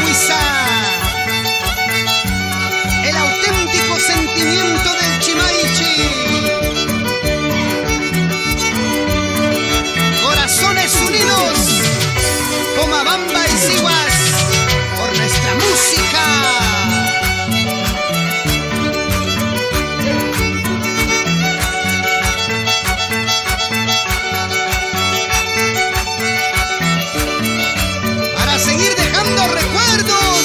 Huiza, el auténtico sentimiento del Chimaichi. Corazones unidos, Pomabamba y Sihuas, por nuestra música. Para seguir dejando recuerdos.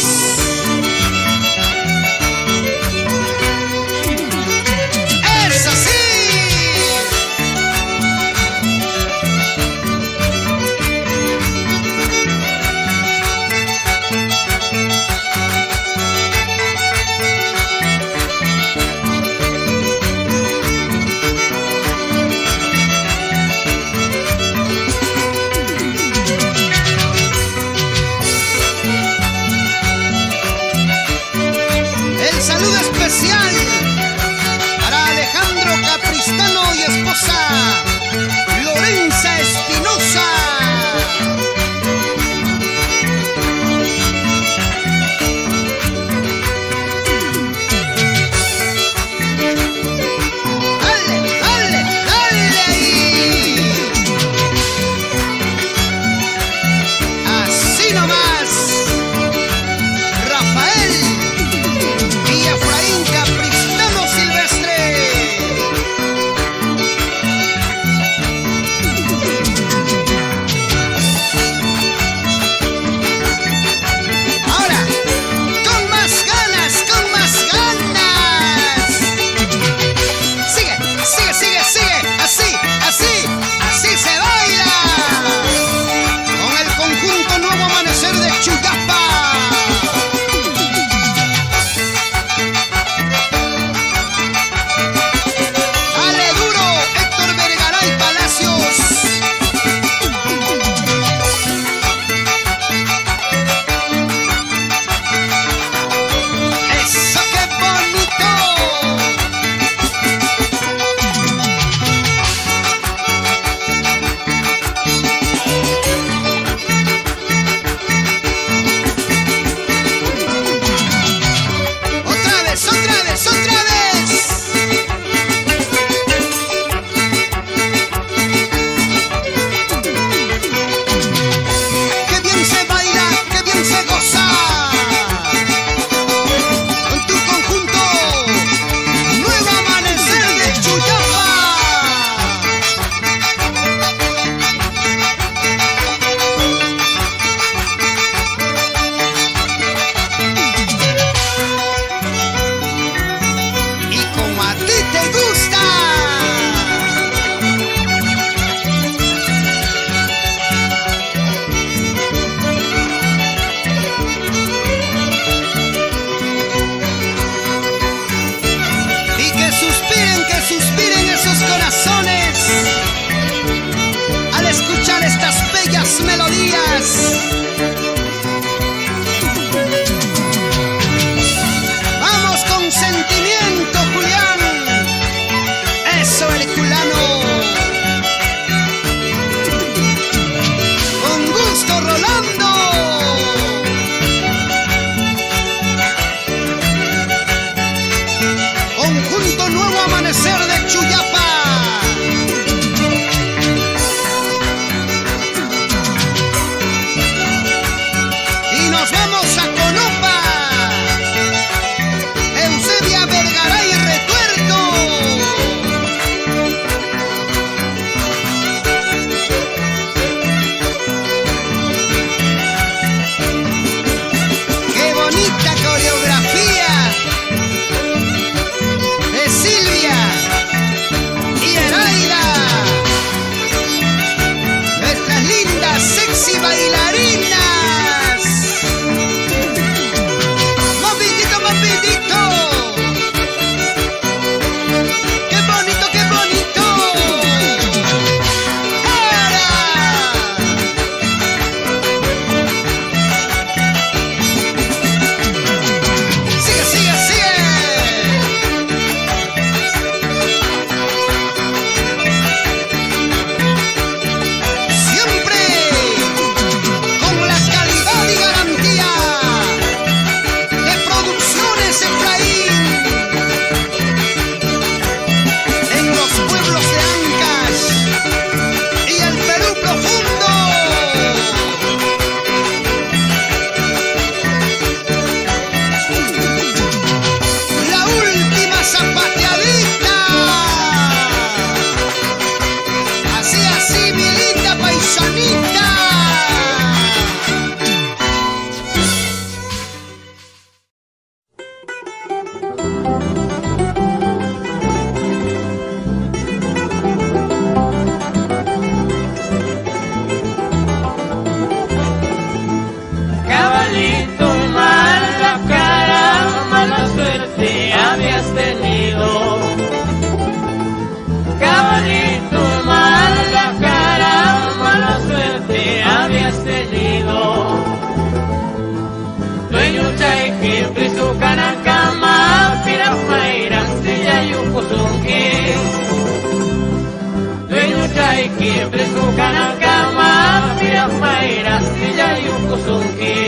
quiebre su canacama, mira maera, silla y un cosunqui.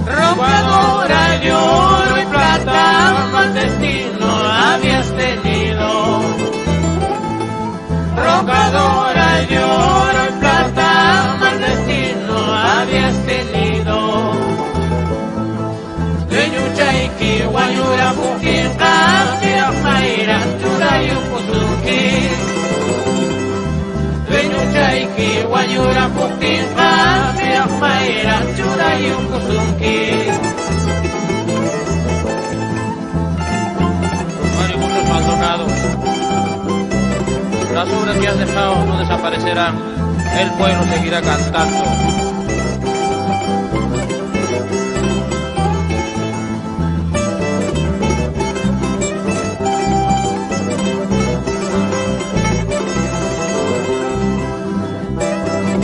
Roncadora de oro y plata, mal destino habías tenido. Roncadora de oro y plata, mal destino habías tenido. Yuchaiki, Guayura, Puquinca, Mira Maira, Churayu, Kusuki. Yuchaiki, Guayura, Puquinca, Mira Maira, Churayu, Kusuki. Mario, muchos maldonados. Las obras que has dejado no desaparecerán. El pueblo seguirá cantando.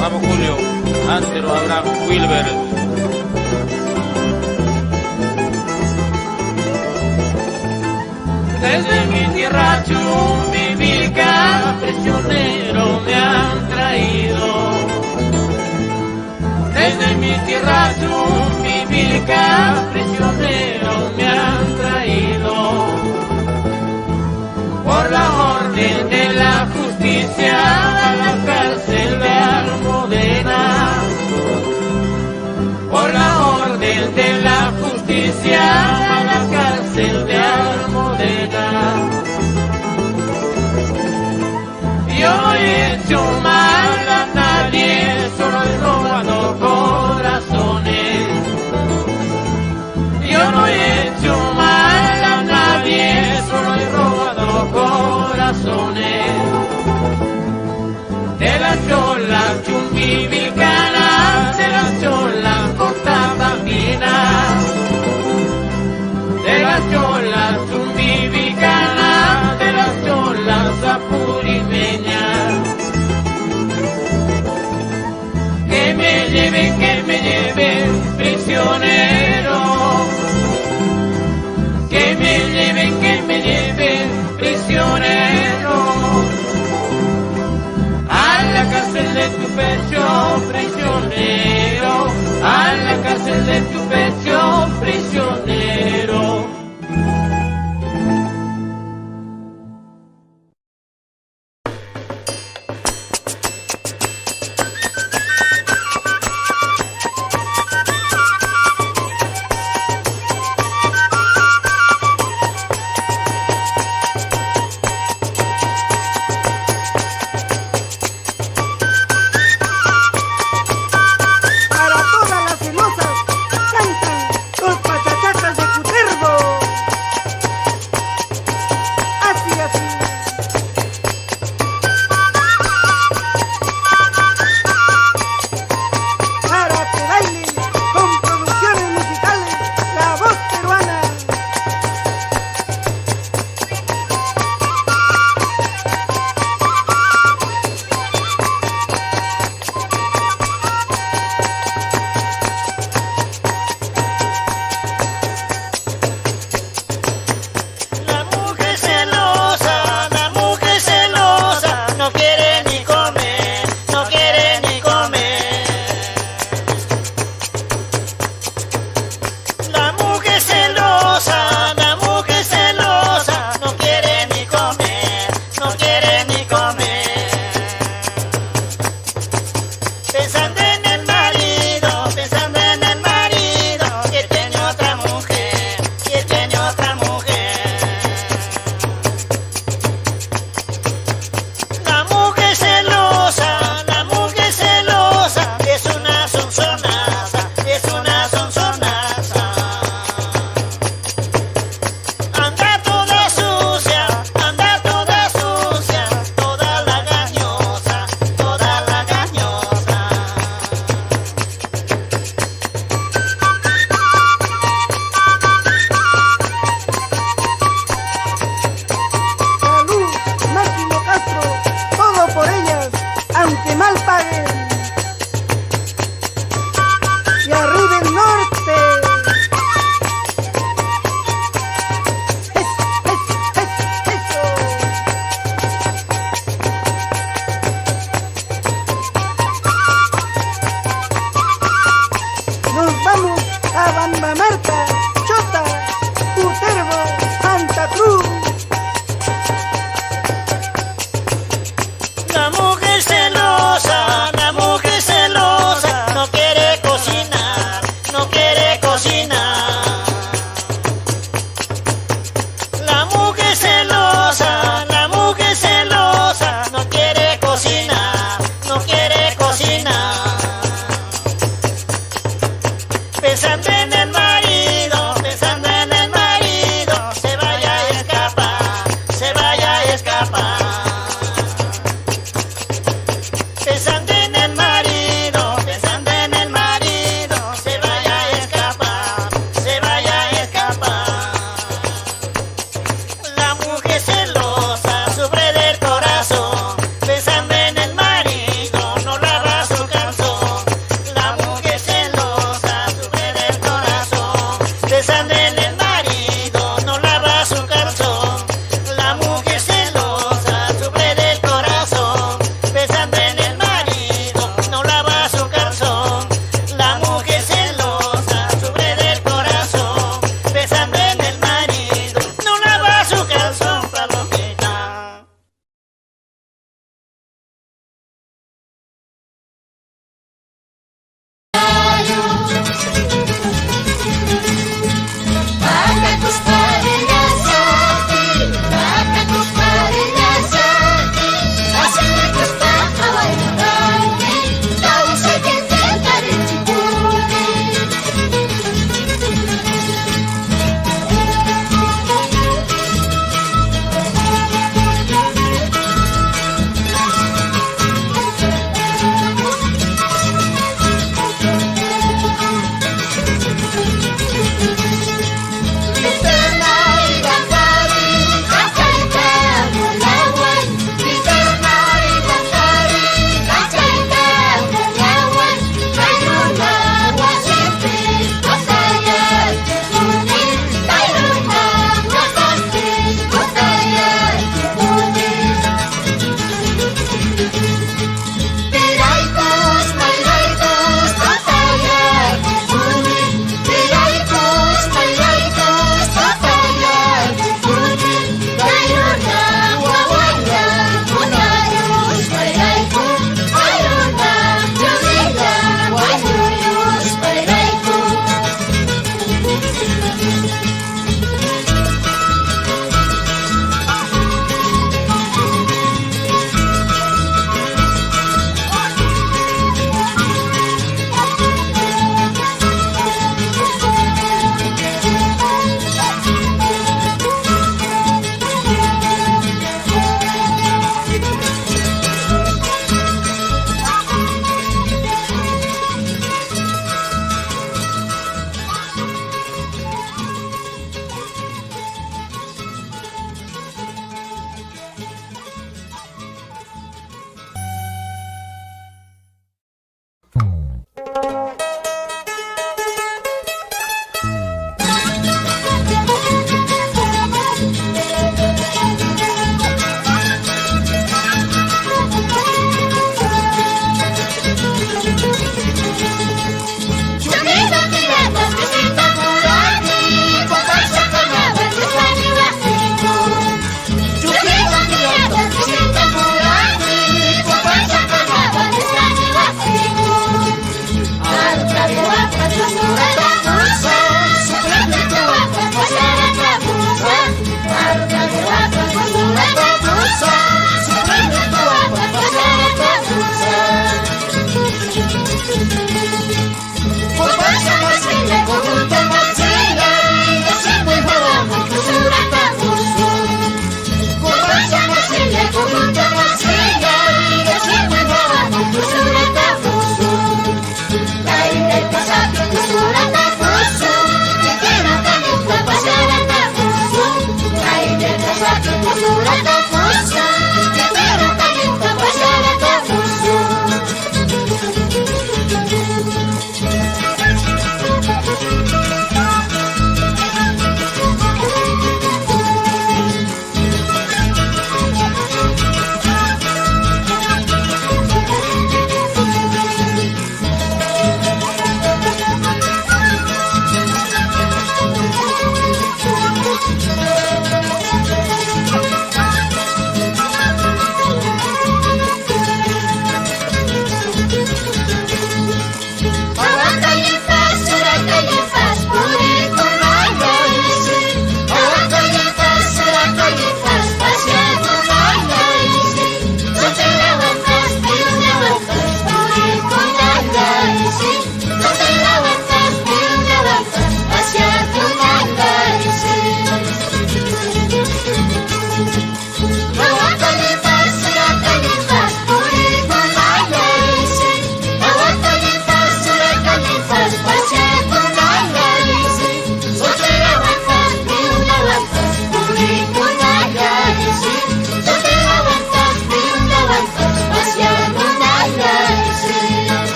Vamos, Julio, antes lo habrá Wilber. Desde mi tierra chumbivilca, prisionero me han traído. Desde mi tierra chumbivilca, prisionero me han traído. Por la orden de la justicia a la cárcel de Almudena. Por la orden de la justicia a la cárcel de Almudena. Yo no he hecho mal a nadie, solo he robado corazones. Yo no he hecho mal a nadie, solo he robado corazones. De las cholas chumbivilcanas, de las cholas cortabambinas, de las cholas chumbivilcanas, de las cholas apurimeñas. Que me lleven prisionero. Que me lleven prisionero. A la cárcel de tu pecho, prisionero. A la cárcel de tu pecho, prisionero.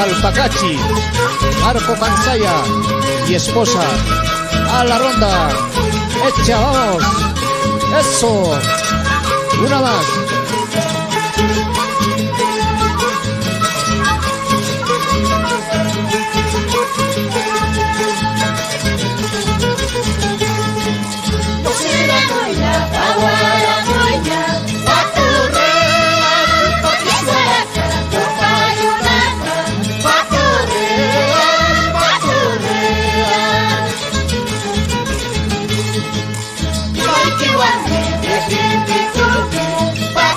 Palpacachi, Marco Cansaya y esposa. A la ronda. Echa, vamos. Eso. Una más. Para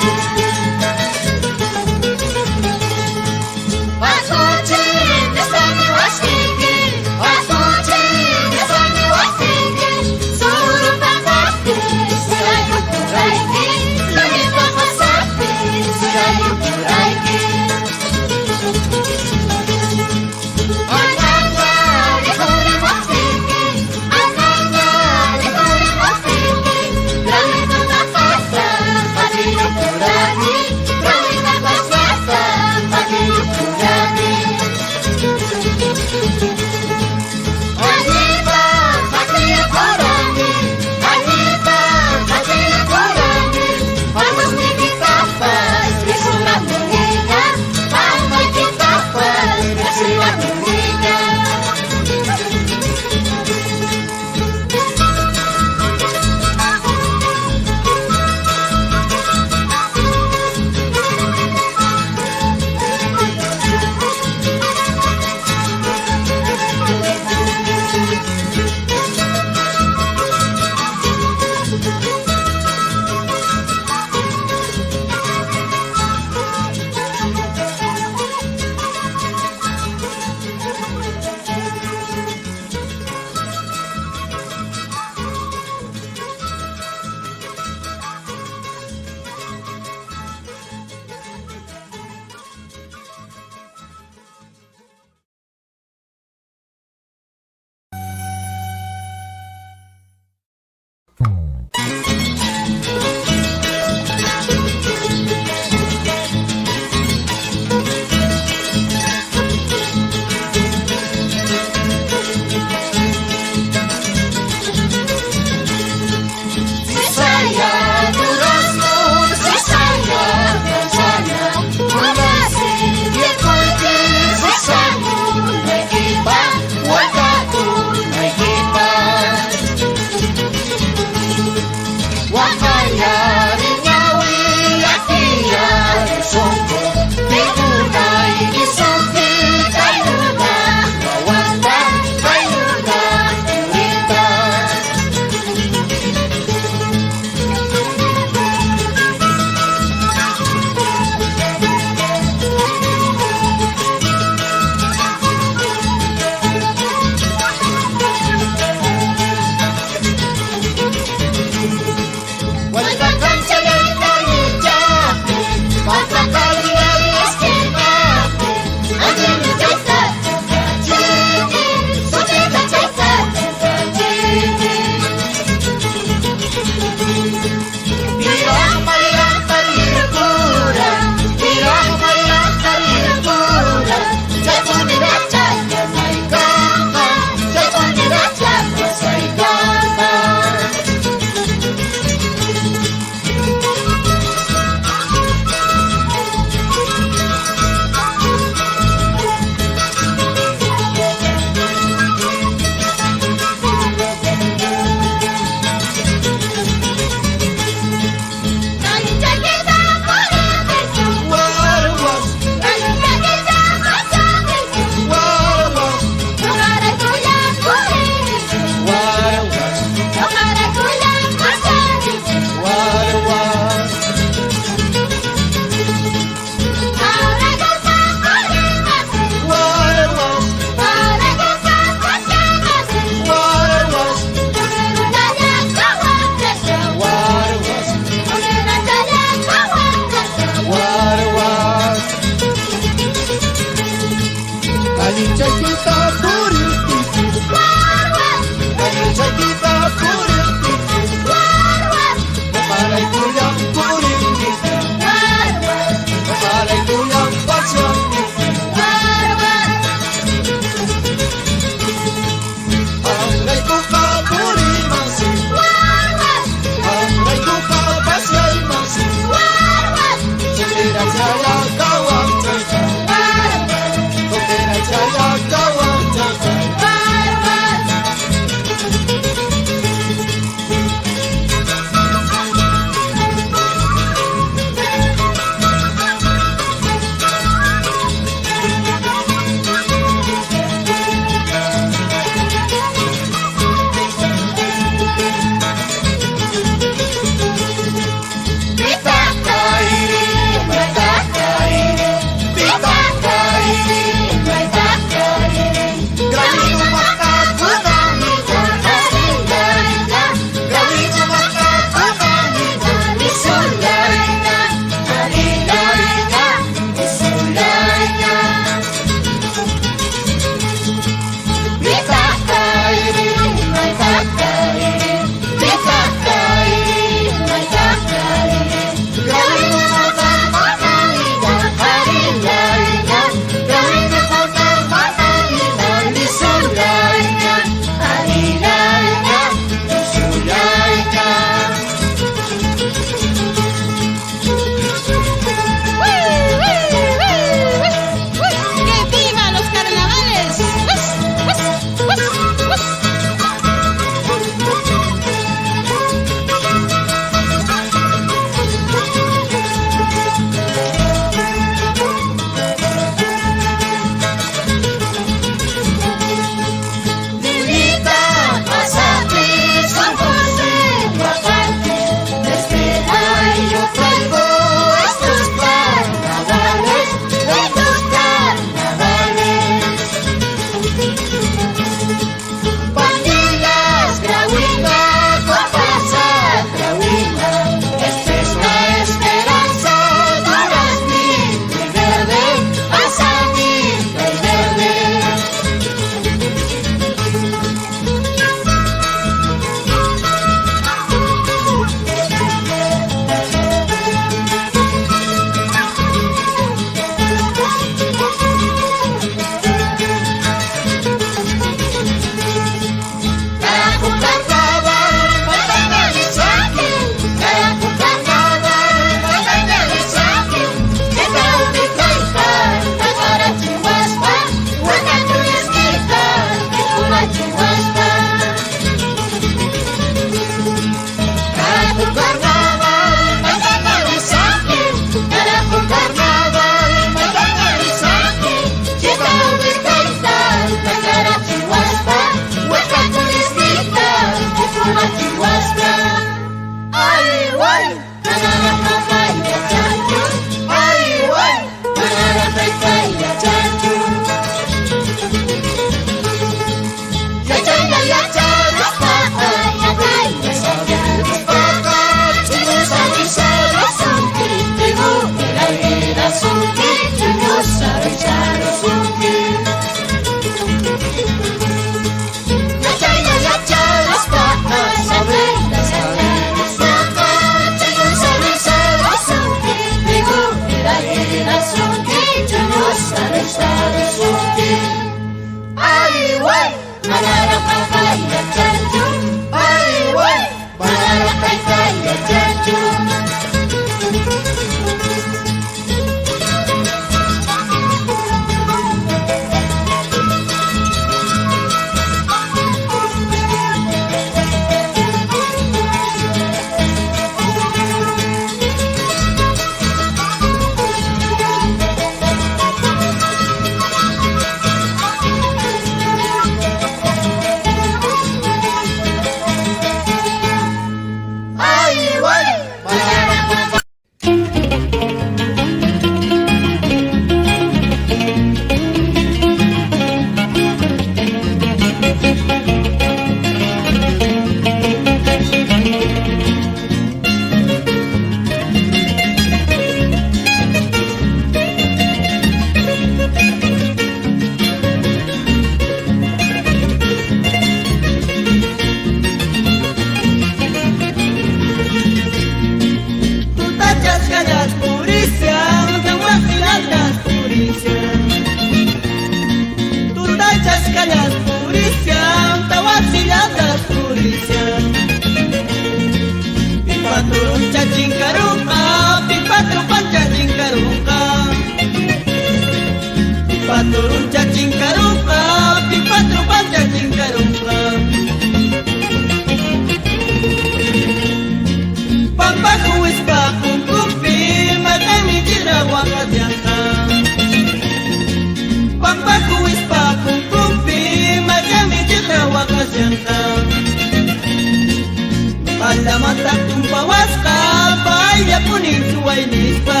Alamata tumpawas ka, baaya puning suway nispa.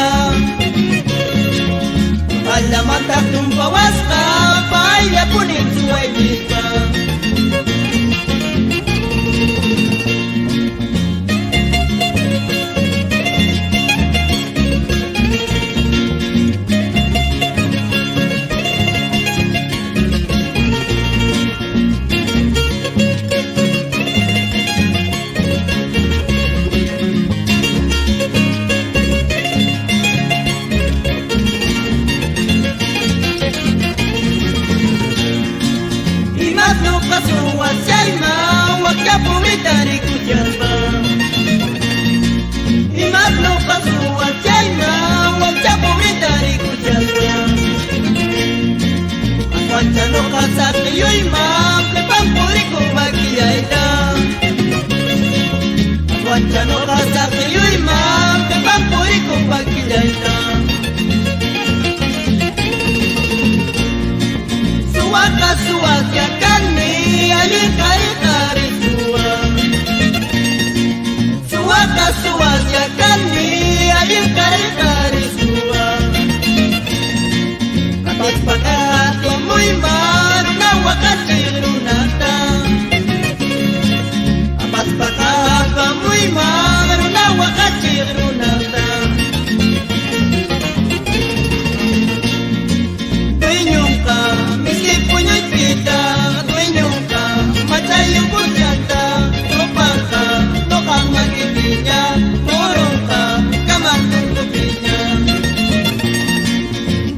Alamata tumpawas ka, baaya puning suway nispa. Pumitari kujalba Imat no kasuwa chayma Wagcha pumitari kujalba Aswacha no kasat yoyma Klepang puri kumakiyaita Aswacha no kasat yoyma Klepang puri kumakiyaita Suwaka suwaka kani Alin kari kari Suwa ya kani ayun kari suwa Kapag pagkato mo'y marunawa ka sirunata Kapag pagkato mo'y marunawa ka sirunata Tuinyong ka, miski punyo'y pita Tuinyong ka, matayong punyata Tropang ka, tokang magipinya Turong ka, kamantong kupinya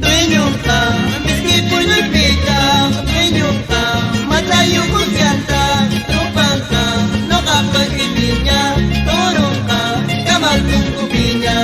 Tuinyong ka, miski punyo'y pita Tuinyong ka, matayong punyata Tropang ka, tokang magipinya Turong ka, kamantong kupinya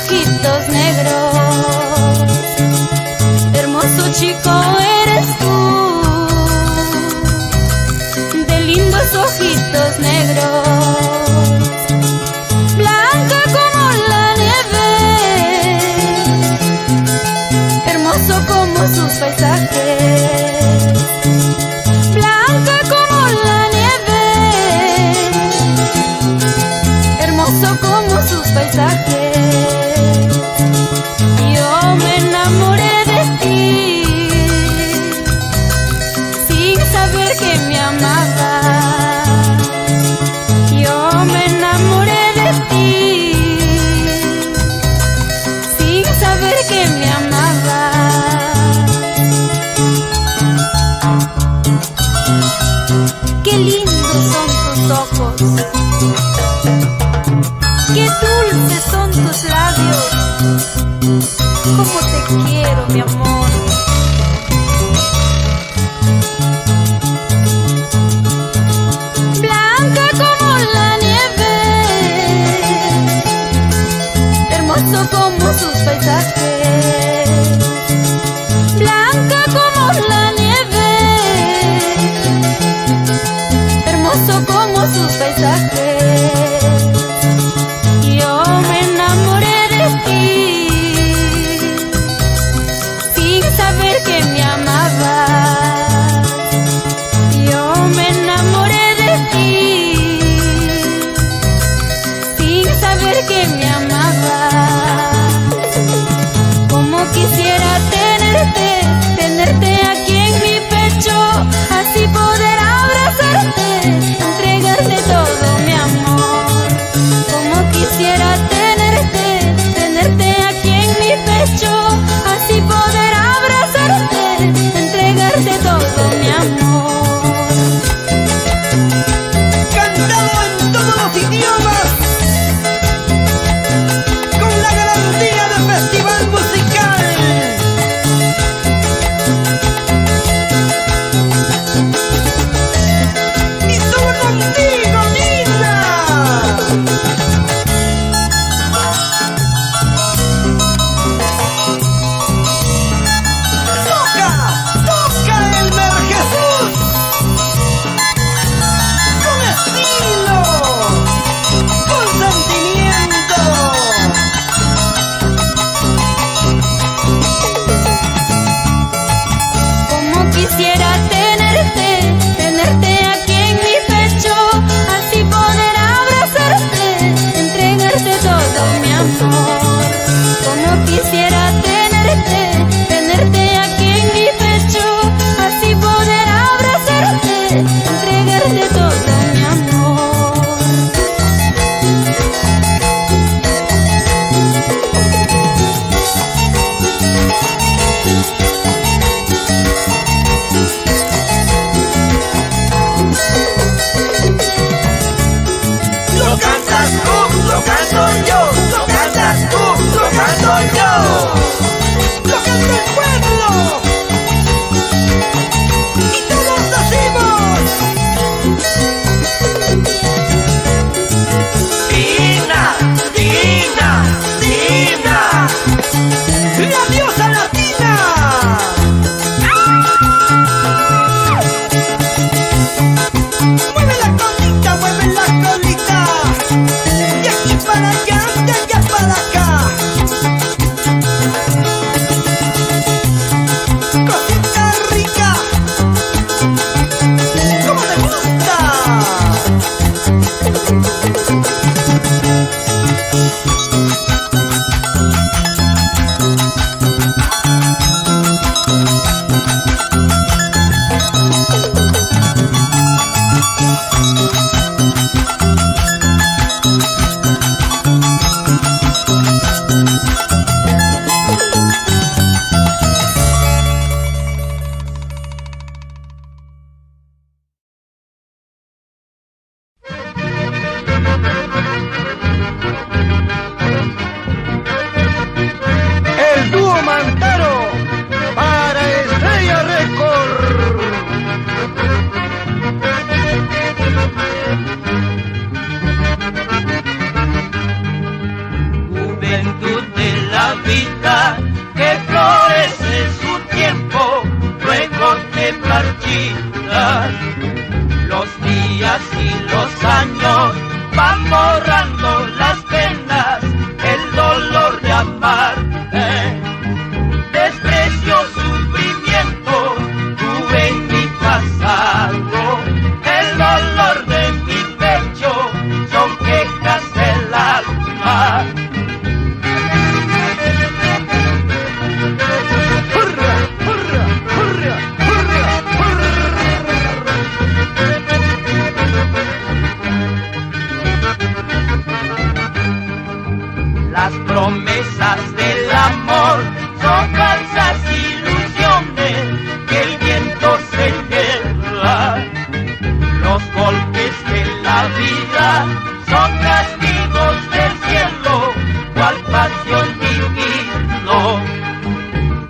ojitos negros, hermoso chico eres tú, de lindos ojitos negros, blanca como la nieve, hermoso como sus paisajes, blanca como la nieve, hermoso como sus paisajes. Yo me enamoré de ti sin saber que me amabas. Yo me enamoré de ti sin saber que me amabas. Qué lindos son tus ojos, qué dulces son tus labios, cómo te quiero, mi amor. Blanca como la nieve, hermoso como sus paisajes, blanca como la nieve, hermoso como sus paisajes. Yo me enamoré de ti sin saber que me amabas. Yo me enamoré de ti sin saber que me amabas. Como quisiera tenerte aquí en mi pecho, así poder abrazarte, entregarte todo mi amor. Como quisiera tenerte aquí en mi pecho, así poder abrazarte, entregarte todo mi amor. Cantado en todos los idiomas, con la garantía del Festival Musical. Y solo contigo, Nina. Toca Elmer Jesús, con estilo, con sentimiento. Como quisiera tenerte aquí en mi pecho, así poder abrazarte, entregarte todo mi amor. Como quisiera tenerte aquí en mi pecho, así poder abrazarte, entregarte todo mi amor. Lo cantas tú, lo canto yo, lo cantas tú, lo canto yo. Lo canta el pueblo y todos decimos: Dina, Dina, Dina, la diosa latina. Mueve la colita, mueve la colita, de aquí para allá, de allá para acá. Cosita rica, como te gusta. Juventud de promesas del amor son falsas ilusiones que el viento se lleva. Los golpes de la vida son castigos del cielo, cual pasión divino.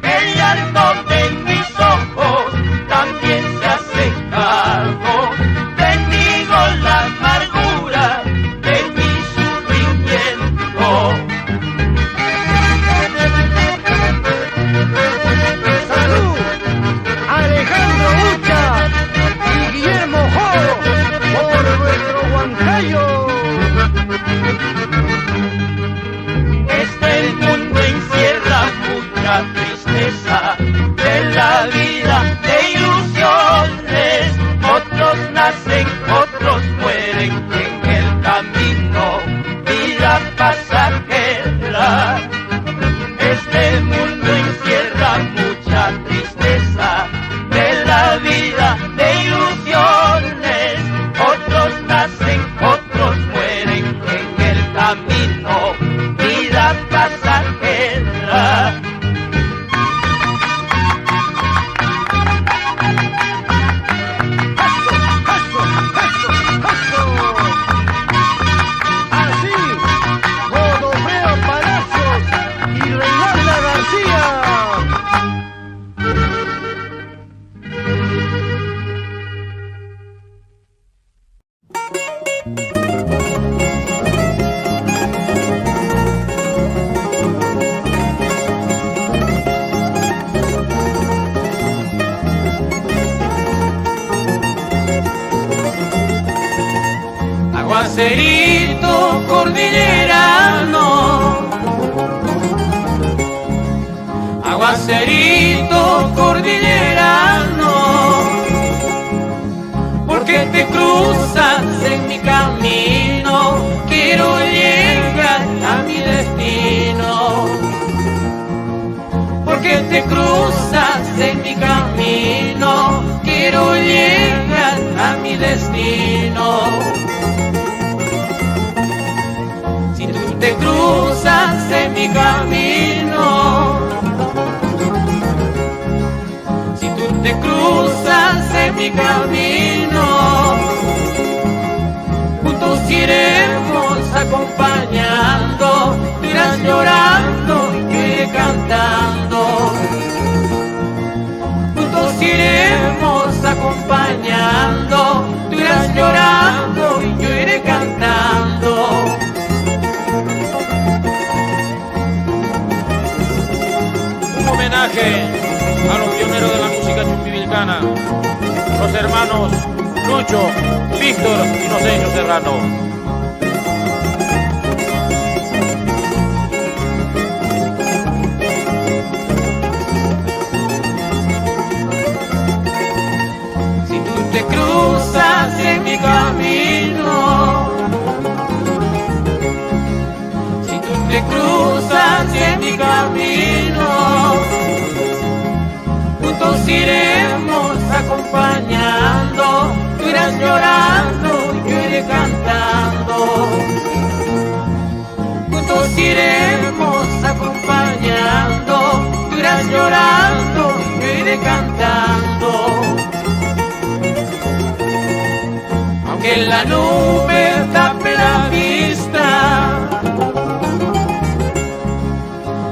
El llanto de mis ojos también se hace cargo. Bendigo la amargura de mi sufrimiento. ¡Salud! Alejandro Ucha y Guillermo Joro por nuestro Huancayo. El mundo encierra mucha tristeza de la vida, de ilusiones. Otros nacen, otros mueren en el camino, vida pasajera. Este mundo encierra mucha tristeza de la vida, de ilusiones. Otros nacen, otros mueren en el camino, vida pasajera. Así, Godofredo Palacios y Reinalda García. Aguacerito cordillerano, aguacerito cordillerano, porque te cruzas en mi camino, quiero llegar a mi destino. Porque te cruzas en mi camino, quiero llegar a mi destino. Si tú te cruzas en mi camino, si tú te cruzas en mi camino, juntos iremos acompañando, tú irás llorando y yo iré cantando. Juntos iremos acompañando, tú irás llorando y yo iré cantando. Homenaje a los pioneros de la música chumbivilcana, los hermanos Lucho, Víctor y Inocencio Serrano. Si tú te cruzas en mi camino, si tú te cruzas en mi camino, juntos iremos acompañando, tú irás llorando y yo iré cantando. Juntos iremos acompañando, tú irás llorando y yo iré cantando. Aunque la nube tape la vista,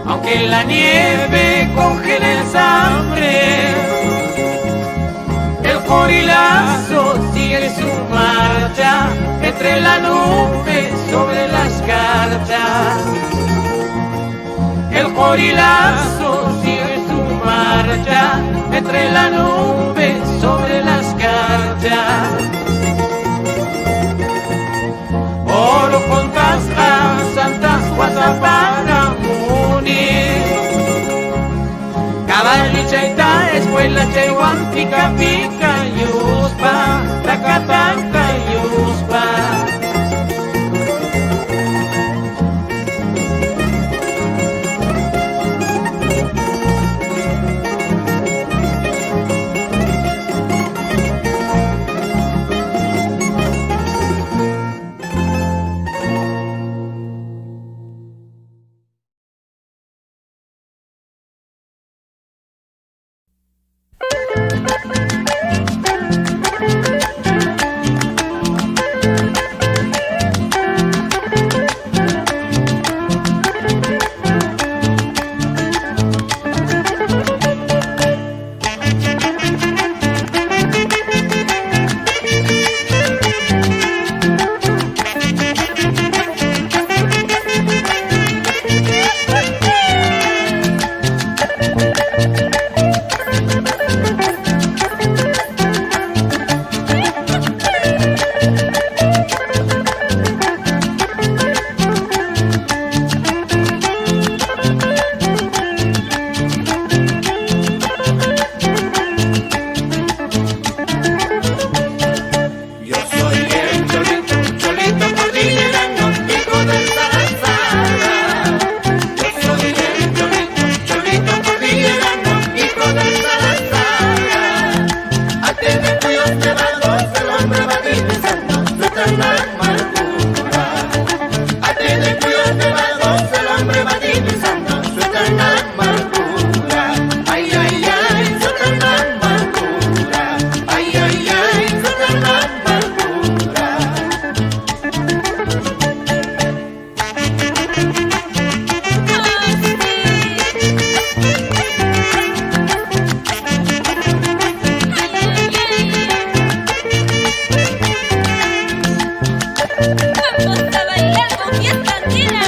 aunque la nieve congele el sangre, el jorilazo sigue su marcha entre la nube sobre la escarcha. El jorilazo sigue su marcha entre la nube sobre la escarcha. Oro con tascas, santas guasaparamuni, caballicha y ta, escuela cheguan, pica pica yuspa, tacataca yuspa. besando su eterna amargura. Ay, ay, ay, su eterna amargura. Ay, ay, ay, su eterna amargura. Vamos a bailar con fiesta andina.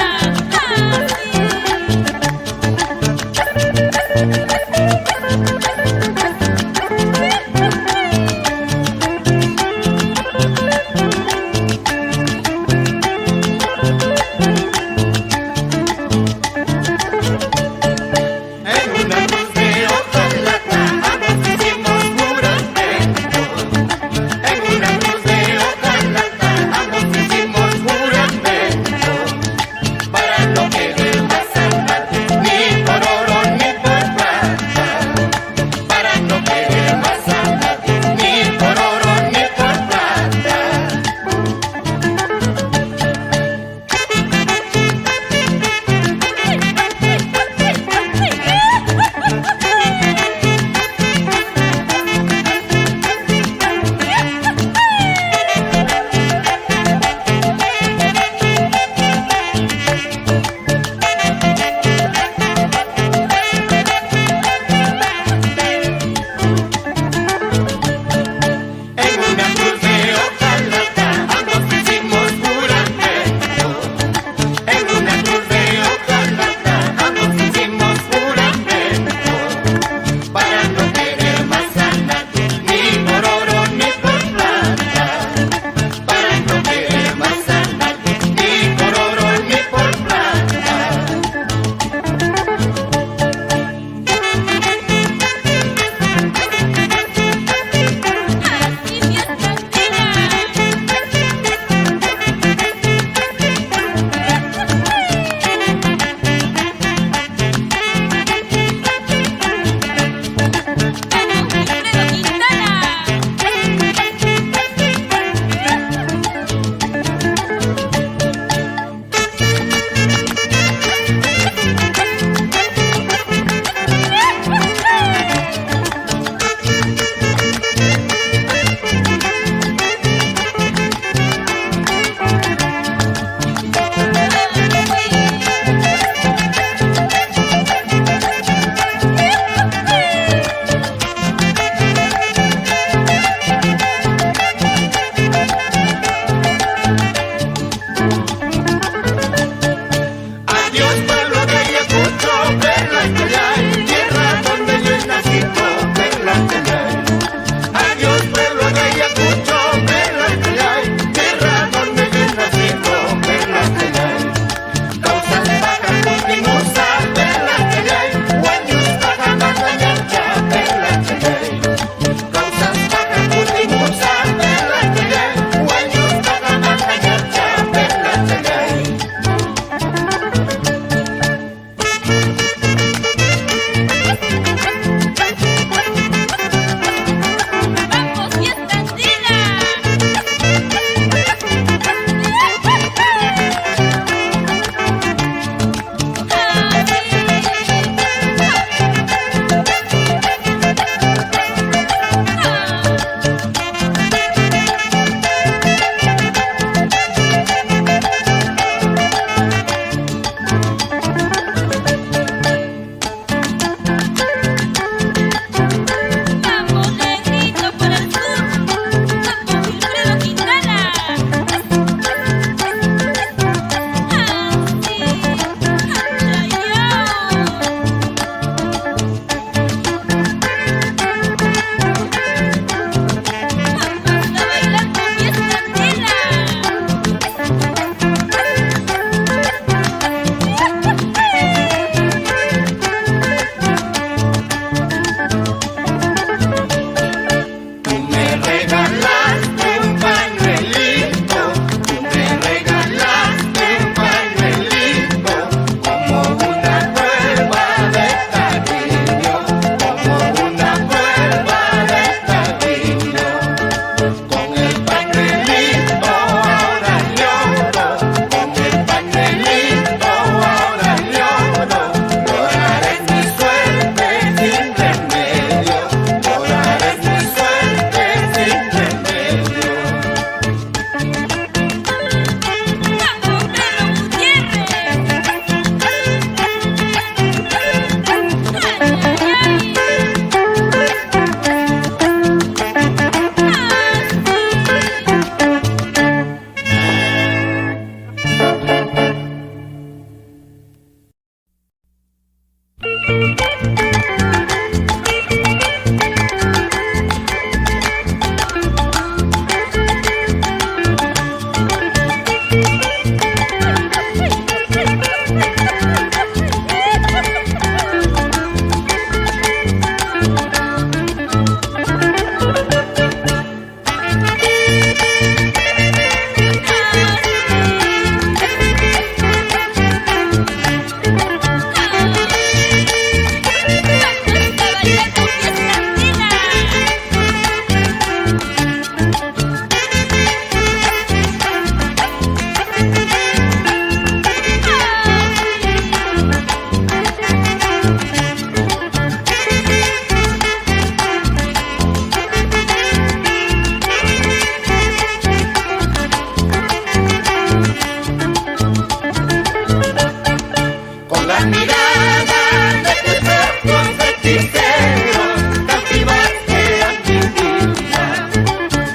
la mirada de tus ojos hechiceros, cautivaste a mi vida.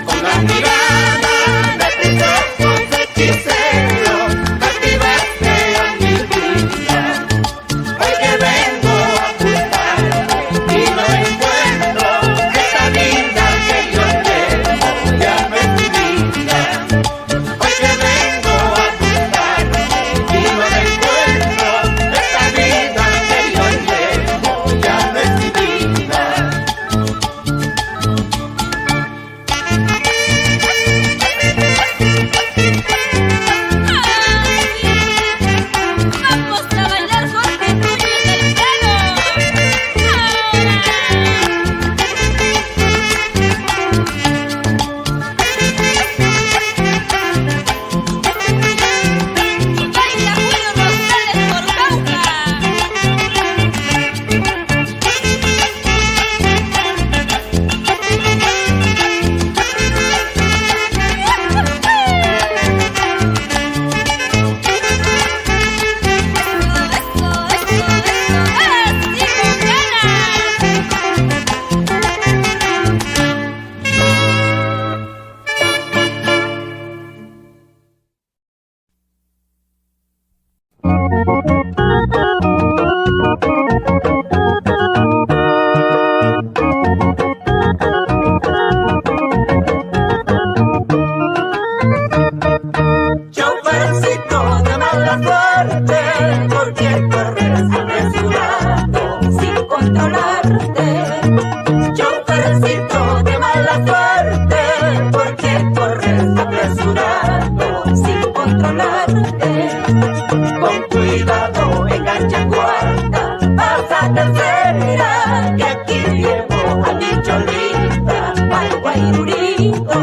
Con la mirada de tus ojos hechiceros, cautivaste a mi vida. Hoy que vengo a buscarte y no encuentro esa vida que yo tengo, ya no es mi vida. Hoy que vengo a buscarte y no encuentro esa vida que yo tengo, ya no es mi vida. Vamos a bailar Jorge Núñez del Prado. Y baila Julio Rosales por Chofercito de mala suerte, ¿por qué corres apresurado sin controlarte? Chofercito de mala suerte, ¿por qué corres apresurado sin controlarte? Con cuidado engancha cuarta, pasa tercera, que aquí llevo a mi cholita, al guairurito.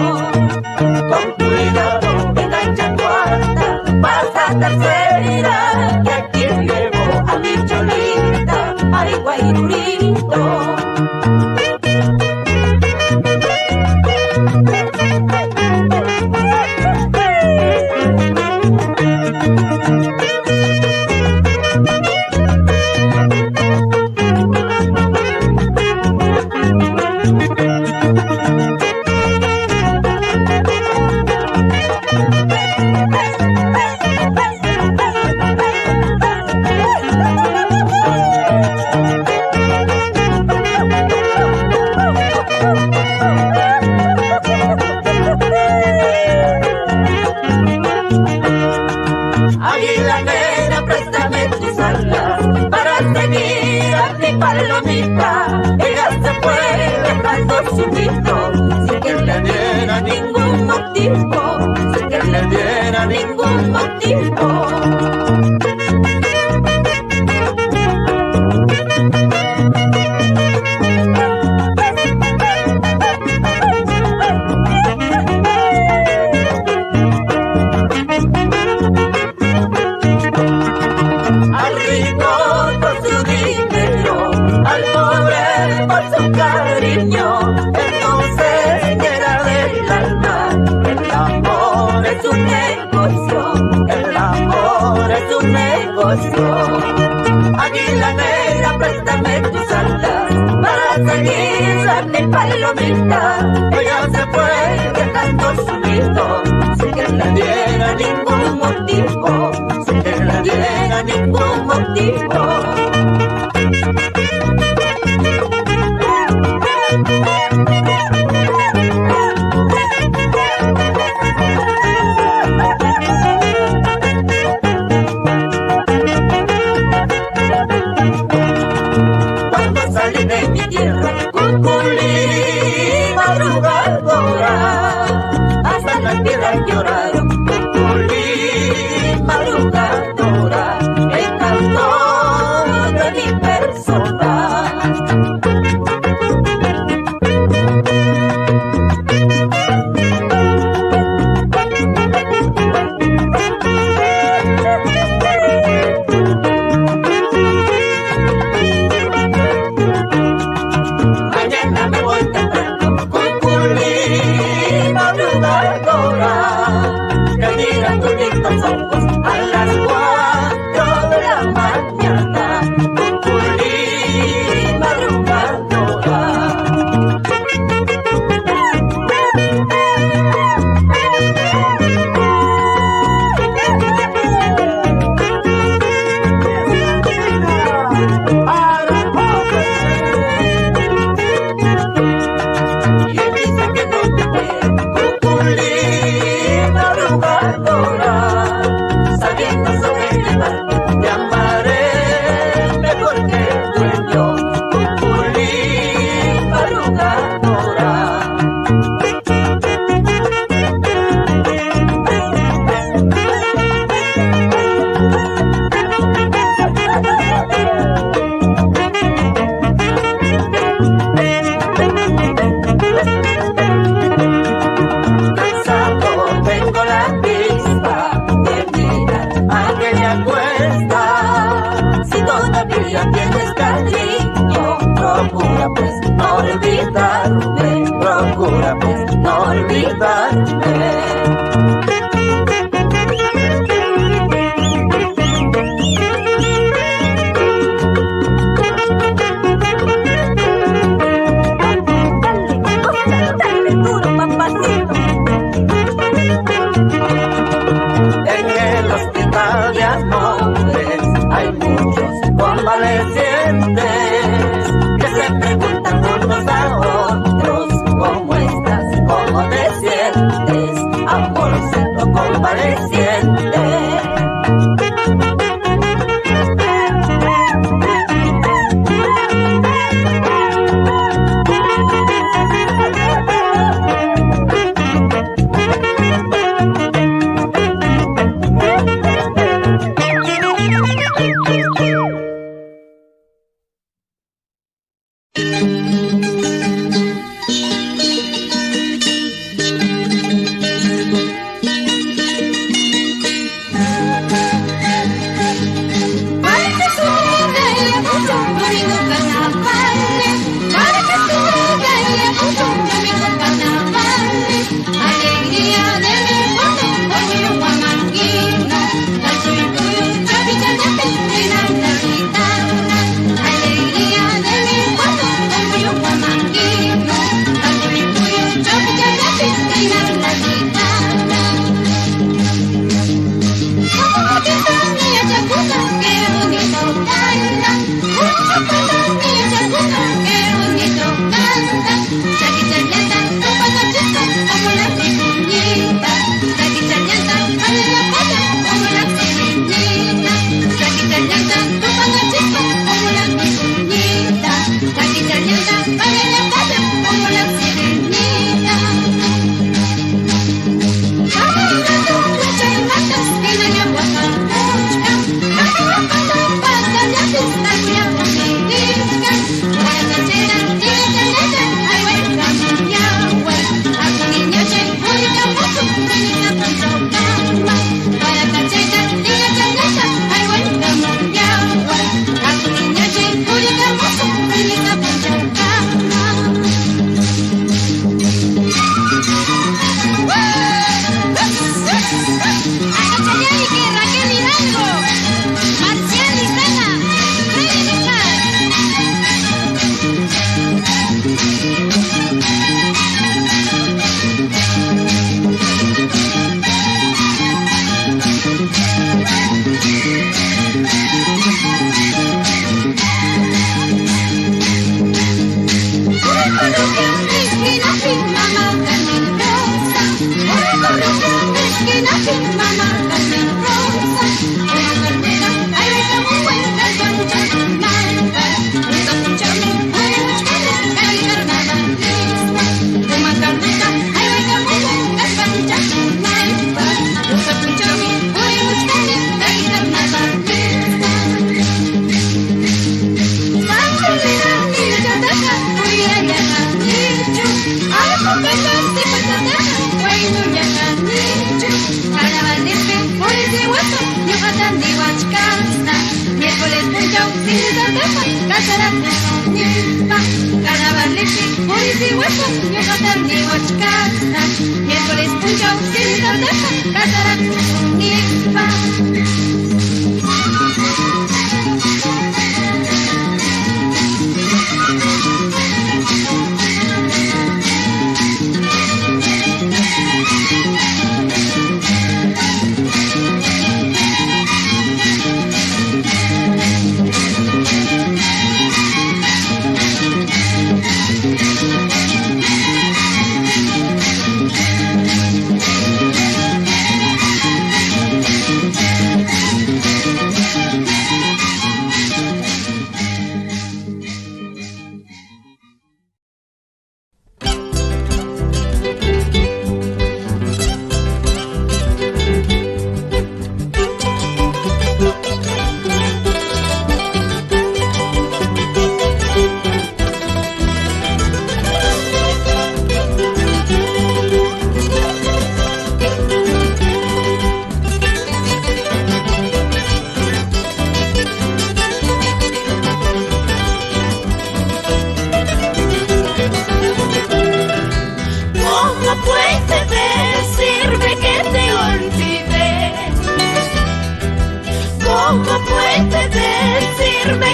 Con cuidado engancha cuarta, pasa tercera, que aquí llevo a mi cholita, al guairurito. Águila negra, préstame tus alas para seguir a mi palomita. Ella se fue dejando su grito sin que le diera ningún motivo, sin que le diera ningún motivo. Al rico por su dinero, al pobre por su cariño, entonces era del alma. El amor es un negocio, el amor es un negocio. Águila negra, préstame tus alas para seguir a mi palomita. Ella se fue dejando su nido sin que le diera ningún motivo, sin que le diera ningún motivo. Cuando salí de mi tierra, Cuculí, madrugadora, hasta la tierra lloraron. Cuculí, madrugadora, el cantor ya tienes cariño. Procura pues no olvidarme, procura pues no olvidarme. Convalecientes que se preguntan unos a otros cómo estás, cómo te sientes, amorcito convaleciente.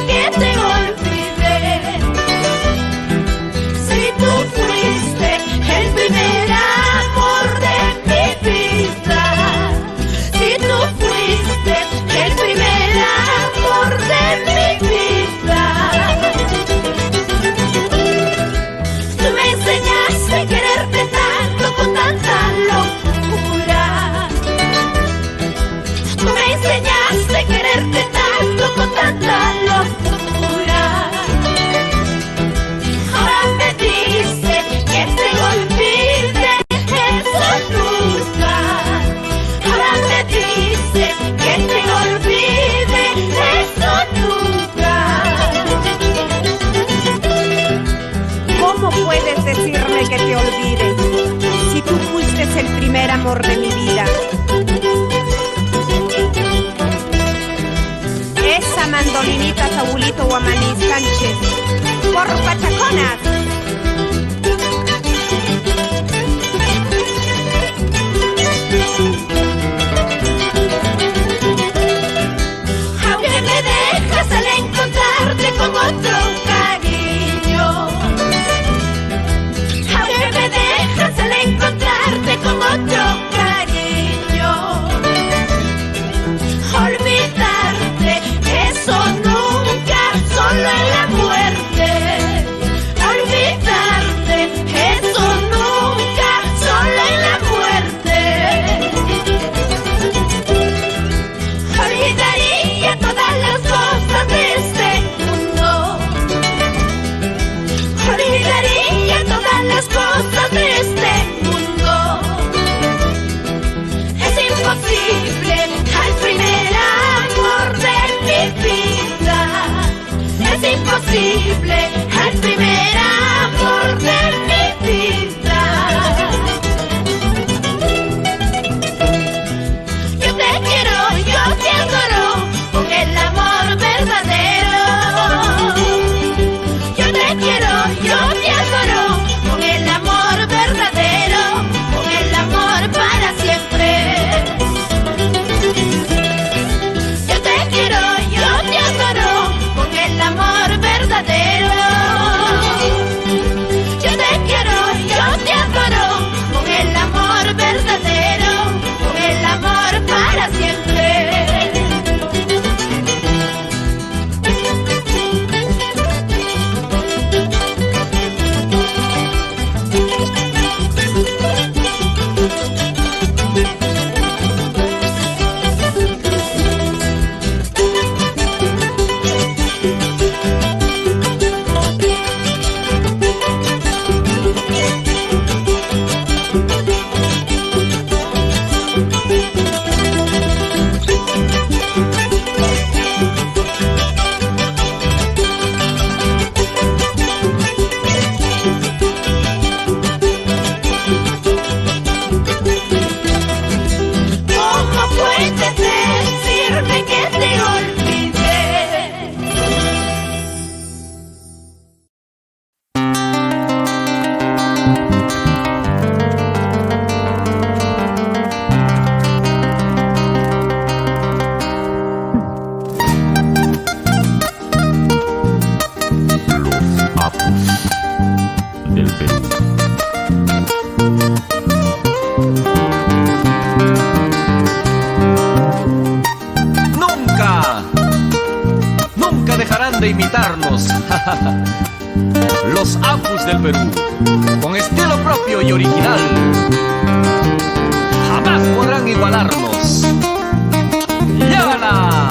que te olvidé. Si tú fuiste el primer amor de mi vida, si tú fuiste el primer amor de mi vida, tú me enseñaste a quererte tanto con tanta locura. Tú me enseñaste a quererte tanto con tanta locura. Ahora me dice que te olvide, eso nunca. Ahora me dice que te olvide, eso nunca. ¿Cómo puedes decirme que te olvide si tú fuiste el primer amor de mi vida? Esa mandolinita Saulito Guamaní Sánchez, por Pachaconas. Aunque me dejas al encontrarte con otro cariño, aunque me dejas al encontrarte con otro cariño, olvidarte, eso nunca, solo en la muerte. Olvidarte, eso nunca, solo en la muerte. Olvidaría todas las cosas de este mundo. Olvidaría todas las cosas de este mundo. Es imposible al primer amor de mi vida. Es imposible al primer amor de mi vida. Yo te quiero, yo te adoro con el amor verdadero. Yo te quiero, yo te adoro con el amor verdadero, con el amor para siempre. Yo te quiero, yo te adoro con el amor verdadero. Yo te quiero, yo te adoro con el amor verdadero, con el amor para siempre. ¿Cómo puedes decirme que te olvidé? Del Perú. Nunca, nunca dejarán de imitarnos. Los Apus del Perú, con estilo propio y original. Jamás podrán igualarnos. ¡Llévala!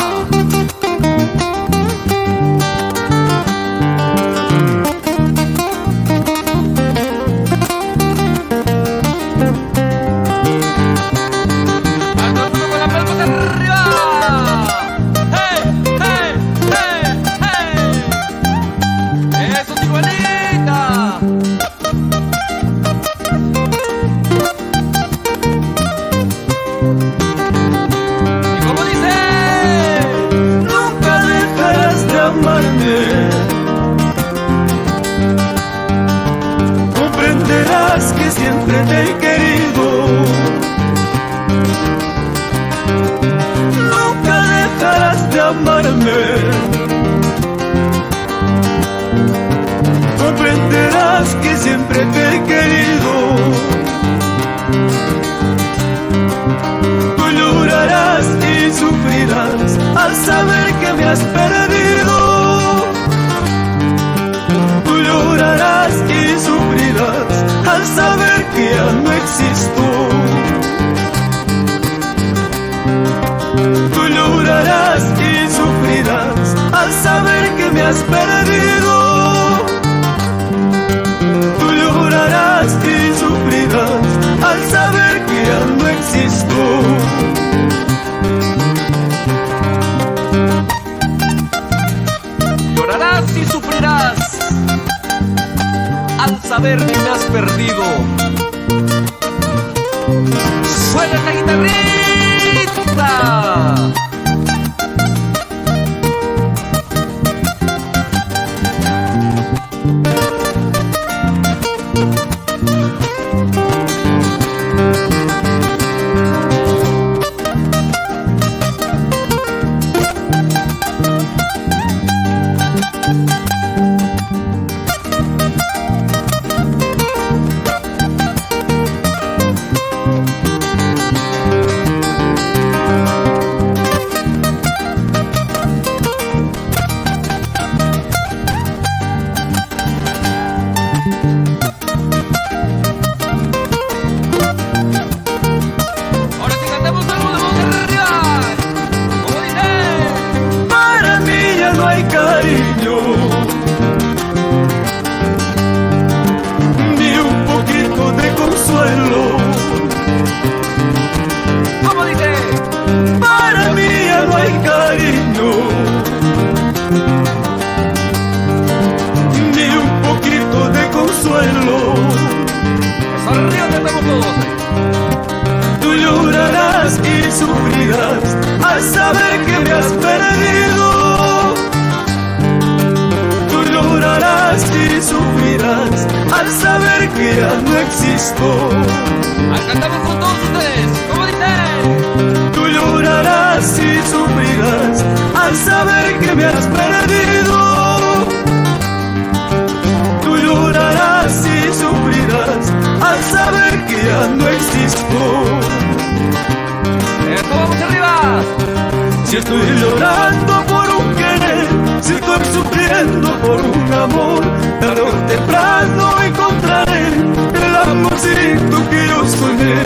Comprenderás que siempre te he querido. Nunca dejarás de amarme. que ya no existo. Tú llorarás y sufrirás al saber que me has perdido. Tú llorarás y sufrirás al saber que ya no existo. Llorarás y sufrirás al saber que me has perdido. ¡Suena la guitarrita! Tú llorarás y sufrirás al saber que me has perdido. Tú llorarás y sufrirás al saber que ya no existo. Cantamos con todos ustedes, ¿cómo dice? Tú llorarás y sufrirás al saber que me has perdido. Tú llorarás y sufrirás al saber que ya no existo. ¡Esto, vamos arriba! Si estoy llorando por un querer, si estoy sufriendo por un amor, tarde o temprano encontraré el amorcito que yo soñé.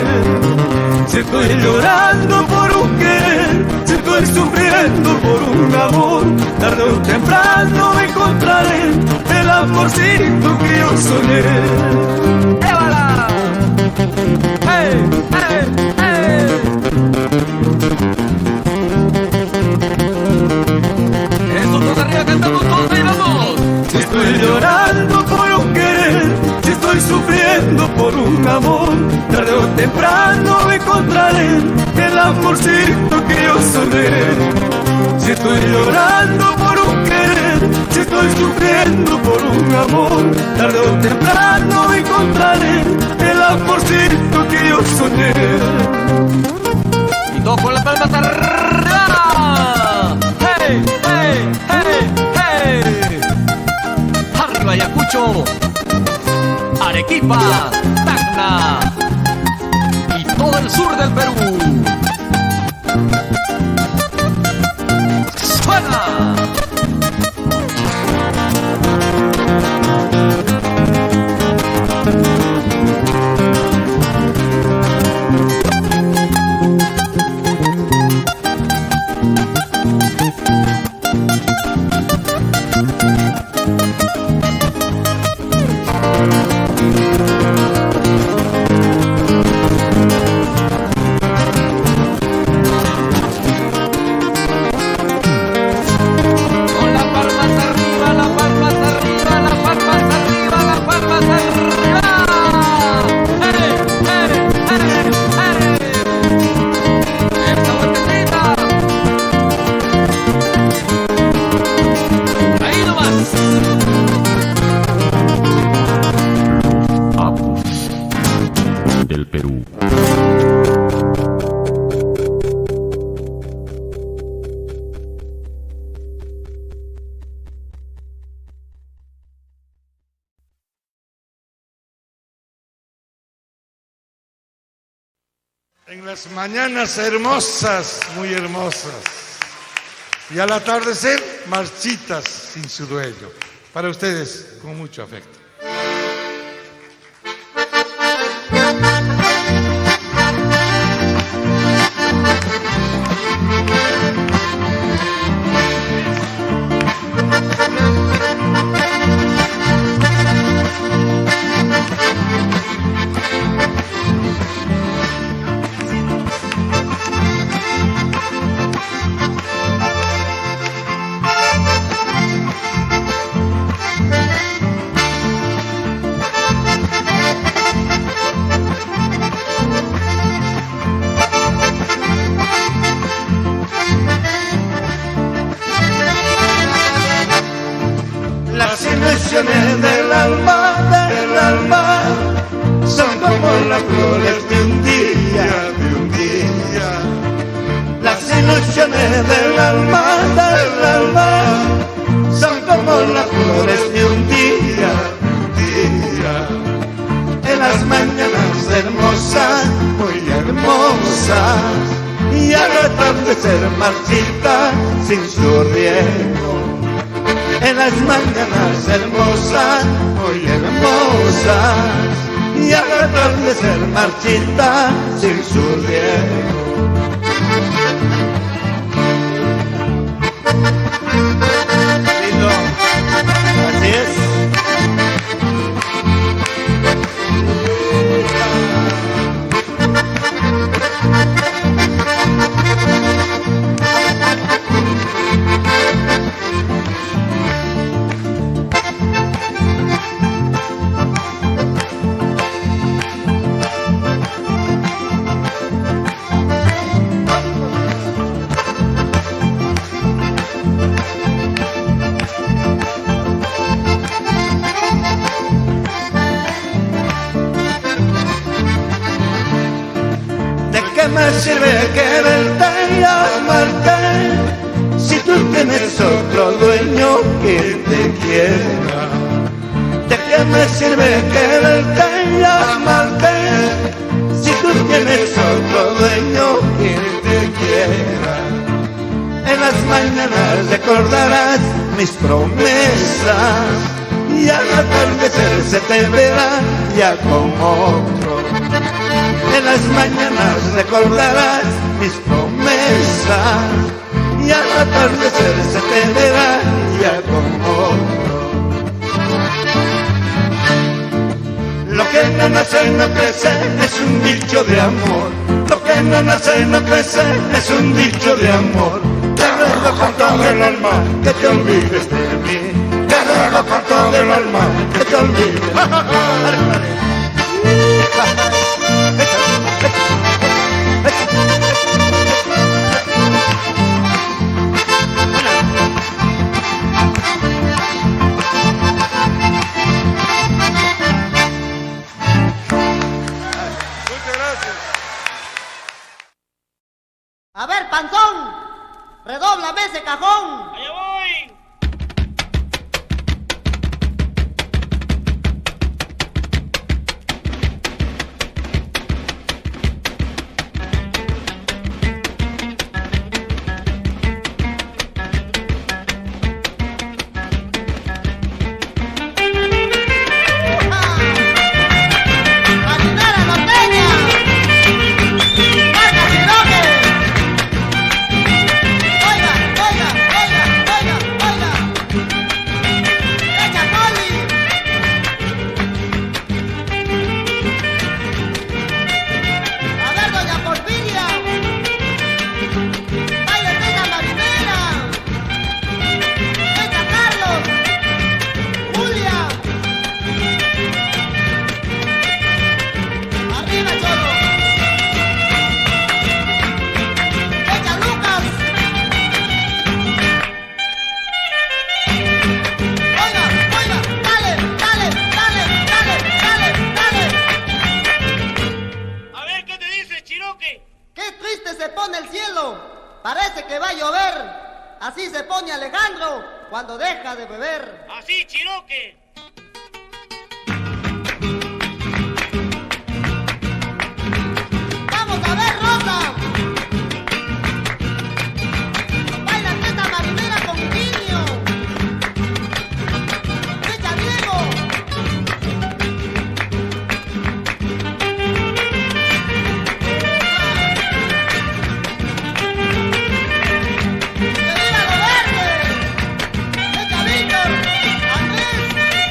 Si estoy llorando por un querer, si estoy sufriendo por un amor, tarde o temprano encontraré el amorcito que yo soñé. ¡Évala! ¡Hey! ¡Hey! ¡Hey! Eso, todos arriba, cantamos todos, ahí vamos. Si estoy llorando por un querer, si estoy sufriendo por un amor, tarde o temprano encontraré el amorcito que yo soñé. Si estoy llorando por un querer, si estoy sufriendo por un amor, tarde o temprano encontraré el amorcito que yo soñé. Y todos con las palmas arriba. ¡Hey! ¡Hey! ¡Hey! ¡Hey! Arriba Ayacucho, Arequipa, Tacna y todo el sur del Perú. ¡Suena! del Perú. En las mañanas hermosas, muy hermosas, y al atardecer marchitas sin su dueño. Para ustedes, con mucho afecto. ilusiones del alma, son como las flores de un día, Las ilusiones del alma, son como las flores de un día, En las mañanas hermosas, muy hermosas, y al atardecer marchita sin su riego. En las mañanas hermosas, muy hermosas, y al atardecer marchita sin su riego. Así es. ¿Qué me sirve quererte y amarte si tú tienes otro dueño que te quiera? ¿De qué me sirve quererte y amarte si tú tienes otro dueño que te quiera? En las mañanas recordarás mis promesas y al atardecer se te verá ya con otro. En las mañanas recordarás mis promesas y al atardecer se te verá ya con otro. Lo que no nace no crece es un dicho de amor. Lo que no nace no crece es un dicho de amor. Te ruego con todo el alma que te olvides de mí. Te ruego con todo el alma que te olvides. A ver, panzón, redóblame ese cajón. ¡Allá voy! Marinera norteña, marca Quiroque. Oiga, oiga, oiga, oiga, oiga. Echa Poli. A ver, doña Porfiria. Baile la marinera. Echa Carlos. Julia. Arriba, Cholo. Echa Lucas. Oiga, oiga, dale, dale, dale, dale, dale, dale. A ver, ¿qué te dice, Chiroque? Qué triste se pone el cielo. Parece que va a llover. Así se pone Alejandro cuando deja de beber. Así, Chiroque. Vamos a ver, Rosa. Baila esta marinera con Quinio. Echa Diego. ¡Que viva lo verde! Echa Víctor, Andrés.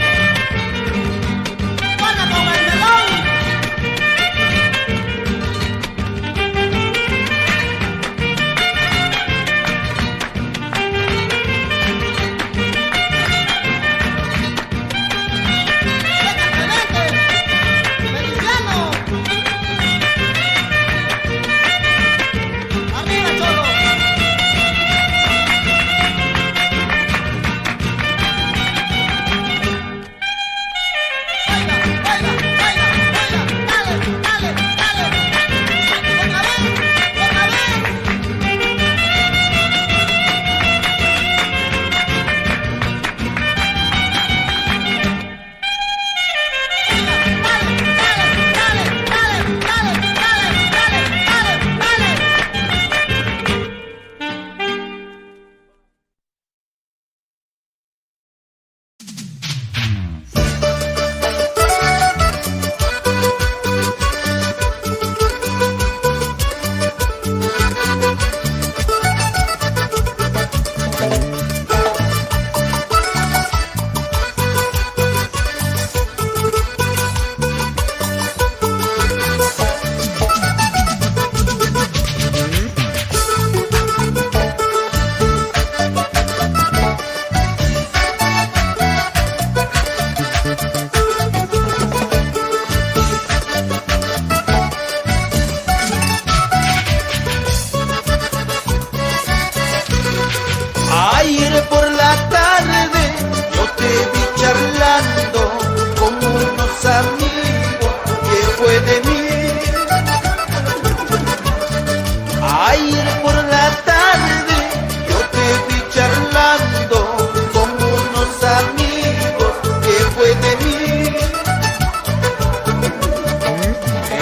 amigos, ¿qué fue de mí?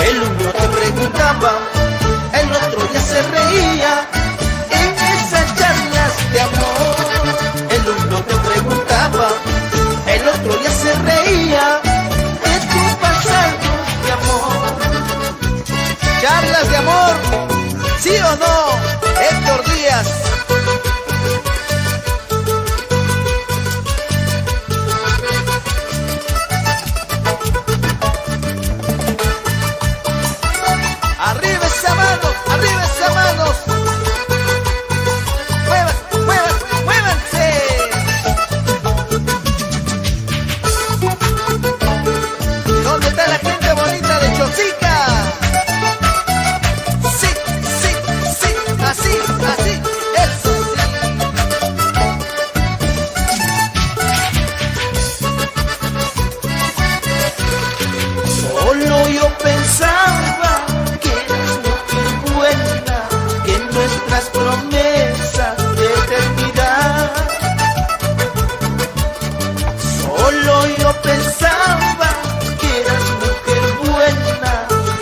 El uno te preguntaba, el otro ya se reía en esas charlas de amor. El uno te preguntaba, el otro ya se reía de tu pasado de amor. Charlas de amor, ¿sí o no, Héctor Díaz? Arriba esa mano, arriba esa manos. Muevan, muevan, muévanse. ¿Dónde está la gente bonita de Chosica? Sí, sí, sí, así, así, eso sí. Solo yo pensaba que eras mujer buena, que nuestras promesas de eternidad. Solo yo pensaba que eras mujer buena,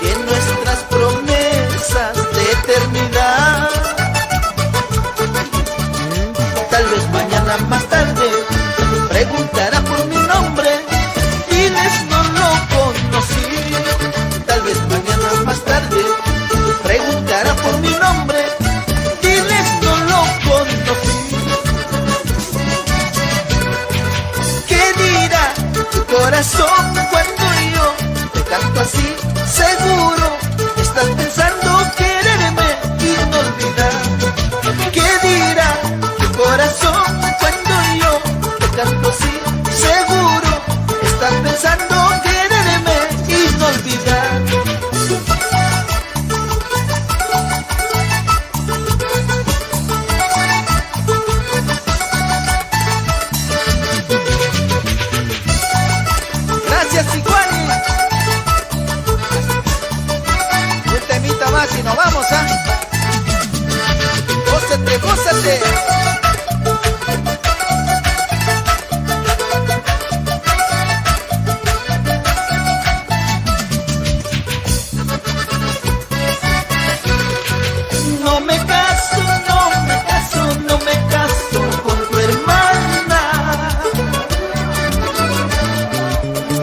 que nuestras promesas de eternidad. Tal vez mañana más tarde preguntará por mi nombre, diles no lo conocí. Tal vez mañana más tarde preguntará por mi nombre, diles no lo conocí. ¿Qué dirá tu corazón cuando yo te canto así? Seguro estás pensando quererme y no olvidar. ¿Qué dirá tu corazón cuando yo te canto así? Seguro estás pensando quererme y no olvidar. Gracias, Iguani. Un temita más y nos vamos, ¿ah? Gózate, gózate. No me caso, no me caso, no me caso con tu hermana.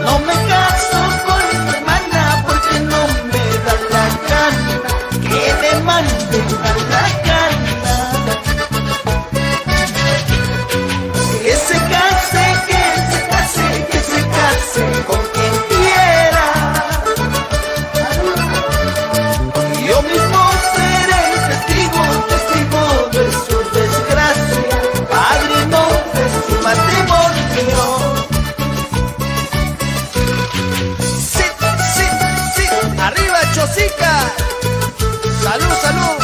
No me caso con tu hermana porque no me da la gana que me manden a la cana. Que se case, que se case, que se case con quien quiera. Yo mismo seré testigo, testigo de su desgracia, padrino de su matrimonio. Sí, sí, sí, arriba Chosica. Salud, salud.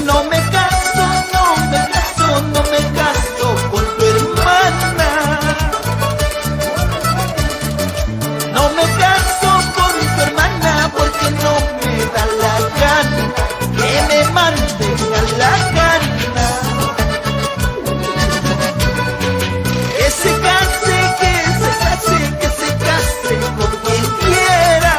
No me caso, no me caso, no me caso con tu hermana. No me caso con tu hermana porque no me da la gana que me manden a la cana. Que se case, que se case, que se case con quien quiera.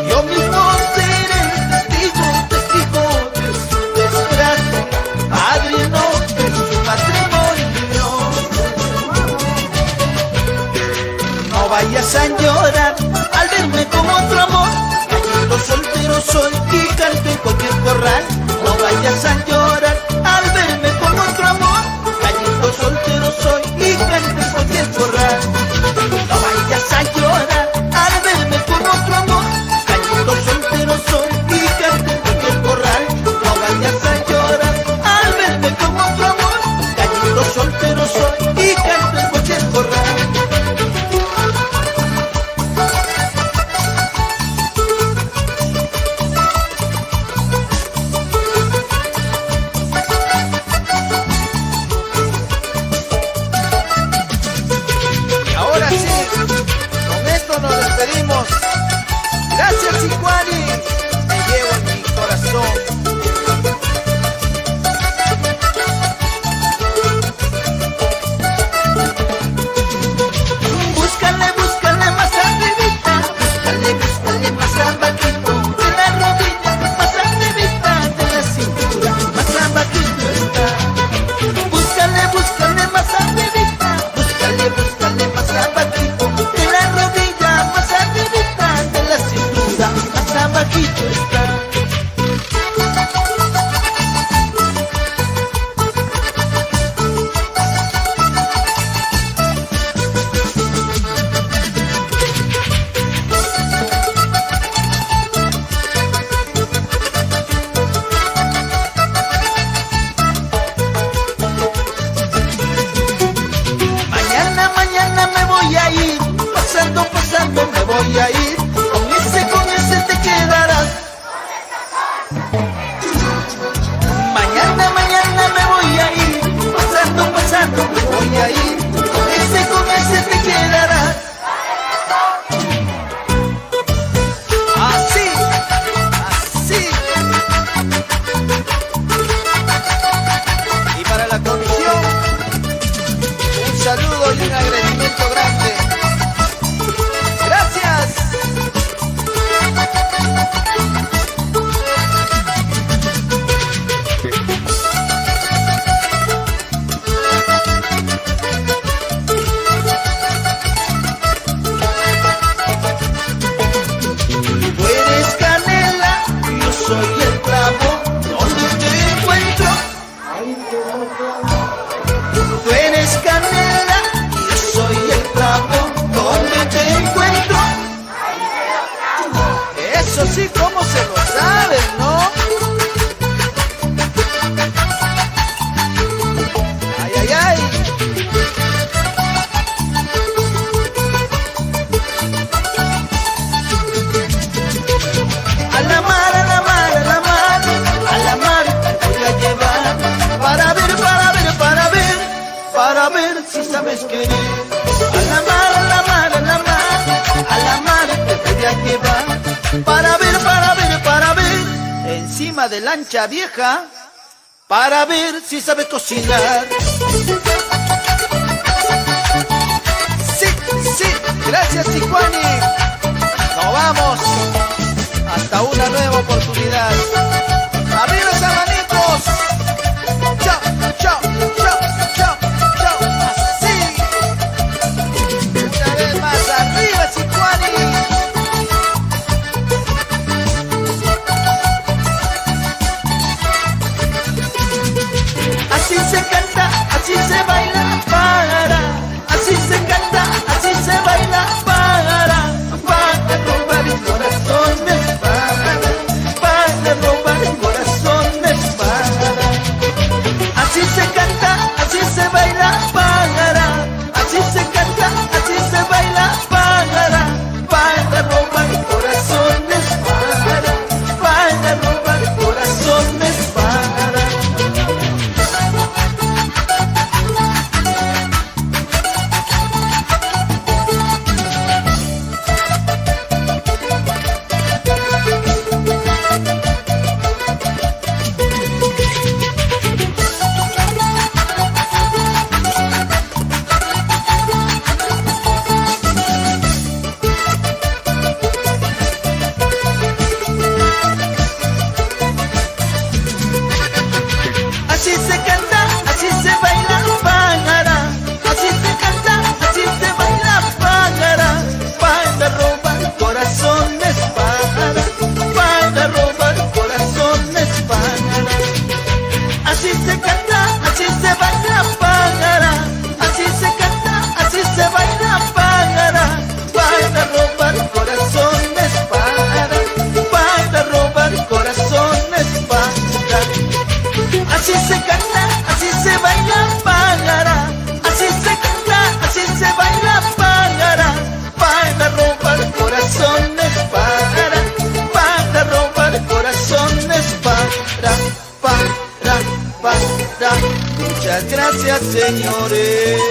Yo mismo seré testigo, testigo de su desgracia, padrino de su matrimonio. No vayas a llorar al verme con otro amor, gallito soltero soy y canto en cualquier corral. No vayas a llorar al verme con otro amor, gallito soltero soy y canto en cualquier corral. No vayas a llorar al verme con otro amor, gallito soltero soy y canto en cualquier corral. No vayas a llorar al verme con otro amor, gallito soltero soy y canto en cualquier corral. voy a ir, con ese te quedarás. Mañana me voy a ir, pasando me voy a ir, con ese te quedarás. Así. Y para la comisión, un saludo y un agradecimiento grande. Gracias. Tú eres canela, yo soy el clavo, donde te encuentro. Tú eres canela, yo soy el clavo, donde te encuentro. Eso sí, como se lo saben, ¿no? Ay, ay, ay. A la mar, a la mar, a la mar, a la mar te voy a llevar para ver si sabes querer. A la mar, a la mar, a la mar, a la mar te voy a llevar para ver, encima de lancha vieja, para ver si sabes cocinar. Sí, gracias Sicuani. Nos vamos hasta una nueva oportunidad. ¡Arriba esas manitos! ¡Chao, chao, chao, chao, chao! ¡Así! Una vez más, ¡arriba Sicuani! Así se canta, así se baila, para. Así se canta, así se baila, para robar corazones, para robar corazones, para. Así se canta, así se baila, para. Así se canta, así se baila, para robar corazones, para robar corazones, para. Así se canta, así se baila, para. Así se canta, así se baila, para robar corazones, para robar corazones, para. Así se canta, así se baila, para. Así se canta, así se baila, para robar corazones, para robar corazones, para. Así se canta, así se baila, para. Así se canta, así se baila, para robar corazones, para robar corazones, para. Muchas gracias, señores.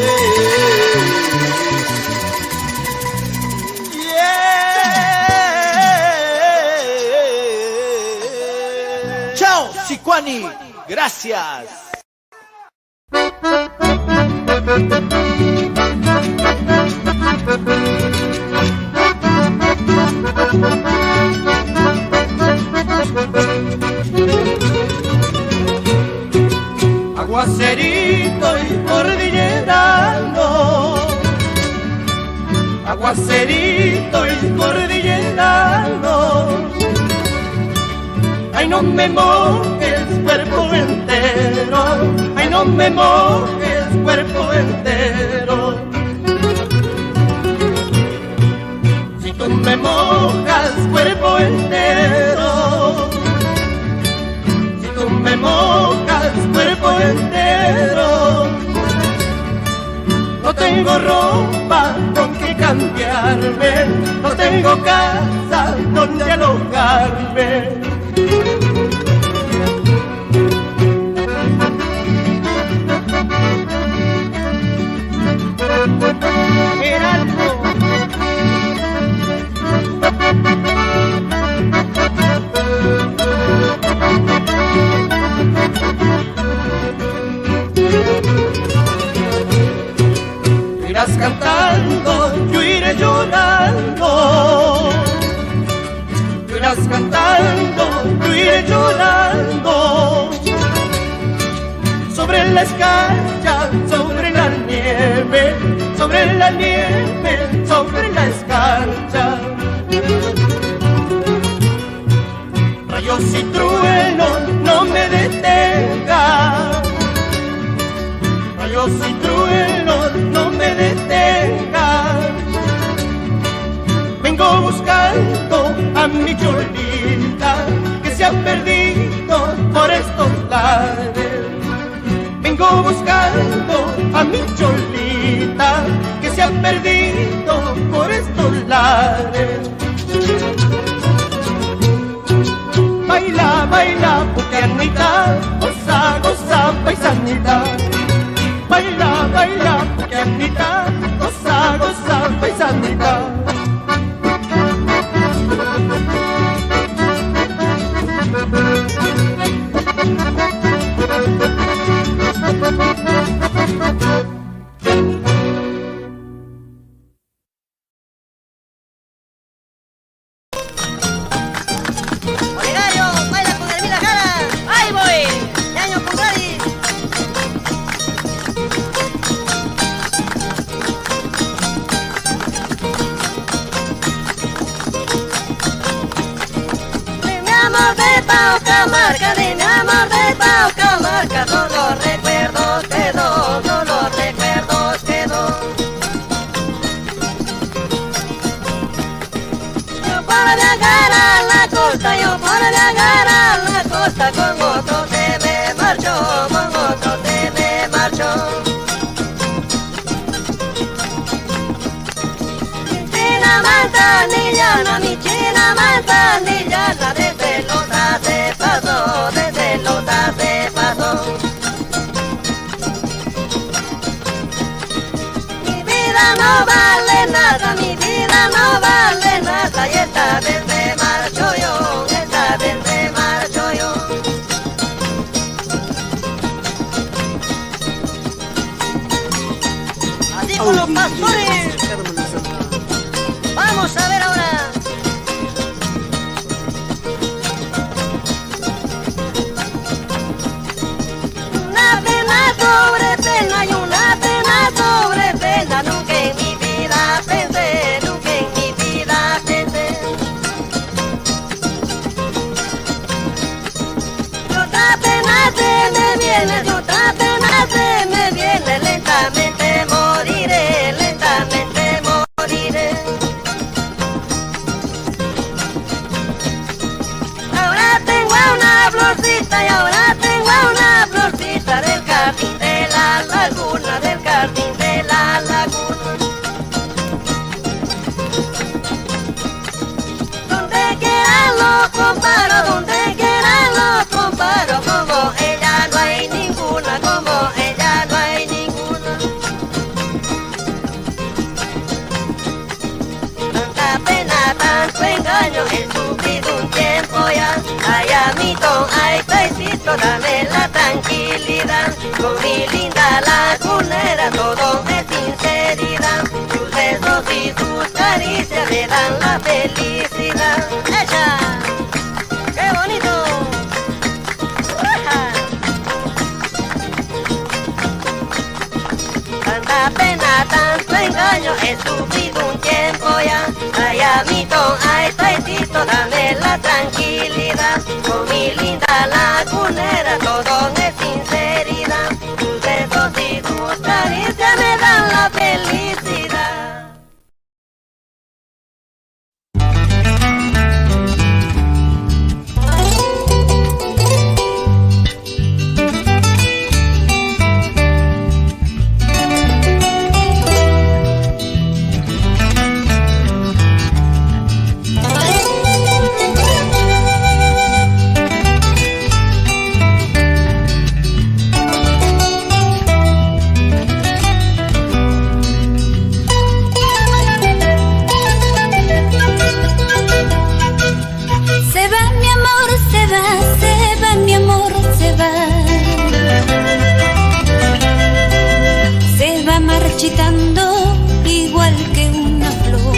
Yeah. Chao, Sicuani. Gracias. Aguacerito y cordillerano, aguacerito y cordillerano. Ay, no me mojes cuerpo entero, ay, no me mojes cuerpo entero. Si tú me mojas cuerpo entero, si tú me mojas cuerpo entero, no tengo ropa con que cambiarme, no tengo casa donde alojarme. Gerardo. Irás cantando, yo iré llorando. Tú irás cantando, yo iré llorando. Sobre la escarcha, sobre la nieve, sobre la nieve, sobre la escarcha. Rayos y truenos, no me detengan. Rayos y truenos, no me detengan. Vengo buscando a mi Cholita, que se ha perdido por estos lares. Vengo buscando a mi Cholita, que se ha perdido por estos lares. Baila, baila, puquianita, goza, goza, paisanita. Baila, baila, puquianita, goza, goza, paisanita. Olegario, baila con Hermina Jara. ¡Ahí voy! ¡Ñaño con Gladys! De mi amor de Pau Camarca, de mi amor de Pau Camarca, todos los recuerdos quedó, todos los recuerdos quedó. Yo para viajar a la costa, yo para viajar a la costa, con otro se me marchó, con otro se me marchó. Mi china manzanillana, mi china manzanillana, desde Lota se pasó, desde Lota se pasó. Mi vida no vale nada, mi vida no vale nada, y esta vez me marcho yo, esta vez me marcho yo. Así con los pastores. Vamos a ver ahora. Una pena sobre pena y una pena sobre pena, nunca en mi vida pensé, nunca en mi vida pensé. Y otra pena se me viene, y otra pena se me viene, lentamente moriré, lentamente moriré. Ahora tengo una florcita y ahora tengo una florcita del jardín de la laguna, del jardín de la laguna. Donde quiera lo comparo, donde quiera lo comparo, como ella no hay ninguna, como ella no hay ninguna. Tanta pena, tanto engaño, he sufrido un tiempo ya. Ay, amito, ay, paisito, dame la tranquilidad. Con mi linda lagunera todo es sinceridad. Sus besos y sus caricias le dan la felicidad. ¡Ella! ¡Qué bonito! ¡Uja! Tanta pena, tanto engaño, he sufrido un tiempo ya. Ay, amito, ay, paisito, dame la tranquilidad. Con mi linda lagunera todo es sinceridad. Tus besos y tus caricias me dan la felicidad. marchitando igual que una flor.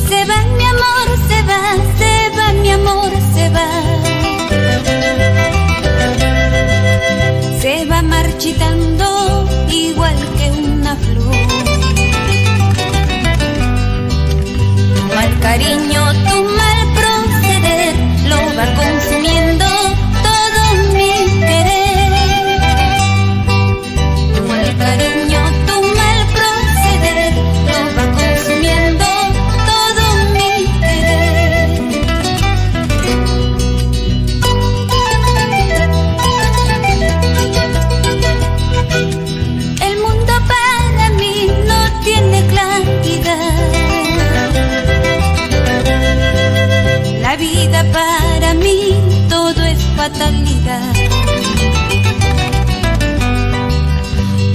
Se va mi amor, se va mi amor, se va. Se va marchitando igual que una flor. Tu mal cariño, tu mal proceder lo va consumiendo todo mi querer. Tu mal cariño, tu mal proceder lo va consumiendo todo mi querer. El mundo para mí no tiene claridad. La vida para mí todo es fatalidad.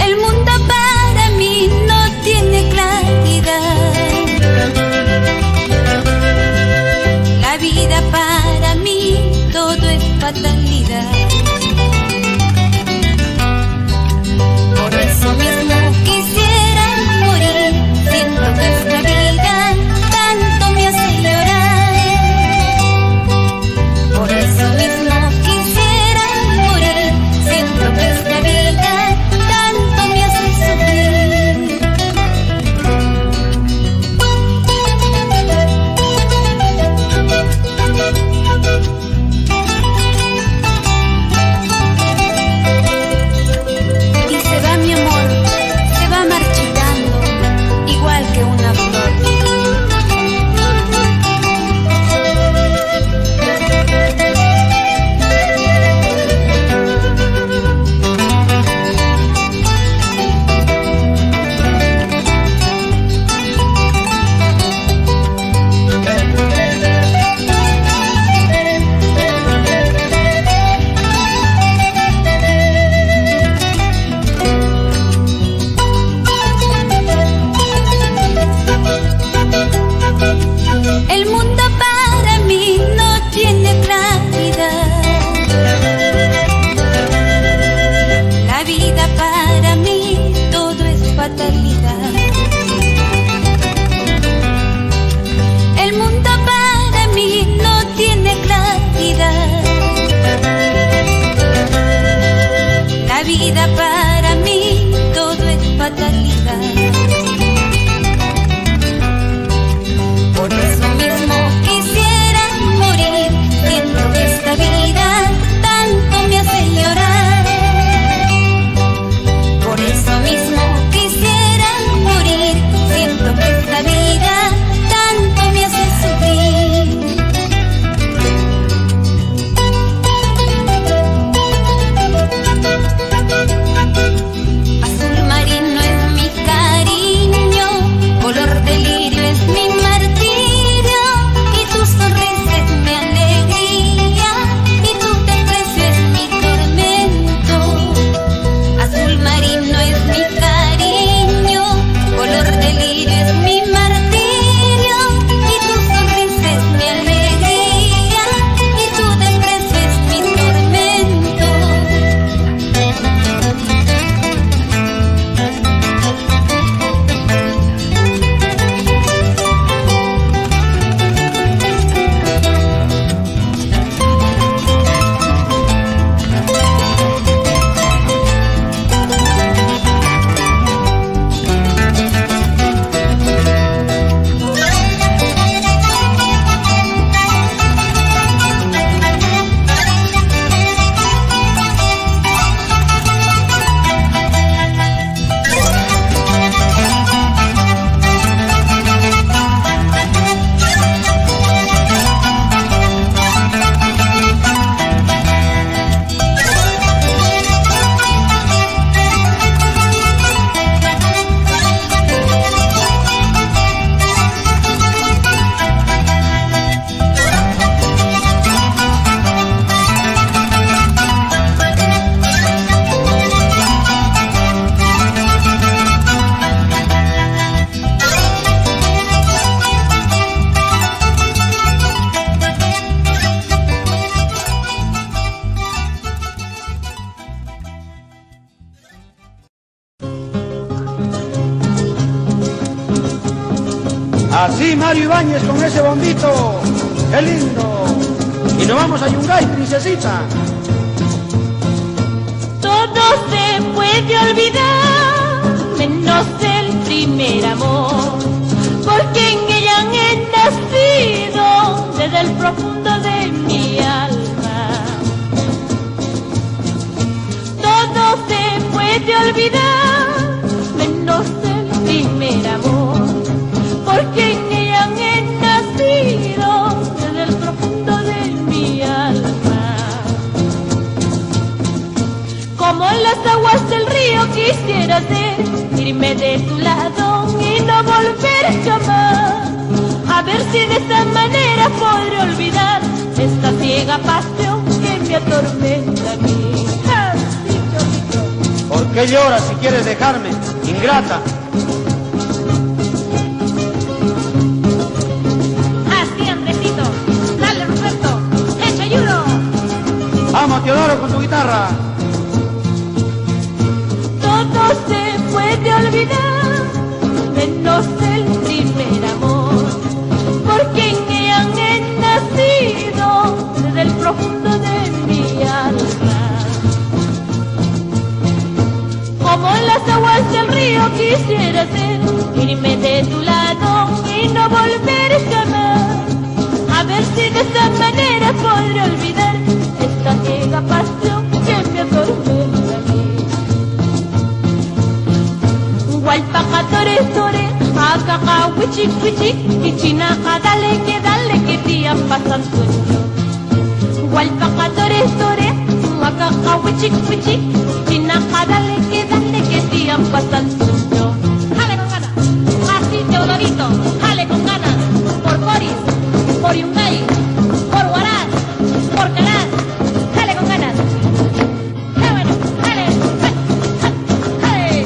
El mundo para mí no tiene claridad. La vida para mí todo es fatalidad. Por eso mismo quisiera morir. Siento que esta vida tanto me hace llorar. Por eso mismo quisiera morir. Siento que esta vida tanto me hace sufrir. Y se va mi amor, se va marchitando igual que una flor. El mundo para mí no tiene claridad. La vida para mí todo es fatalidad. El mundo para mí no tiene claridad. La vida para mí todo es fatalidad. Por eso mismo quisiera morir. Siento que esta vida tanto me hace llorar. Por eso mismo quisiera morir. Siento que esta vida tanto me hace sufrir. Azul marino es mi cariño. Así Mario Ibáñez con ese bombito, qué lindo. Y nos vamos a Yungay, princesita. Todo se puede olvidar, menos el primer amor, porque en ella he nacido desde el profundo de mi alma. Todo se puede olvidar, menos el primer amor, porque en ella he nacido desde el profundo de mi alma. Como en las aguas del río quisiera ser, irme de tu lado y no volver jamás. A ver si de esta manera podré olvidar esta ciega pasión que me atormenta a mí. ¿Por qué lloras si quieres dejarme, ingrata? Así, Andresito. Dale, Ruperto. Echa ayudo. Vamos, Teodoro, con tu guitarra. Todo se puede olvidar, menos el primer amor, porque en ella he nacido desde el profundo de mi alma. Como en las aguas del río quisiera ser, irme de tu lado y no volver jamás. A ver si de esta manera podré olvidar esta ciega pasión que me atormenta a mí. Gualpacatore tore, acaca wichik wichik, ichinaca dale que día pasan sueño. Gualpacatore tore, acaca wichik wichik, ichinaca dale que día pasan sueño. Jale con ganas, así Teodorito, jale con ganas, por Coris, por Yungay, por Huaraz, por Caraz, jale con ganas. Qué bueno, jale, jale.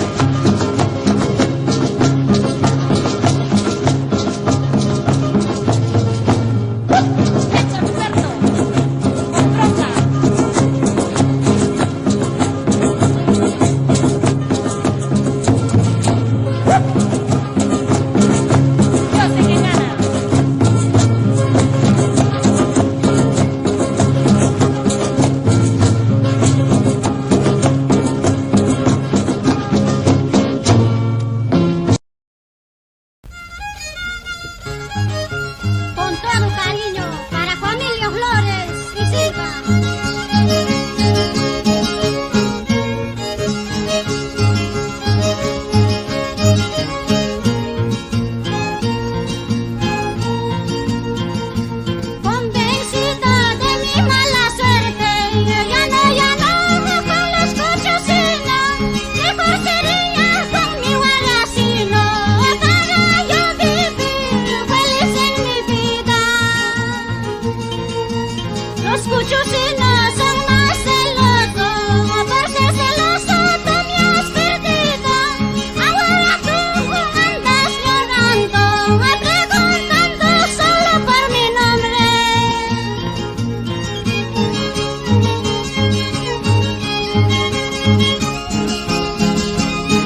Con todo cariño para Familia Flores y Silva. Convencida de mi mala suerte, ya no con los cochocinos. Mejor sería con mi guaracino para yo vivir feliz en mi vida. Los cuchucinos son más celosos, por ser celoso tú me has perdido. Ahora tú andas llorando, preguntando solo por mi nombre.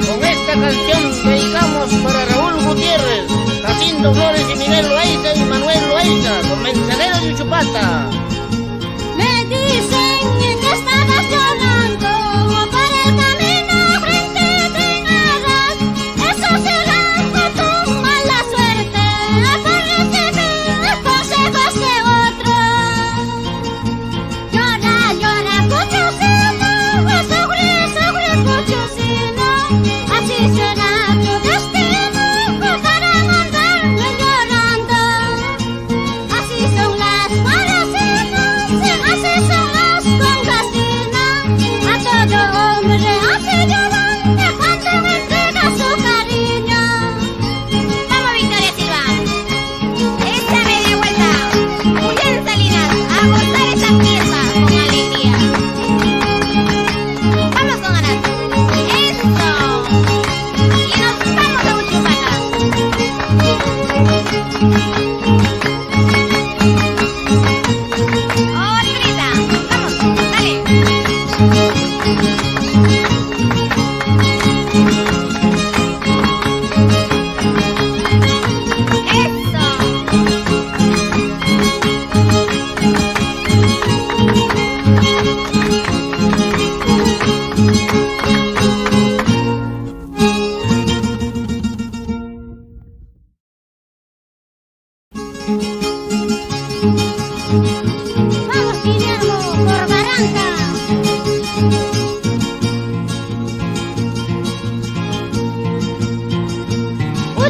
Con esta canción dedicamos para Raúl Gutiérrez, Jacinto Flores y Miguel Loaiza y Manuel Loaiza, por Mensajeros de Uchupata. Me dicen que estabas llorando por el camino frente de Arras. Eso será por tu mala suerte, por recibir consejos de otros. Llora, llora, cuchucino, sufre, cuchucino. Así será tu destino, para mandarme llorando.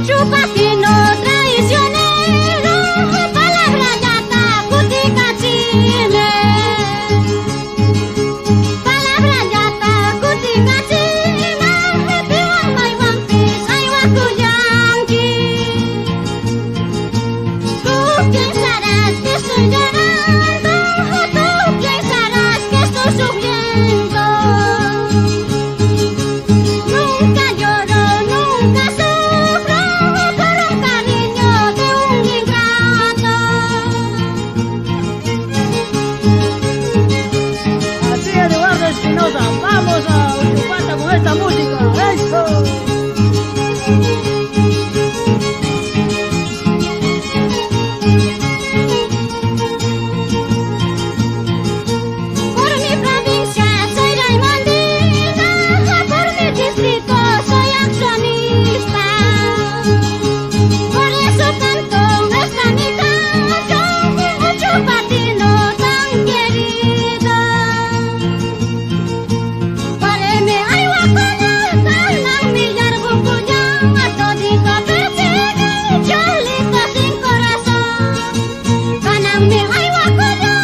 Uchupatino traicionero, palabra yata cuticachile. Palabra yata cuticachile, piwan may wampis ay wakuyanki. Tú pensarás que estoy llorando, tú pensarás que estoy sufriendo. Nunca lloro, nunca sufro por un cariño de un ingrato. Así es, Eduardo Espinosa. Vamos a Uchupata con esta música. ¡Eso! Por mi provincia soy raimondina, por mi distrito soy accionista. Por eso canto esta mi canción, Uchupatino tan querido. Pareme ay guapana, canang millar bukuyan, a todito persigue, cholito sin corazón. Canang mi ay guapana,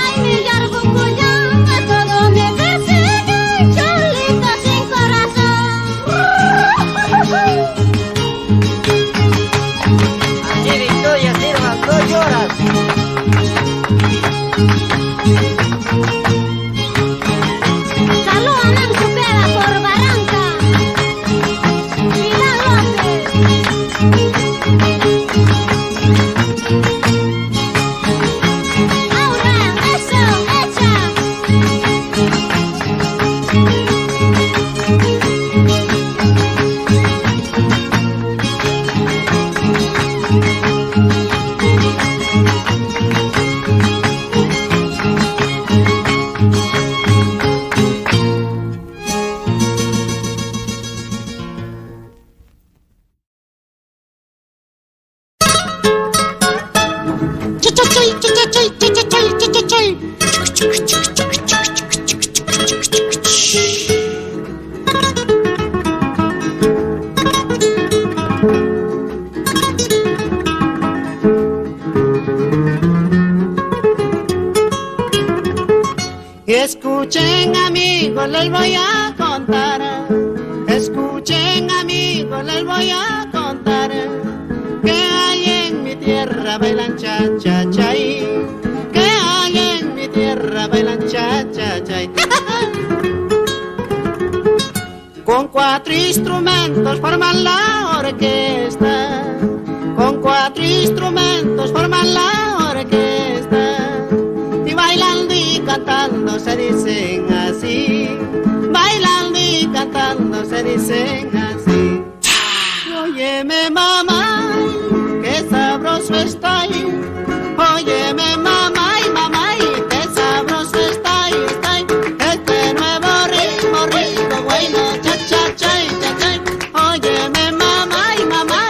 ay millar bukuyan, a todo me persigue, cholito sin corazón. Así Victoria sirva 2 horas. Salud a Nan Supera por Barranca. Pilar López. Aura, eso, hecha. Escuchen amigos, les voy a contar. Escuchen amigos, les voy a contar. Que hay en mi tierra bailan cha cha chay. Que hay en mi tierra bailan cha cha chay. Con 4 instrumentos forman la orquesta. Con 4 instrumentos forman la orquesta. Y bailando y cantando se dicen así. Bailando y cantando se dicen así. Óyeme mamá, qué sabroso está ahí. Óyeme mamá y qué sabroso está ahí, está ahí. Este nuevo ritmo, rico, bueno, cha cha chay, cha chay. Óyeme mamá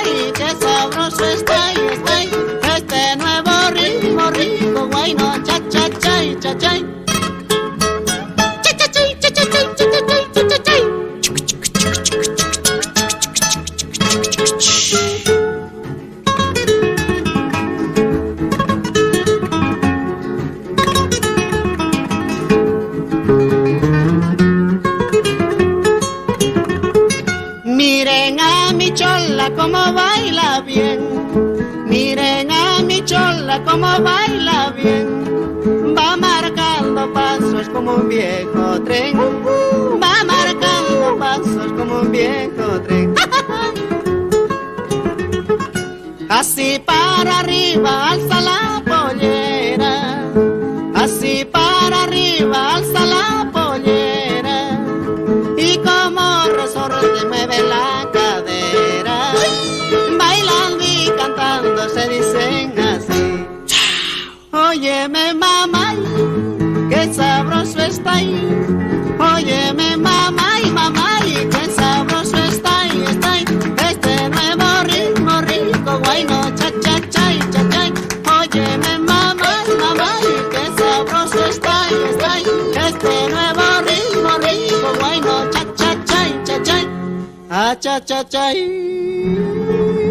y qué sabroso está ahí, está ahí. Este nuevo ritmo, rico, bueno, cha cha chay, cha chay. Cha cha chay, cha cha chay, cha cha chay, cha cha chay. Miren a mi chola como baila bien. Miren a mi chola como baila bien. Va marcando pasos como un viejo tren. Va marcando pasos como un viejo tren. Así para arriba alza la pollera. Así para arriba alza la pollera. Y como resorte mueve la cadera. Bailando y cantando se dicen así. Óyeme mamá, qué sabroso está ahí. Óyeme mamá y qué sabroso está ahí, está ahí. Este nuevo ritmo rico, guayno, cha cha chay, cha chay. Óyeme mamá y qué sabroso está ahí, está ahí. Este nuevo ritmo rico, guayno, cha cha chay, cha chay. Ah cha cha chay.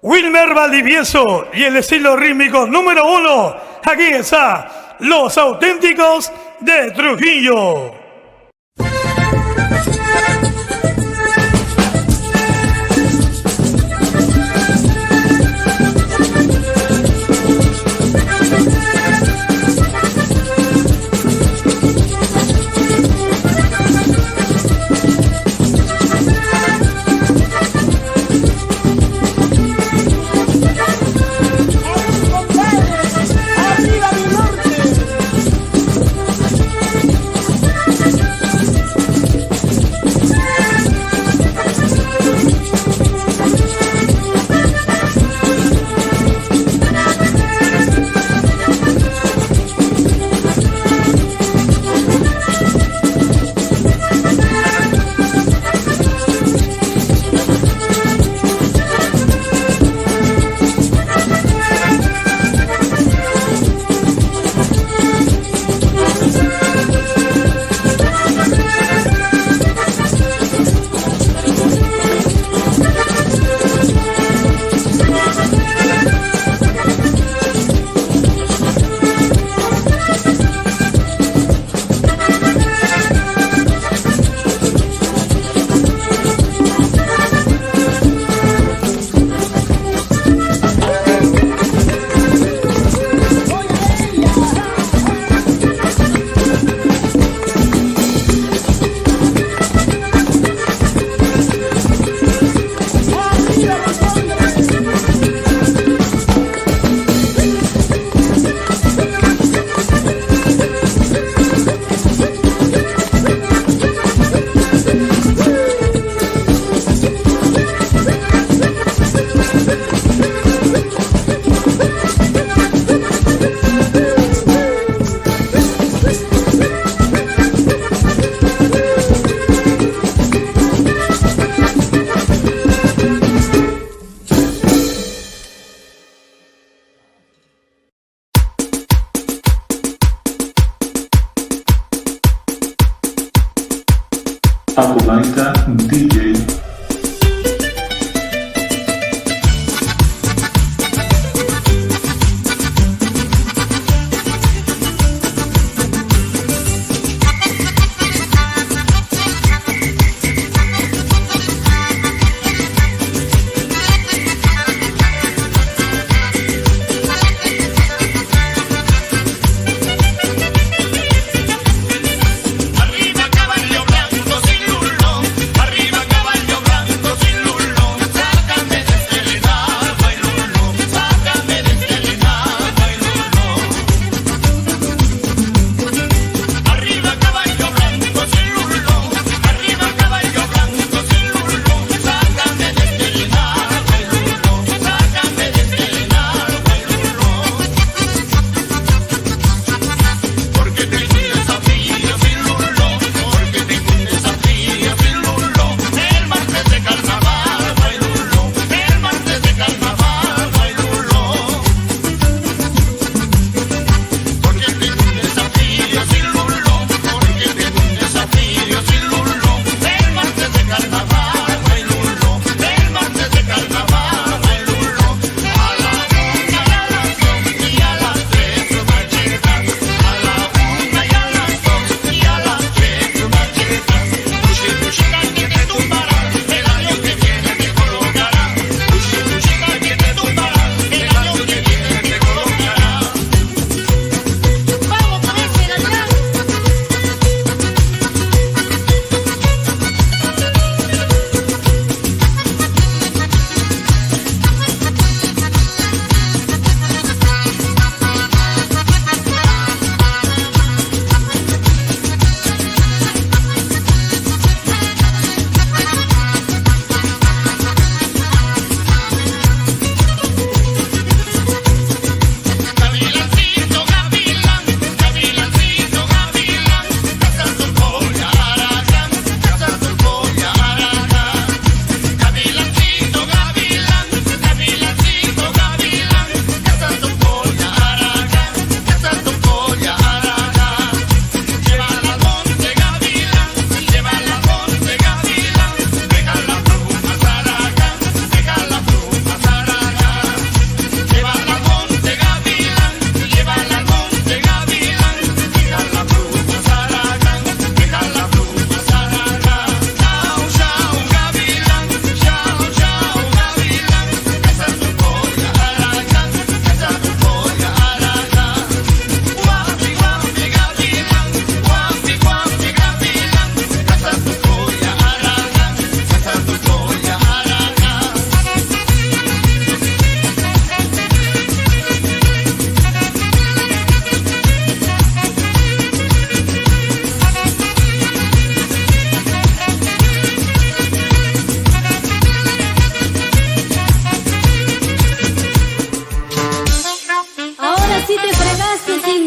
Wilmer Valdivieso y el estilo rítmico número 1. Aquí está Los Auténticos de Trujillo. Apolaita DJ. Arriba caballo blanco sin lulo, arriba caballo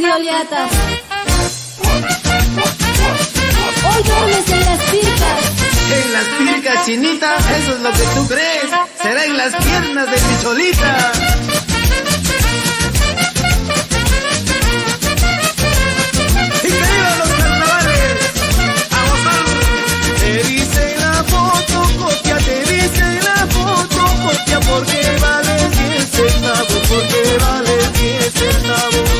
violiatas. Hoy duermes en las pircas. En las pircas, chinita, eso es lo que tú crees. Será en las piernas de mi cholita. ¡Y que vivan los carnavales! ¡A gozar! Te dice la foto, copia, te dice la foto, copia, porque vale 10 centavos, porque vale 10 centavos.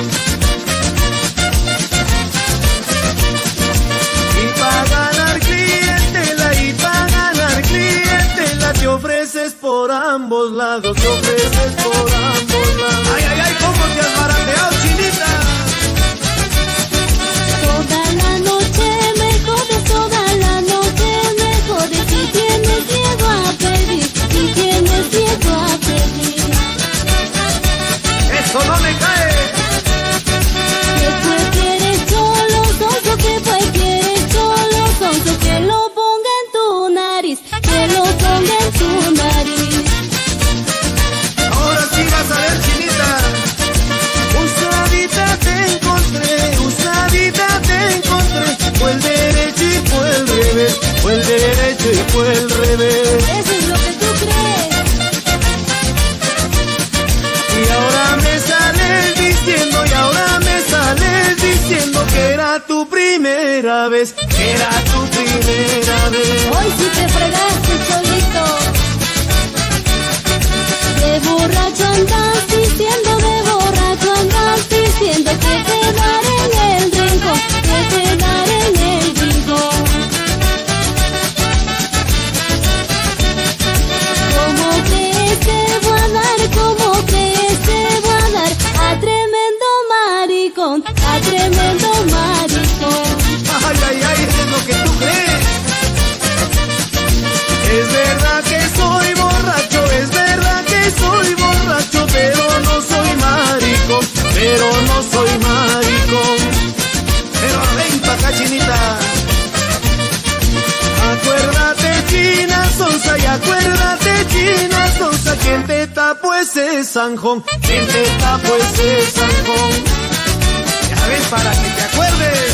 Te ofreces por ambos lados, te ofreces por ambos lados. Ay, ay, ay, ¿cómo te has barateado, chinita? Toda la noche me jodes, toda la noche me jodes. Si tienes miedo a pedir, si tienes miedo a pedir. ¡Eso no me cae! Que pues quieres solo, sonso, que pues quieres solo, sonso. Que lo ponga en tu nariz, que lo ponga en tu nariz. Ahora sí vas a ver, chinita. Usadita te encontré, usadita te encontré. Fue el derecho y fue el revés, fue el derecho y fue el revés. Eso es lo que tú crees. Y ahora me sales diciendo, y ahora me sales diciendo que era tu primera vez, que era tu primera vez. Hoy sí te fregaste, cholito. De borracho andas diciendo, de borracho andas diciendo que te daré en el rincón, que te daré en el rincón. ¿Cómo crees te voy a dar? ¿Cómo crees te voy a dar? A tremendo maricón, a tremendo maricón. Ay, ay, ay, eso es lo que tú crees. Es verdad que soy borracho, es verdad que soy borracho, pero no soy maricón, pero no soy maricón. Pero ven pa' acá, chinita. Acuérdate, china sonsa, y acuérdate, china sonsa, quien te tapó ese zanjón, quien te tapó ese zanjón. Ya ves, para que te acuerdes.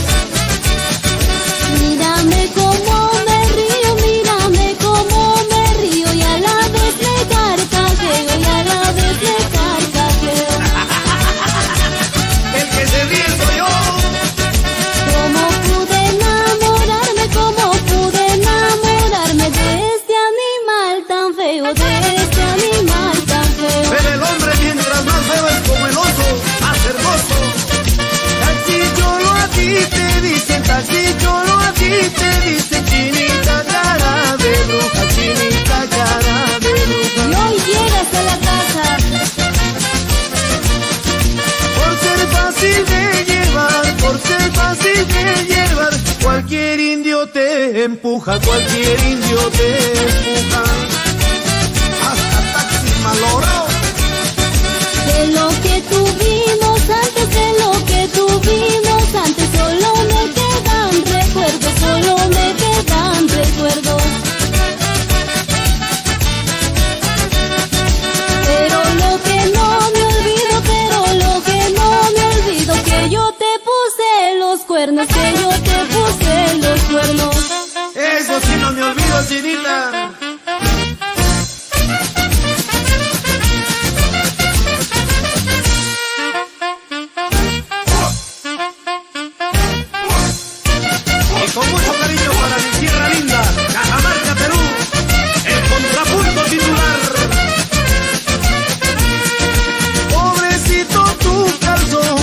Mírame cómo me río, mírame cómo me río, y a la vez me carcajeo, y a la vez me carcajeo. El que se ríe soy yo. ¿Cómo pude enamorarme de este animal tan feo, de este animal tan feo? Pero el hombre mientras más feo es como el oso, más hermoso. Taxi cholo a ti te dicen, taxi cholo a ti te dicen, chinita cara de bruja, chinita cara de bruja. Y hoy llegas a la casa. Por ser fácil de llevar, por ser fácil de llevar, cualquier indio te empuja, cualquier indio te empuja. Hasta taxi malogrado. De lo que tuvimos antes, de lo que tuvimos antes, solo me quedan recuerdos, solo me quedan recuerdos. Pero lo que no me olvido, pero lo que no me olvido, que yo te puse los cuernos, que yo te puse los cuernos. Eso sí no me olvido, chinita. Y con mucho cariño para mi tierra linda, Cajamarca, Perú, el contrapunto titular. Pobrecito tu calzón,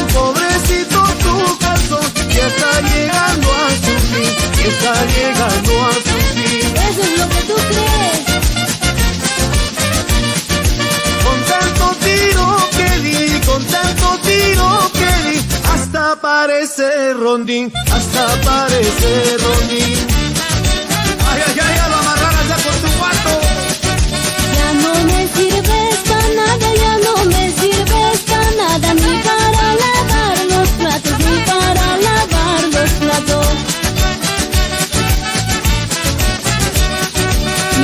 que está llegando a su fin, que está llegando a su fin. Eso es lo que tú crees. Con tanto tiro que di, con tanto tiro que di, hasta parece rondín, hasta parece rondín. Ay, ay, ay, ya lo amarraras ya con tu pato. Ya no me sirves para nada, ya no me sirves para nada, ni para lavar los platos, ni para lavar los platos.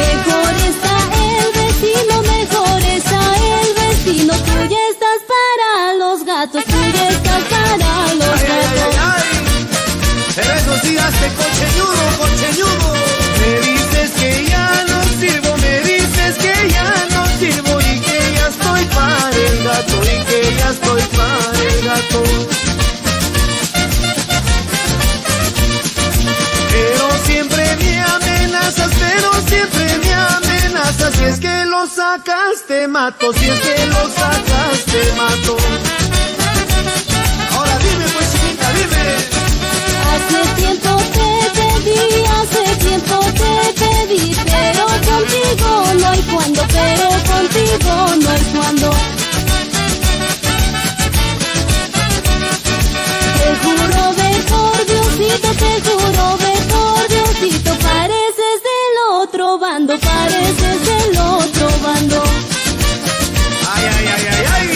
Mejor está el vecino, mejor está el vecino, tú ya estás para los gatos, tú ya estás para los lo sacas te mato, si es que lo sacas te mato. Ahora dime pues, chiquita, dime. Hace tiempo te pedí, pero contigo no hay cuando, pero contigo no hay cuando. Te juro de por Diosito, te juro de por Diosito, pareces del otro bando, pareces del otro bando. Ay, ay, ay, ay, ay.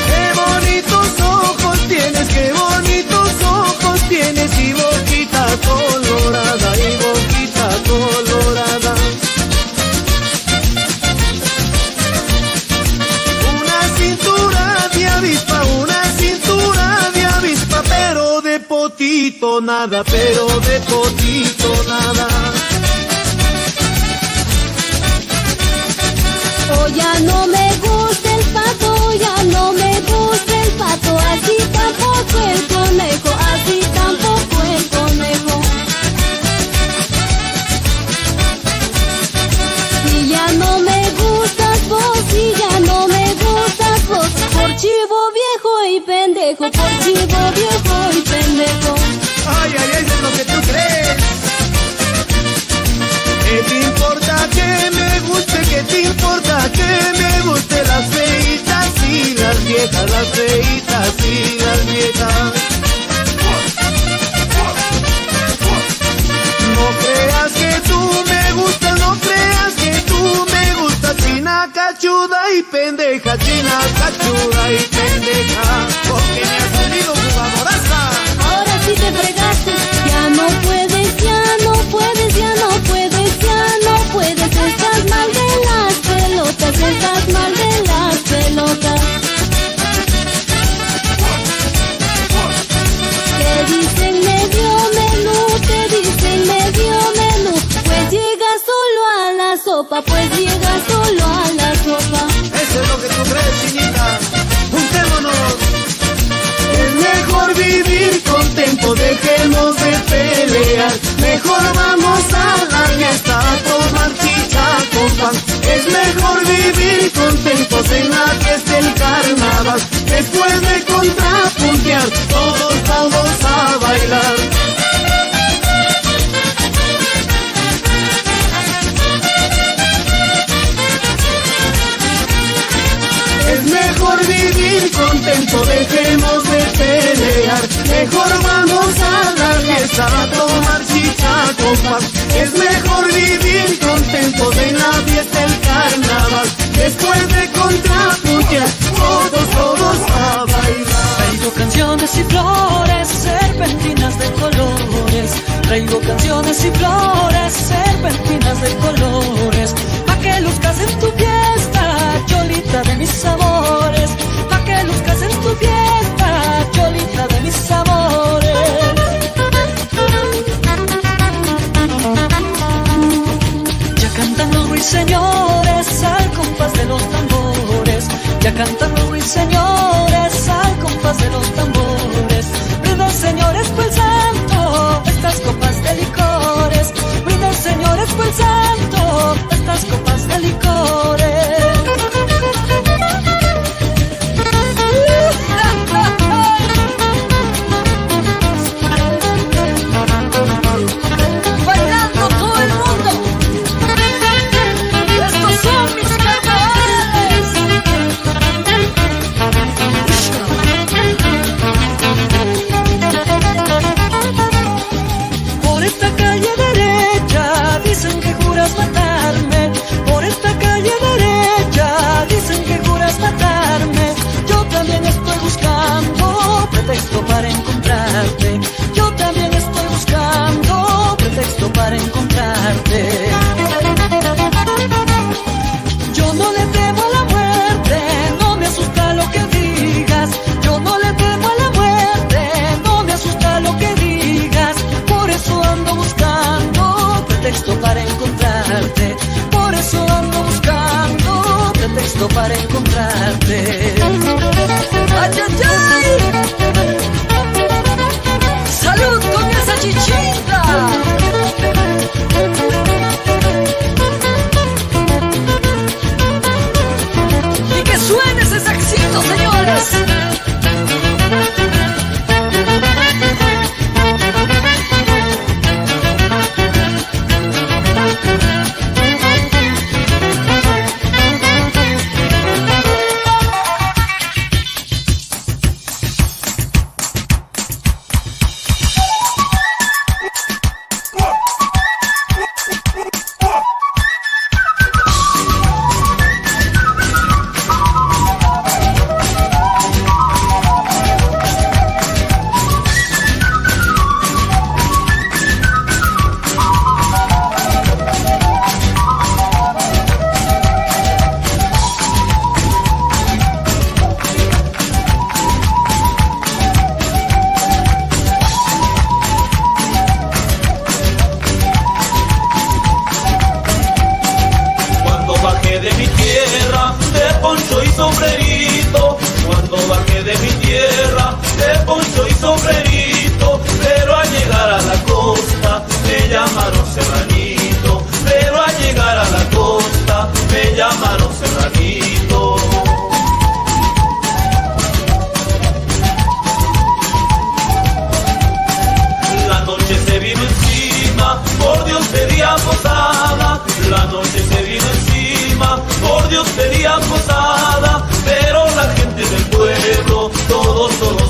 Qué bonitos ojos tienes, qué bonitos ojos tienes, y boquita colorada, y boquita colorada. Una cintura de avispa, pero de potito nada, pero de potito nada. Oh, ya no me gusta el pato, ya no me gusta el pato, así tampoco el conejo, así tampoco el conejo. Si ya no me gustas vos, si ya no me gustas vos, por chivo viejo y pendejo, por chivo viejo y pendejo. Ay, ay, ay, es lo que tú crees. ¿Qué te importa que me guste? ¿Qué te importa que me guste? Las feitas y las viejas, las feitas y las viejas. No creas que tú me gustas, no creas que tú me gustas, china cachuda y pendeja, china cachuda y pendeja, porque me ha salido jugadoraza. Ahora sí te fregaste, ya no puedes, ya no puedes, ya no puedes, ya no puedes, estás mal de las pelotas, estás mal de las pelotas. Te dicen medio menú, te dicen medio menú, pues llega solo a la sopa, pues llega solo a la sopa. Eso es lo que tú crees, chinita, juntémonos. Es mejor vivir contento, dejemos de pelear, mejor vamos a la fiesta a tomar chicha con pan. Es mejor vivir contentos en la fiesta del carnaval, después de contrapuntear todos vamos a bailar. Es mejor vivir contento, dejemos de pelear, mejor vamos a la fiesta a tomar chicha con pan. Es mejor vivir contentos en la fiesta del carnaval, después de contrapuntear todos a bailar. Traigo canciones y flores, serpentinas de colores. Traigo canciones y flores, serpentinas de colores, pa' que luzcas en tu fiesta, cholita de mis amores, pa' que luzcas en tu fiesta, cholita de mis amores. Ya cantan los ruiseñores al compás de los tambores, ya cantan los ruiseñores al compás de los tambores. Brindan señores por el santo estas copas de licores, brindan señores por el santo estas copas de licores. Bailando todo el mundo, estos son mis carnavales. Por esta calle derecha dicen que juras matarme, por esta calle derecha dicen que juras matarme. Yo también estoy buscando pretexto para encontrarte, yo también estoy buscando pretexto para encontrarte. Yo no le temo a la muerte, no me asusta lo que digas, yo no le temo a la muerte, no me asusta lo que digas. Por eso ando buscando pretexto para encontrarte, por eso ando buscando pretexto para encontrarte. ¡Ay, ay, ay! ¡Salud con esa chichita!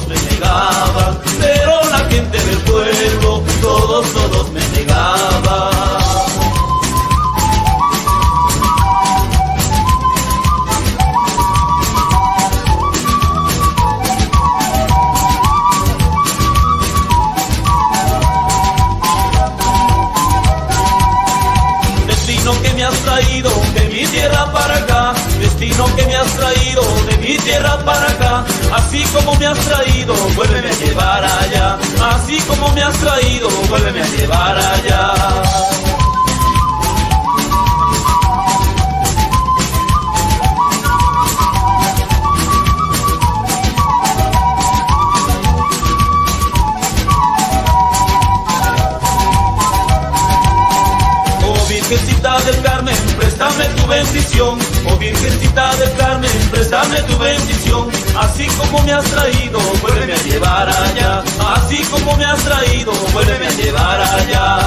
me negaban, pero la gente del pueblo, todos me negaban. Destino que me has traído de mi tierra para acá, destino que me has traído de mi tierra para acá, así como me has traído, vuélveme a llevar allá, así como me has traído, vuélveme a llevar allá. Virgencita del Carmen, préstame tu bendición. Oh Virgencita del Carmen, préstame tu bendición. Así como me has traído, vuélveme a llevar allá. Así como me has traído, vuélveme a llevar allá.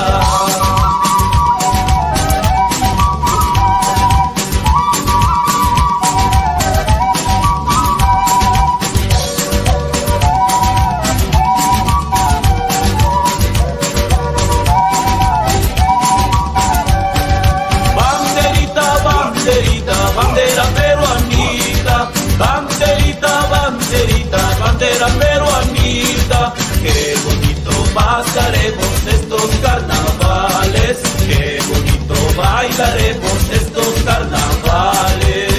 Bandera peruanita, banderita, banderita, bandera peruanita. Qué bonito pasaremos estos carnavales, qué bonito bailaremos estos carnavales.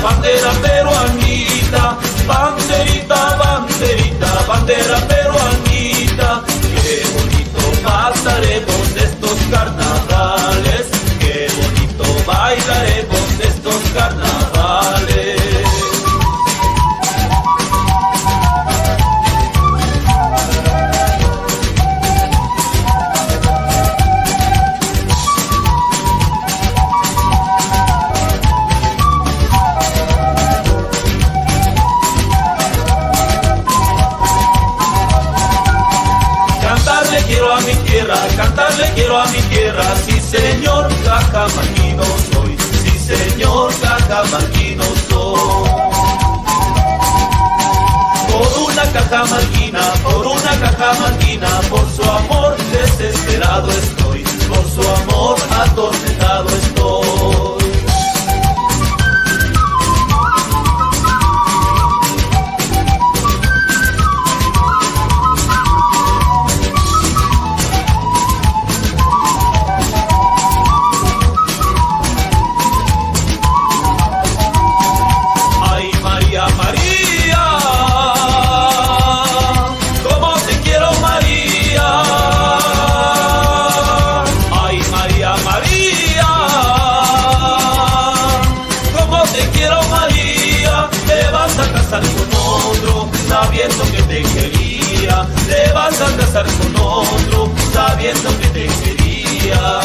Bandera peruanita, banderita, banderita, bandera peruanita. Qué bonito pasaremos estos carnavales, qué bonito bailaremos estos carnavales. Cantarle quiero a mi tierra, sí señor, cajamarquino soy, sí señor, cajamarquino soy. Por una cajamarquina, por su amor desesperado estoy, por su amor atormentado estoy. Sabiendo que te quería, te vas a casar con otro, sabiendo que te quería.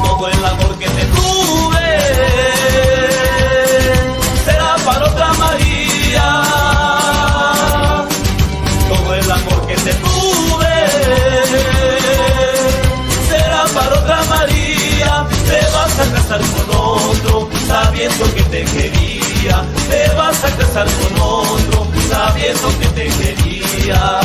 Todo el amor que te tuve será para otra María. Todo el amor que te tuve será para otra María. Te vas a casar con otro sabiendo que te quería. Te vas a casar con otro sabiendo que te quería.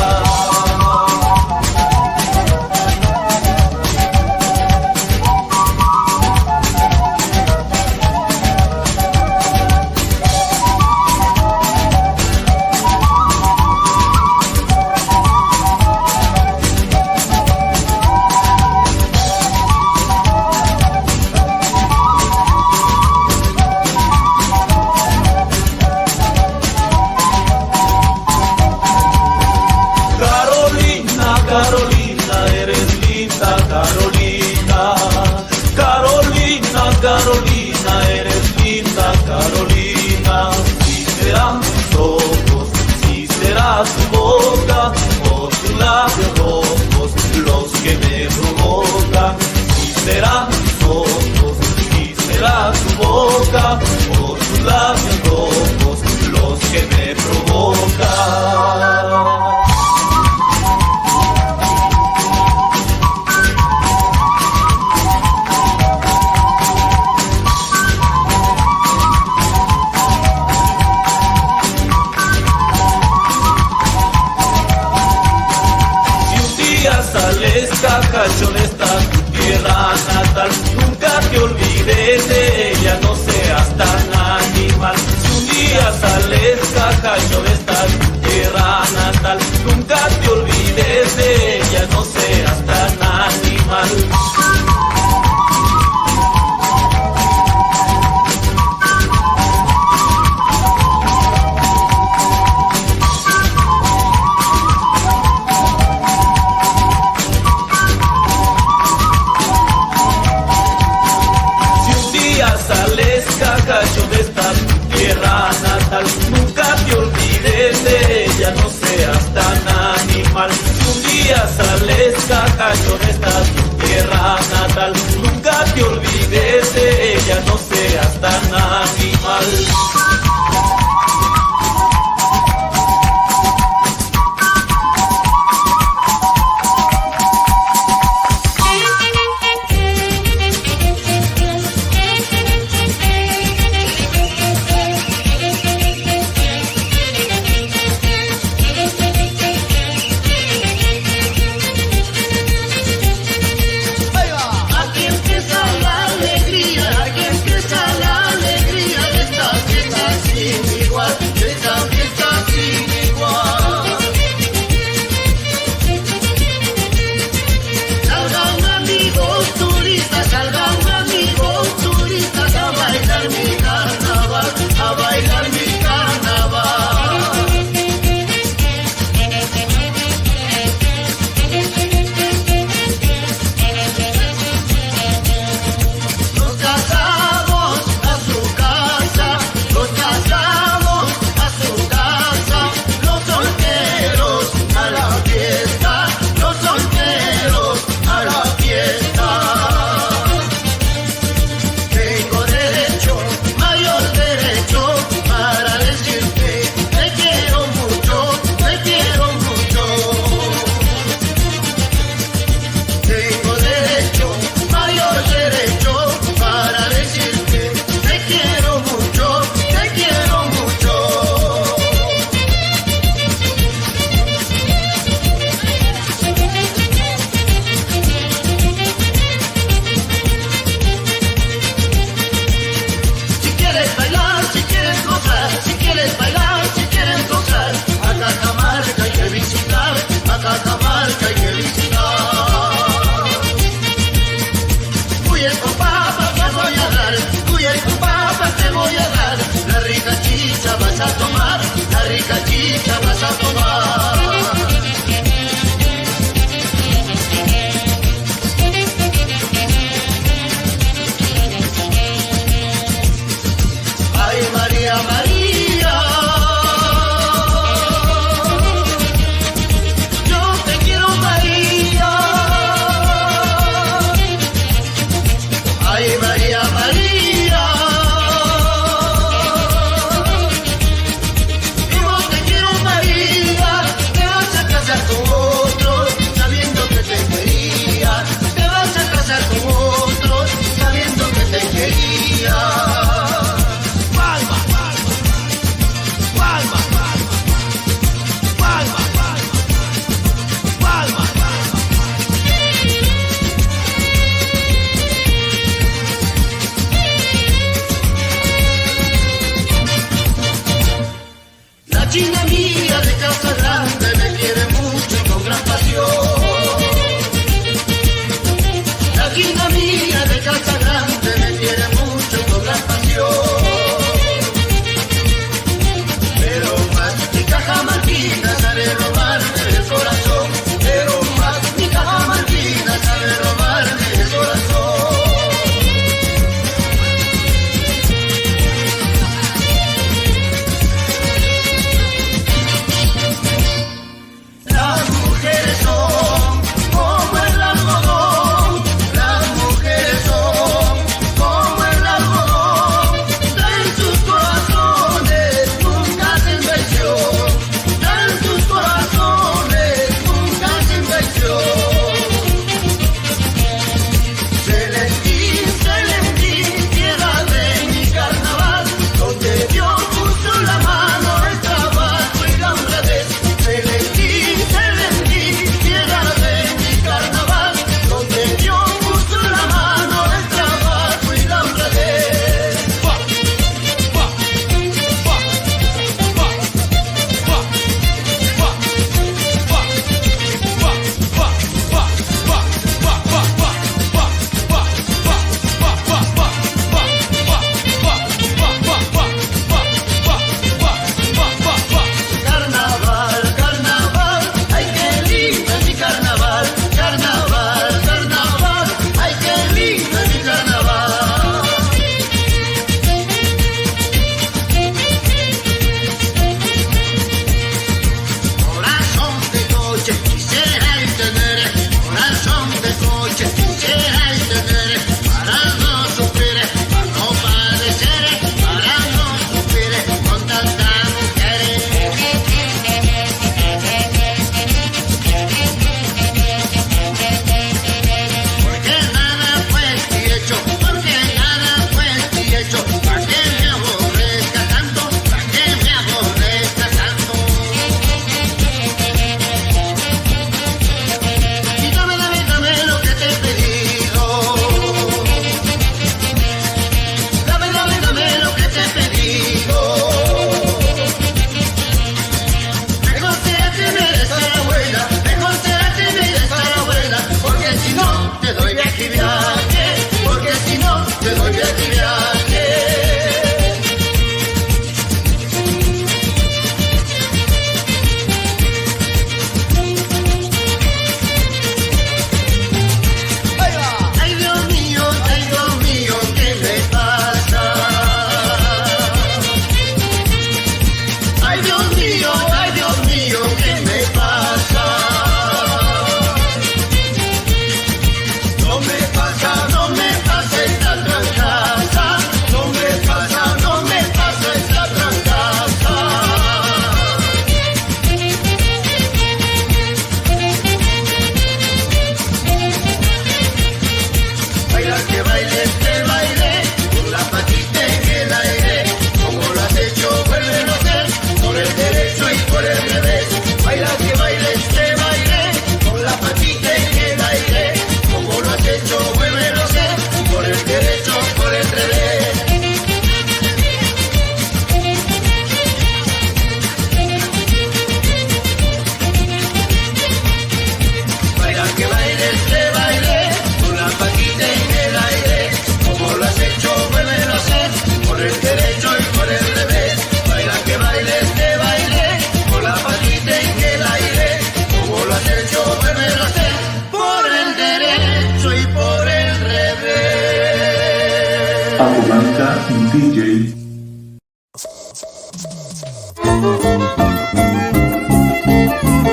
Carolina, eres linda Carolina. Si serán tus ojos, si será tu boca, o tus labios rojos los que me provocan. Si serán tus ojos, si será tu boca, o tus labios rojos los que me provocan. Sales Cacacho de esta tu tierra natal, nunca te olvides de ella, no seas tan animal. Si un día sales Cacacho de esta tu tierra natal, nunca te olvides de ella, no seas tan animal. Sales Cacacho de esta tu tierra natal, nunca te olvides de ella, no seas tan animal. Si un día sales Cacacho de esta tu tierra natal, nunca te olvides de ella, no seas tan animal. Aquí empieza la alegría, aquí empieza la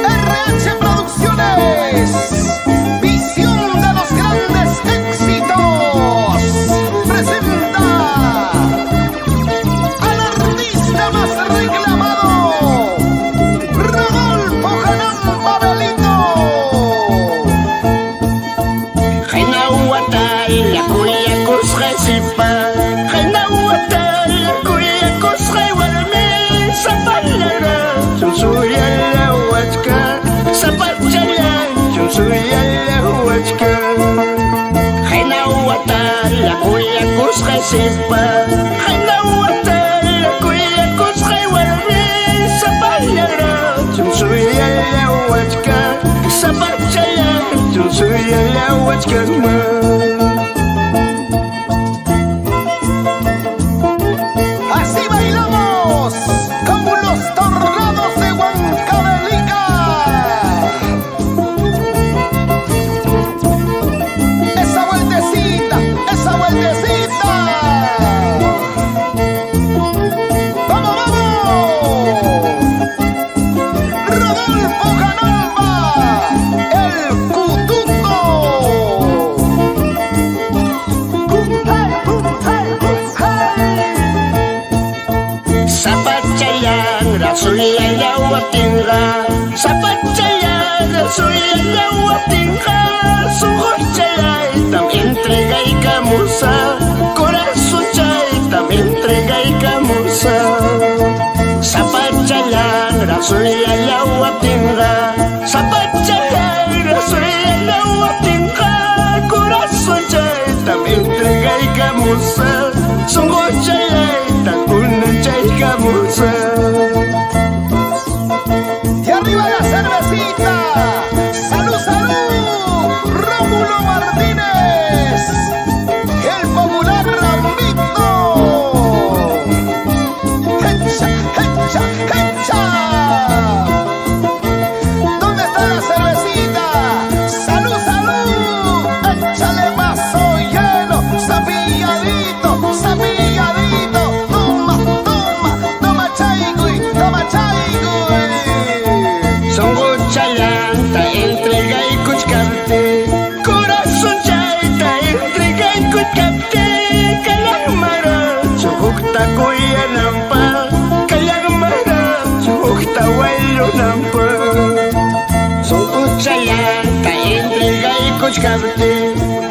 RH Producciones, visión de los grandes éxitos, presenta al artista más reclamado, Rodolfo Janamba Belito. La cuya cosre sipa, Jainawata, la cuya cosre walme, Sapalera, Chunsuya la huachka, Sapachaya, Chunsuya la huachka. Jainawata, la cuya cosre sipa, Jainawata, la cuya cosre walme, Sapalera, Chunsuya la huachka, Sapachaya, Chunsuya la huachka. Así bailamos con los tornados de Huancavelica. Esa vueltecita, esa vueltecita. ¡Vamos, vamos! Rodolfo Janamba, el Cututo. Sapachayang, Rasuya la huatinga, Sapachayang, Rasuya la huatinga, Sujochayay, también entrega y camusa, Corazón chay, también entrega y camusa. Sapachayang, Rasuya la huatinga, Sapachayang, Rasuya la huatinga, Corazón chay, también entrega y camusa, Sujochayay, Y arriba la cervecita. Salud, salud. Rómulo Martínez, el popular Rambito. Hecha, hecha, hecha. ¿Dónde está la cervecita? Salud, salud. Échale vaso lleno, sapilladito, sapilladito. Songochayanta, entrega y cuchcarte, Corazón chayta, entrega y cuchcarte, Calagmara, Chujukta cuya nampa, Calagmara, Chujukta huaylo nampa. Songochayanta, entrega y cuchcarte,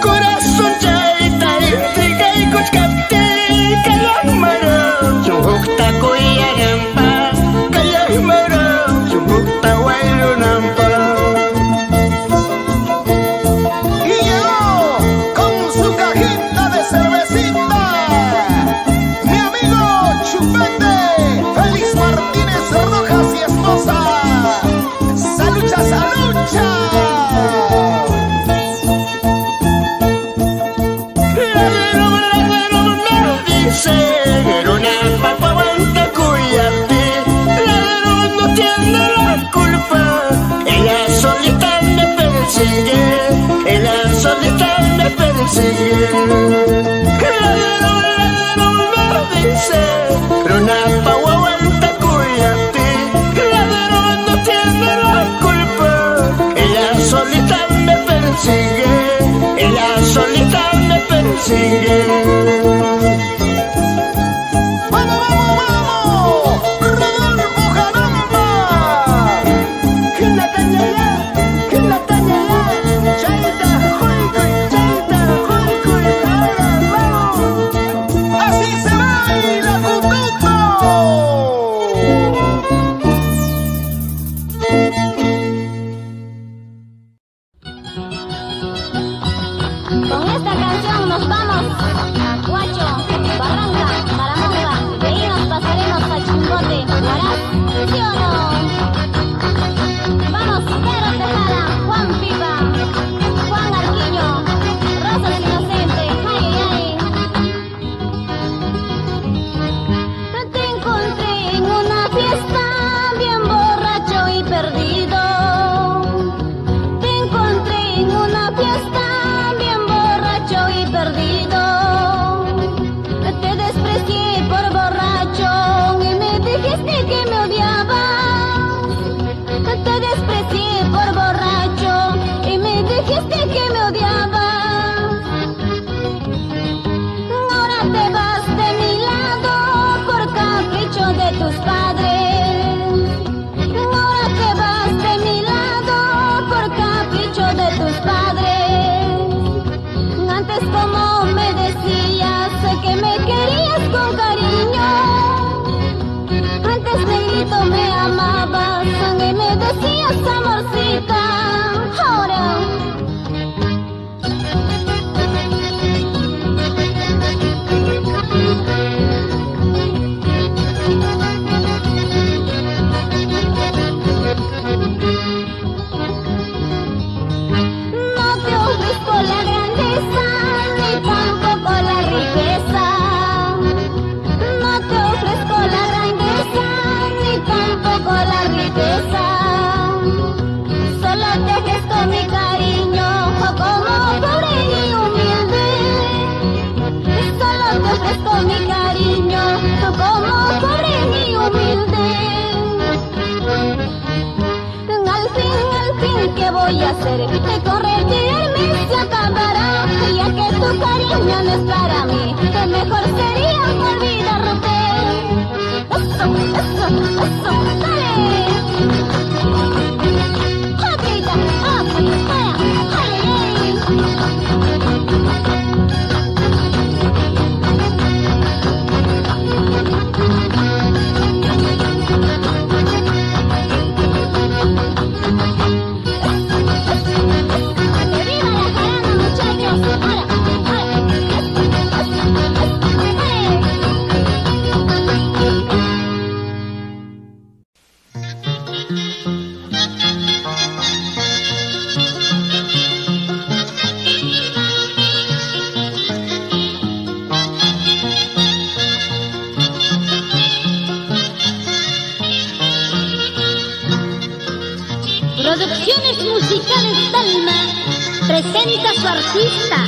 Corazón chayta, entrega y cuchcarte, Calagmara, Chujukta cuya nampa, Calagmara. Y llegó con su cajita de cervecita mi amigo Chupete, Félix Martínez Rojas y esposa. ¡Salucha, salucha! Dice, era una papa aguanta cuyate, no tiene la culpa, ella solita me persigue, ella solita me persigue. Ladero me dice, pero una papa aguanta cuyate, ladero no tiene la culpa, ella solita me persigue, ella solita me persigue. ¡Vamos, vamos, vamos! ¡Rodolfo Janamba! ¿Quién la taña ya? ¿Quién la taña ya? Chaita, joicoy, ahora vamos. ¡Así se baila, Cututo! Con esta canción nos vamos humilde. Al fin, ¿qué voy a hacer? Convertirme se acabará, ya que tu cariño no es para mí, mejor sería olvidarte. Eso, dale. Hopita, Producciones Musicales Dalma presenta a su artista,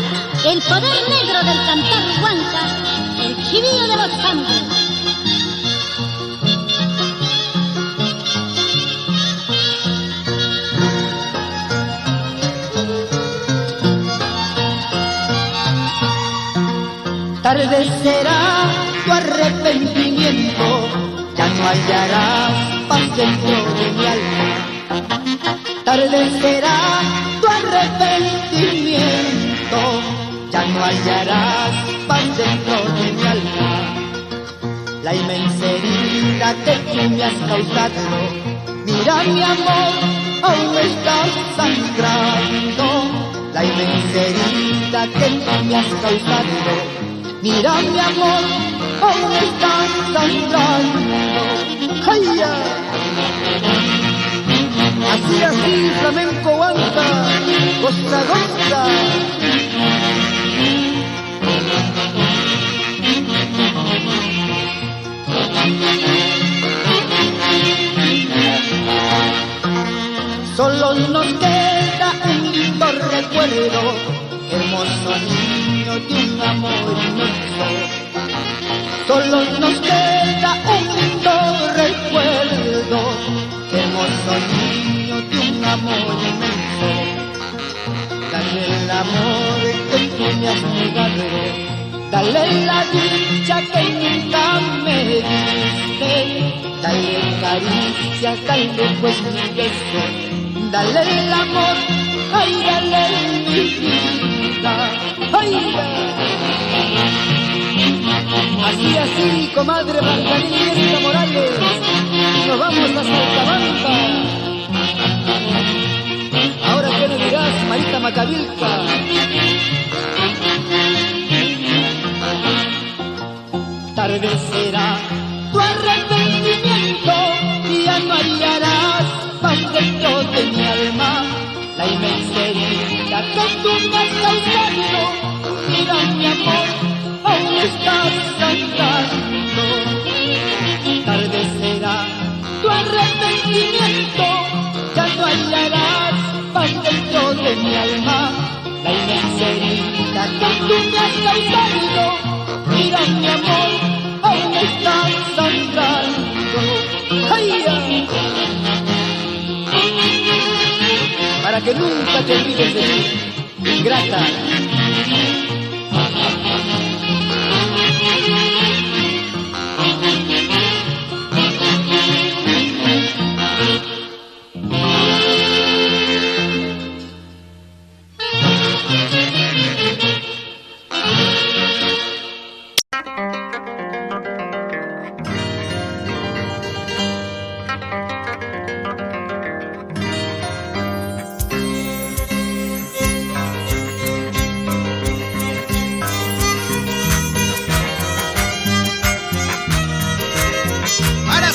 el poder negro del cantar huanca, el chivillo de los Andes. Tarde será tu arrepentimiento, ya no hallarás paz dentro de mi alma. Tarde será tu arrepentimiento, ya no hallarás paz dentro de mi alma. La inmensa herida que tú me has causado, mira mi amor, aún estás sangrando. La inmensa herida que tú me has causado, mira mi amor, aún estás sangrando. ¡Ay, ya! Así, flamenco huanca, goza, goza. Solo nos queda un lindo recuerdo, hermoso niño de un amor inmenso. Solo nos queda un lindo recuerdo, hermoso niño de un amor inmenso. Dale el amor que tú me has negado, dale la dicha que nunca me diste, dale caricias, dale pues mi beso, dale el amor, ay, dale mi vida, ay, así, comadre Blanca Morales, nos vamos a Salcabamba. Ahora qué me dirás, Marita Macavilca. Tarde será tu arrepentimiento, y ya no hallarás paz dentro de mi alma. La inmensa herida que tú me has causado, mira mi amor, aún estás sangrando. Tarde será tu arrepentimiento, ya no hallarás paz dentro de mi alma. La inmensa herida que tú me has causado, mira mi amor, aún estás sangrando. ¡Ay, ay! Para que nunca te olvides de mí, ingrata.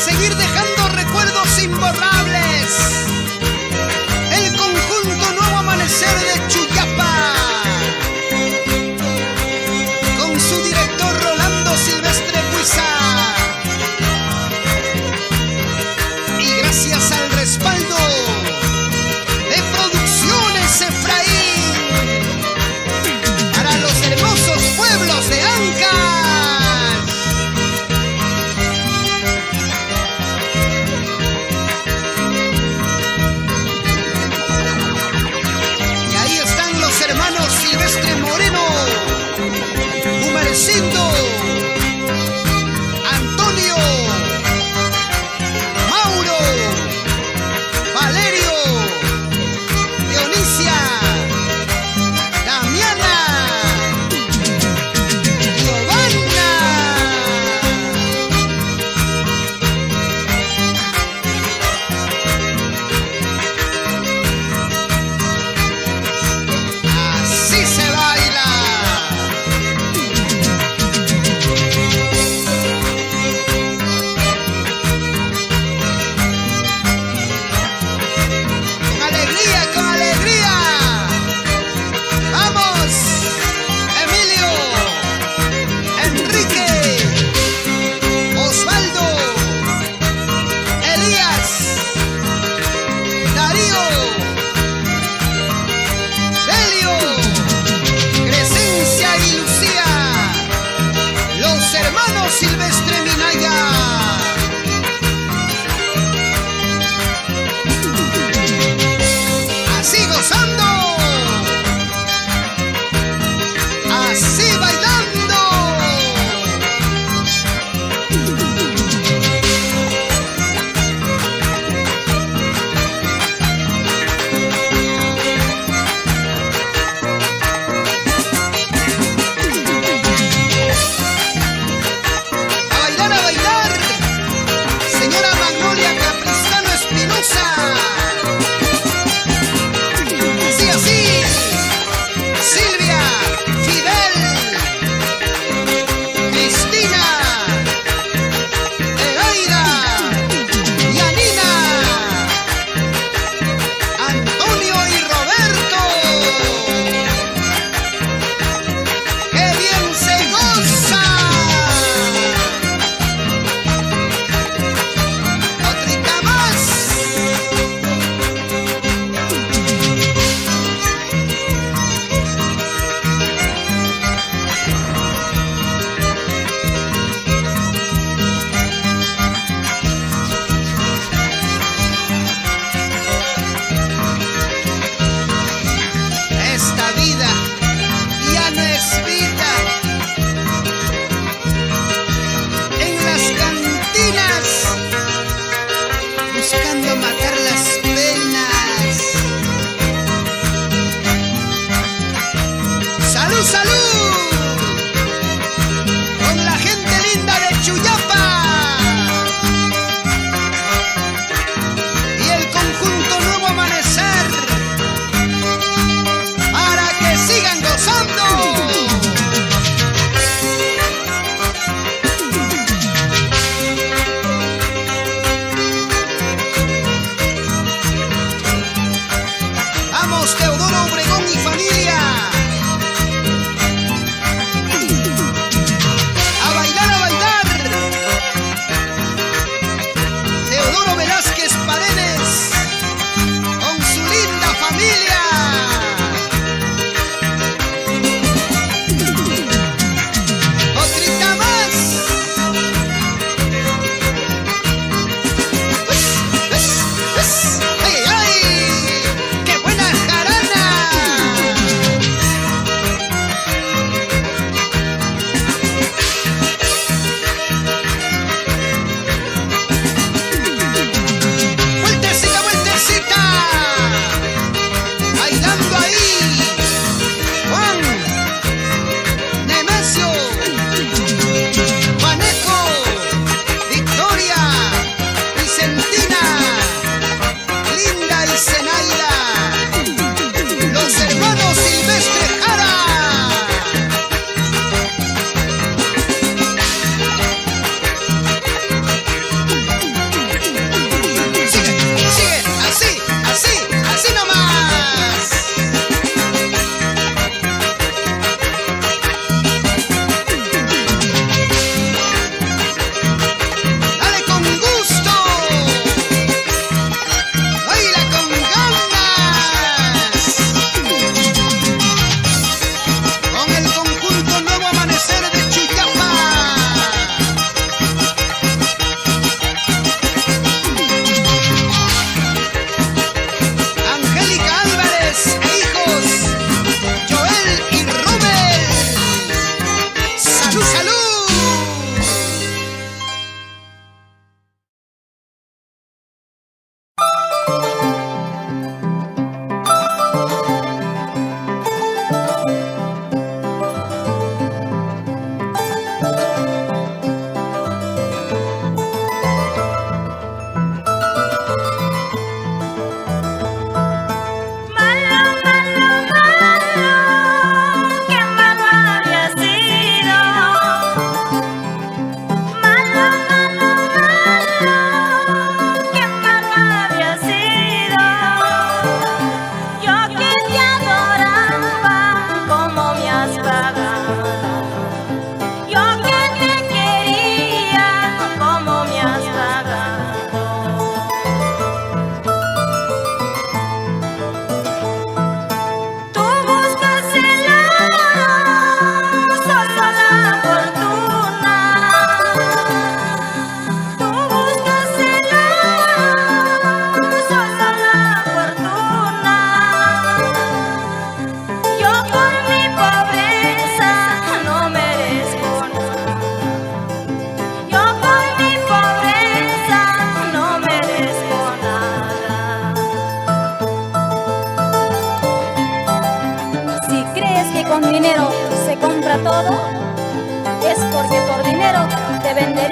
Seguir dejando recuerdos imborrables. El conjunto Nuevo Amanecer de Chuyapa, con su director Rolando Silvestre Puiza, y gracias al respaldo de Producciones Efraín para los hermosos pueblos de Ancash.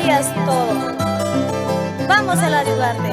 merecías todo. Vamos a ayudarte.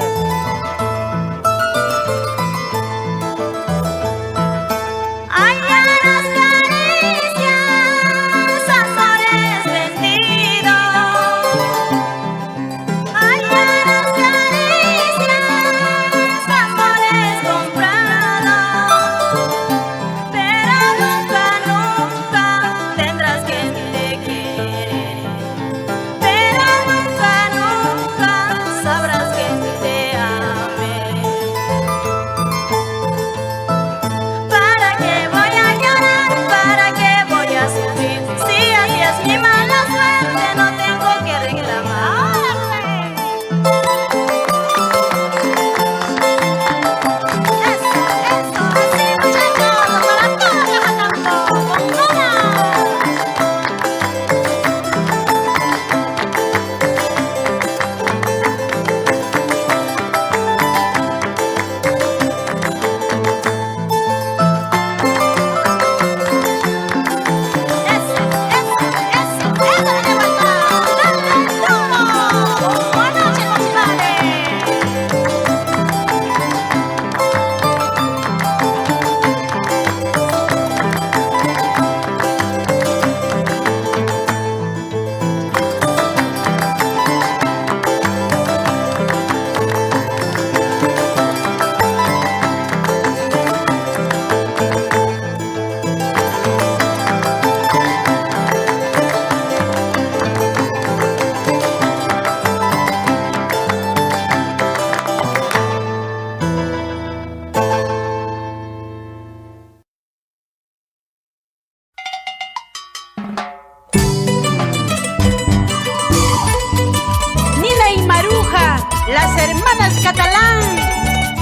Las hermanas Catalán,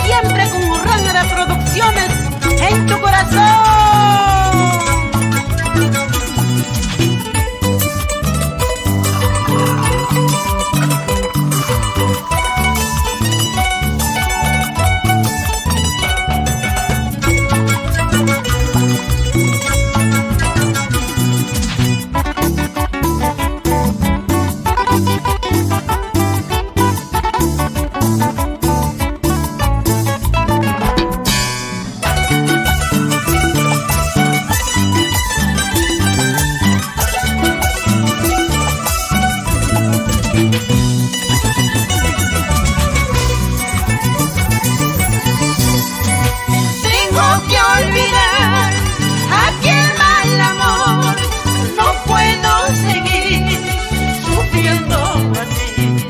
siempre con Urranga Producciones en tu corazón. Sufriendo así.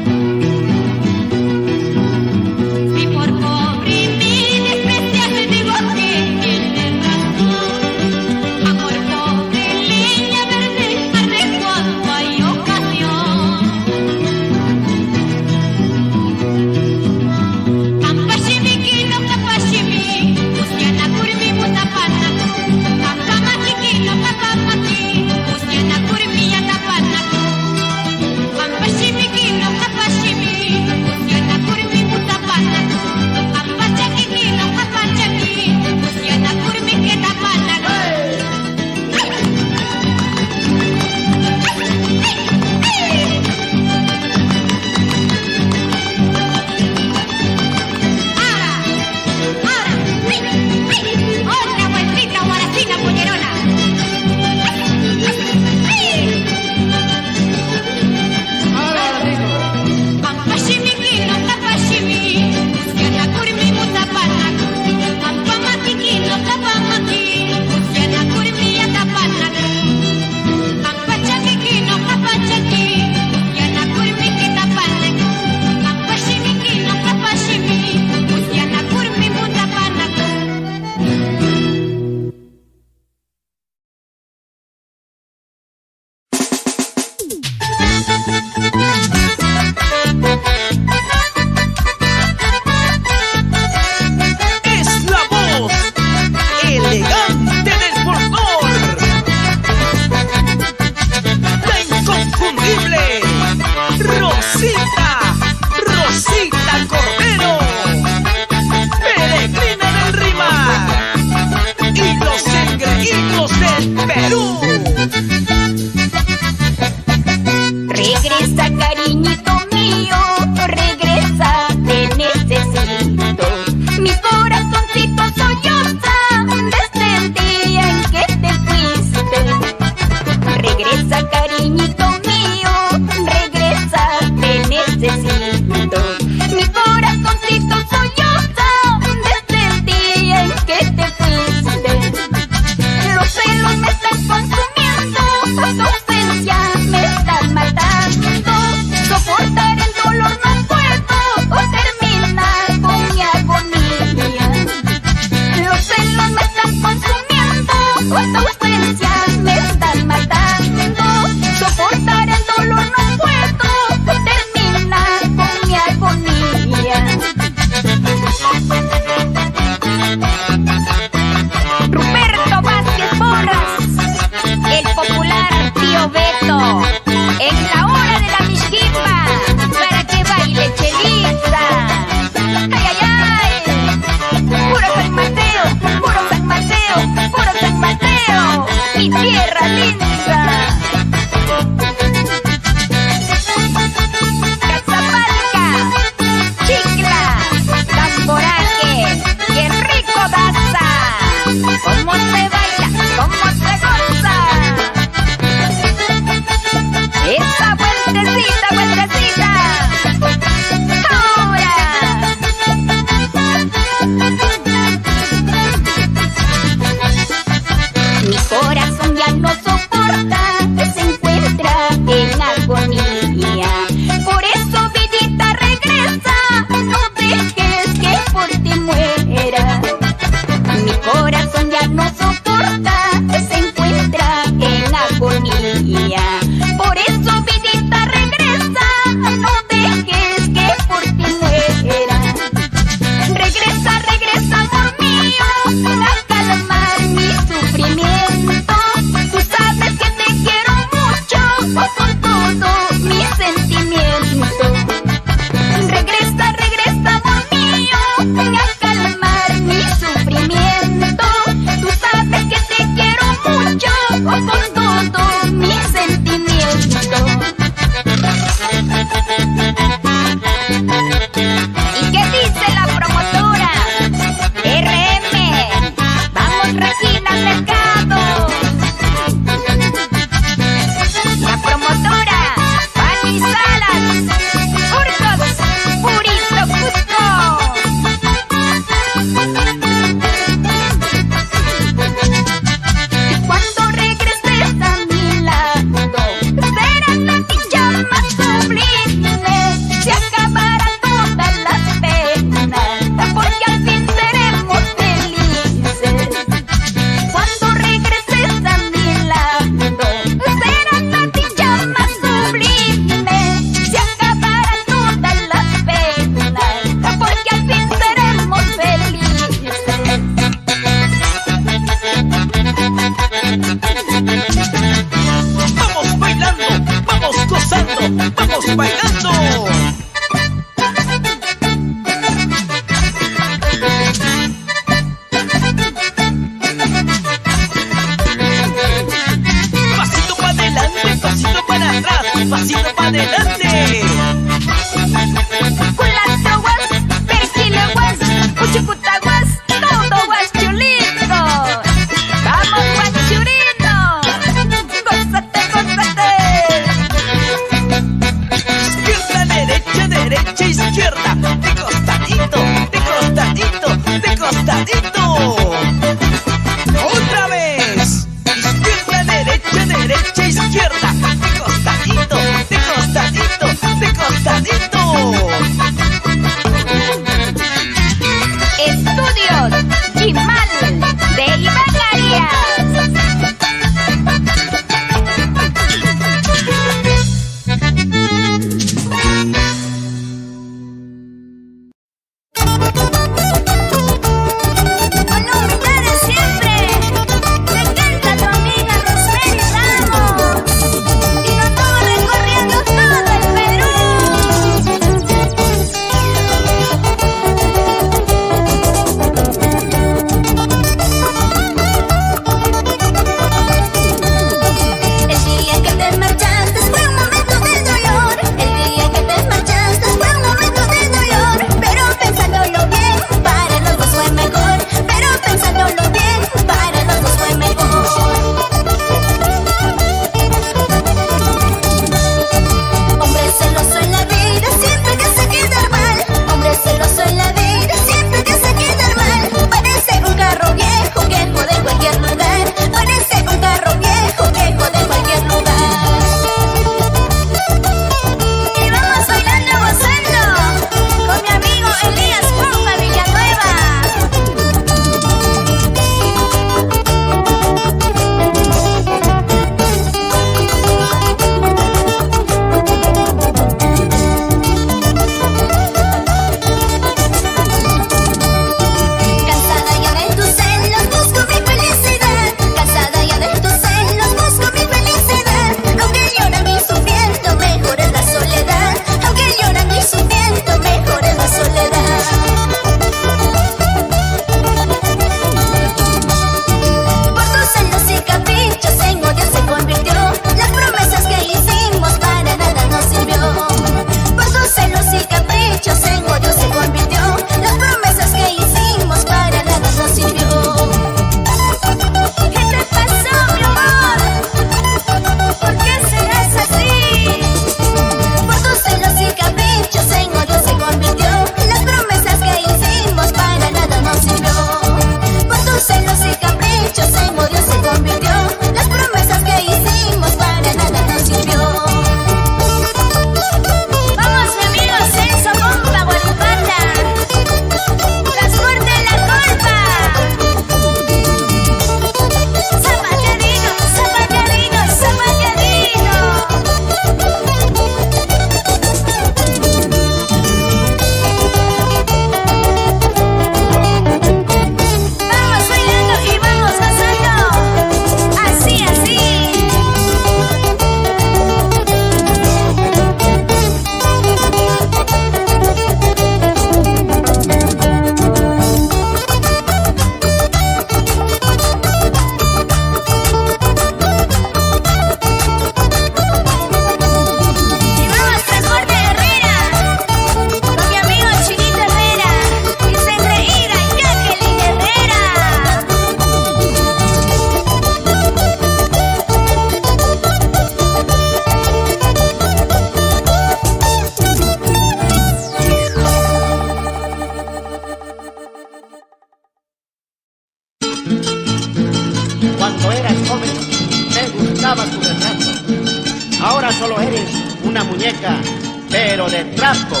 Chapo.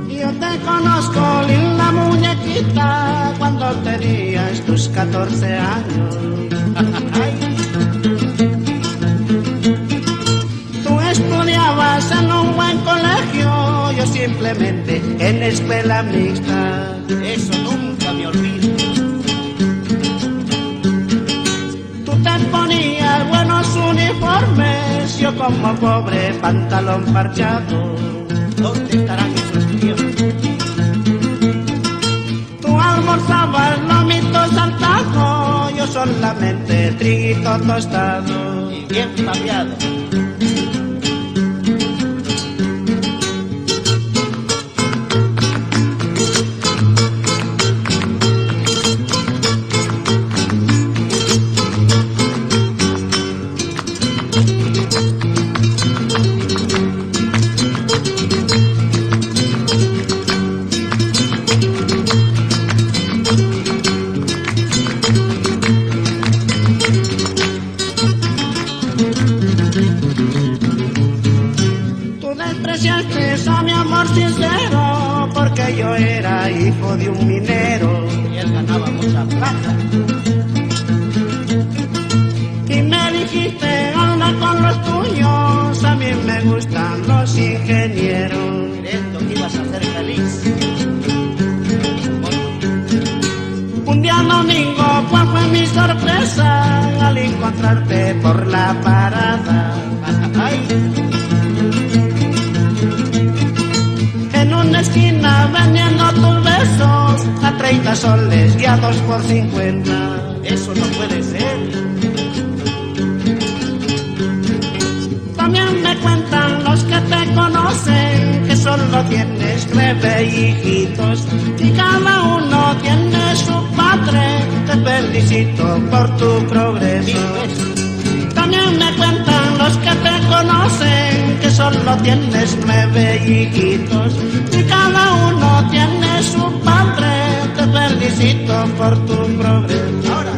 Yo te conozco, linda muñequita, cuando tenías tus 14 años. Tú estudiabas en un buen colegio, yo simplemente en escuela mixta. Eso nunca me olvido. Tú te ponías buenos uniformes, yo como pobre pantalón parchado. ¿Dónde estarán esos tiempos? Tú almorzabas lomitos al tajo, yo solamente triguito tostado. Y bien papeado. Sincero, porque yo era hijo de un minero y él ganaba mucha plata. Y me dijiste, anda con los tuyos, a mí me gustan los ingenieros. Creyendo que ibas a ser feliz. Un día domingo, ¿cuál fue mi sorpresa al encontrarte por la parada? Ay. En una esquina vendiendo tus besos a 30 soles guiados por 50. Eso no puede ser. También me cuentan los que te conocen que solo tienes 9 hijitos y cada uno tiene su padre. Te felicito por tu progreso. También me cuentan los que te conocen que solo tienes 9 hijitos y cada uno tiene su padre. Te felicito por tu progreso. Ahora.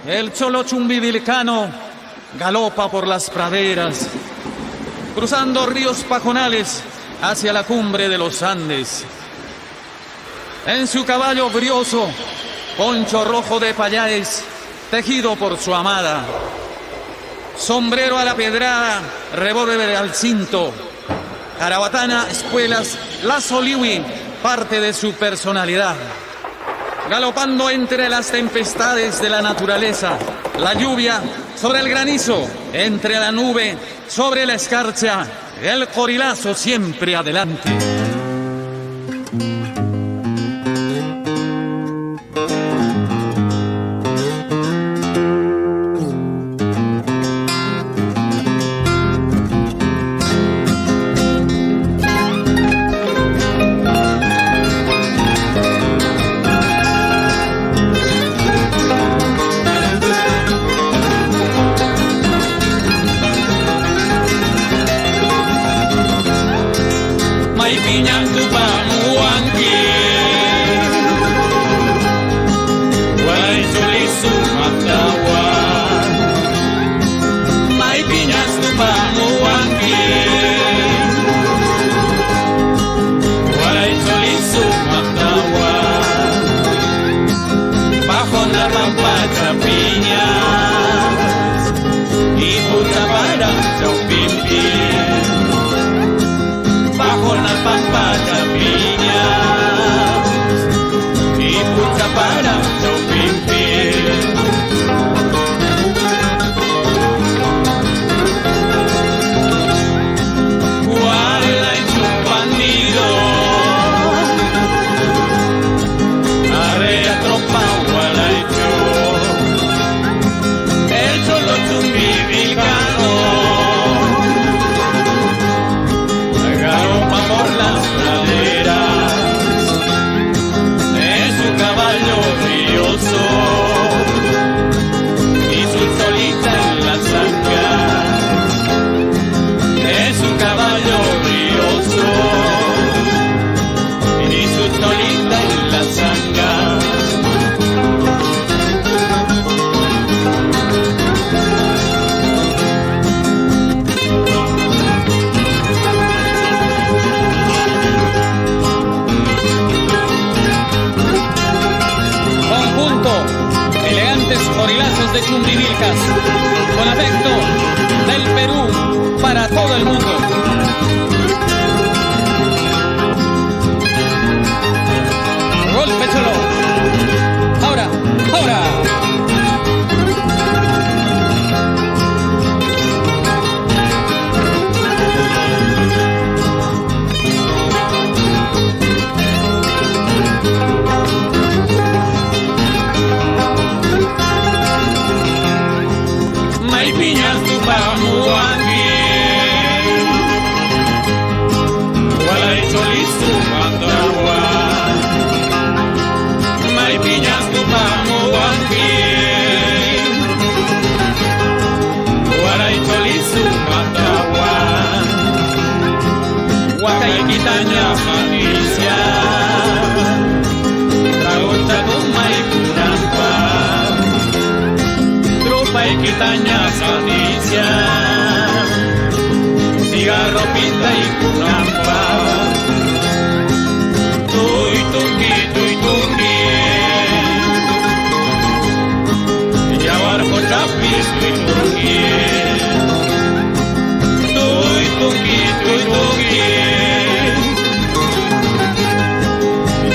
El cholo chumbivilcano galopa por las praderas, cruzando ríos pajonales hacia la cumbre de los Andes. En su caballo brioso, poncho rojo de payares, tejido por su amada. Sombrero a la pedrada, revólver al cinto. Carabatana, espuelas, lazo liwi, parte de su personalidad. Galopando entre las tempestades de la naturaleza, la lluvia sobre el granizo, entre la nube, sobre la escarcha, el corilazo siempre adelante. de Chumbivilcas, con afecto del Perú para todo el mundo. Golpe cholo. Ahora, ahora. Piñas tu pamuangi, Gualay cholisu mandawa. May piñas tu pamuangi, Gualay cholisu mandawa. Wakay kitanya manisya, Tragunta kumay kurampa. Y quitaña sanicia, cigarro, pinta y cunampa. Tuy tungi, yawarko chapis, tuy tungi,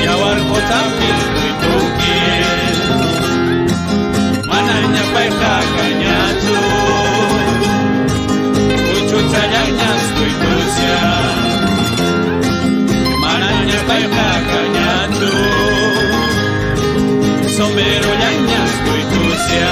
yawarko chapis, tuy tungi. Mananya peka kanyato, uchuchayanyas kuitusia. Mananya peka kanyato, sombrero yanyas kuitusia.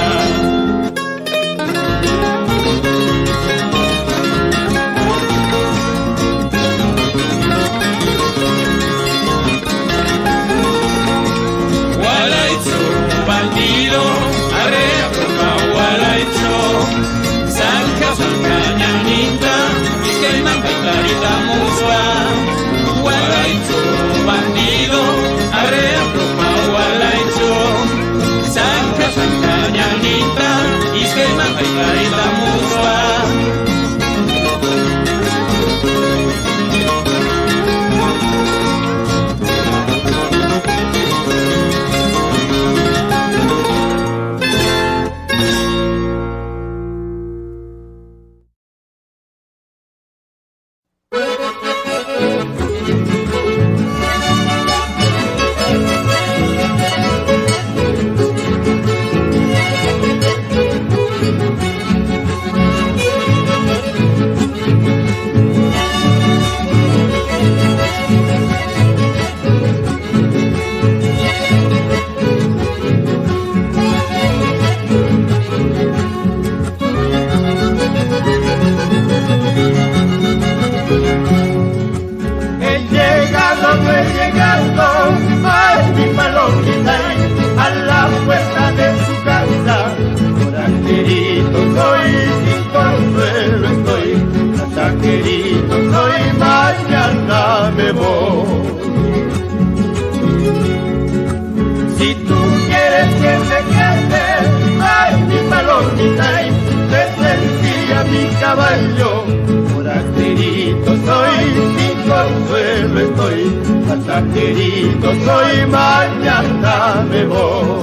pasajerito soy, mañana me voy.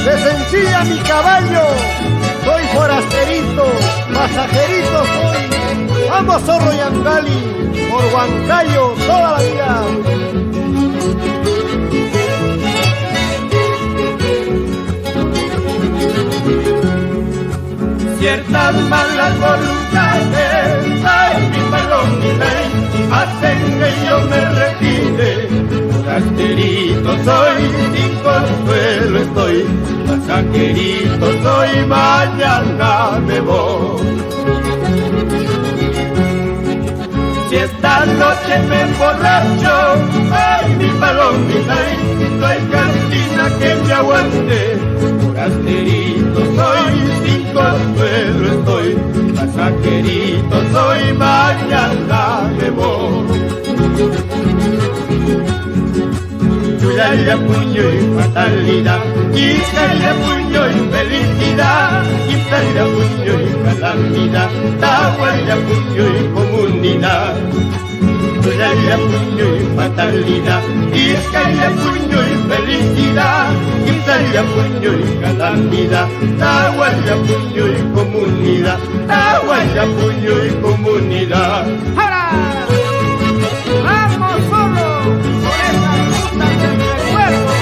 Desencilla mi caballo, soy forasterito, pasajerito soy. Vamos Zorro y Angali, por Huancayo toda la vida. Ciertas malas voluntades, ay mi palomita, hacen que yo me retire. Forasterito soy, sin consuelo estoy, pasajerito soy, mañana me voy. Si esta noche me emborracho, ay mi palomita, no hay cantina que me aguante. Forasterito soy, sin consuelo estoy, pasajerito soy, mañana me voy. Yulaya puño y fatalidad, Quisaya puño y felicidad, Quisaya puño y calamidad, Tahuaya puño y comunidad. Yulaya puño y fatalidad, Quisaya puño y felicidad, Quisaya puño y calamidad, Tahuaya puño y comunidad, Tahuaya puño y comunidad. ¡Vamos solo! Por esa ruta del recuerdo.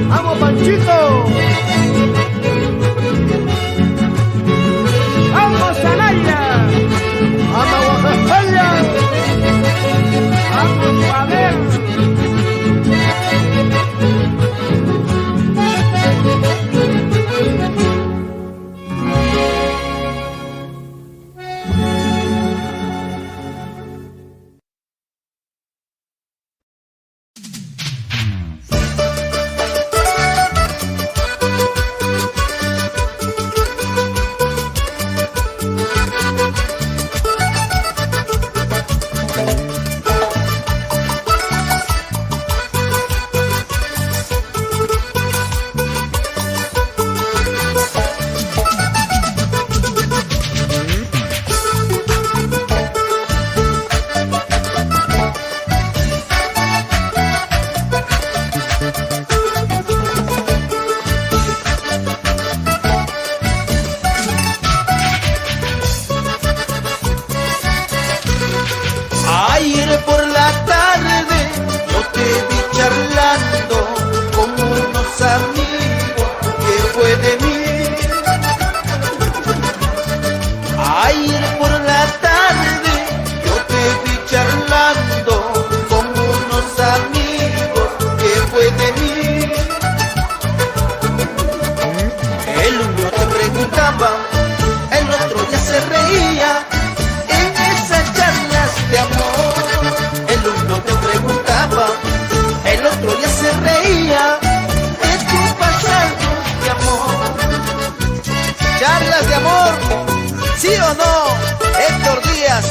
¡Vamos, Panchito! ¡Vamos, Anaya! ¡Vamos, Oaxaca! ¡Vamos, Guader! Ayer por la tarde yo te vi charlando con unos amigos que fue de mí. Ayer por la tarde yo te vi charlando con unos amigos que fue de mí. El uno te preguntaba, el otro ya se reía en esas charlas de amor. El uno te preguntaba, el otro ya se reía de tus pasados de amor. Charlas de amor, ¿sí o no, Héctor Díaz?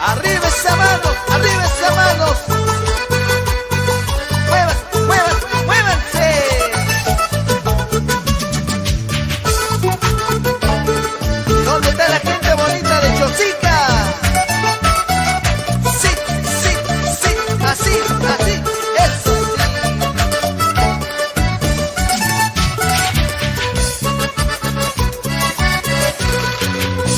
Arriba esa mano, arriba esa mano. ¿Dónde está la gente bonita de Chosica? Sí, sí, sí, así, así, eso sí.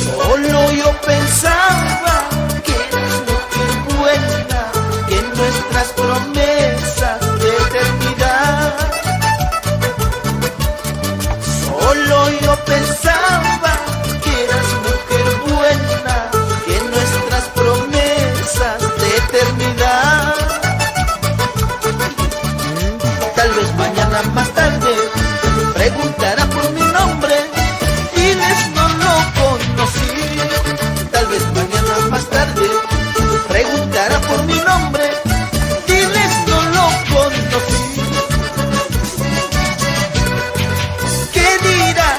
Solo yo pensaba que eras mujer buena, que en nuestras promesas de eternidad. Solo yo pensaba que eras mujer buena, que en nuestras promesas de eternidad. Tal vez mañana más tarde preguntará por mi nombre y no lo conocí. Tal vez mañana más tarde preguntará por mi nombre y no lo conocí. ¿Qué dirá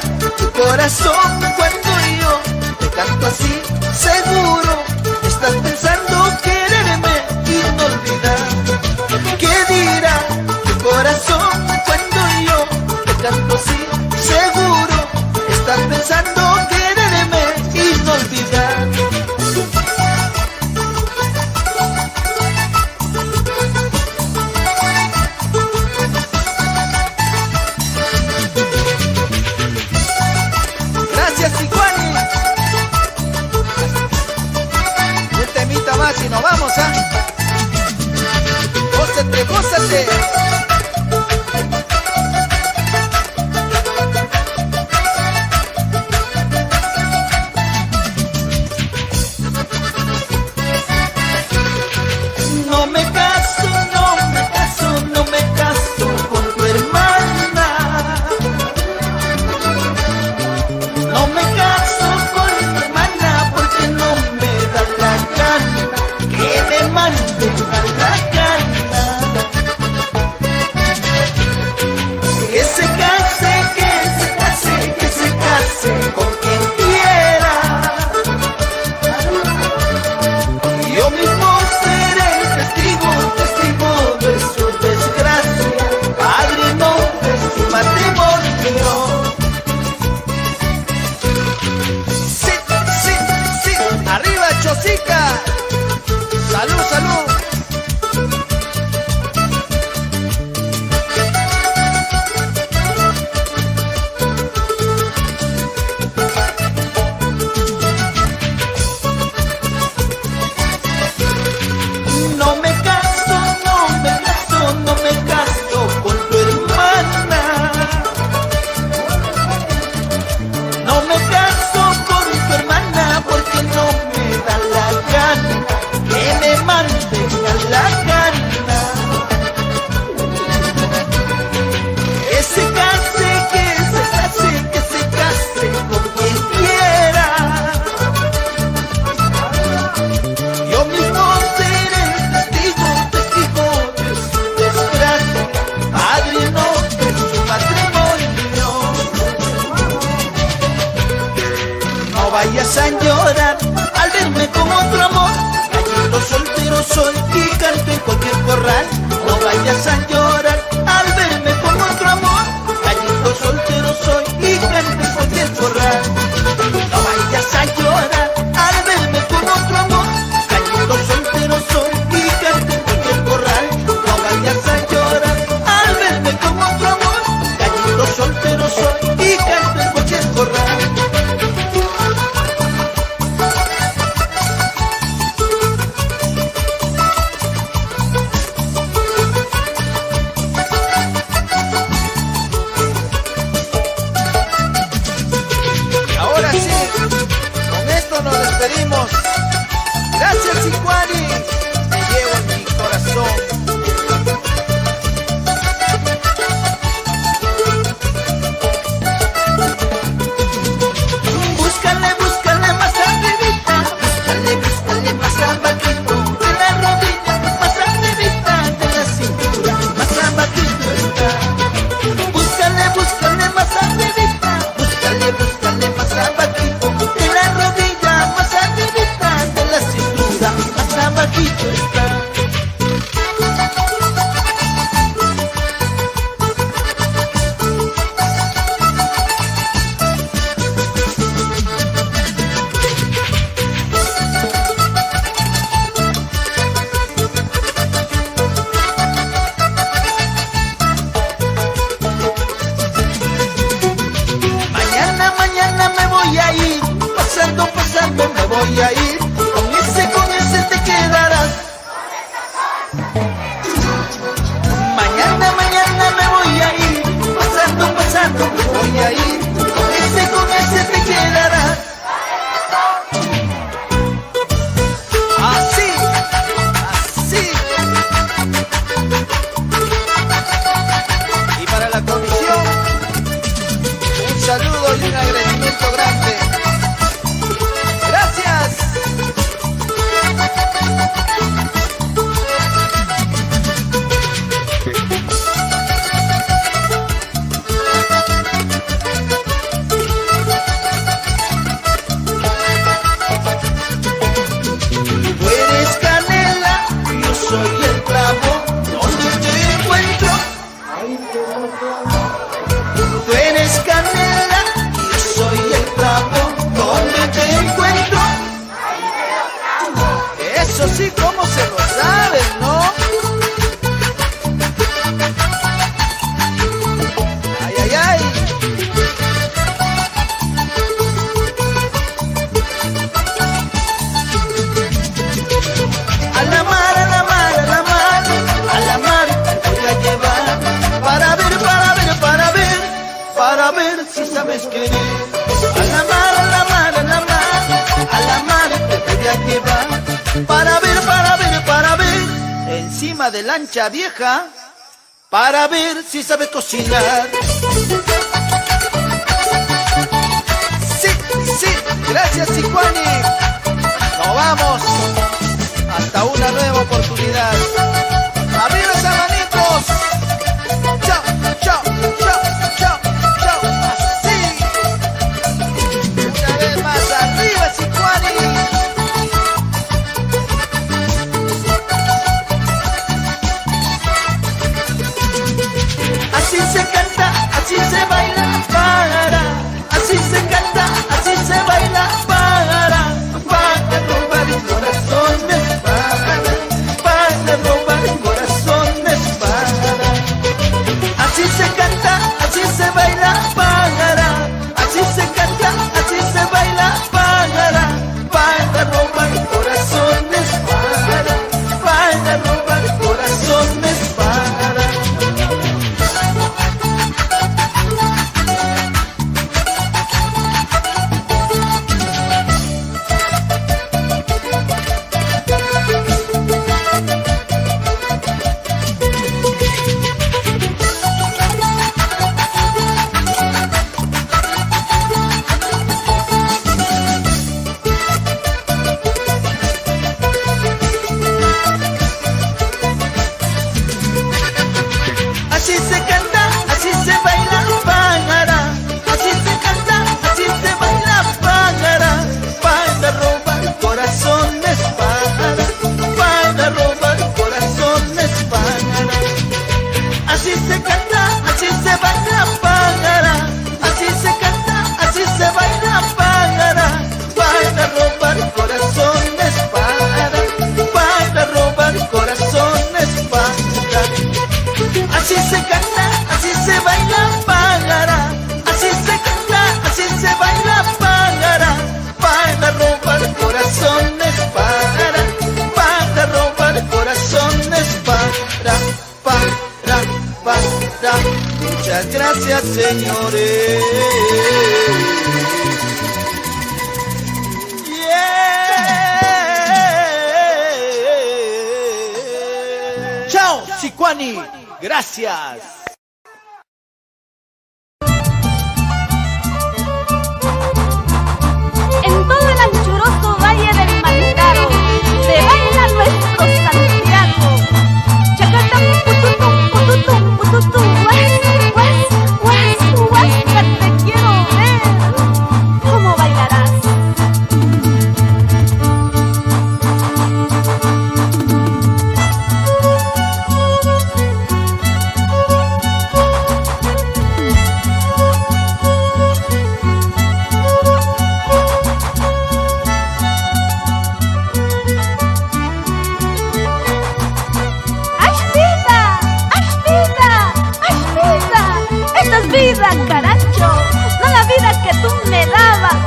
vayas a llorar al verme con otro amor. Gallito soltero soy y canto en cualquier corral. No vayas a llorar al verme con otro amor. Gallito soltero soy y canto en cualquier corral. No vayas a llorar al verme con otro amor. Gallito soltero soy y canto en cualquier corral. No vayas a llorar al verme con otro amor. Gallito soltero soy y canto en cualquier corral. Ahora sí, con esto nos despedimos. Gracias, Sicuani, te llevo en mi corazón. Búscale, búscale más arribita, búscale, búscale más abajito de la rodilla, más arribita de la cintura, más abajito está. Búscale, búscale más arribita, búscale, búscale más abajito de la rodilla, más arribita de la cintura, más abajito está. Mañana, mañana me voy a ir, pasando, pasando me voy a ir. Con ese te quedarás. Mañana, mañana me voy a ir, pasando, pasando me voy a ir. Con ese te quedarás. Así, así. Y para la comisión, un saludo y un agradecimiento grande. Gracias. Tú eres canela, yo soy el clavo, donde te encuentro. Tú eres canela, yo soy el clavo, donde te encuentro. Eso sí, como se lo saben, ¿no? Ay, ay, ay. A la mar, a la mar, a la mar, a la mar te voy a llevar para ver, para ver, para ver, para ver si sabes querer. A la mar, a la mar, a la mar, a la mar te voy a llevar para ver, para ver, para ver, encima de lancha vieja, para ver si sabes cocinar. Sí, sí, gracias, Sicuani. Nos vamos hasta una nueva oportunidad. ¡Arriba esas manitos! ¡Chao, chao, chao, chao, chao! ¡Así! Una vez más, ¡arriba, Sicuani! Así se canta, así se señores. Yeah. Chao, Sicuani. Gracias. En todo el anchuroso valle del Mantaro se baila nuestro Santiago. Chacatán, pututum, pututum, pututum, guas, guas, guas, guas, que te quiero ver. ¿Cómo bailarás? Vida, caracho, no la vida que tú me dabas.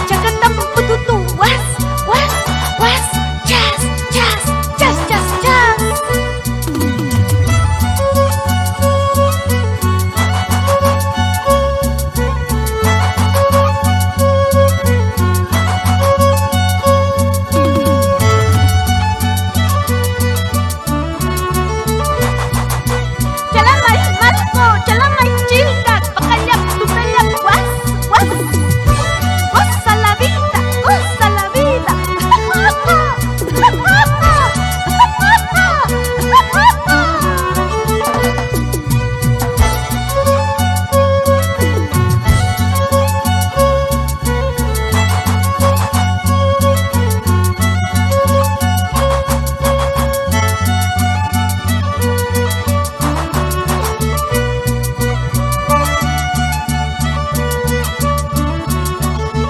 Chacatán, pututum, guas, guas, guas, chas, chas, chas, chas, chas. Chalama y Marco, chalama y Chilca, pacaya, tupella, guas, guas. Goza la vida, goza la vida.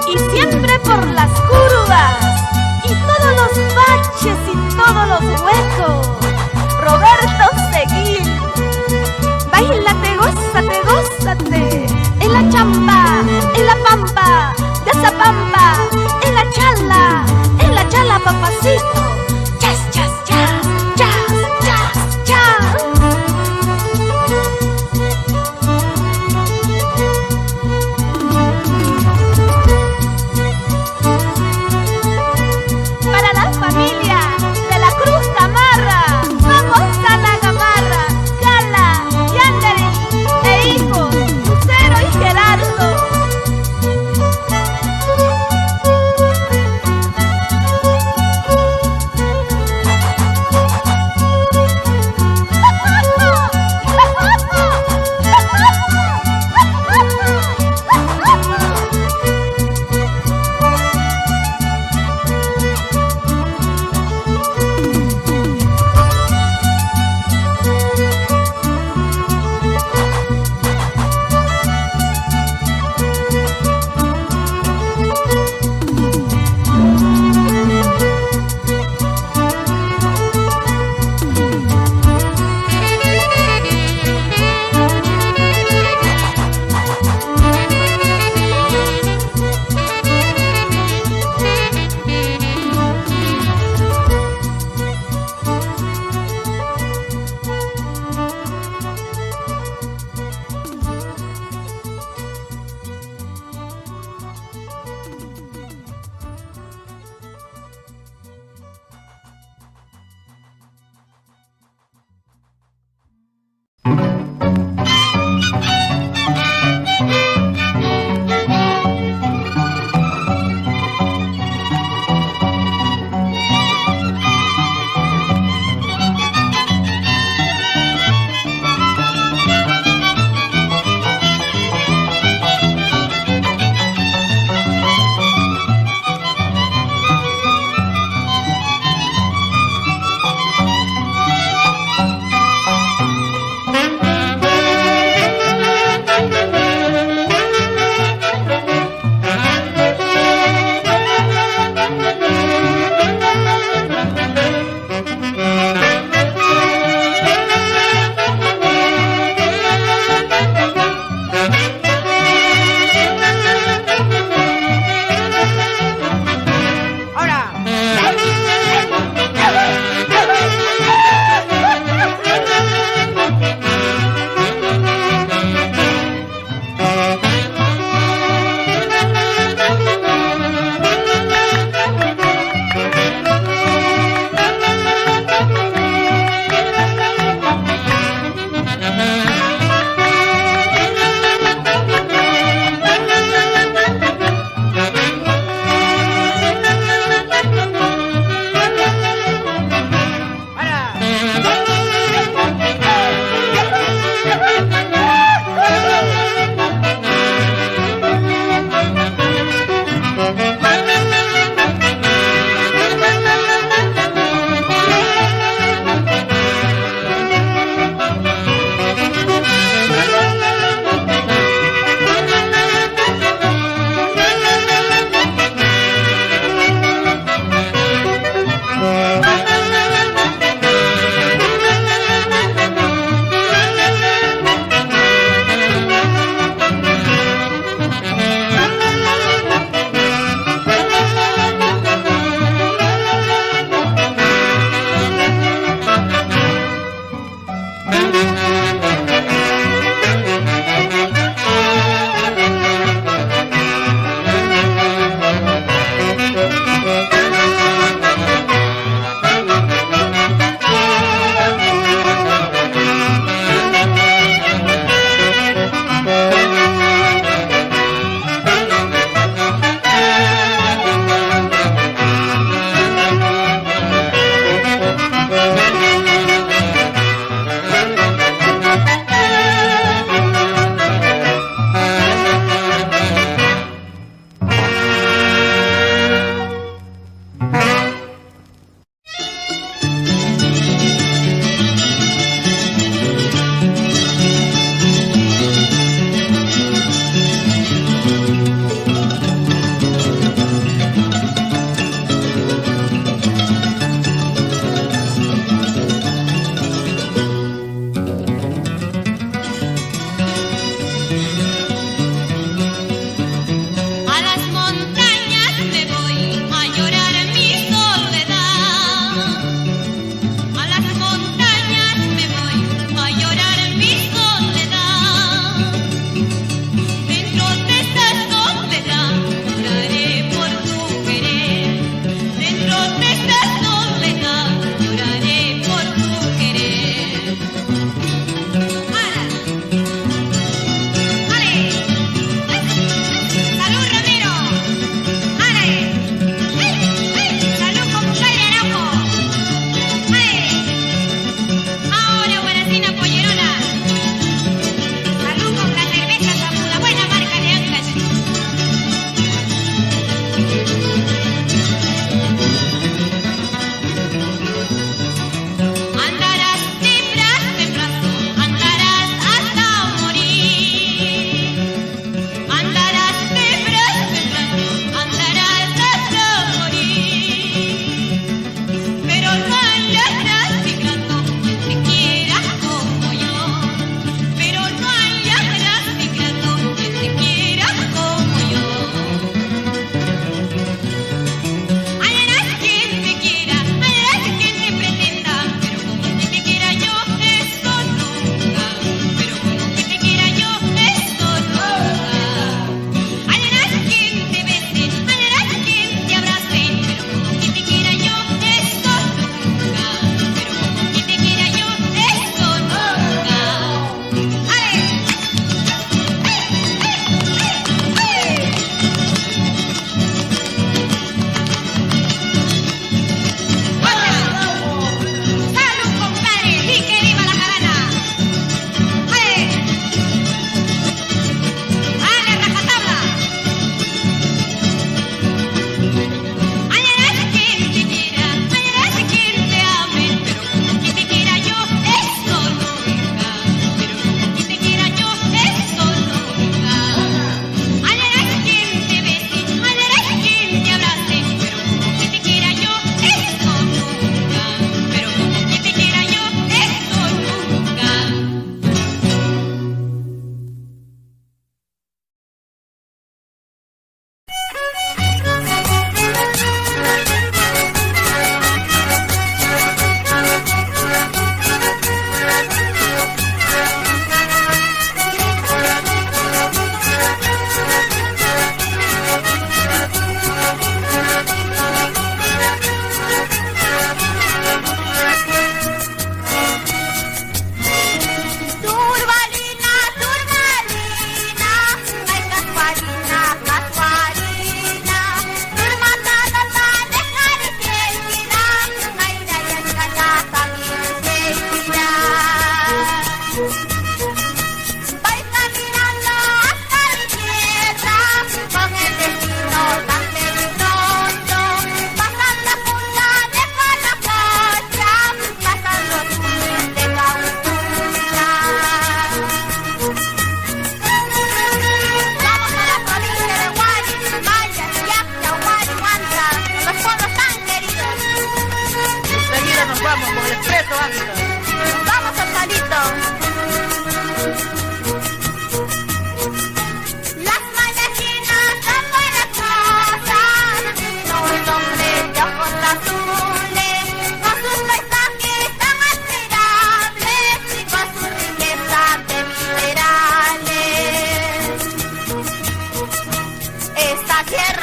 Y siempre por las curvas y todos los baches y todos los huecos, Roberto Seguín. Báilate, gózate, gózate, en la chamba, en la pampa, de Zapampa, en la chala, papacito. Chas, chas, chas, chas, chas, chas. Para la familia de la Cruz Gamarra, vamos a la Gamarra, Gala, Yandere e hijos, Lucero y Gerardo.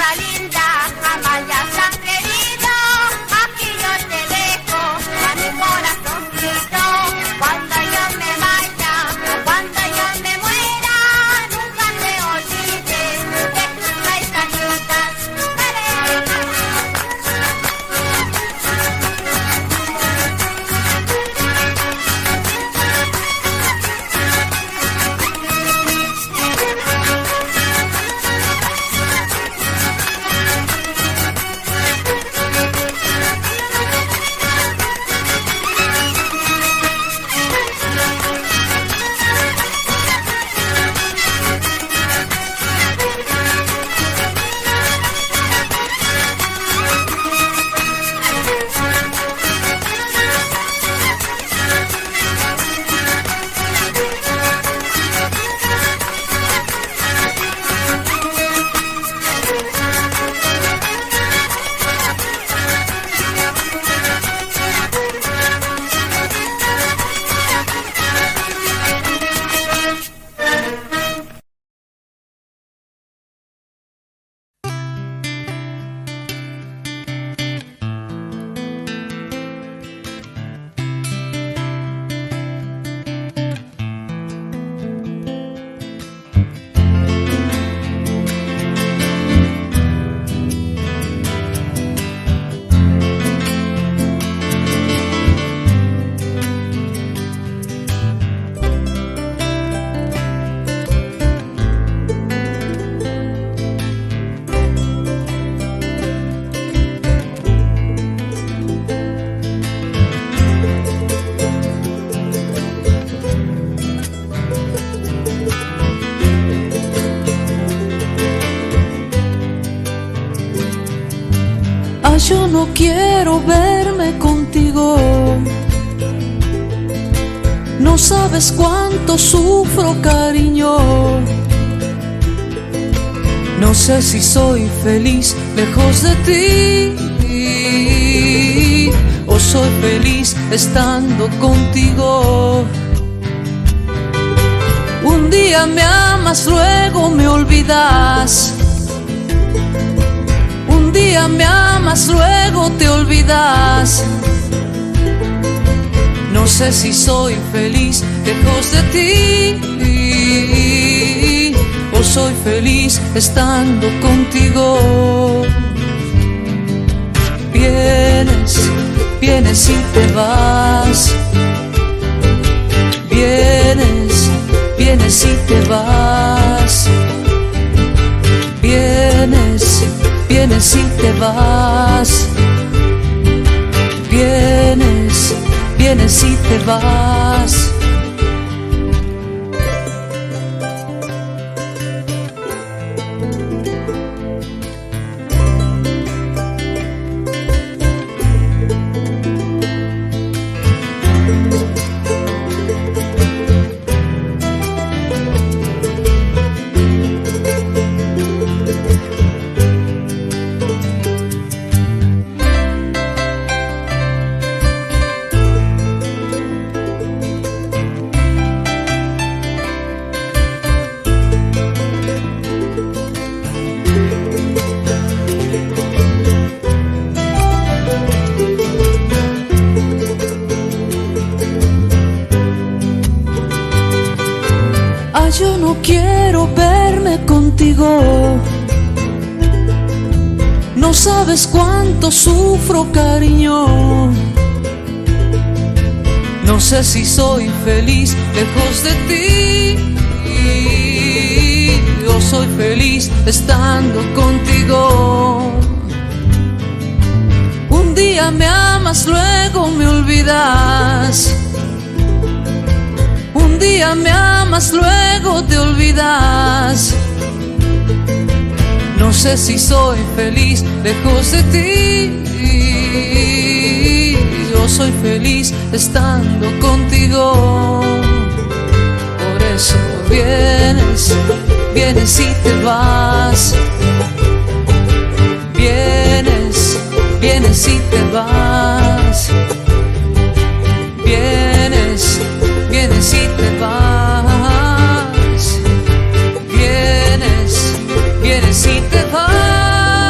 tierra linda, Amaya tan querido, aquí yo te dejo a mi corazoncito. Cuando yo me vaya, cuando yo me muera, nunca te olvides de tus paisanitas. Yo no quiero verme contigo. No sabes cuánto sufro, cariño. No sé si soy feliz lejos de ti o soy feliz estando contigo. Un día me amas, luego me olvidas. Un día me amas, luego te olvidas. No sé si soy feliz lejos de ti o soy feliz estando contigo. Vienes, vienes y te vas. Vienes, vienes y te vas. Vienes, vienes y te vas. Vienes, vienes y te vas. Yo no quiero verme contigo. No sabes cuánto sufro, cariño. No sé si soy feliz lejos de ti o soy feliz estando contigo. Un día me amas, luego me olvidas. Un día me amas, luego te olvidas. No sé si soy feliz lejos de ti o soy feliz estando contigo. Por eso vienes, vienes y te vas. Vienes, vienes y te vas. Vienes, vienes y te vas. Vienes, vienes y te vas.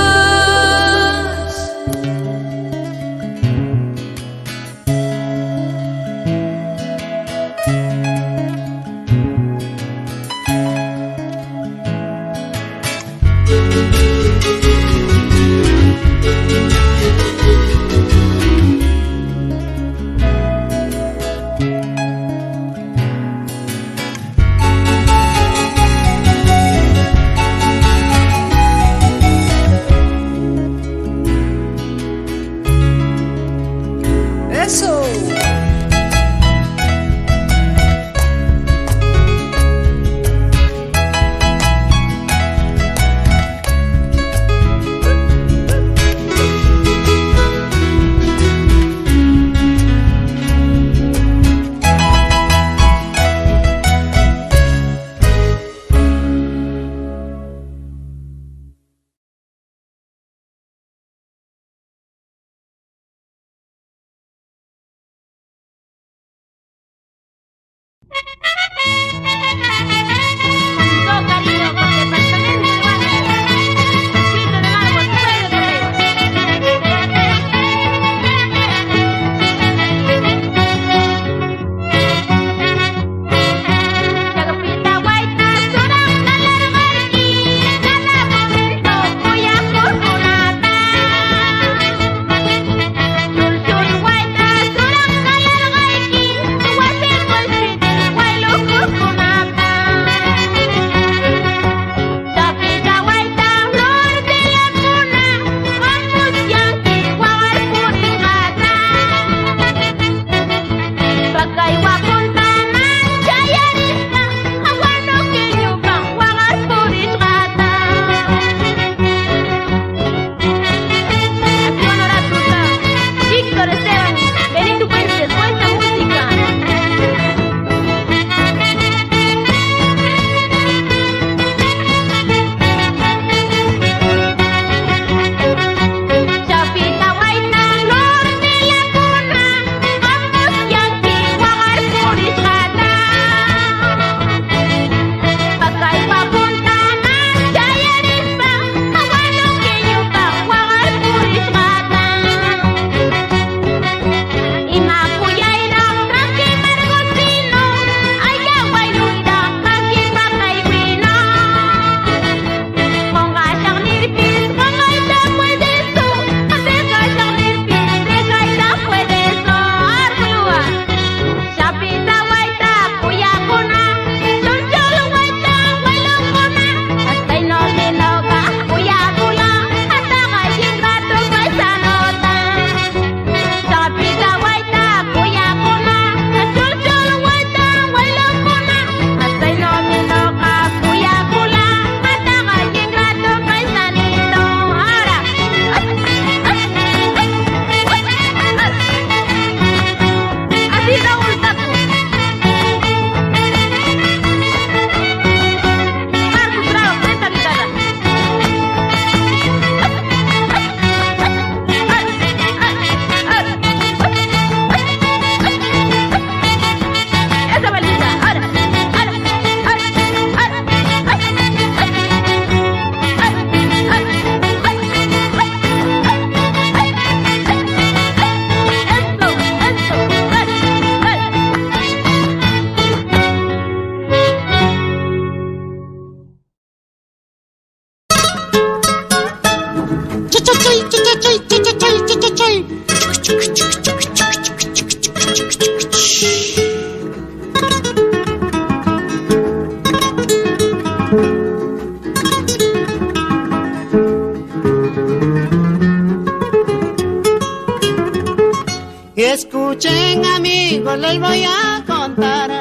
Escuchen amigos, les voy a contar.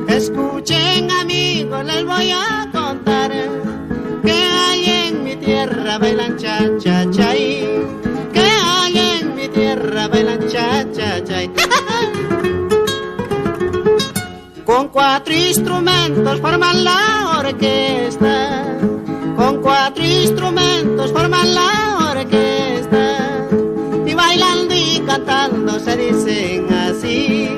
Escuchen amigos, les voy a contar que hay en mi tierra bailan cha cha chay, que hay en mi tierra bailan cha cha chay. Con 4 instrumentos forman la orquesta, con 4 instrumentos forman la orquesta, y bailando y cantando se dicen así,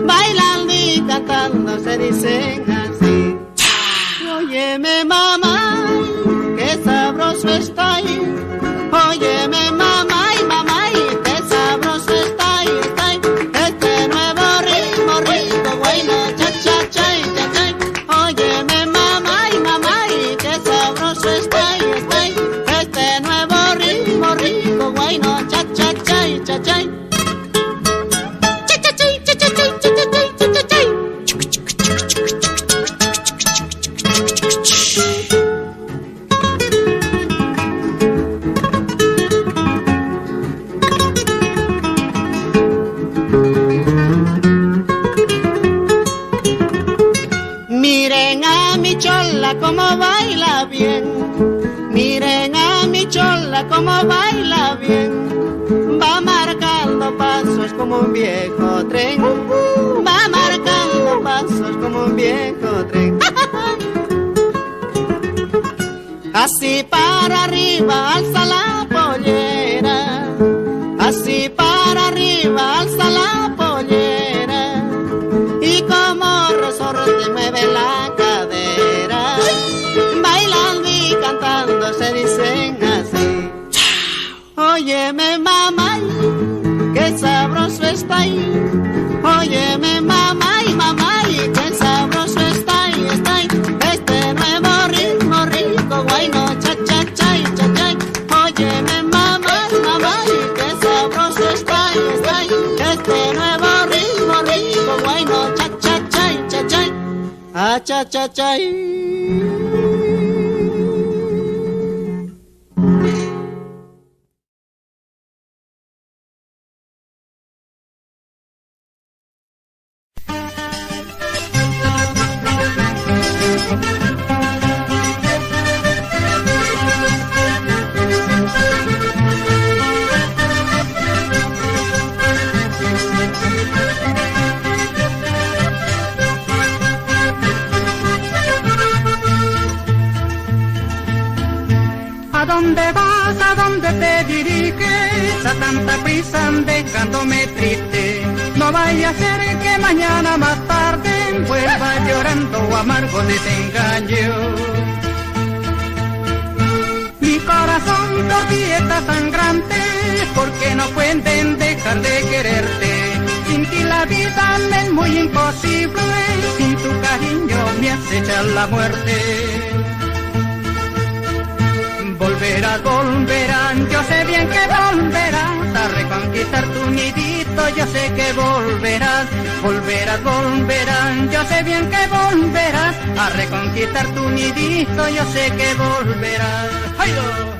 bailando y cantando se dicen así. Óyeme mamá, qué sabroso está, óyeme mamá y mamá, y qué sabroso está, este nuevo ritmo rico, bueno, cha cha chay, cha chay. Óyeme mamá y mamá, y qué sabroso está, este nuevo ritmo rico, bueno, cha cha chay, cha chay. Miren a mi chola como baila bien, miren a mi chola como baila bien, va marcando pasos como un viejo tren, va marcando pasos como un viejo tren. Así para arriba alza la pollera, así para arriba alza la pollera, y como resorte mueve la cadera, bailando y cantando se dicen así. Óyeme mamá, qué sabroso está ahí, óyeme mamá y mamá, y qué sabroso está ahí, este nuevo ritmo rico, guayno, cha cha chay, cha chay. Óyeme mamá y mamá, y qué sabroso está ahí, este nuevo ritmo rico, guayno, cha cha chay, cha chay. Ah, cha cha chay. ¿A dónde vas? ¿A dónde te diriges? A tanta prisa dejándome triste. No vaya a ser que mañana más tarde vuelva llorando amargo desengaño. Mi corazón por ti está sangrante, porque no pueden dejar de quererte. Sin ti la vida me es muy imposible, sin tu cariño me acecha la muerte. Volverás, volverán, yo sé bien que volverás a reconquistar tu nidito, yo sé que volverás, volverás, volverán, yo sé bien que volverás a reconquistar tu nidito, yo sé que volverás. ¡Ay, no!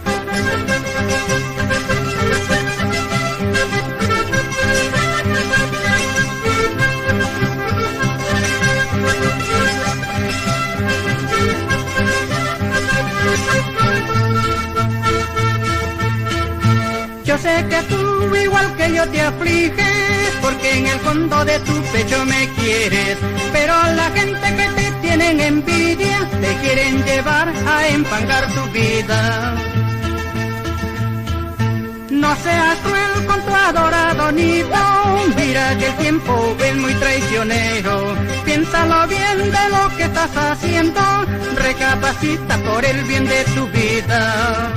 Yo sé que tú igual que yo te afliges, porque en el fondo de tu pecho me quieres, pero la gente que te tienen envidia te quieren llevar a empangar tu vida. No seas cruel con tu adorado nido, mira que el tiempo es muy traicionero. Piénsalo bien de lo que estás haciendo, recapacita por el bien de tu vida.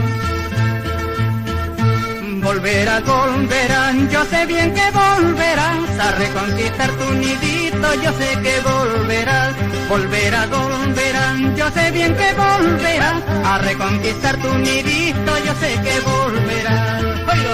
Volverás, volverán, yo sé bien que volverás a reconquistar tu nidito, yo sé que volverás, volverás, volverán, yo sé bien que volverás a reconquistar tu nidito, yo sé que volverás. ¡Oiga!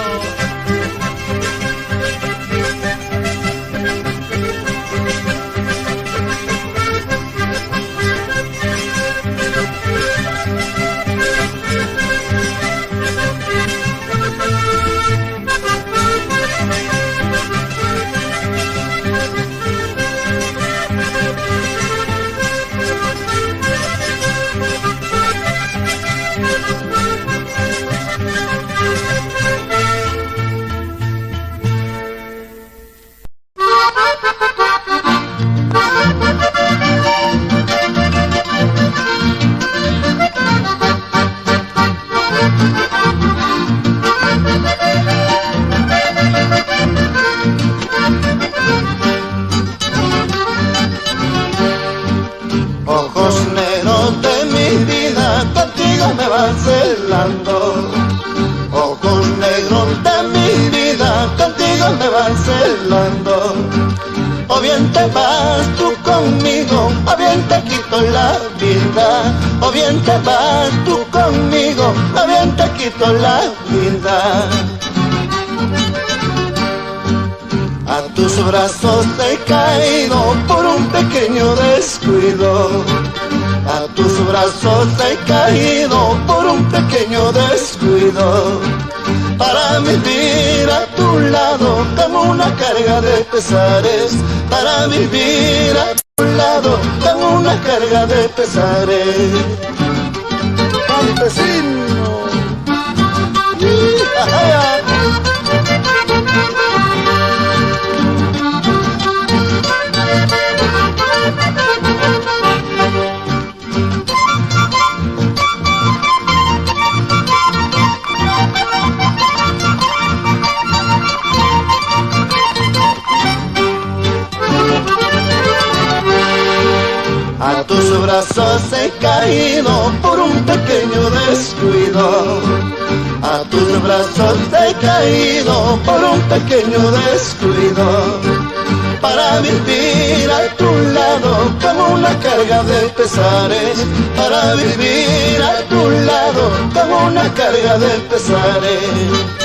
o bien te quito la vida, o bien te vas tú conmigo, o bien te quito la vida. A tus brazos he caído por un pequeño descuido. A tus brazos he caído por un pequeño descuido. Para vivir a tu lado como una carga de pesares. Para vivir a tu lado como una carga de pesares. Campesino. A tus brazos he caído por un pequeño descuido. A tus brazos he caído por un pequeño descuido. Para vivir a tu lado como una carga de pesares. Para vivir a tu lado como una carga de pesares.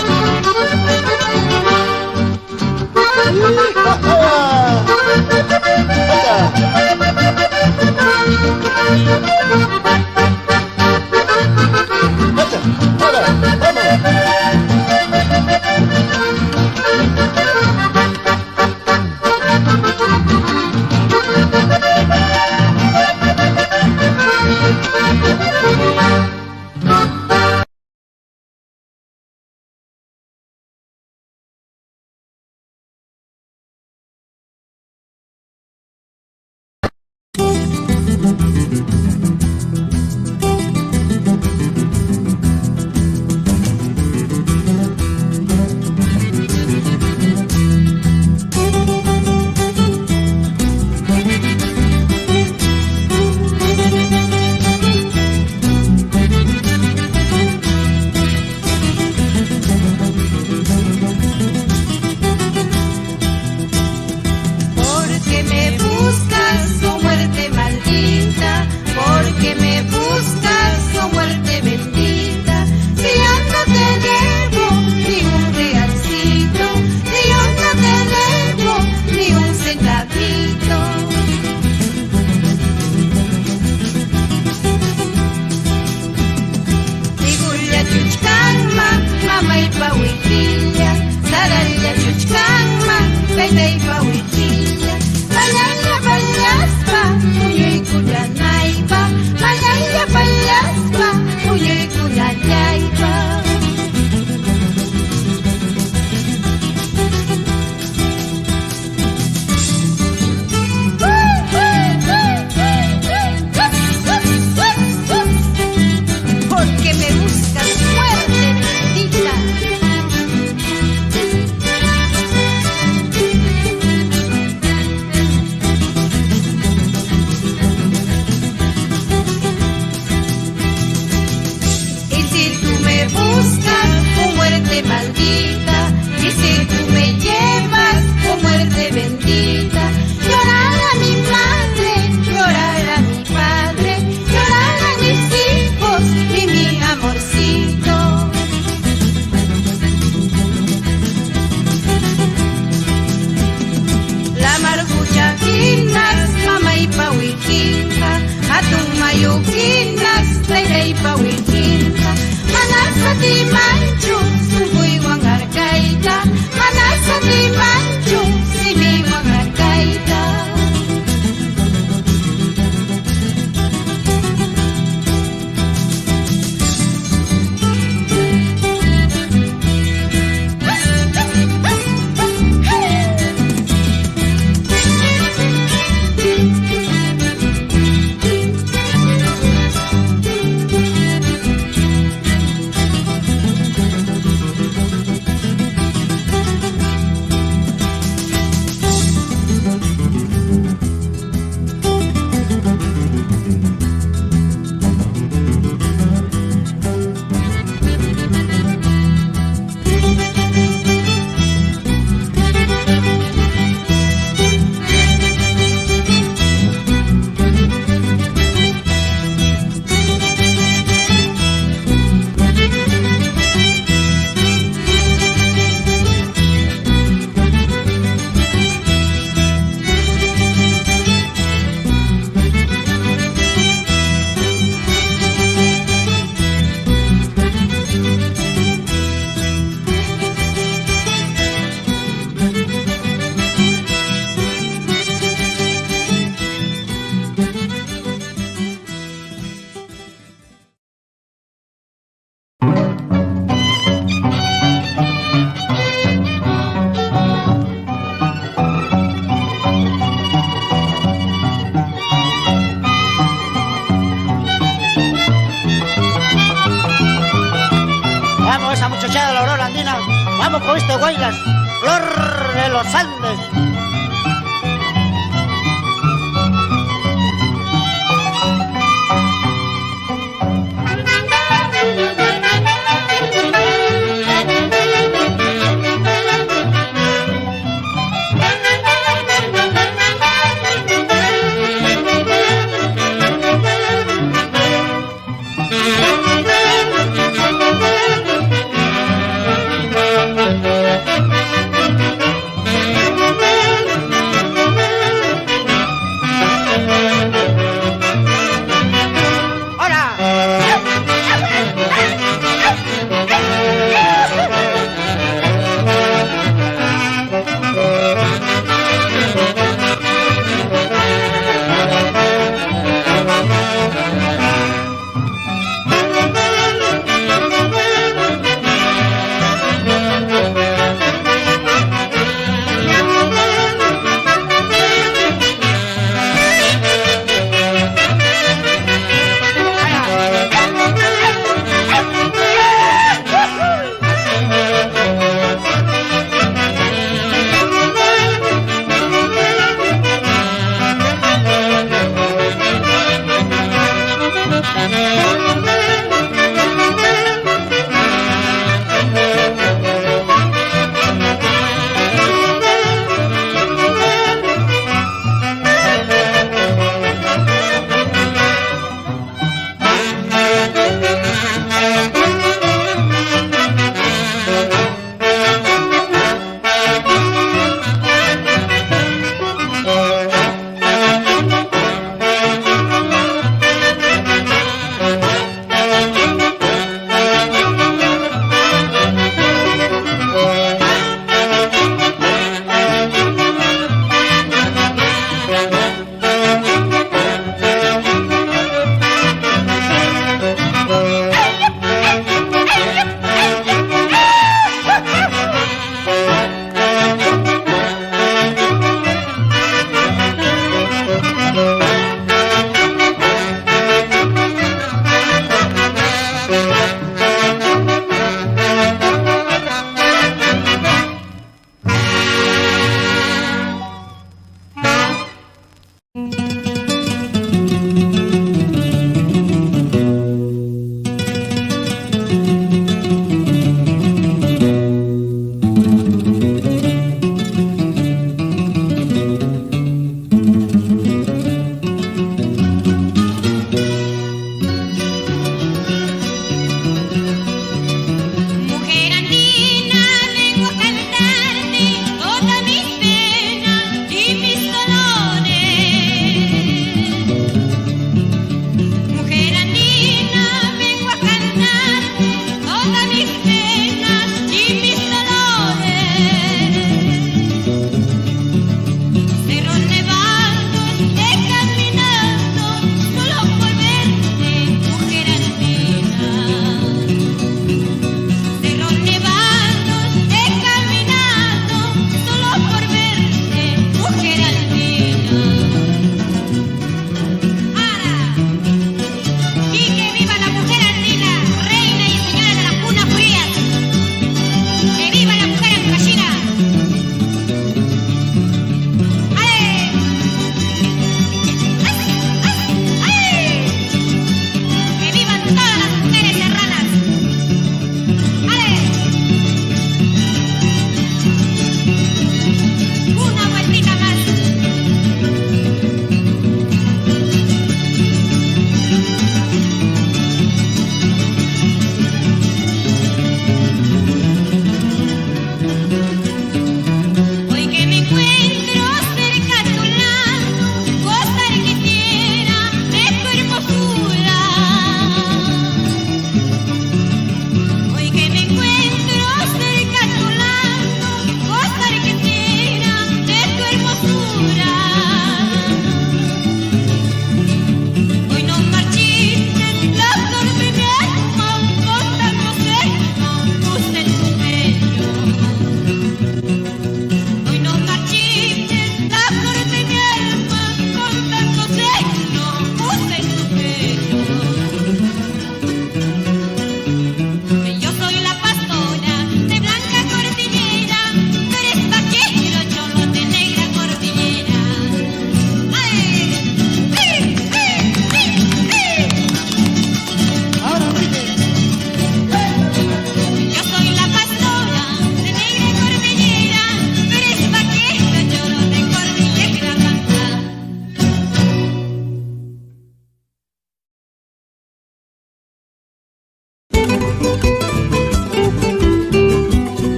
Vamos, esa muchachada de la Aurora Andina. Vamos con este Guaylas, Flor de los Andes.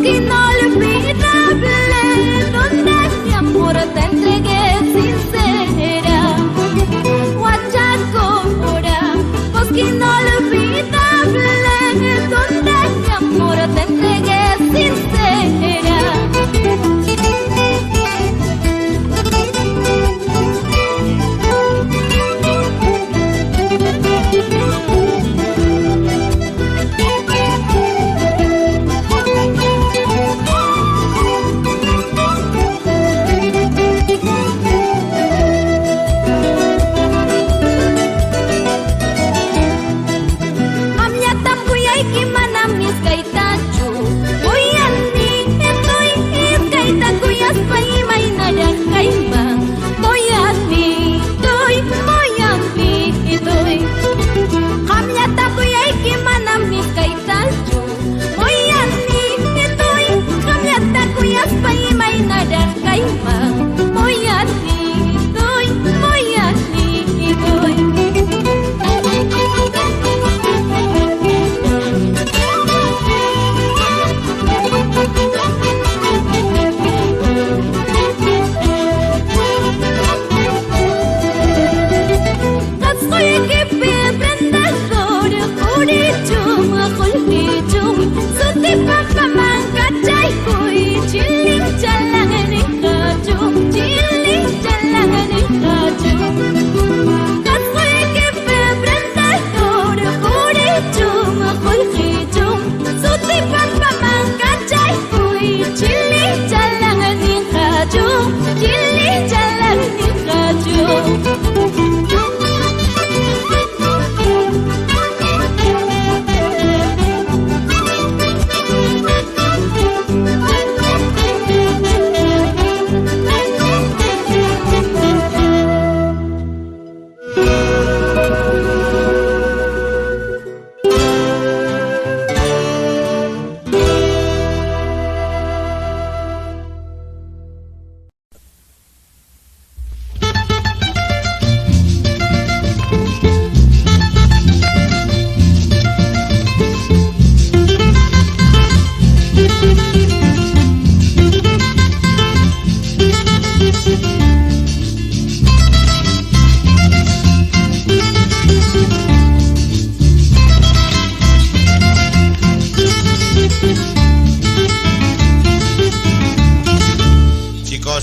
bosque inolvidable, donde mi amor te entregué sincera. Huachacora, bosque inolvidable, donde mi amor te entregué sincera.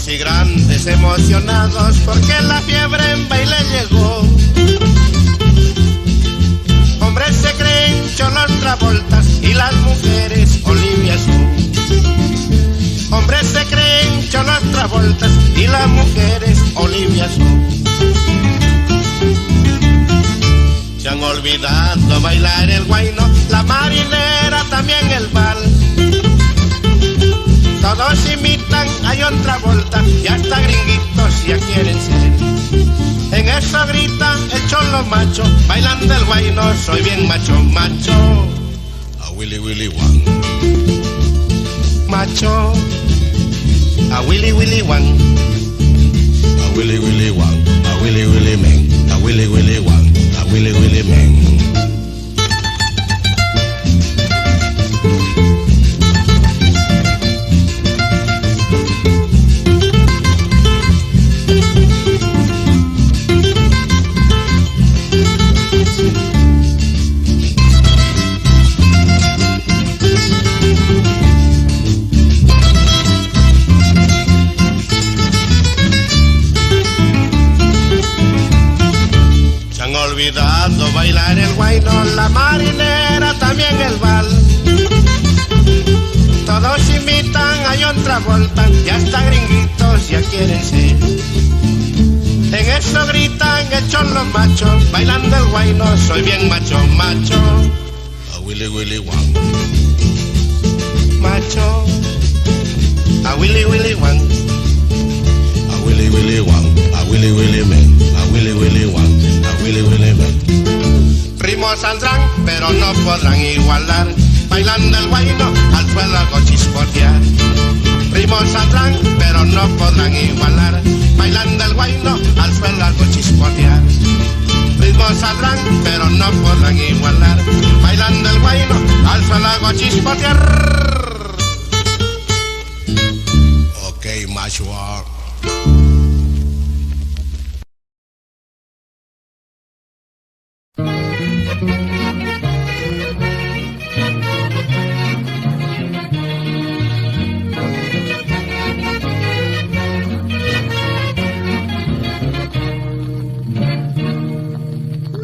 Y grandes emocionados porque la fiebre en baile llegó. Hombres se creen Cholos Travoltas y las mujeres Olivia son. Hombres se creen Cholos Travoltas y las mujeres Olivia son. Se han olvidado bailar el guayno, la marinera, también el vals. Todos imitan a John Travolta y hasta gringuitos ya quieren ser. En eso gritan el cholo macho, bailando el guayno, soy bien macho, macho. A Willy Willy Wan. Macho. A Willy Willy Wan. A Willy Willy Wan. A Willy Willy Men. A Willy Willy Wan. A Willy Willy Men. Olvidado bailar el guayno, la marinera, también el vals. Todos imitan a John Travolta y hasta gringuitos ya quieren ser. En eso gritan hechos los machos, bailando el guayno, soy bien macho, macho. A Willy Willy Wan. Macho. A Willy Willy Wan. A Willy Willy Wan. A Willy Willy Men. A Willy Willy Wan. A Willy Willy Men. Ritmos saldrán, pero no podrán igualar, bailando el guayno al suelo algo chispotear. Ritmos saldrán, pero no podrán igualar, bailando el guayno al suelo algo chispotear. Ritmos saldrán, pero no podrán igualar, bailando el guayno al suelo algo chispotear. Joshua.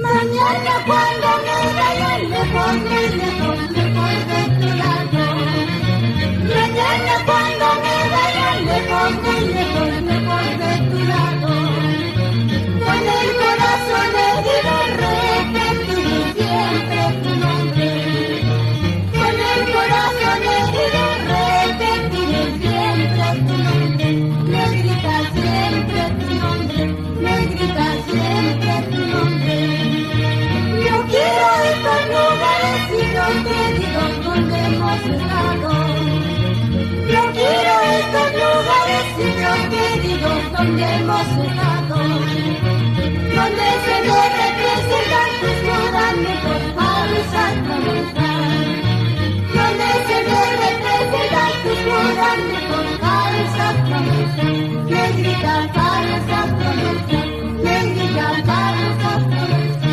Mañana cuando me vaya lejos, muy lejos, lejos de tu lado. Mañana cuando me vaya lejos, muy lejos, lejos de tu lado. Con el corazón herido repetiré siempre tu nombre. Con el corazón herido repetiré siempre tu nombre. Me gritas siempre tu nombre, me gritas siempre tu nombre. Yo quiero estos lugares y los queridos donde hemos estado. Yo quiero estos lugares y los queridos donde hemos estado. Donde se me representan tus juramentos, falsas promesas. Donde se me representan tus juramentos, falsas promesas. Negrita, falsas promesas. Negrita, falsas promesas.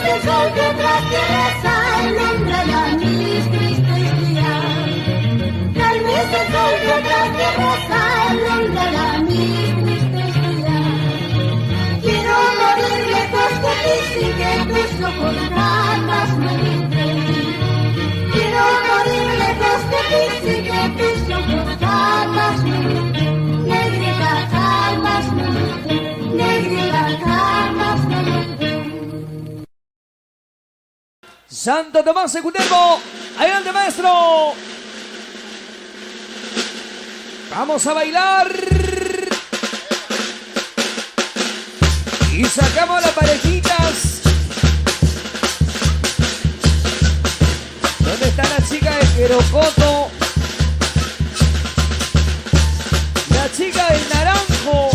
El sol que tras tierras alumbrará mis tristes días. Tal vez el sol que tras tierras alumbrará mis tristes días. Quiero morir lejos de ti sin que tus ojos jamás me griten. Quiero morir lejos de ti sin que tus ojos jamás me griten. Negrita, jamás me griten. Negrita, jamás me griten. Santo Tomás de Cutervo, adelante maestro. Vamos a bailar. Y sacamos las parejitas. ¿Dónde está la chica de Querocoto? La chica del Naranjo.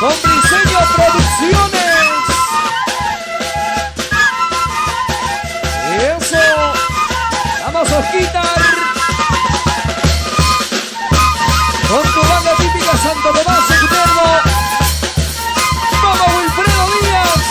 Con Briseño Producciones. Eso. Vamos a quitar. Con tu banda típica Santo Tomás de Cutervo. Vamos Wilfredo Díaz.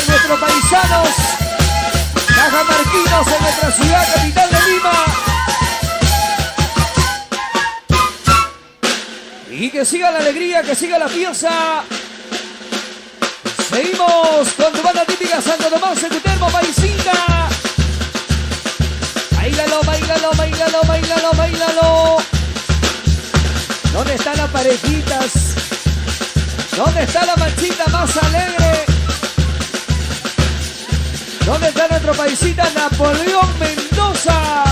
Nuestros paisanos cajamarquinos en nuestra ciudad capital de Lima. Y que siga la alegría, que siga la fiesta. Seguimos con tu banda típica Santo Tomás en Cutervo, paisita. Bailalo, bailalo, bailalo, bailalo, bailalo. ¿Dónde están las parejitas? ¿Dónde está la manchita más alegre? ¿Dónde está nuestro paisita Napoleón Mendoza?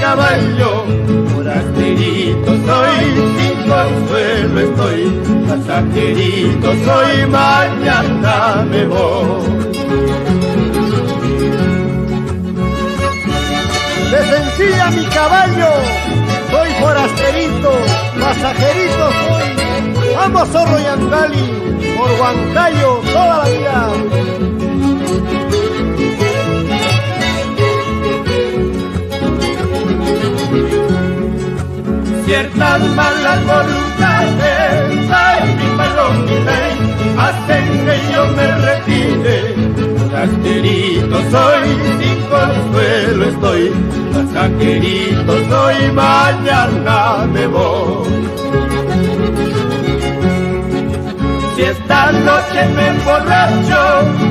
caballo, forasterito soy, sin consuelo estoy, pasajerito soy, mañana me voy. Desencilla mi caballo, soy forasterito, pasajerito soy. Vamos Zorro y Angali, por Huancayo toda la vida. Ciertas malas voluntades, ay mi palomita, hacen que yo me retire. Forasterito soy, sin consuelo estoy, pasajerito soy, mañana me voy. Si esta noche me emborracho,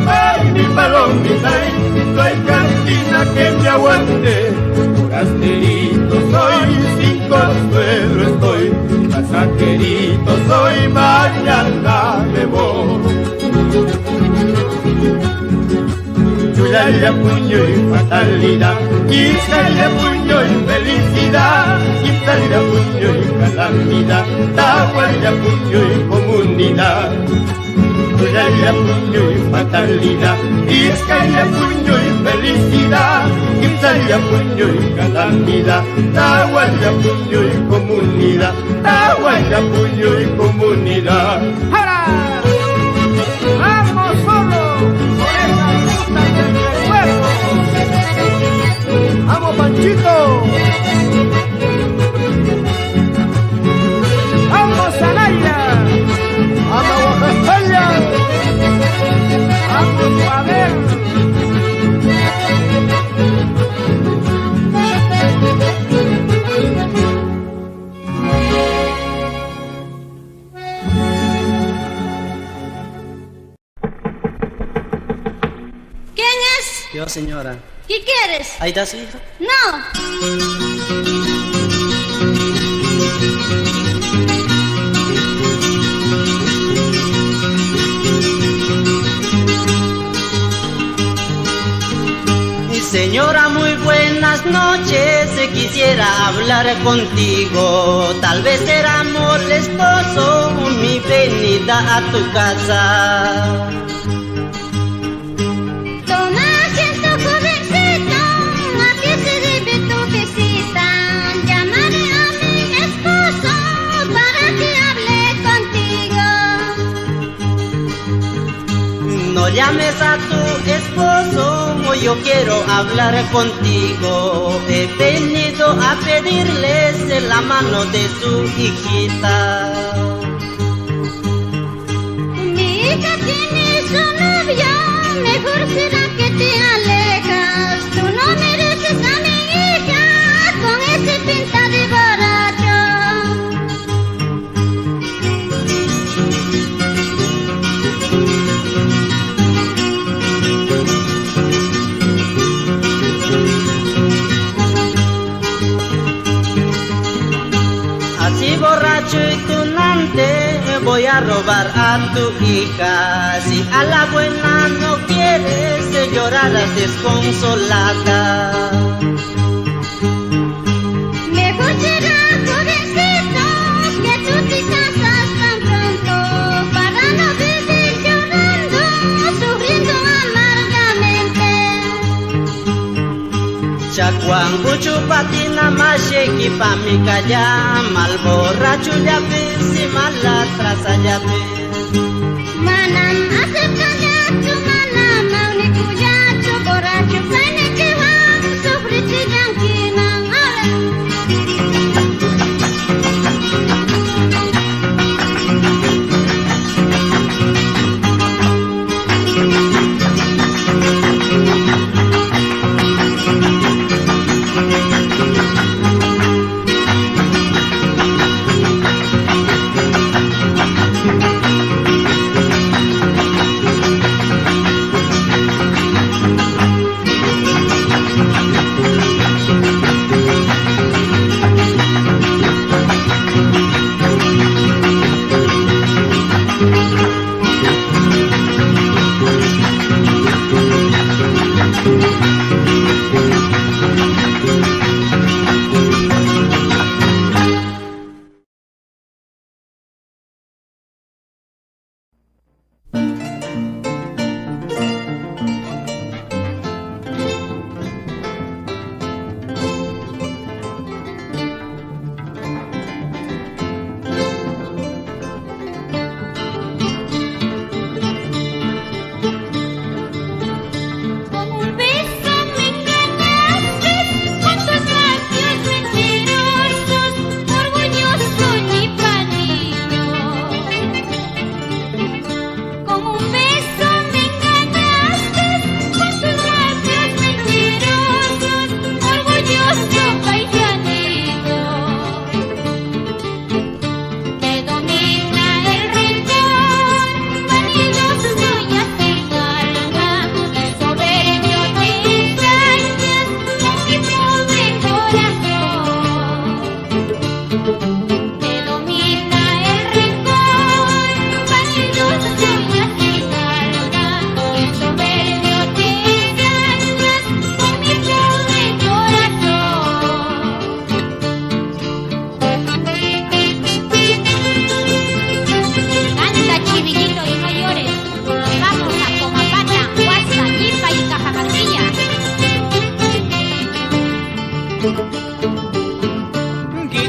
ay mi palomita, no hay cantina que me aguante. Forasterito soy, sin consuelo estoy, pasajerito soy, mañana me voy. Chulalla, puño y fatalidad, quizalla, puño y felicidad, quizalla, puño y calamidad, tahualla, puño y comunidad. Chulalla, puño y fatalidad, quizalla, puño y felicidad, quizalla, puño y calamidad, tahualla, puño y comunidad, tahualla, puño y comunidad. ¡Vamos solo! ¡Por esa ruta del recuerdo! ¡Vamos Panchito! ¡Vamos Anaya! ¡Vamos Oaxaca! ¡Vamos a ver! Yo, señora. ¿Qué quieres? ¿Ahí está su hija? No. Señora, muy buenas noches. Quisiera hablar contigo. Tal vez será molestoso mi venida a tu casa. No llames a tu esposo, yo quiero hablar contigo. He venido a pedirles la mano de su hijita. Mi hija tiene su novio, mejor será que te alejas. Tú no mereces a mi hija con ese pinta de borracho. Así borracho y tunante voy a robar a tu hija. Si a la buena no quieres, llorarás desconsolada. Mejor será, jovencito, que tú te casas tan pronto, para no vivir llorando, sufriendo amargamente. Chacuangu chupatina masheki pa mi calla, mal borracho ya ves y mala traza ya ves. Manam acerca tu manam mauni kuyacho borracho kaine que van sufrir yanquina.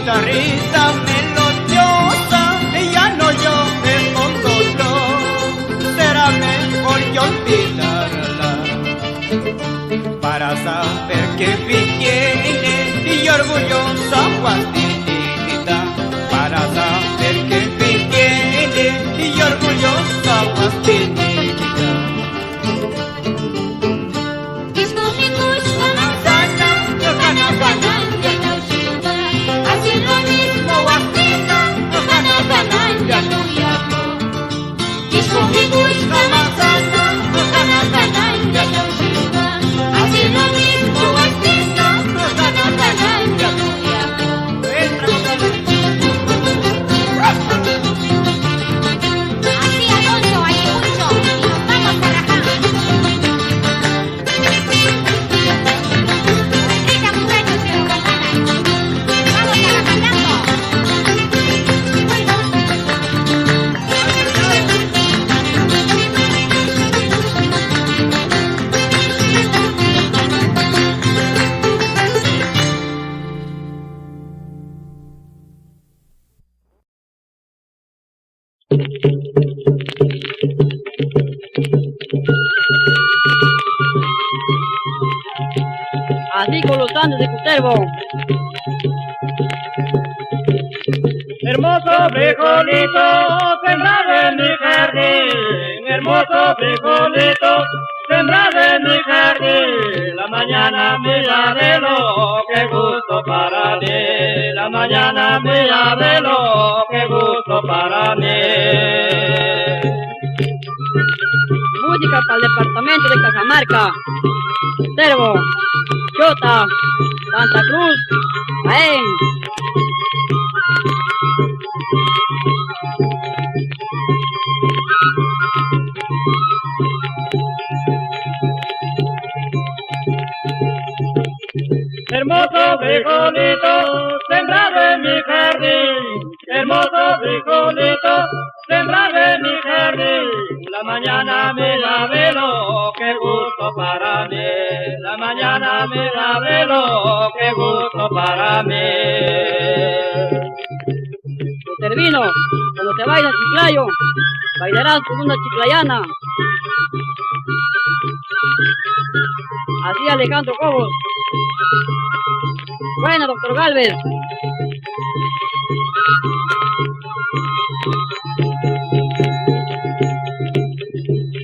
guitarrita melodiosa, y ya no yo me pongo yo, será mejor yo olvidarla, para saber que viene y orgullosa Guastinita, para saber que viene y orgullosa Guastinita. Así con los Andes de Cutervo. Hermoso frijolito, sembrado en mi jardín. Hermoso frijolito, sembrado en mi jardín. La mañana mía velo, qué gusto para mí. La mañana mía velo, qué gusto para mí. Música para el departamento de Cajamarca, Cutervo, Chota, Santa Cruz, Jaén. Hermoso frijolito, sembrado en mi jardín. Hermoso frijolito, sembrado en mi jardín. La mañana me la velo, qué gusto para mí. La mañana me la velo, qué gusto para mí. Termino, cuando te baila chiclayo, bailarás con una chiclayana. Así Alejandro Cobos. Buena, doctor Galvez.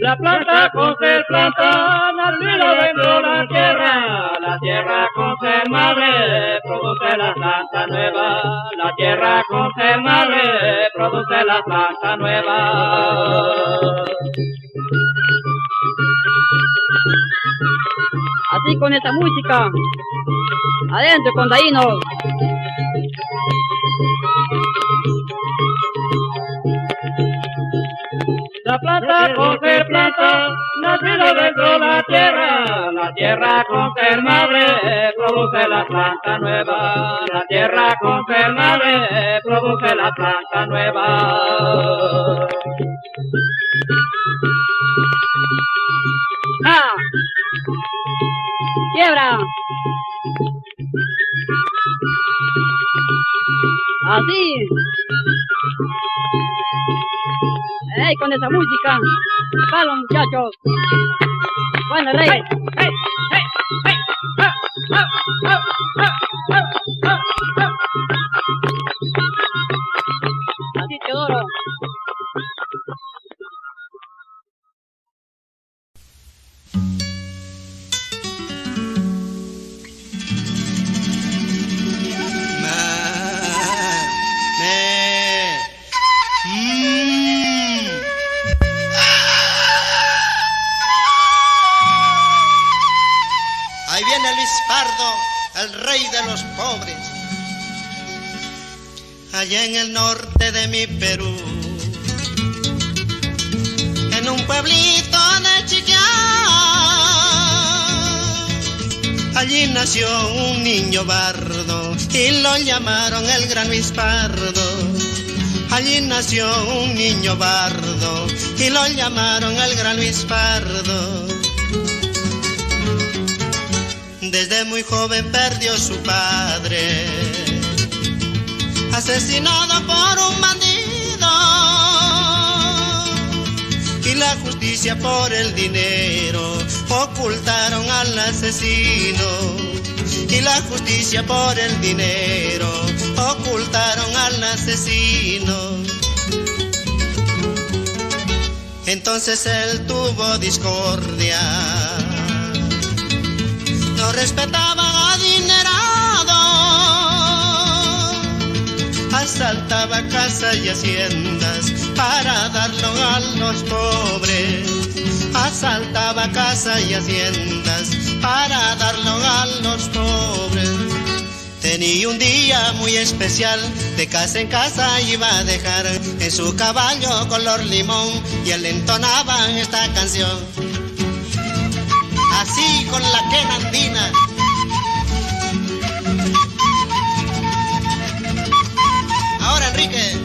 La planta con ser planta, nacido dentro de la tierra con ser madre, produce la planta nueva, la tierra con ser madre, produce la planta nueva. Así con esta música, adentro con Daínos. La planta con ser planta, nacido dentro de la tierra con ser madre, produce la planta nueva, la tierra con ser madre, produce la planta nueva. ¡Ah! ¡Quiebra! Así. ¡Ey, con esa música! ¡Palo, muchachos! ¡Buena ley! ¡Hey, hey, hey, hey! ¡Ah, ah, ah, ah, ah, ah, ah! Así, Teodoro. Ahí viene Luis Pardo, el rey de los pobres. Allá en el norte de mi Perú, en un pueblito de Chiquiá, allí nació un niño bardo y lo llamaron el gran Luis Pardo. Allí nació un niño bardo y lo llamaron el gran Luis Pardo. Desde muy joven perdió su padre asesinado por un bandido, y la justicia por el dinero ocultaron al asesino, y la justicia por el dinero ocultaron al asesino. Entonces él tuvo discordia, no respetaba adinerado, asaltaba casas y haciendas para darlo a los pobres, asaltaba casas y haciendas para darlo a los pobres. Tenía un día muy especial, de casa en casa iba a dejar en su caballo color limón, y él entonaba esta canción, así con la quena andina. Ahora Enrique.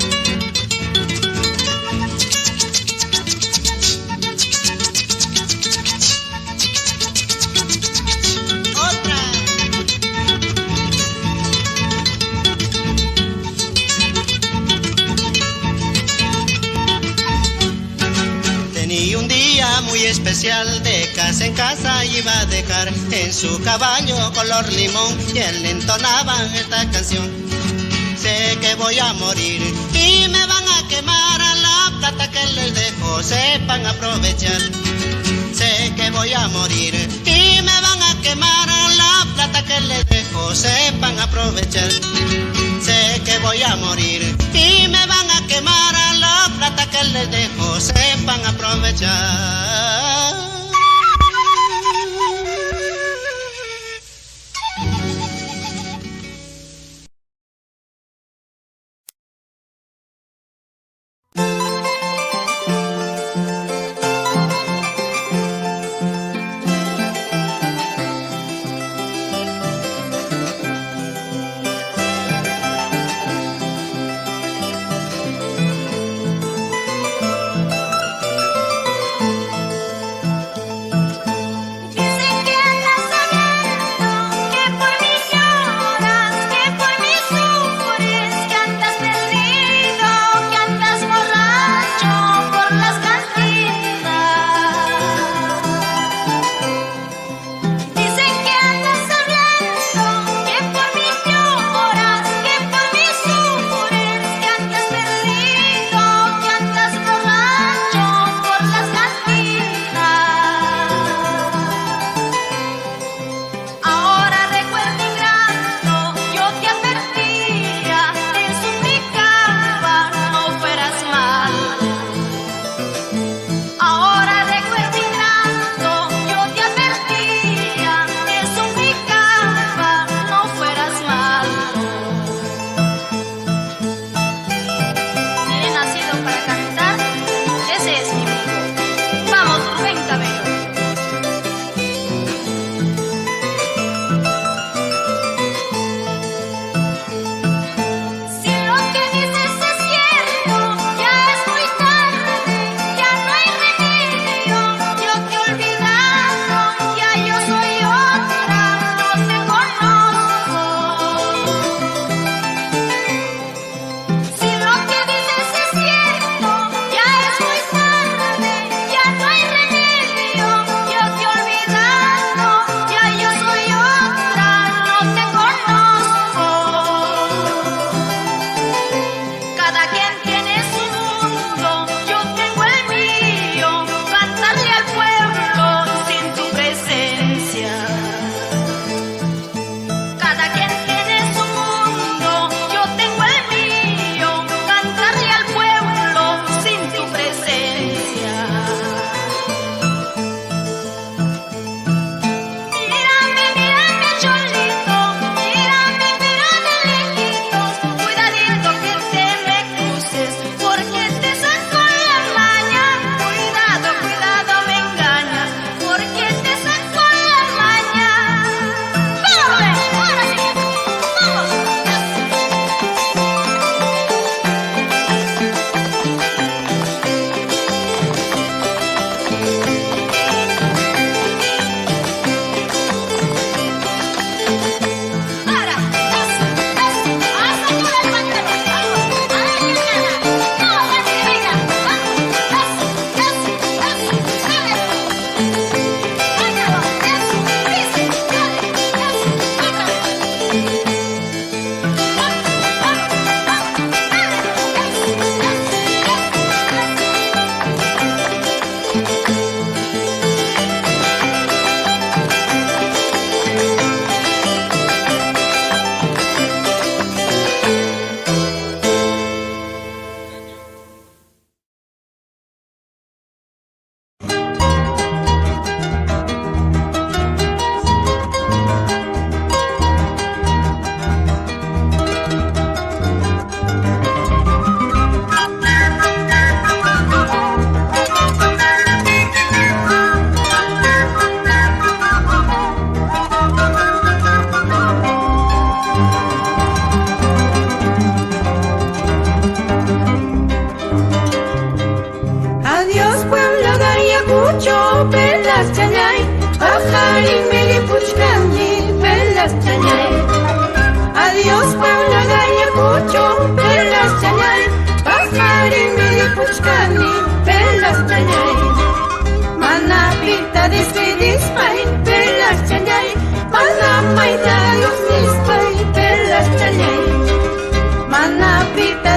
Tenía un día muy especial, de casa en casa iba a dejar en su caballo color limón, y él entonaba esta canción. Sé que voy a morir y me van a quemar, a la plata que les dejo sepan aprovechar. Sé que voy a morir y me van a quemar, a la plata que les dejo sepan aprovechar. Sé que voy a morir y me van a quemar, a la plata que les dejo sepan aprovechar.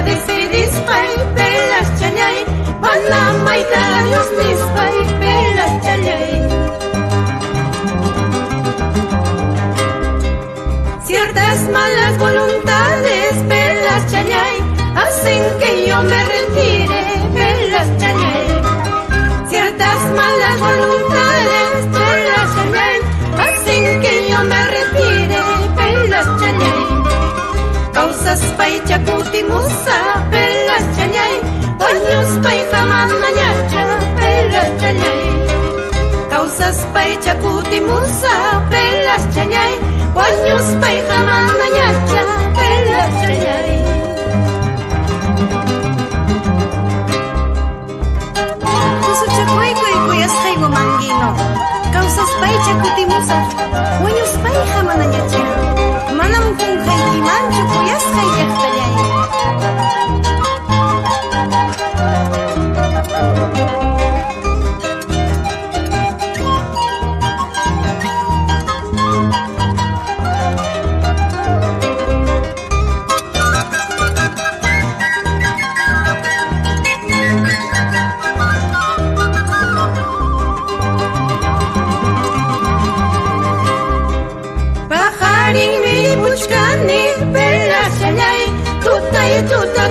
despedispay, pelas chayay, mana maita Dios nispay, pelas chayay. Ciertas malas voluntades, pelas chayay, hacen que yo me retire, pelas chayay. Ciertas malas voluntades, pelas chayay, hacen que yo me retire, pelas chayay. Causas pay chakutimusa, pelas chayay, paños pay jamanayacha, pelas chayay. Causas pay chakutimusa, pelas chayay, paños pay jamanayacha, pelas chayay. Puso chacuayco y cuyascay gumanguino. Causas pay chakutimusa, paños pay jamanayacha. Manam kung haykimanchu kuyasqay llaqtallay.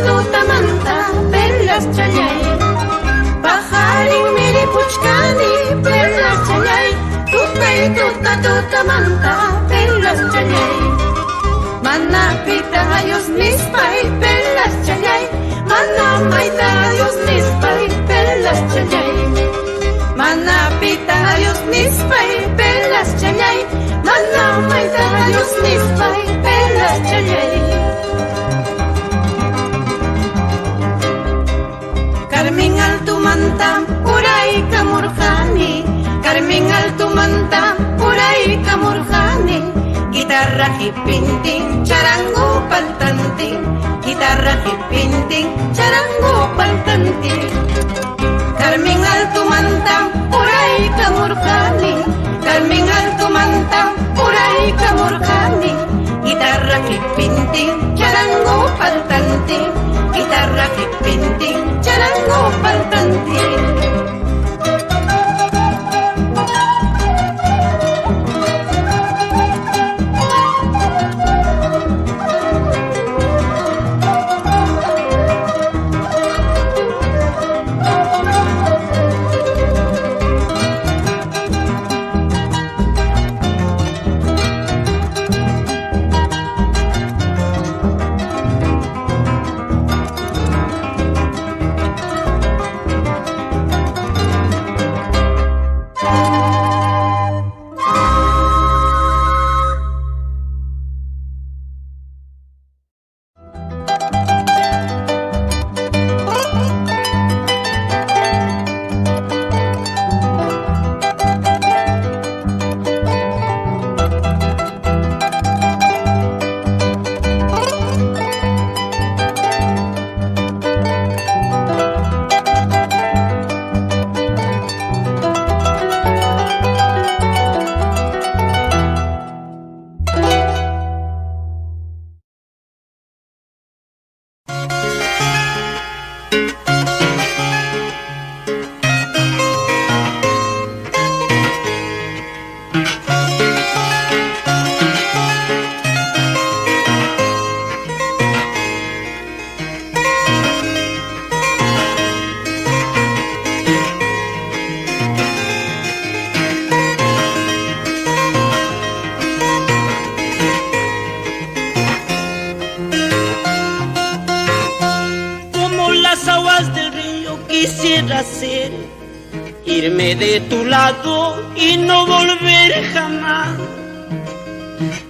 Tuta manta, perlas chayay. Pajarin miri puchkani, perlas chayay. Tuta manta, perlas chayay. Mana pita ayos nispay, perlas chayay. Mana maita ayos nispay, perlas chayay. Mana pita ayos nispay, perlas chayay. Mana maita ayos nispay, perlas chayay. Carmen Altumanta, Uray Kamurjani, Carmen Altumanta, Uray Kamurjani, guitarra hipintin, charango paltantin, guitarra hipintin, charango paltantin. Carmen Altumanta, Uray Kamurjani, Carmen Altumanta, Uray Kamurjani, guitarra hipintin, charango paltantin, guitarra hipintin, charango paltantin. quisiera ser irme de tu lado y no volver jamás.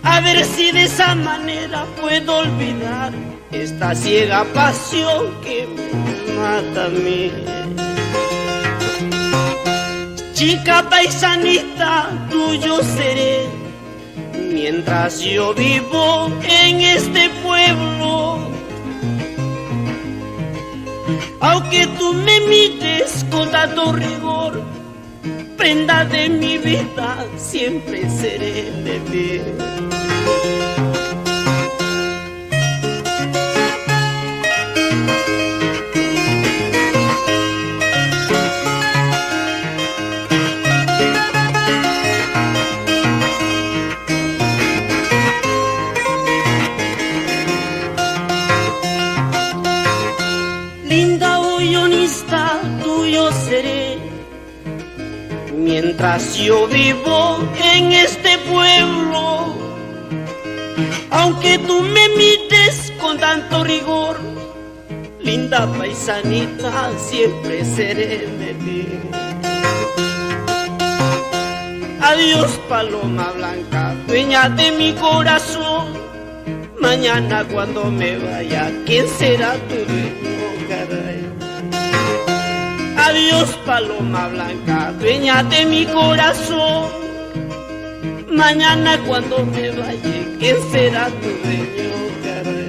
A ver si de esa manera puedo olvidar esta ciega pasión que me mata a mí. Chica paisanita, tuyo seré mientras yo vivo en este pueblo. Aunque tú me mires con tanto rigor, prenda de mi vida, siempre seré de ti. Mientras yo vivo en este pueblo, aunque tú me mites con tanto rigor, linda paisanita, siempre seré de ti. Adiós, paloma blanca, dueña de mi corazón. Mañana cuando me vaya, ¿quién será tu dueño, caray? Adiós, paloma blanca, dueña de mi corazón. Mañana cuando me vaya, ¿quién será tu dueño, caray?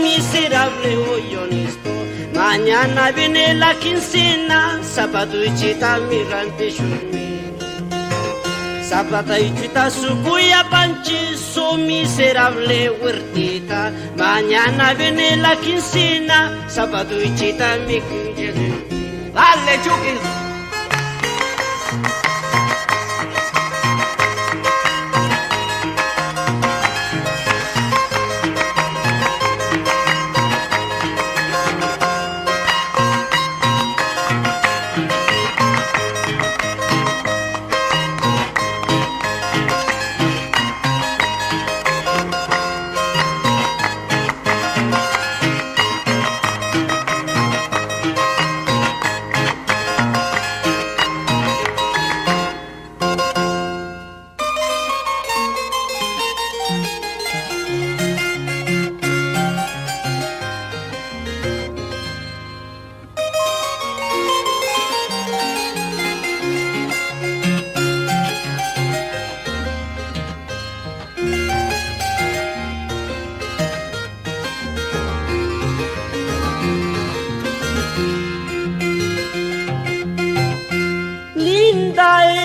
Miserable hoy honesto, mañana viene la quincena, zapatuichita mirante shumi. Zapatuichita sukuya panchizo, miserable huertita, mañana viene la quincena, zapatuichita mi cuñada. Dale, Chukis.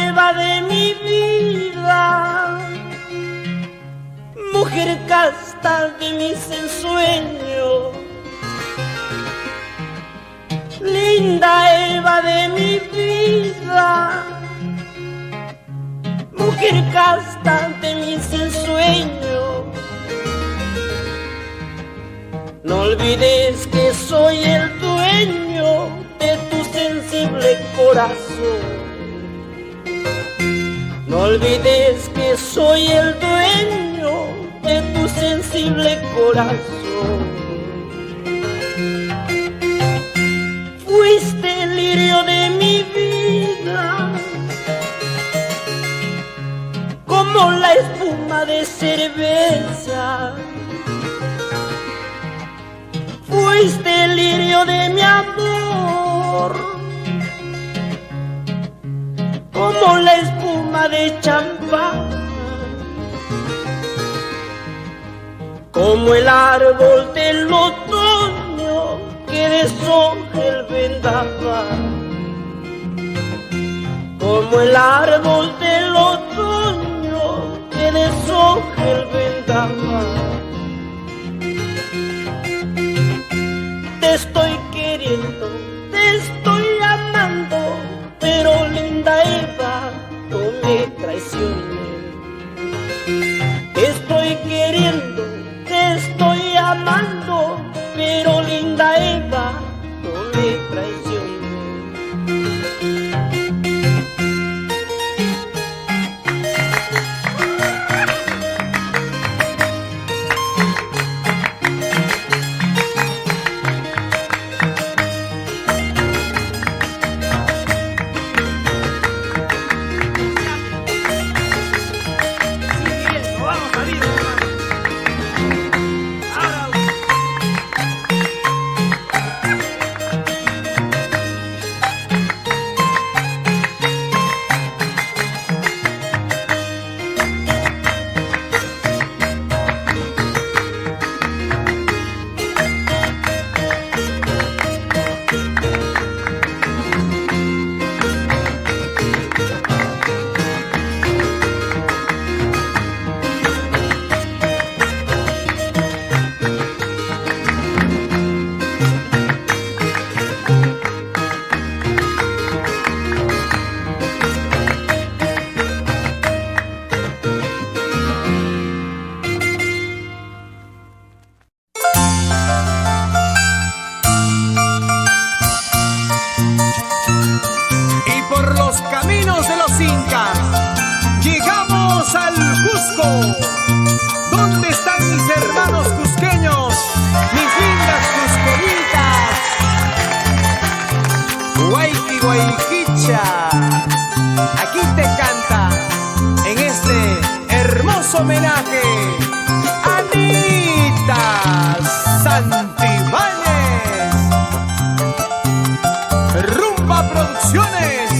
Eva de mi vida, mujer casta de mis ensueños, linda Eva de mi vida, mujer casta de mis ensueños. No olvides que soy el dueño de tu sensible corazón. No olvides que soy el dueño de tu sensible corazón. Fuiste el lirio de mi vida, como la espuma de cerveza. Fuiste el lirio de mi amor, como la espuma de champán, como el árbol del otoño que deshoja el vendaval, como el árbol del otoño que deshoja el vendaval. Te estoy queriendo, te estoy amando, pero linda Eva, no me traiciones. Te estoy queriendo, te estoy amando, pero linda Eva, no me traiciones. hermoso homenaje. Anita Santibáñez. Rumba Producciones.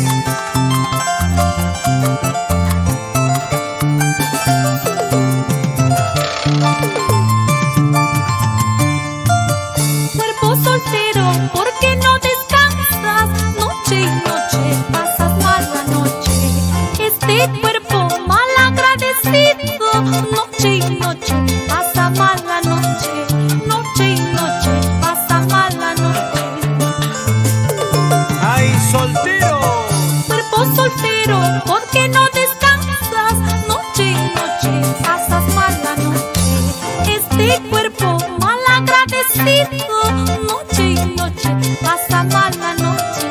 Cuerpo soltero, ¿por qué no descansas? Noche y noche pasas mala noche. Este cuerpo mal agradecido, noche y noche pasa mala noche. Noche y noche pasa mala noche. ¡Ay, soltero! Cuerpo soltero, ¿por qué no descansas? Noche y noche pasas mala noche. Este cuerpo mal agradecido, noche y noche pasa mala noche.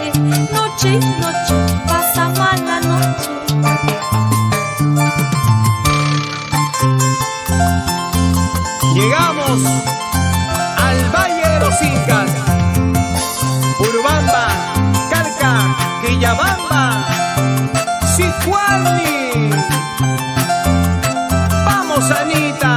Noche y noche pasa mala noche. Llegamos al Valle de los Incas. Urubamba, Carca, Quillabamba, Sicuani. ¡Vamos, Anita!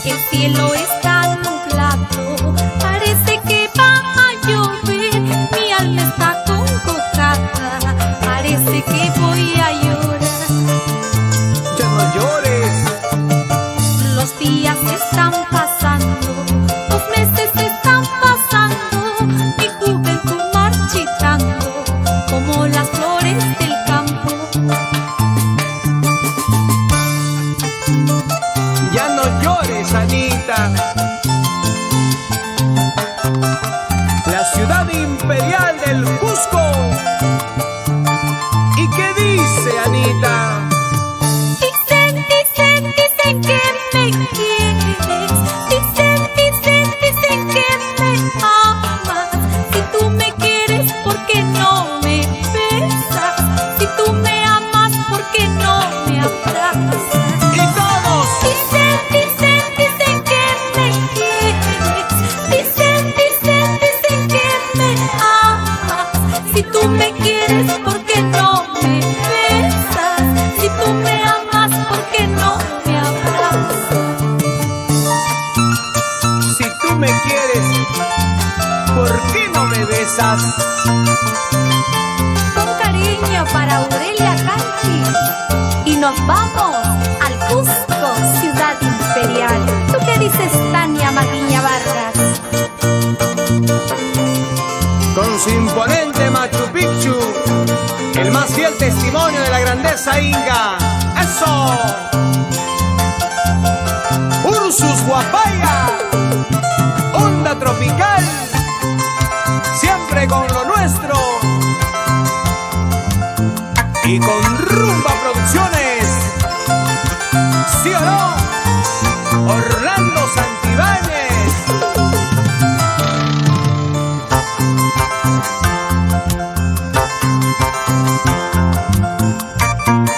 El cielo está nublado, parece que va a llover. Mi alma está concojada, parece que voy a llorar. Ya no llores. Los días están pasando, los meses están pasando, mi juventud marchitando como las flores del campo. Ya no llores, Anita. La ciudad imperial del Cusco. ¿Y qué dice, Anita? Dicen, dicen, dicen que me quieres. Dicen, dicen, dicen que me amas. Si tú me quieres, ¿por qué no me besas? Si tú me amas, ¿por qué no me abrazas? ¡Y todos! Dicen, dicen, dicen que me quieres. Dicen, dicen, dicen que me amas. Si tú me quieres, ¿por qué no me besas? Si tú me amas, ¿por qué no me abrazas? Si tú me quieres, ¿por qué no me besas? Con cariño para Aurelia Canchi. Y nos vamos al Cusco, ciudad imperial. ¿Tú qué dices, Tania Maguiña Vargas? Con su imponente Machu Picchu, el más fiel testimonio de la grandeza inca. ¡Eso! Ursus Guapaya, onda tropical, siempre con lo nuestro. Y con Rumba Producciones, ¿sí o no? Orlando Santibáñez.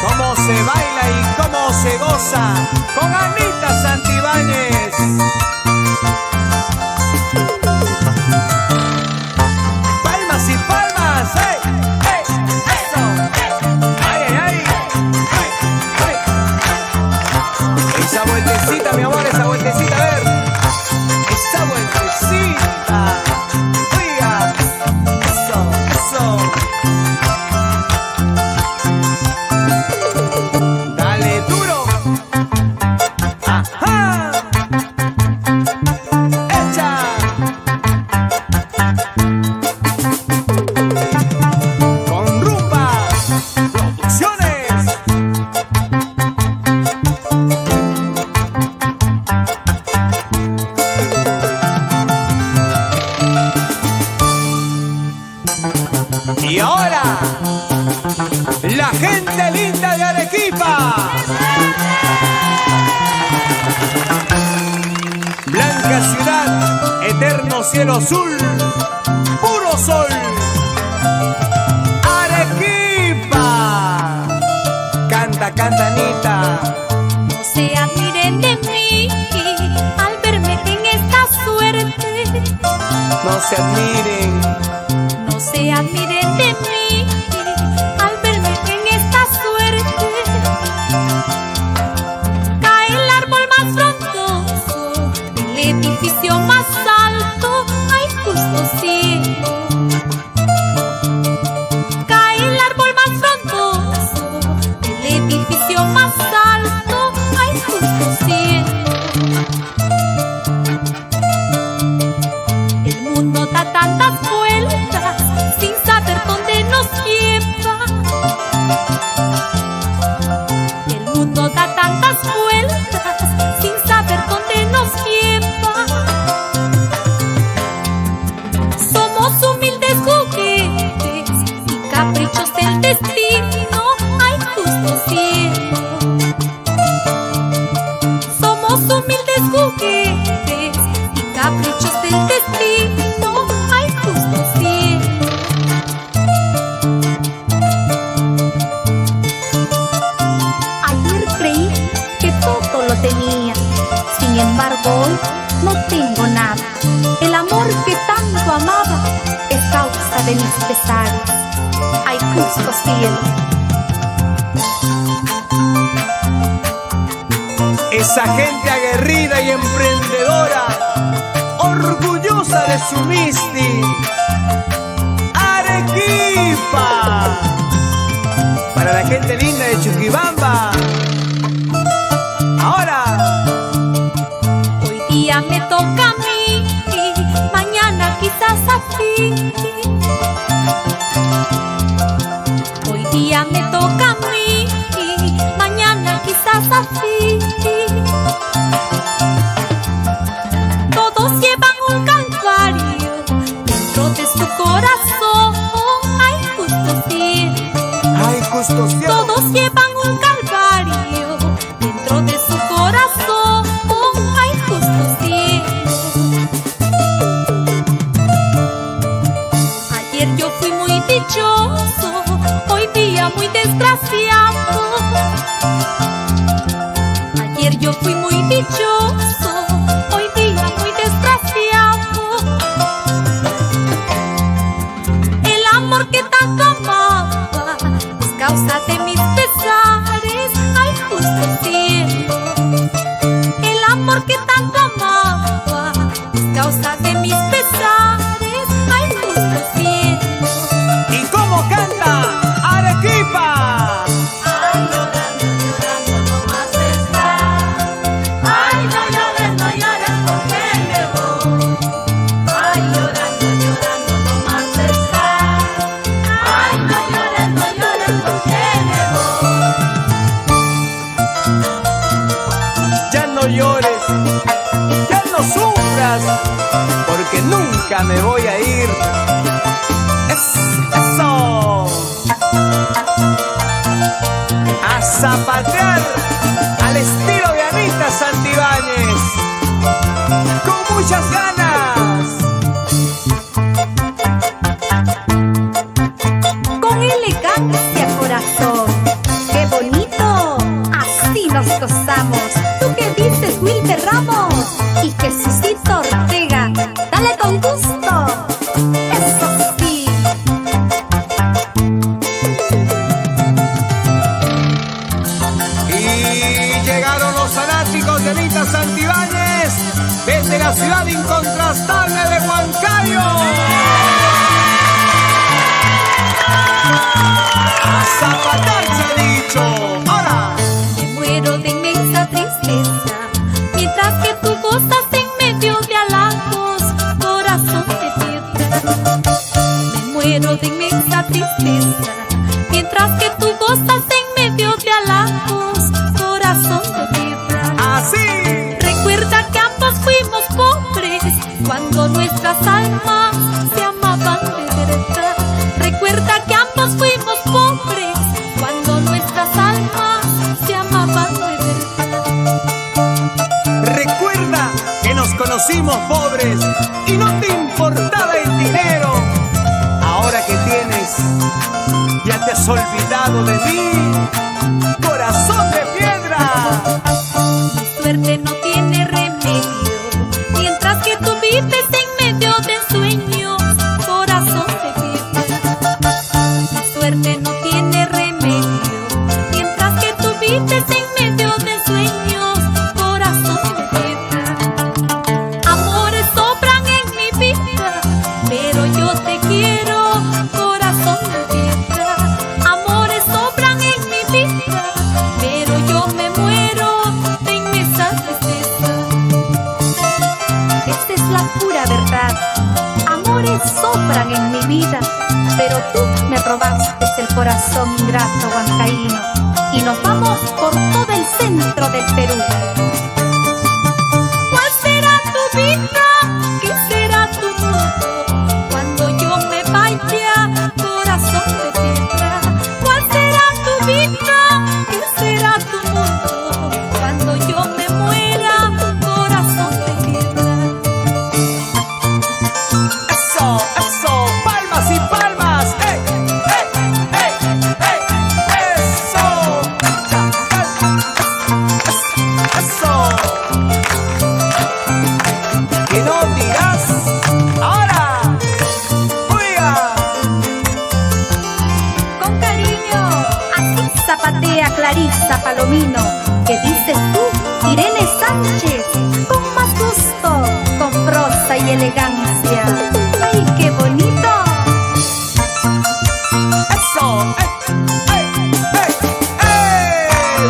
Cómo se baila y cómo se goza con Anita Santibáñez. Palmas y palmas, ¡eh! ¡Eh! ¡Eso! ¡Ay, ay, ay! ¡Ay, ay! Esa vueltecita, mi amor, esa vueltecita, a ver. Esa vueltecita. Oiga, eso, eso. Dale duro. Ajá. Echa. Con Rumba Producciones. Y ahora, la gente linda de Arequipa. Blanca ciudad, eterno cielo azul, puro sol. Arequipa. Canta, canta, Anita. No se admiren de mí al verme en esta suerte. No se admiren. No se admiren de mí al verme en esta suerte. de mis pesares. Ay, justo cielo. Esa gente aguerrida y emprendedora, orgullosa de su misti, Arequipa. Para la gente linda de Chuquibamba. Ahora. Hoy día me toca a mí, mañana quizás a ti. Hoy día me toca a mí, mañana quizás a ti. Todos llevan un calvario dentro de su corazón. Ay, justo cielo. Ay, justo cielo. Todos llevan un calvario dentro de su corazón. Ay, justo cielo. Ayer yo fui muy dichoso, hoy día muy desgraciado. Ayer yo fui muy dichoso, hoy día muy desgraciado. El amor que tanto amaba es causa de mis pesares. Ay, justo cielo. El amor que tanto amaba es causa de mis pesares. Ay, justo cielo. ¿Y cómo canta Arequipa? Ay, llorando, llorando, nomás está. Ay, no llores, no llores, porque me voy. Ay, llorando, llorando, nomás está. Ay, no llores, porque me voy. Ya no llores, ya no sufras, porque nunca me voy a ir. Eso. A zapatear al estilo de Anita Santibáñez, con muchas ganas. Con elegancia, corazón. ¡Qué bonito! Así nos gozamos. ¿Tú qué dices, Wilmer Ramos? Y Jesucito Ortega. ¡Dale con gusto! ¡Eso sí! Y llegaron los fanáticos de Anita Santibáñez desde la ciudad incontrastable de Huancayo. A zapatar se ha dicho. Ahora. Me muero de inmensa tristeza, mientras que tú gozas en medio de halagos, corazón de piedra. Me muero de inmensa tristeza, mientras que tú gozas en medio de halagos, corazón de piedra. Así. Recuerda que ambos fuimos pobres cuando nuestras almas se amaban de verdad. Recuerda que ambos fuimos pobres cuando nuestras almas se amaban de verdad. Recuerda que nos conocimos pobres y no te importaba el dinero. Ahora que tienes, ya te has olvidado de mí, corazón de piedra. Mi suerte no tiene remedio, mientras que tú vives en medio de sueños, corazón de piedra. Mi suerte no tiene remedio, mientras que tú vives en medio de sueños, corazón de piedra. Amores sobran en mi vida, pero yo te quiero, corazón de piedra. Amores sobran en mi vida, pero yo me muero de inmensa tristeza. Esta es la pura verdad. Amores sobran en mi vida, pero tú me robaste el corazón ingrato huancaíno. Y nos vamos por todo el centro del Perú. ¿Cuál será tu vida? ¿Qué será tu mundo? Cuando yo me vaya, corazón de piedra. ¿Cuál será tu vida? ¿Qué será tu mundo? Cuando yo me muera, corazón de piedra. Eso, eso, palmas y palmas. ¡Ey, ey, ey, ey! Eso. Eso. Clarisa Palomino. ¿Qué dices tú, Irene Sánchez? Con más gusto, con prosa y elegancia. ¡Ay, qué bonito! ¡Eso!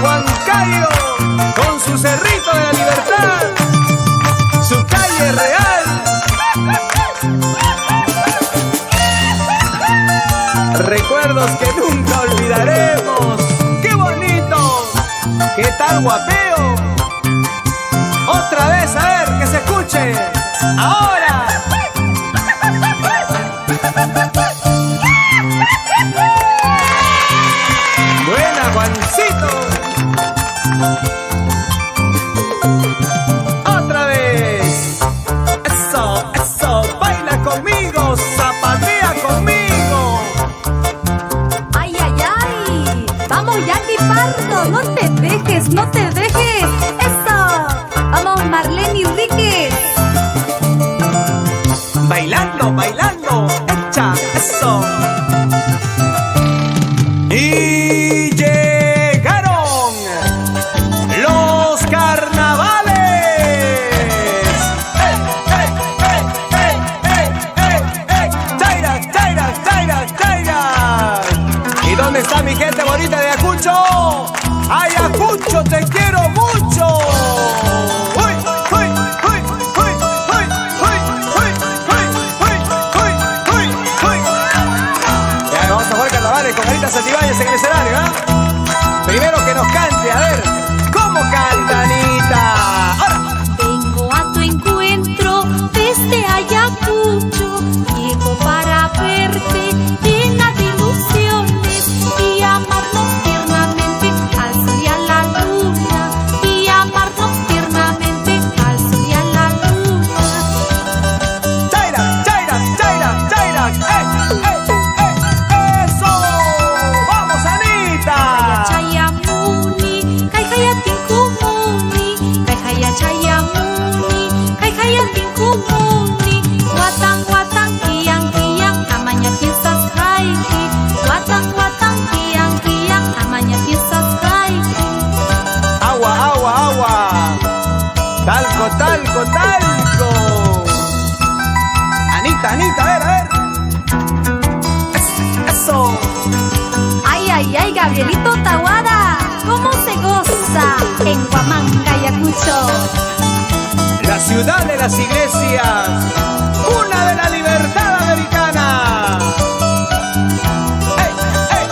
Huancayo, con su Cerrito de la Libertad, su calle real. Recuerdos que nunca olvidaremos. ¡Qué bonito! ¿Qué tal guapeo? Otra vez, a ver, que se escuche. ¡Ahora! Buena, Juancito. Otra vez. Eso, eso. Baila conmigo, zapatea conmigo. ¡Ay, ay, ay! ¡Vamos, Yankee Pardo! ¡No te dejes, no te dejes! ¡Eso! ¡Vamos, Marlene Enríquez! Bailando, bailando. Echa, eso. Y llegaron los carnavales. ¡Ey, ey, ey, ey, ey, ey, ey! ¡Chaira, chaira, chaira, chaira! ¿Y dónde está mi gente bonita de Ayacucho? ¡Ayacucho, te quiero mucho! ¡Uy, uy, uy, uy, uy, uy, uy, uy, uy, uy, uy, uy! Ya nos vamos a jugar carnavales con Anita Santibáñez en el escenario, ¿ah? Primero que nos cante, a ver, ¿cómo canta Anita? ¡Ahora! Vengo a tu encuentro desde Ayacucho, llego para verte llena de ilusiones y amarnos tiernamente al sol y a la luna, y amarnos tiernamente al sol y a la luna. ¡Chaira, chaira, chaira, chaira! ¡Eso! ¡Vamos, Anita! Chayamuni, Kayhayatinkumuni, Kayhayachayamuni, Kayhayatinkumuni, Guatan, guatan, kian, kian, amaña piensas haiki, Guatan, guatan, kian, kian, amaña piensas haiki. ¡Agua, agua, agua! ¡Talco, talco, talco! Anita, Anita, a ver, a ver. ¡Eso! ¡Ay, ay, ay, Gabrielito Tawada! ¿Cómo se goza en Huamanga, Ayacucho? La ciudad de las iglesias, cuna de la libertad americana. ¡Ey, ey,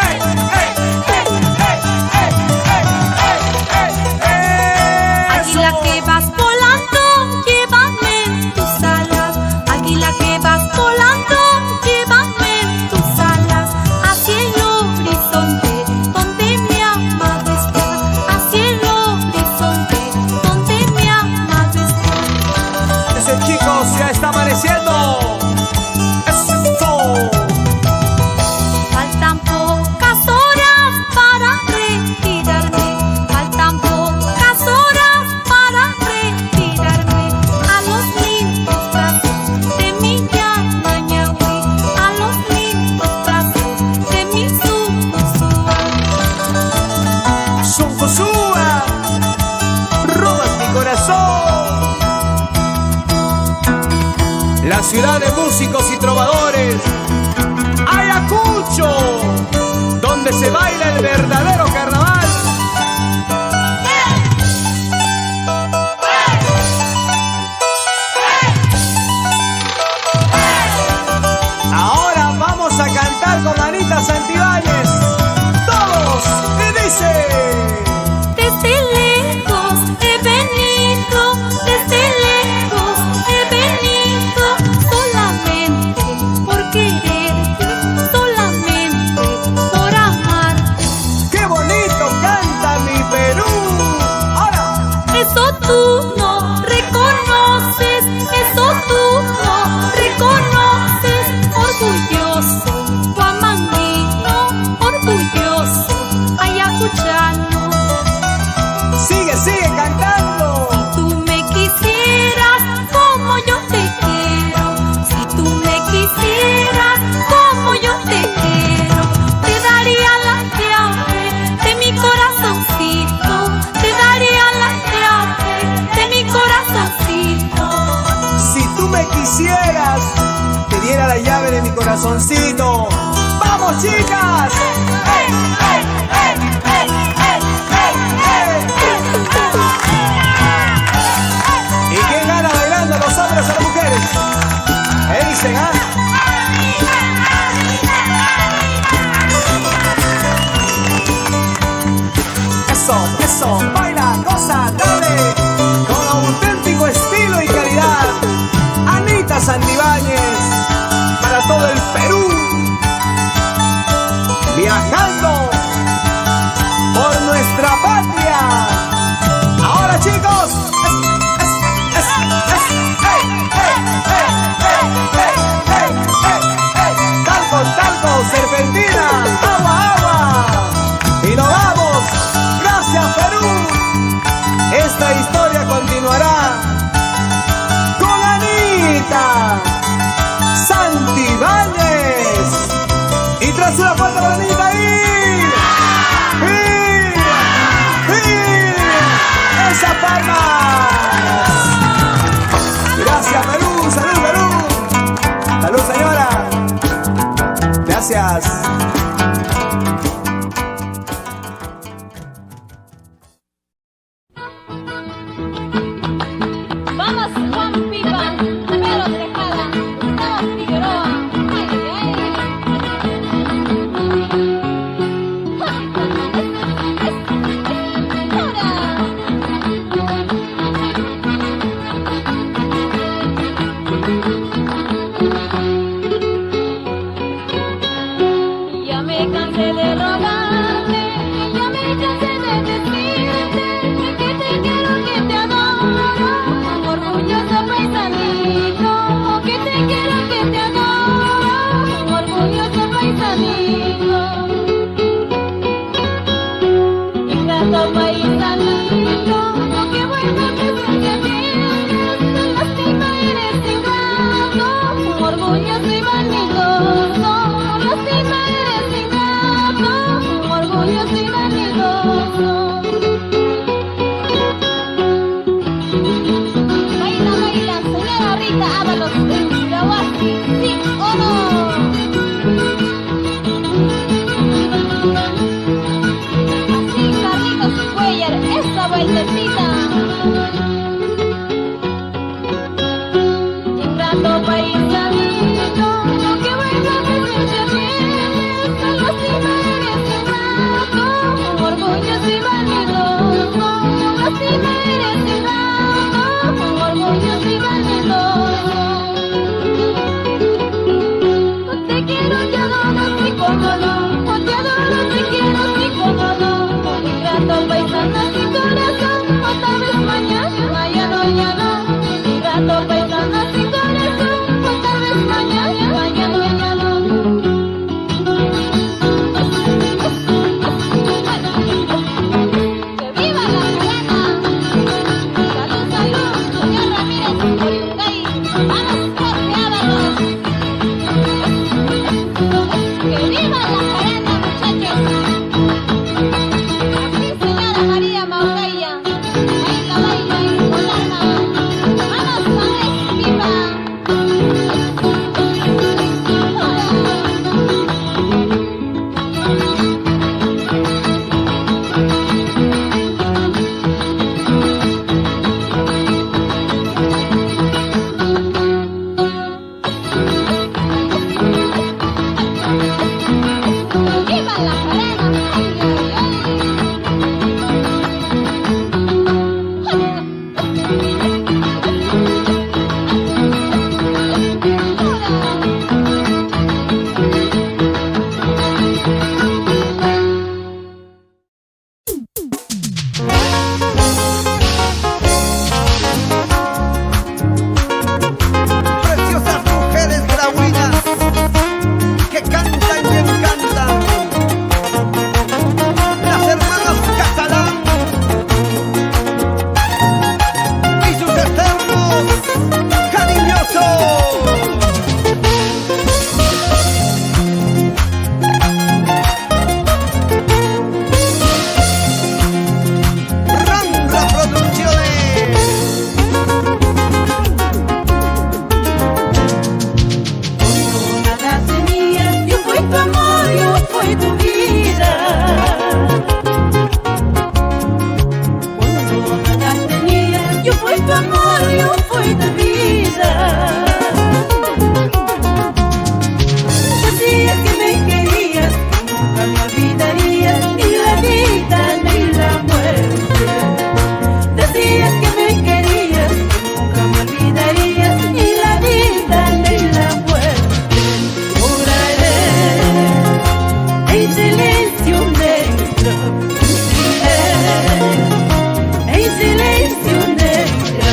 ey, ey, ey, ey, ey, ey, ey! Águila que vas volando, llévame en tus alas. Águila que vas volando, llévame en tus alas. Hacia el horizonte, donde mi amado está. Hacia el horizonte, donde mi amado está. Ese chico ya está amaneciendo. ¡Eso! Faltan pocas horas para retirarme. Faltan pocas horas para retirarme. A los lindos brazos de mi Yamañahui, a los lindos brazos de mi Zunzúa. ¡Zunzúa! ¡Robas mi corazón! La ciudad de músicos y trovadores, Ayacucho, donde se baila el verdadero carnaval. Ahora vamos a cantar con Anita Santibáñez. Todos, y dice... Desde lejos he venido, desde lejos he venido, solamente por quererte, solamente por amarte. ¡Qué bonito canta mi Perú! ¡Ahora! Eso tú no reconoces, eso tú no reconoces, orgulloso huamanguino, orgulloso ayacuchano. ¡Sigue, sigue cantando! Si tú me quisieras como yo te quiero, si tú me quisieras como yo te quiero, te daría la llave de mi corazoncito. ¡Vamos, chicas! ¿Y quién gana bailando, los hombres o las mujeres? ¿Qué dicen, ah? Eso, baila, goza, dale, con auténtico estilo y calidad. Anita Santibáñez, para todo el Perú, viajando por nuestra patria. Ahora, chicos, talco, serpentina, agua, y nos vamos. Gracias, Perú. Esta historia continuará con Anita Santibáñez. Y tras una fuerte para Anita esa palma. Gracias, Perú. Salud, Perú. Salud, señora. Gracias. Vamos, Juan Pipa, Pedro Tejada, Gustavo Figueroa. Ya me cansé de rogarte, ya me cansé de decirte que te quiero, que te adoro, orgulloso paisanito, que te quiero, que te adoro, orgulloso paisanito. Ingrato paisanito, que vuelva a presencia tienes, lástima eres ingrato, orgulloso y vanidoso, lástima eres ingrato, orgulloso y vanidoso. Baila, señora Rita Ábalos de Chirahuasqui, ¿sí o no? Así, Carlitos Cuellar, esa vueltecita. Ingrato paisanito, que vuelva a presencia tienes, lástima eres ingrato, orgulloso y vanidoso, lástima eres ingrato, orgulloso y vanidoso. Te quiero, te adoro, sí como no, te adoro, te quiero, sí como no, ingrato paisano sin corazón, otra vez mañana, ya no, ingrato paisano sin corazón, otra vez mañana, ya no. ¡Que viva la jarana! ¡Salud, señor Ramírez, Oriungay! ¡Vamos, Jorge Ábalos! ¡Que viva la jarana, muchachos! ¡Sí, señora! Cuando nada tenía, yo fui tu amor, yo fui tu vida. Decías que me querías, que nunca me olvidarías, ni la vida ni la muerte. Decías que me querías, que nunca me olvidarías, ni la vida ni la muerte. Oraré en silencio negro, en silencio negro.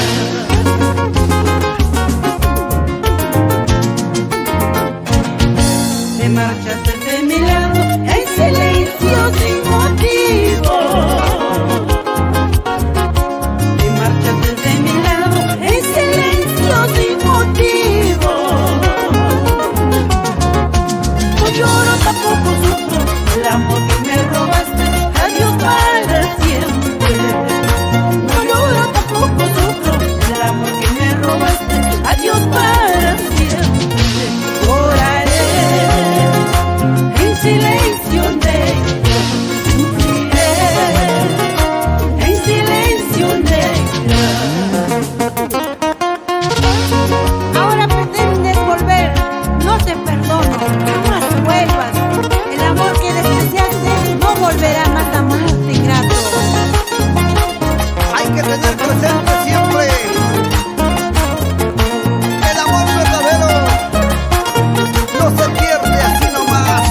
Te marchaste de mi lado en silencio sin motivo. Te marchaste de mi lado en silencio sin motivo. No lloro, tampoco sufro el amor que me robaste. Adiós para siempre. No lloro, tampoco sufro el amor que me robaste. Adiós para siempre. Oraré en silencio negro, sufriré en silencio negro. Ahora pretendes volver, no te perdono, jamás vuelvas. El amor que despreciaste no volverá más a amarte, ingrato. Hay que tener presente siempre el amor verdadero no se pierde así nomás.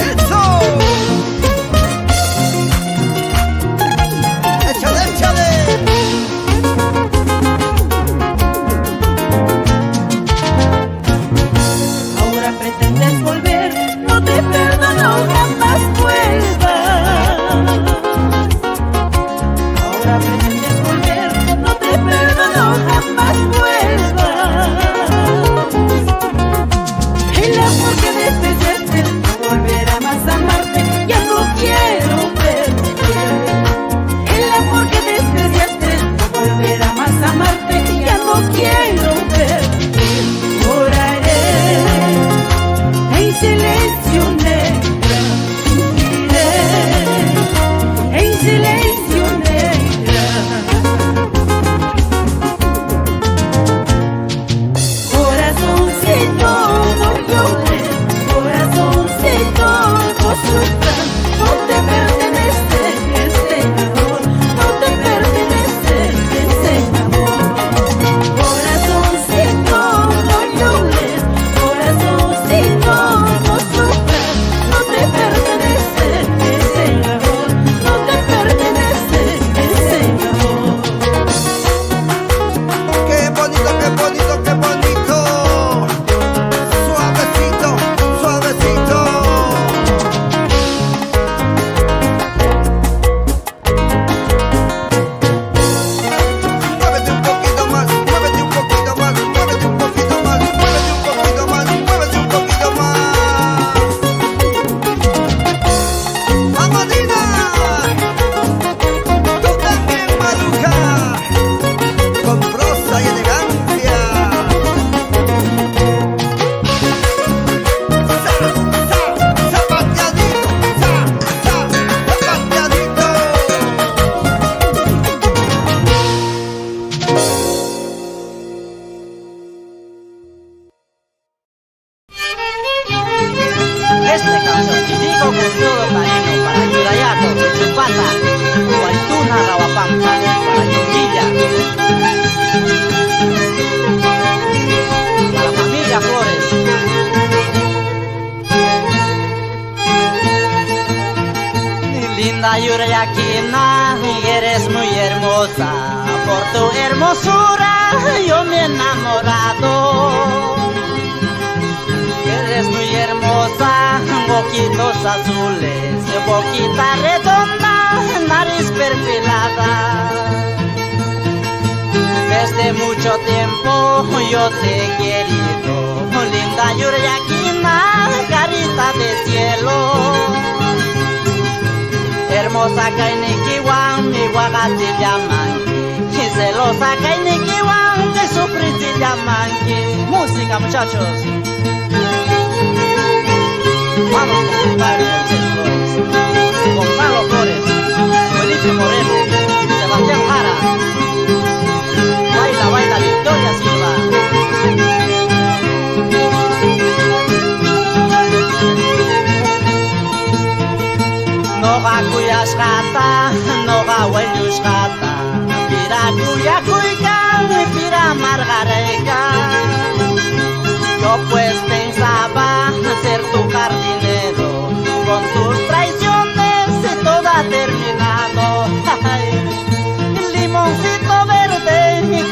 ¡Eso! ¡Échale, échale! Ahora pretendes volver, no te perdono, jamás vuelvas. Ahora pretendes volver, no te perdono, jamás vuelvas. El amor que despreciaste no volverá más a amarte, ya no quiero verte. El amor que despreciaste no volverá más a amarte, ya no quiero verte. Oraré en silencio negro, sufriré en silencio negro. Corazoncito, no llores, corazoncito, no sufras, no te pertenece este amor, no te pertenece este amor. Corazoncito, no llores, corazoncito, no sufras, no te pertenece ese amor, no te pertenece ese amor. ¡Qué bonito, qué bonito, qué bonito! Suavecito, suavecito. Muévete un poquito más, muévete un poquito más, muévete un poquito más, muévete un poquito más, muévete un poquito más. ¡Amadina! Tú también, Maruja, con prosa y elegancia. Zapateadito, zapateadito. Esta canción dedico con todo cariño para Yurayato, Chupata, Guaituna, Rawapampa, para Yunguilla, para familia Flores. Linda Yurayaquina, eres muy hermosa, por tu hermosura yo me he enamorado. Eres muy hermosa, ojitos azules, boquita redonda, nariz perfilada. Desde mucho tiempo yo te he querido, linda Yurayaquina, carita de cielo. Hermosa Kainikiwan, mi guagati llamanki, y celosa Kainikiwan, que sufriste llamanki. Música, muchachos. Vamos con mi padre José Flores, Gonzalo Flores, Felipe Moreno, Sebastián Jara. Baila, baila, Victoria Silva. Noga kuyashkata, noga huellushkata, pira kuyakuykan, pira margareka. Yo pues pensaba ser tu jardinero, con tus traiciones todo ha terminado. Ay, el limoncito verde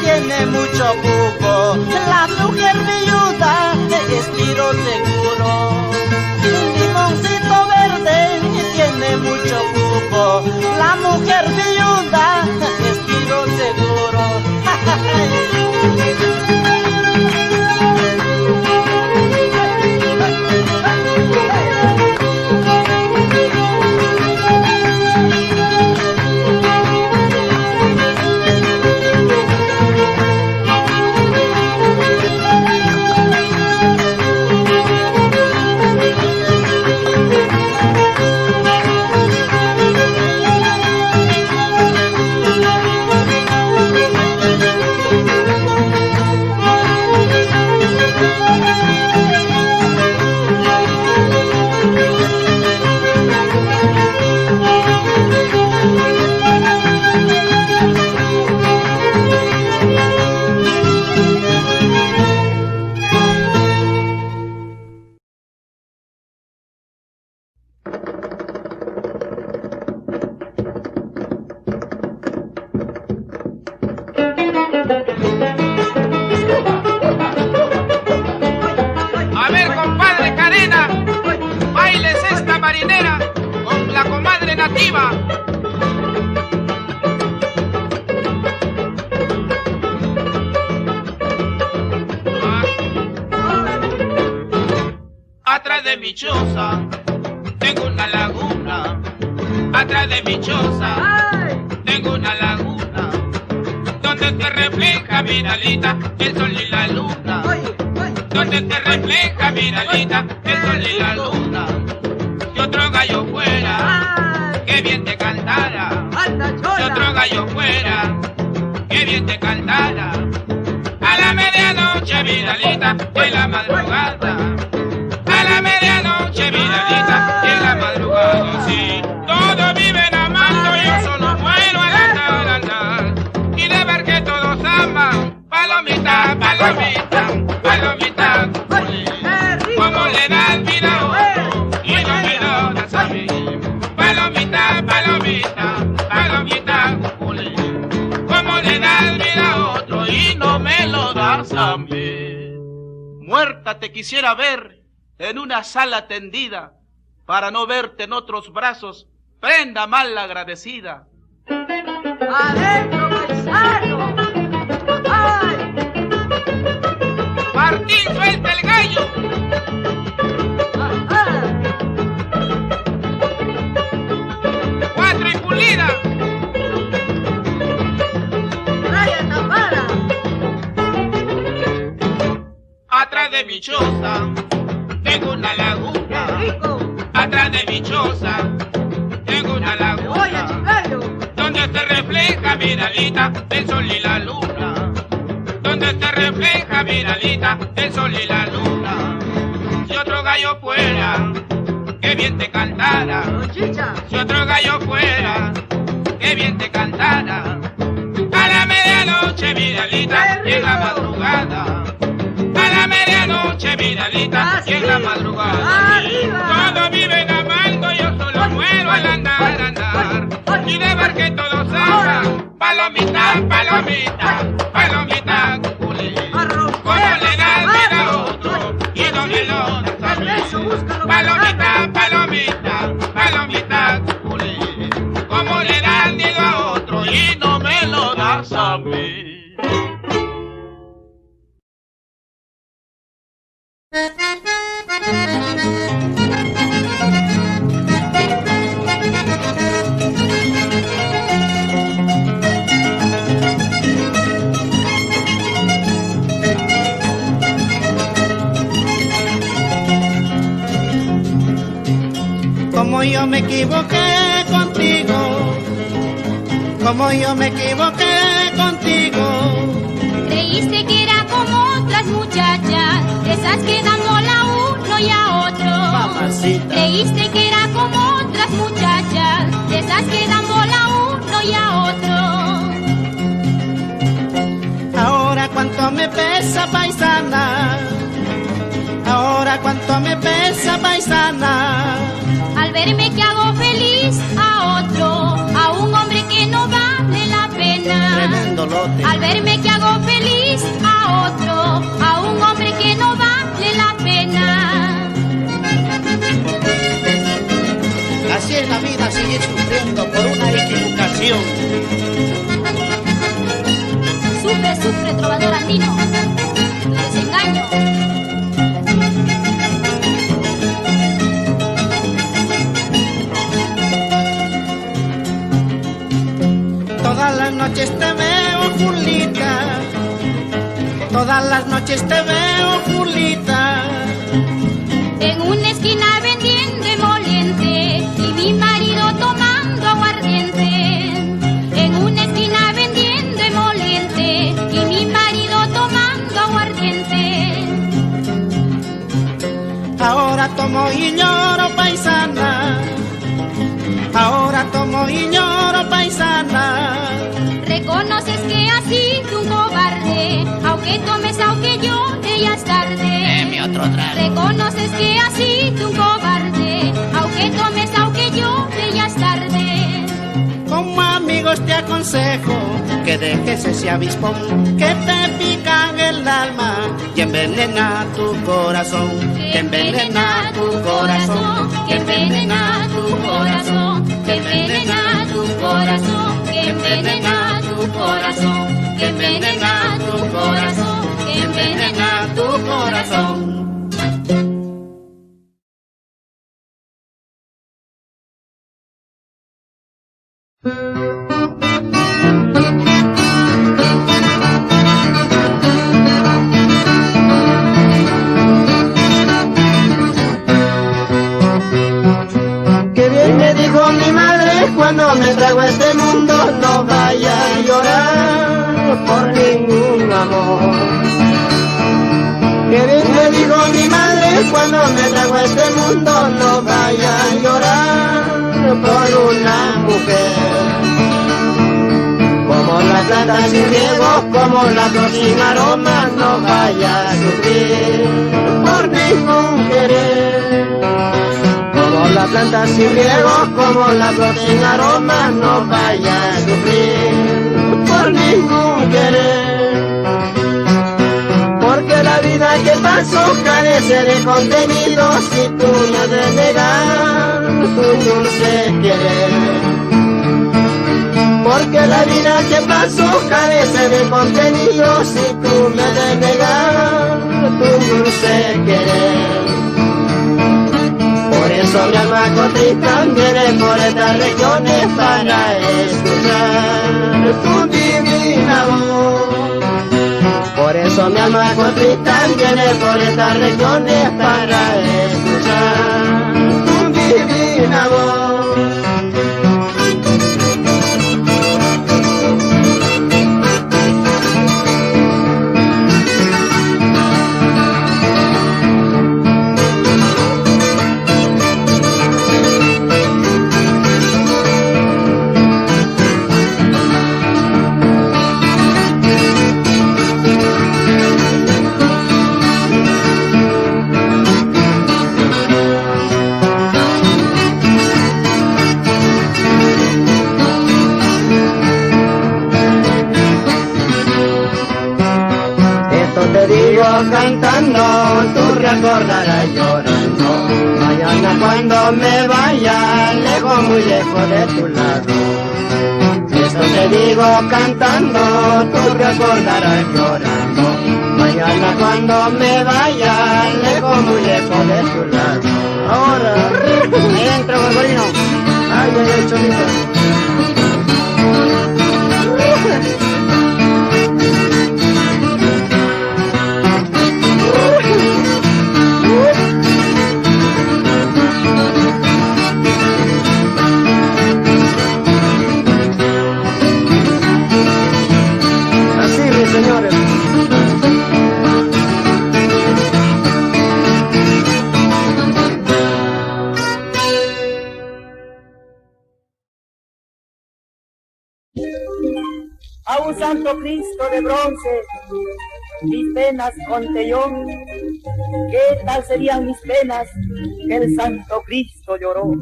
tiene mucho jugo, la mujer viuda es tiro seguro. El limoncito verde tiene mucho jugo, la mujer viuda es tiro seguro. A ver, compadre Cadena, bailes esta marinera con la comadre nativa. Atrás de mi choza tengo una laguna. Atrás de mi choza tengo una laguna donde te refleja, Viralita, el sol y la luna. Donde te refleja, Viralita, el sol y la luna. Si otro gallo fuera, que bien te cantara. Si otro gallo fuera, que bien te cantara. A la medianoche, Viralita, en la madrugada. A la medianoche, Viralita, en la madrugada. Sí, todos viven amando, yo solo muero al andar, andar. Y de ver que todos aman, palomita, palomita, palomita, como le das vida a otro y no me lo das a mí. Palomita, palomita, palomita, como le das vida a otro y no me lo das a mí. Muerta te quisiera ver en una sala tendida, para no verte en otros brazos, prenda mal agradecida. ¡Adentro, paisano! ¡Ay! Martín, suelta el gallo. ¡Ajá! Cuatro y pulida. ¡Raya tapada! Atrás de mi choza tengo una laguna. Atrás de mi choza tengo una laguna donde se refleja, Viralita, el sol y la luna. Donde se refleja, Viralita, el sol y la luna. Si otro gallo fuera, que bien te cantara. Si otro gallo fuera, que bien te cantara. A la medianoche, Viralita, y en la madrugada. A la medianoche, Viralita, y en la madrugada. Todos viven amando, yo solo muero al andar, andar. Y de ver que todos hagan, palomita, palomita, palomita, culé. Como le das vida a otro y no me lo das a mí. Palomita, palomita, palomita, culé. Como le das vida a otro y no me lo das a mí. Como yo me equivoqué contigo, como yo me equivoqué contigo. Creíste que era como otras muchachas, esas que dan bola a uno y a otro. Mamacita. Creíste que era como otras muchachas, esas que dan bola a uno y a otro. Ahora cuánto me pesa, paisana. Ahora cuánto me pesa, paisana. Al verme que hago feliz a otro, a un hombre que no vale la pena. Tremendo lote. Al verme que hago feliz a otro, a un hombre que no vale la pena. Así es la vida, seguir sufriendo por una equivocación. Sufre, sufre, trovador andino, tu desengaño. Todas las noches te veo, Julita. Todas las noches te veo, Julita. En una esquina vendiendo emoliente y mi marido tomando aguardiente. En una esquina vendiendo emoliente y mi marido tomando aguardiente. Ahora tomo y lloro, paisana. Ahora tomo y lloro, paisana. Reconoces que has sido un cobarde, aunque tomes, aunque llore, ya es tarde. Otro trago. Reconoces que has sido un cobarde, aunque tomes, aunque llore, ya es tarde. Como amigos te aconsejo que dejes ese avispón que te pica en el alma y envenena tu corazón, que envenena tu corazón, que envenena tu corazón, Que envenena tu corazón, que envenena tu corazón, que envenena tu corazón, que envenena tu corazón. Qué bien me dijo mi madre cuando me trajo a este mundo, no vaya a llorar por ningún amor. Qué bien me dijo mi madre cuando me trajo a este mundo, no vaya a llorar por una mujer. Como las plantas sin riego, como la flor sin aroma, no vaya a sufrir por ningún querer. Como la planta sin riego, como la flor sin aroma, no vaya a sufrir por ningún querer. Porque la vida que paso carece de contenido si tú me has de negar tu dulce querer. Porque la vida que paso carece de contenido si tú me has de negar tu dulce querer. Por eso mi alma contrita viene por estas regiones para escuchar tu divina voz. Por eso mi alma contrita viene por estas regiones para escuchar tu divina voz. Cantando, tú recordarás llorando. Mañana cuando me vaya, lejos, muy lejos de tu lado. Eso te digo cantando, tú recordarás llorando. Mañana cuando me vaya, lejos, muy lejos de tu lado. Ahora, entra, Gorgorino. Ay, ay, ay, cholito. un santo Cristo de bronce, mis penas conté yo. ¿Qué tal serían mis penas que el santo Cristo lloró?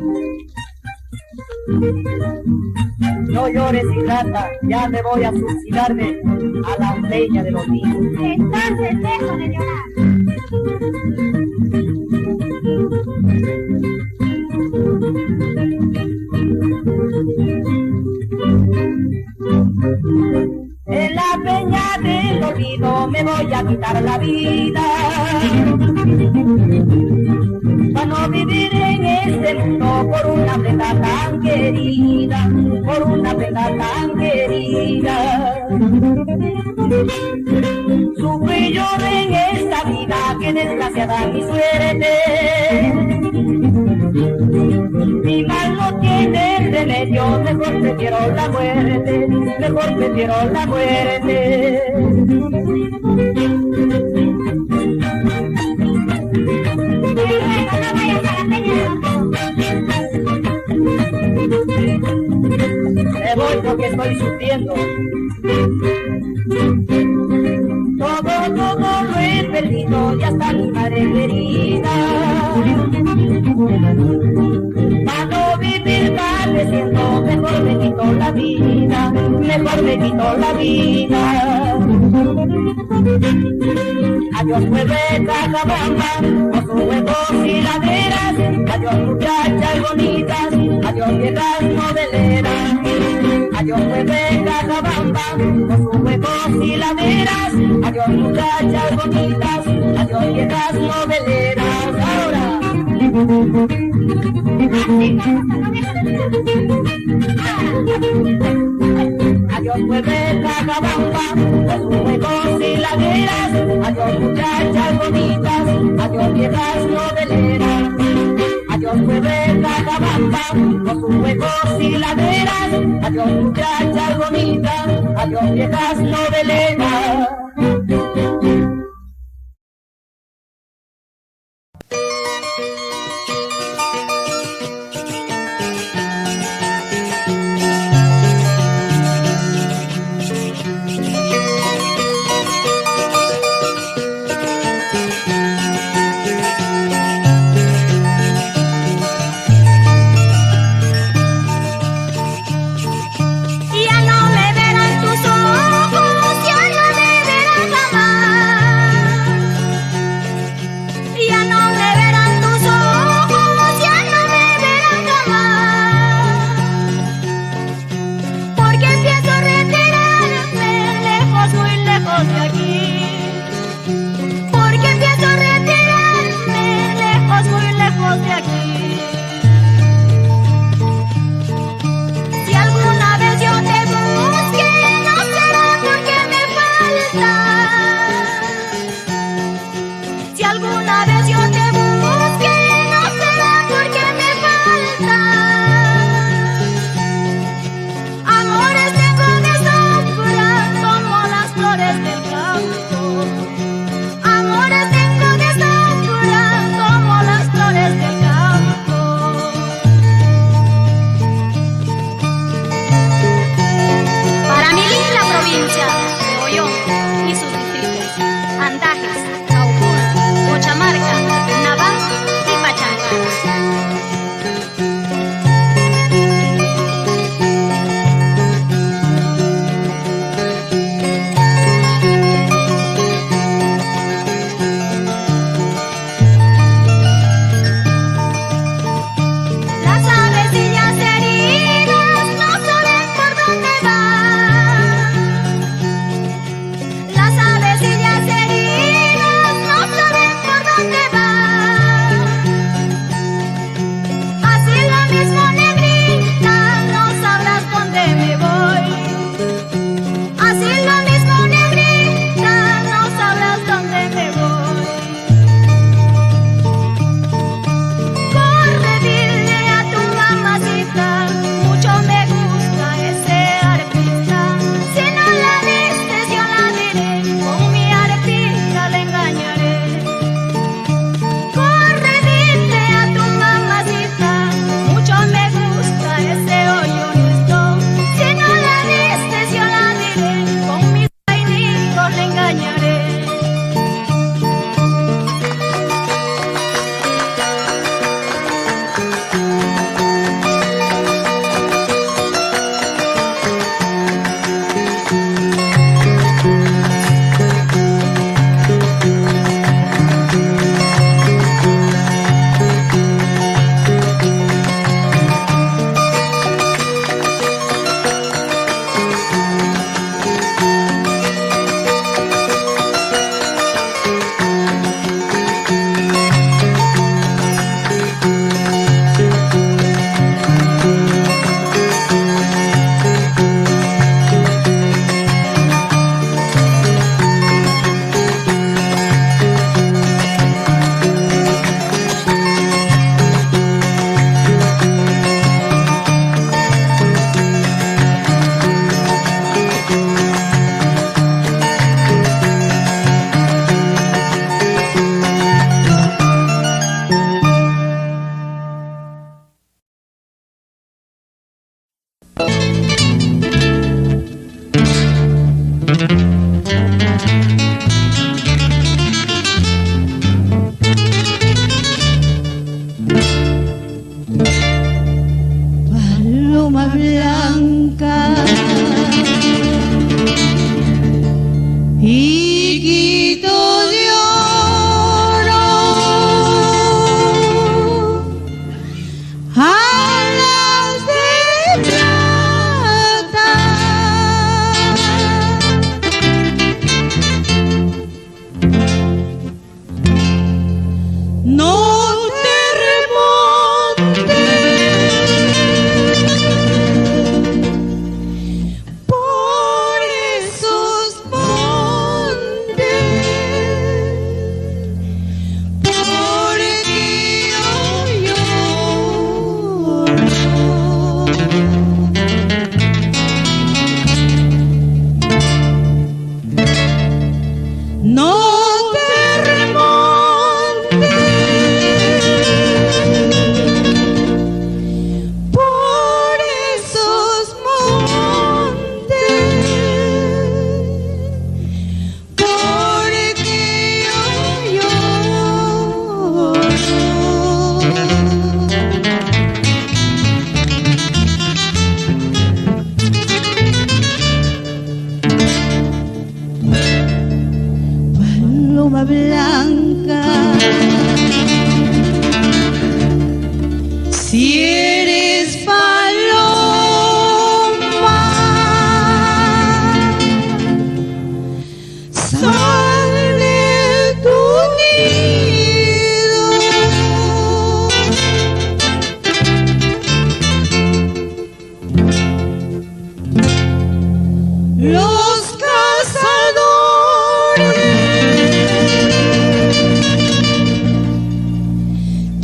No llores, ingrata, ya me voy a suicidarme a la peña de los niños. Entonces dejo de llorar. En la peña del olvido me voy a quitar la vida, para no vivir en este mundo por una prenda tan querida, por una prenda tan querida. Sufrí yo en esta vida, que desgraciada mi suerte. Mi mal no tiene remedio, mejor prefiero la muerte, mejor prefiero la muerte. Me voy porque estoy sufriendo. Todo lo he perdido, ya está mi madre querida. Para no vivir padeciendo, mejor me quito la vida, mejor me quito la vida. Adiós pueblo de Cajabamba, con sus huevos y laderas. Adiós muchachas bonitas, adiós viejas noveleras. Adiós pueblo de Cajabamba, con sus huevos y laderas. Adiós muchachas bonitas, adiós viejas noveleras. Ahora. Adiós pueblo de Cajabamba, con sus huevos y laderas. Adiós muchachas bonitas, adiós viejas noveleras. Adiós pueblo de Cajabamba, con sus huevos y laderas. Adiós muchachas bonitas, adiós viejas noveleras. Ya no me verán tus ojos, ya no me verán jamás. Ya no me verán tus ojos, ya no me verán jamás. Porque empiezo a retirarme lejos, muy lejos de aquí. Porque empiezo a retirarme lejos, muy lejos de aquí. Si alguna vez yo te busque, no será porque me faltas. Si alguna vez yo te busque, no será porque me faltas. Amores tengo de sobra como las flores del campo. Amores tengo de sobra como las flores del campo.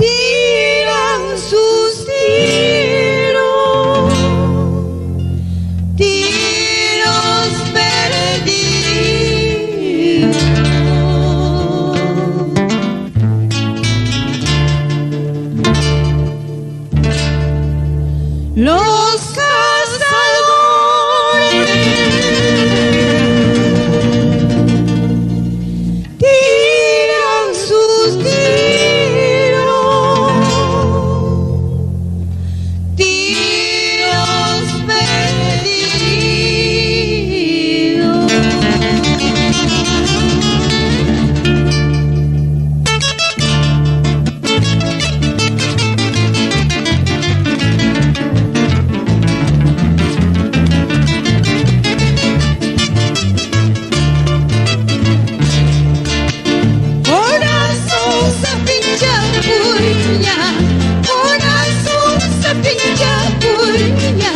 tiran sus tiros, tiros perdidos. Los cazadores tiran sus tiros, tiros perdidos. Corazón se pincha punya, corazón se pincha punya,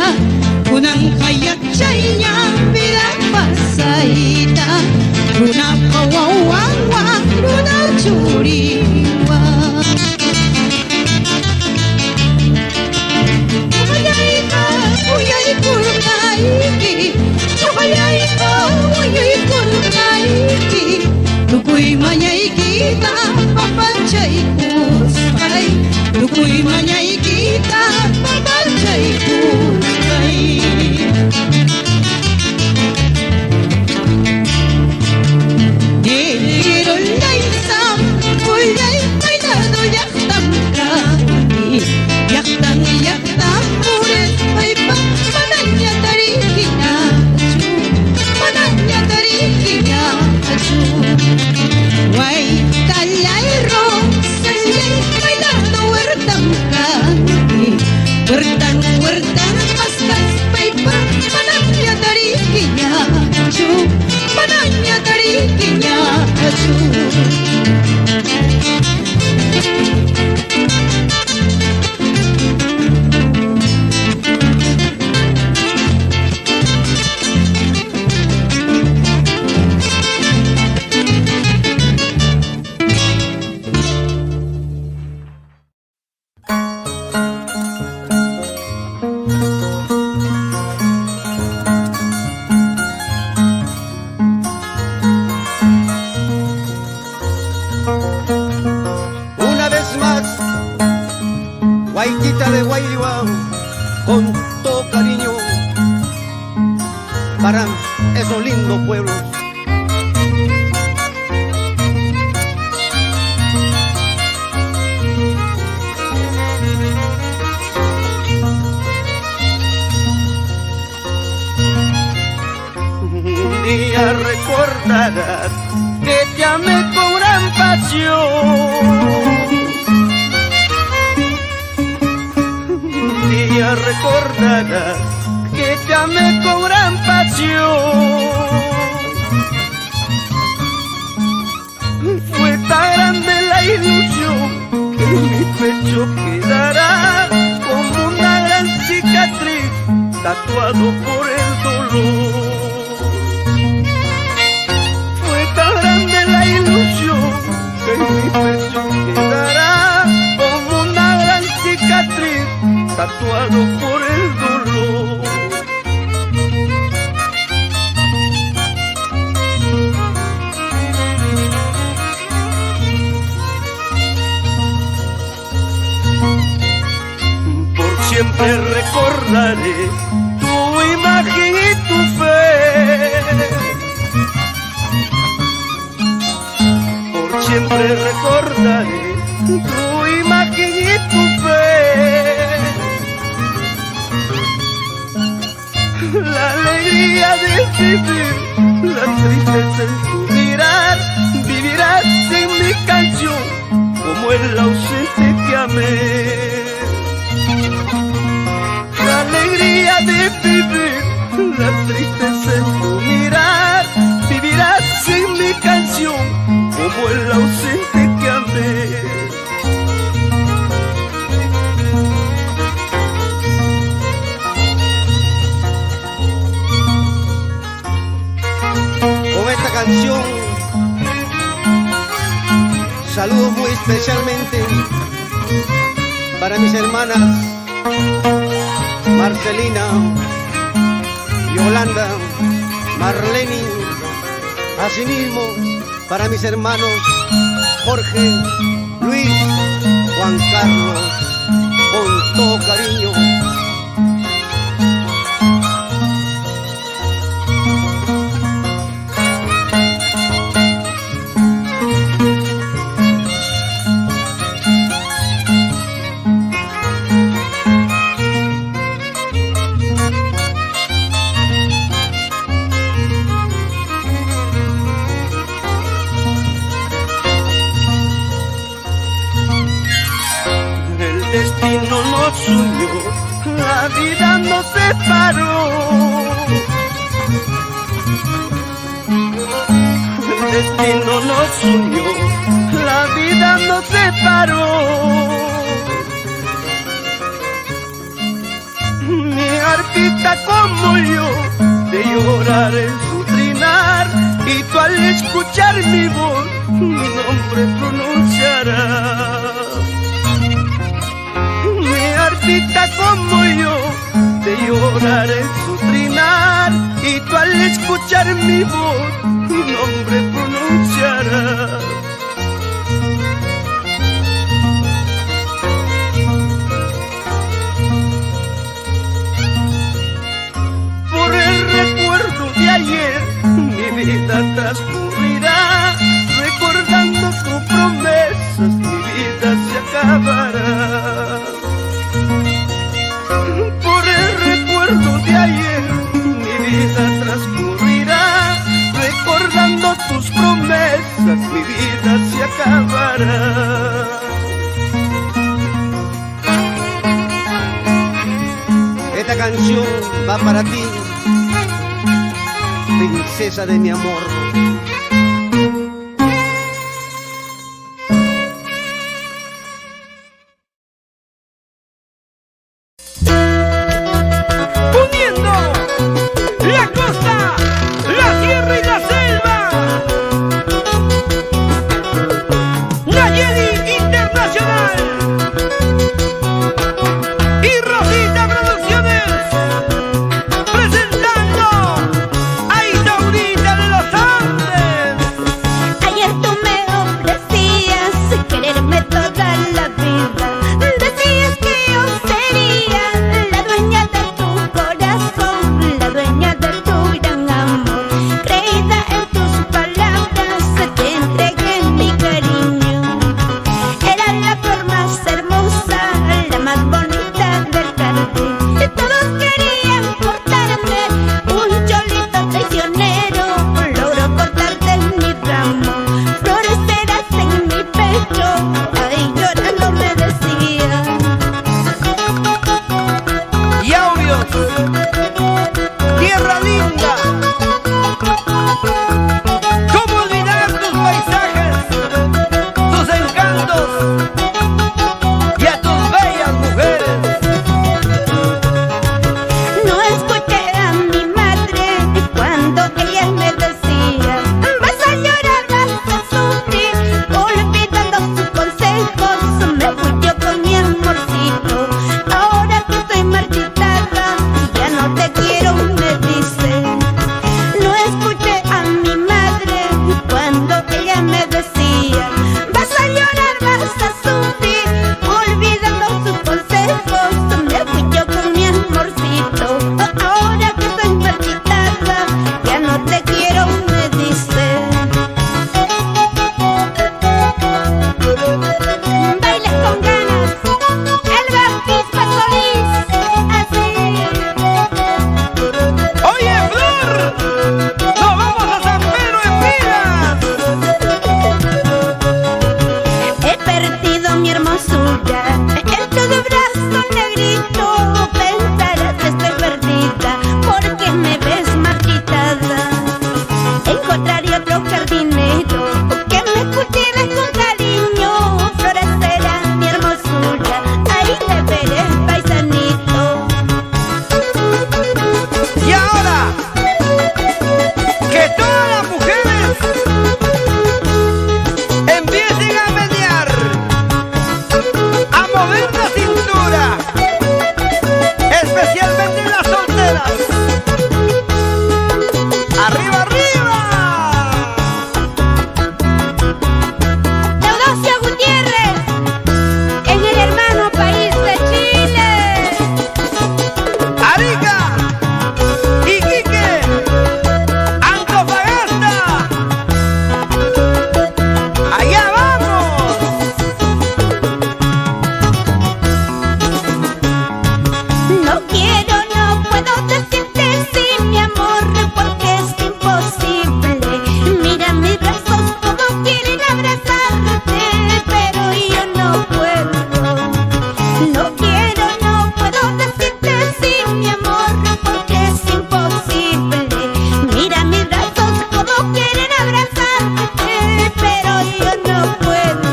kunang kayak chaynya bila pasaita, luna kawawawa, luna churiwa. Uyay ka, uyay kulkaiki, uyay ka, uyay kulkaiki. Lukuy manyay kita, papanchay kusay. Lukuy manyay kita, papanchay kusay. Dirulay sam, ulay may nadoyak tamka. Yaktan puret, ay pa, mananya tarikinya achu, mananya tarikinya achu. Why talay ro, sanyay may nado wertang kani. Wertang pastas pay pa, mananya tarikinya achu, mananya tarikinya achu. Una vez más, Guayquita de Guayribao, con todo cariño para esos lindos pueblos. Un día recordarás que te amé con gran pasión. Un día recordarás que te amé con gran pasión. Fue tan grande la ilusión que en mi pecho quedará como una gran cicatriz tatuado por el dolor. Fue tan grande la ilusión que en mi pecho quedará como una gran cicatriz tatuado por el dolor. Por siempre recordaré tu imagen y tu fe. Por siempre recordaré tu imagen y tu fe. La alegría de vivir, la tristeza en tu mirar, vivirás en mi canción como el ausente que amé. La alegría de vivir, la tristeza en tu mirar, vivirás en mi canción como el ausente que amé. Con esta canción saludo muy especialmente para mis hermanas Marcelina, Yolanda, Marleni, asimismo para mis hermanos Jorge, Luis, Juan Carlos, con todo cariño. La vida nos separó. El destino nos unió, la vida nos separó. Mi arpita como yo, de llorar en su trinar, y tú al escuchar mi voz, mi nombre pronunciarás. Arpita como yo, de llorar en su trinar, y tú al escuchar mi voz, mi nombre pronunciarás. Por el recuerdo de ayer, mi vida transcurrirá, recordando tus promesas, mi vida se acabará. De ayer mi vida transcurrirá, recordando tus promesas, mi vida se acabará. Esta canción va para ti, princesa de mi amor. No quiero, no puedo decirte sí, mi amor, porque es imposible. Mira mis brazos como quieren abrazarte, pero yo no puedo.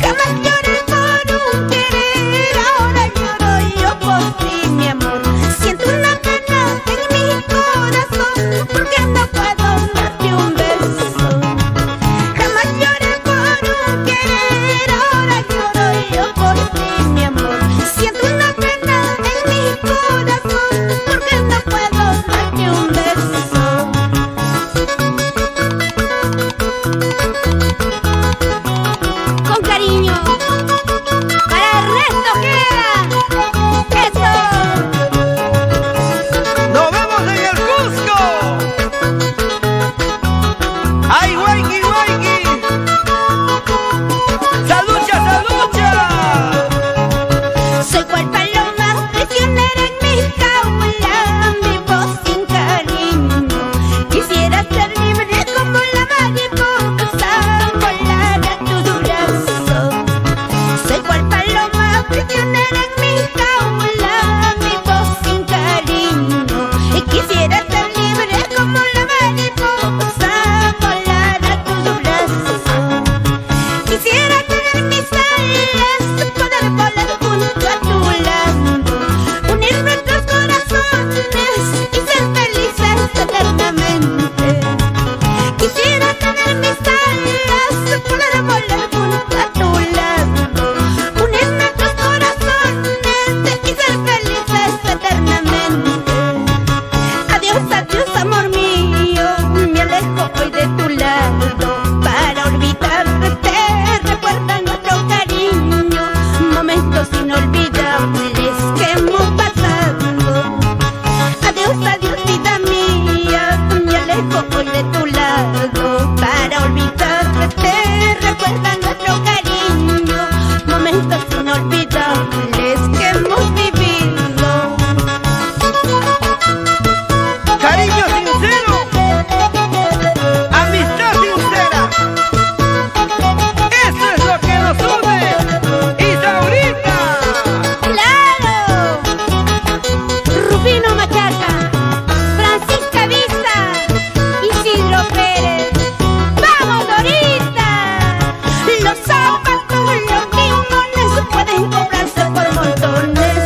Jamás lloré por un querer, ahora lloro yo por ti, mi amor. Siento una pena en mi corazón, porque no puedo darte un beso. Jamás lloré por un querer, ahora lloro yo por ti, mi amor. Siento una pena en mi corazón, porque no puedo darte un beso. Con cariño, para Ernesto queda eso. ¡Nos vemos en el Cusco! ¡Ay, Huayqui, Huayqui! ¡Salucha, salucha! Soy cual paloma prisionera en mi jaula, vivo sin cariño. Quisiera ser libre como la mariposa, volar a tu brazo. Soy cual paloma prisionera en mi jaula, vivo sin cariño. Y quisiera ser libre como la mariposa, volar a tu brazo. Quisiera tener mis alas, poder volar junto a tu lado, unir nuestros corazones y ser felices eternamente. Quisiera tener mis alas, poder volar junto a tu lado, unir nuestros corazones y ser felices eternamente. Adiós, adiós, amor mío, me alejo hoy de tu lado para olvidarte. Recuerda nuestro cariño, momentos inolvidables que hemos pasado. Adiós, adiós, vida mía, me alejo hoy de tu lado para olvidarte. Recuerda nuestro cariño, momentos inolvidables que hemos vivido. Cariño sincero, amistad sincera, eso es lo que nos une. ¡Isaurita! ¡Claro! Rufino Machaca, Francisca Vista, Isidro Pérez. ¡Vamos, Dorita! Los zapatos, los limones pueden comprarse por montones.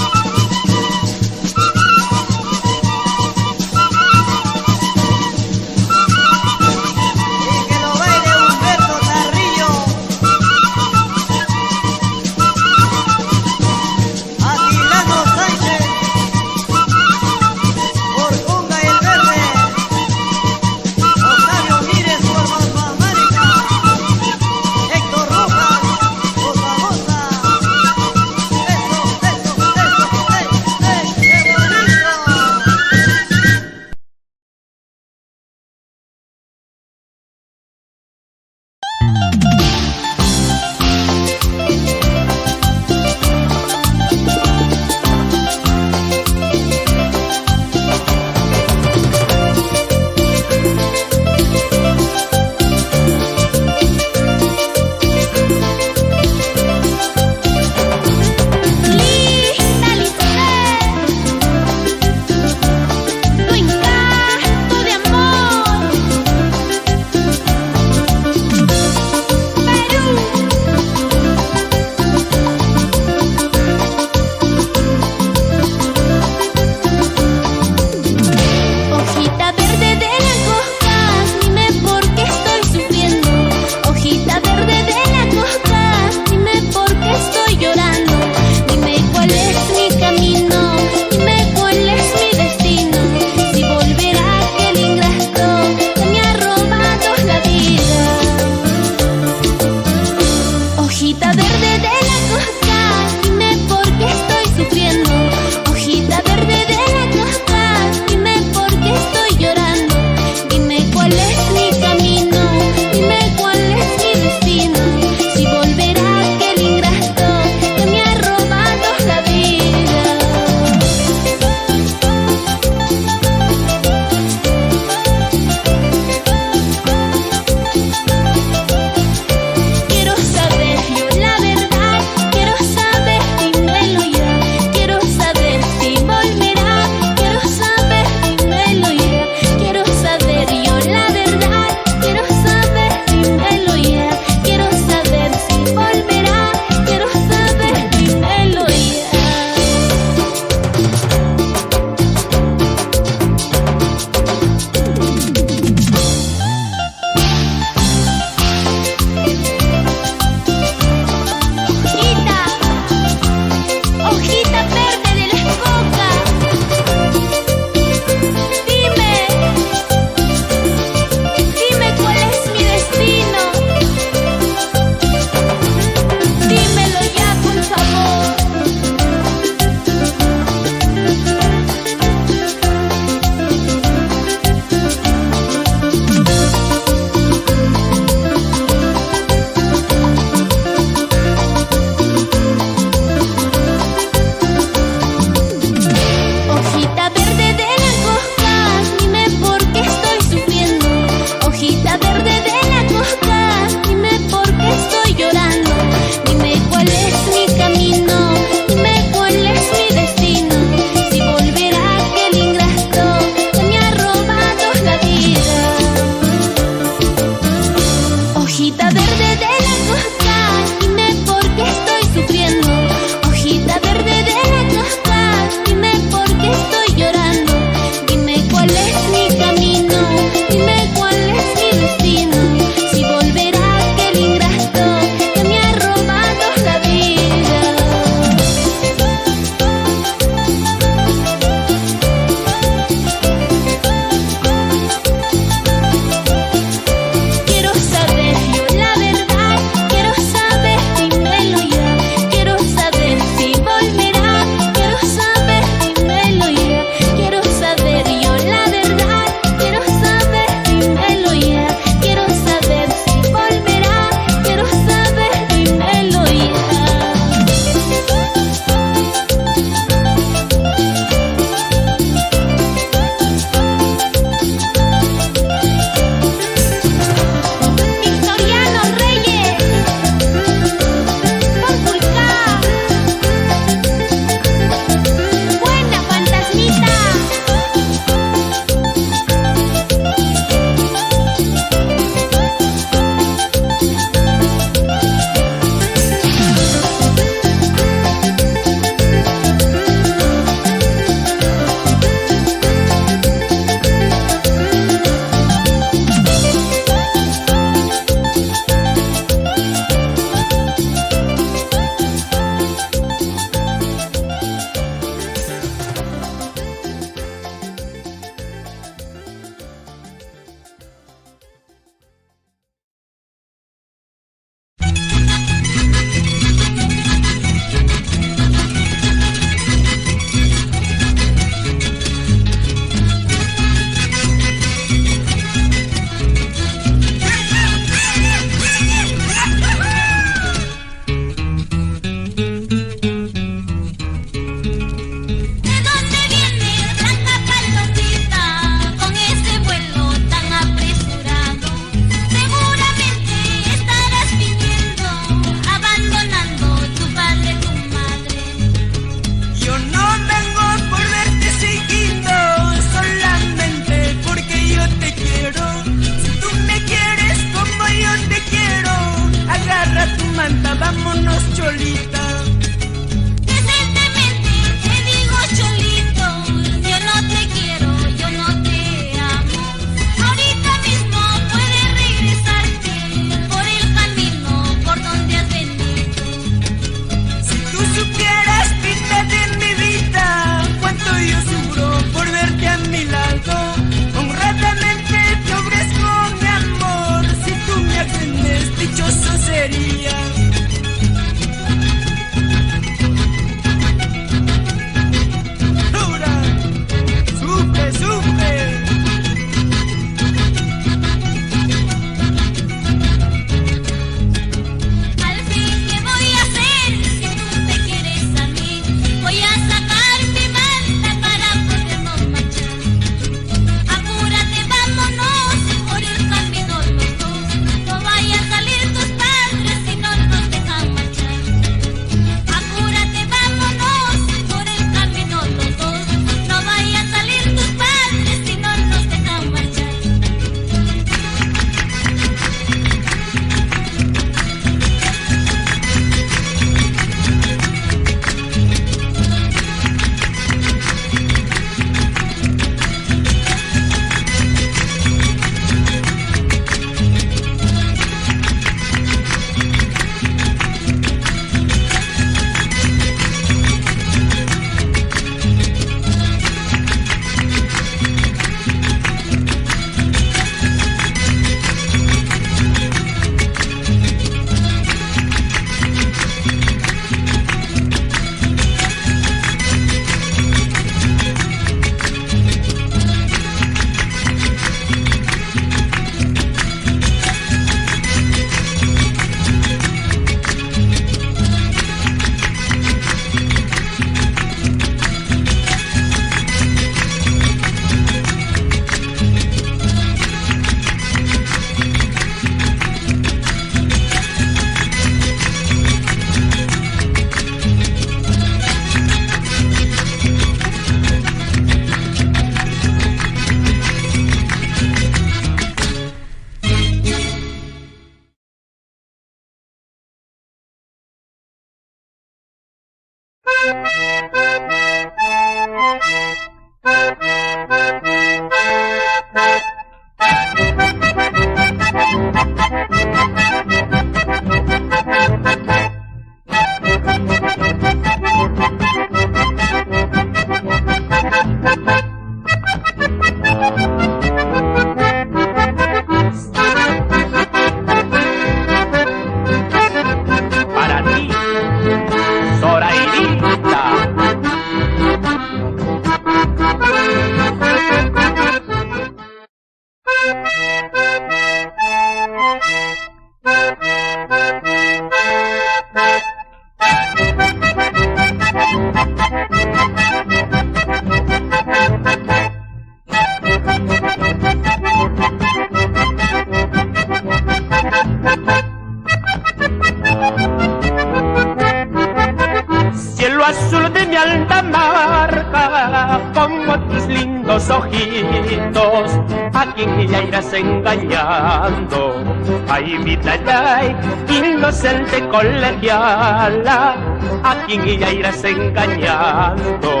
Cielo azul de mi alta marca, como tus lindos ojitos, a quien ya irás engañando. Ay, vida, ay, inocente colegiala, a quien ya irás engañando.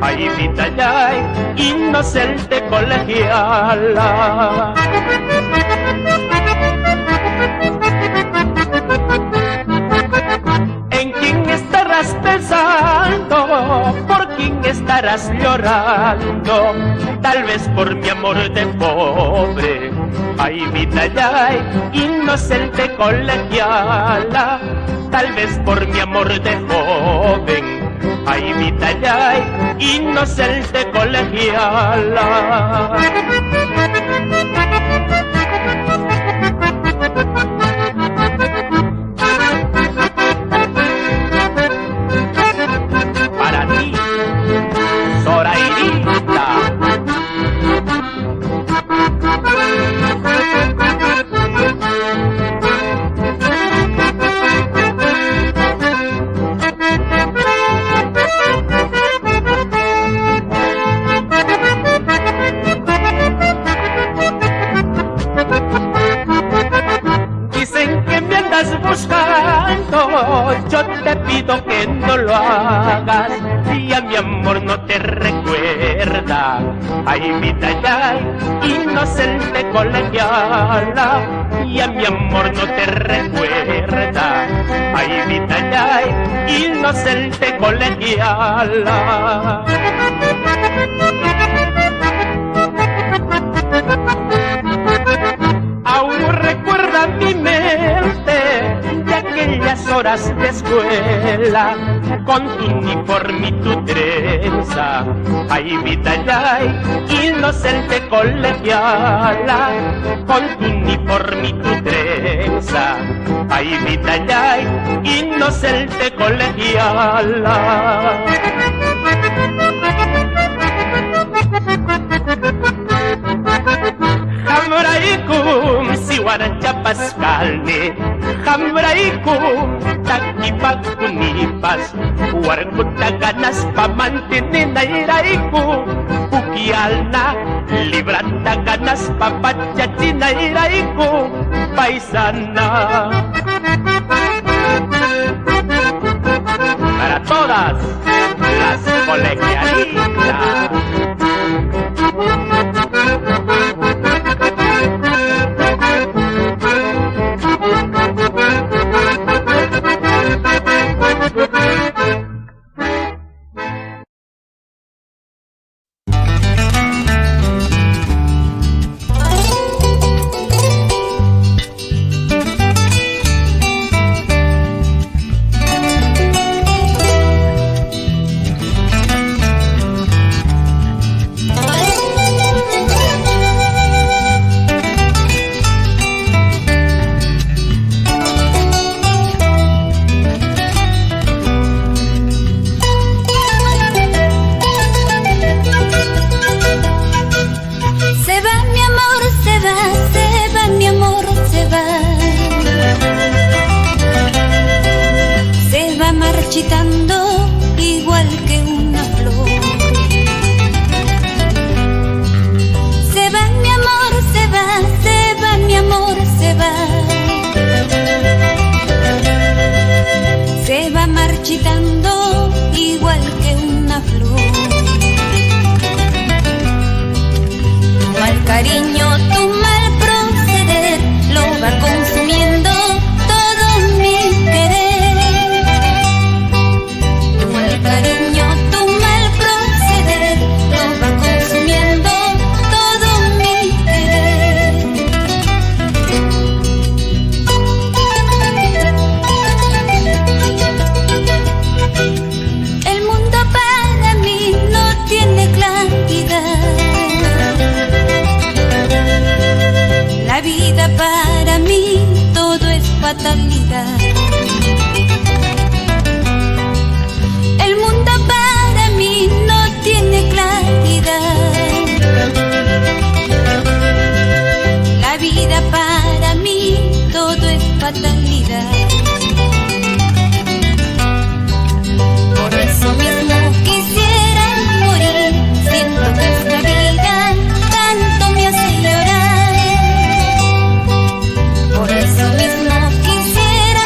Ay, vida, ay, inocente colegiala. Estarás pensando, por quién estarás llorando, tal vez por mi amor de pobre. Ay, vida, ay, inocente colegiala, tal vez por mi amor de joven. Ay, vida, ay, inocente colegiala. Yo te pido que no lo hagas, y a mi amor no te recuerda. Ay, vida, ay, inocente colegiala, y a mi amor no te recuerda. Ay, vida, ay, inocente colegiala. Aún recuerda mi mente de aquellas horas de escuela, con tu uniforme y tu trenza. Ay, vida, ay, inocente colegiala, con tu uniforme y tu trenza. Ay, vida, ay, inocente colegiala. Hamraikum siwaracha pascalne, hamraikum takipakunipas, warkuta ganas pamantenin nairaikum, pukialna librata ganas papachachin nairaikum, paisana. Para todas las colegialistas. Igual que una flor. Se va mi amor, se va, mi amor, se va. Se va marchitando igual fatalidad. El mundo para mí no tiene claridad. La vida para mí todo es fatalidad. Por eso mismo quisiera morir. Siento que esta vida tanto me hace llorar. Por eso mismo quisiera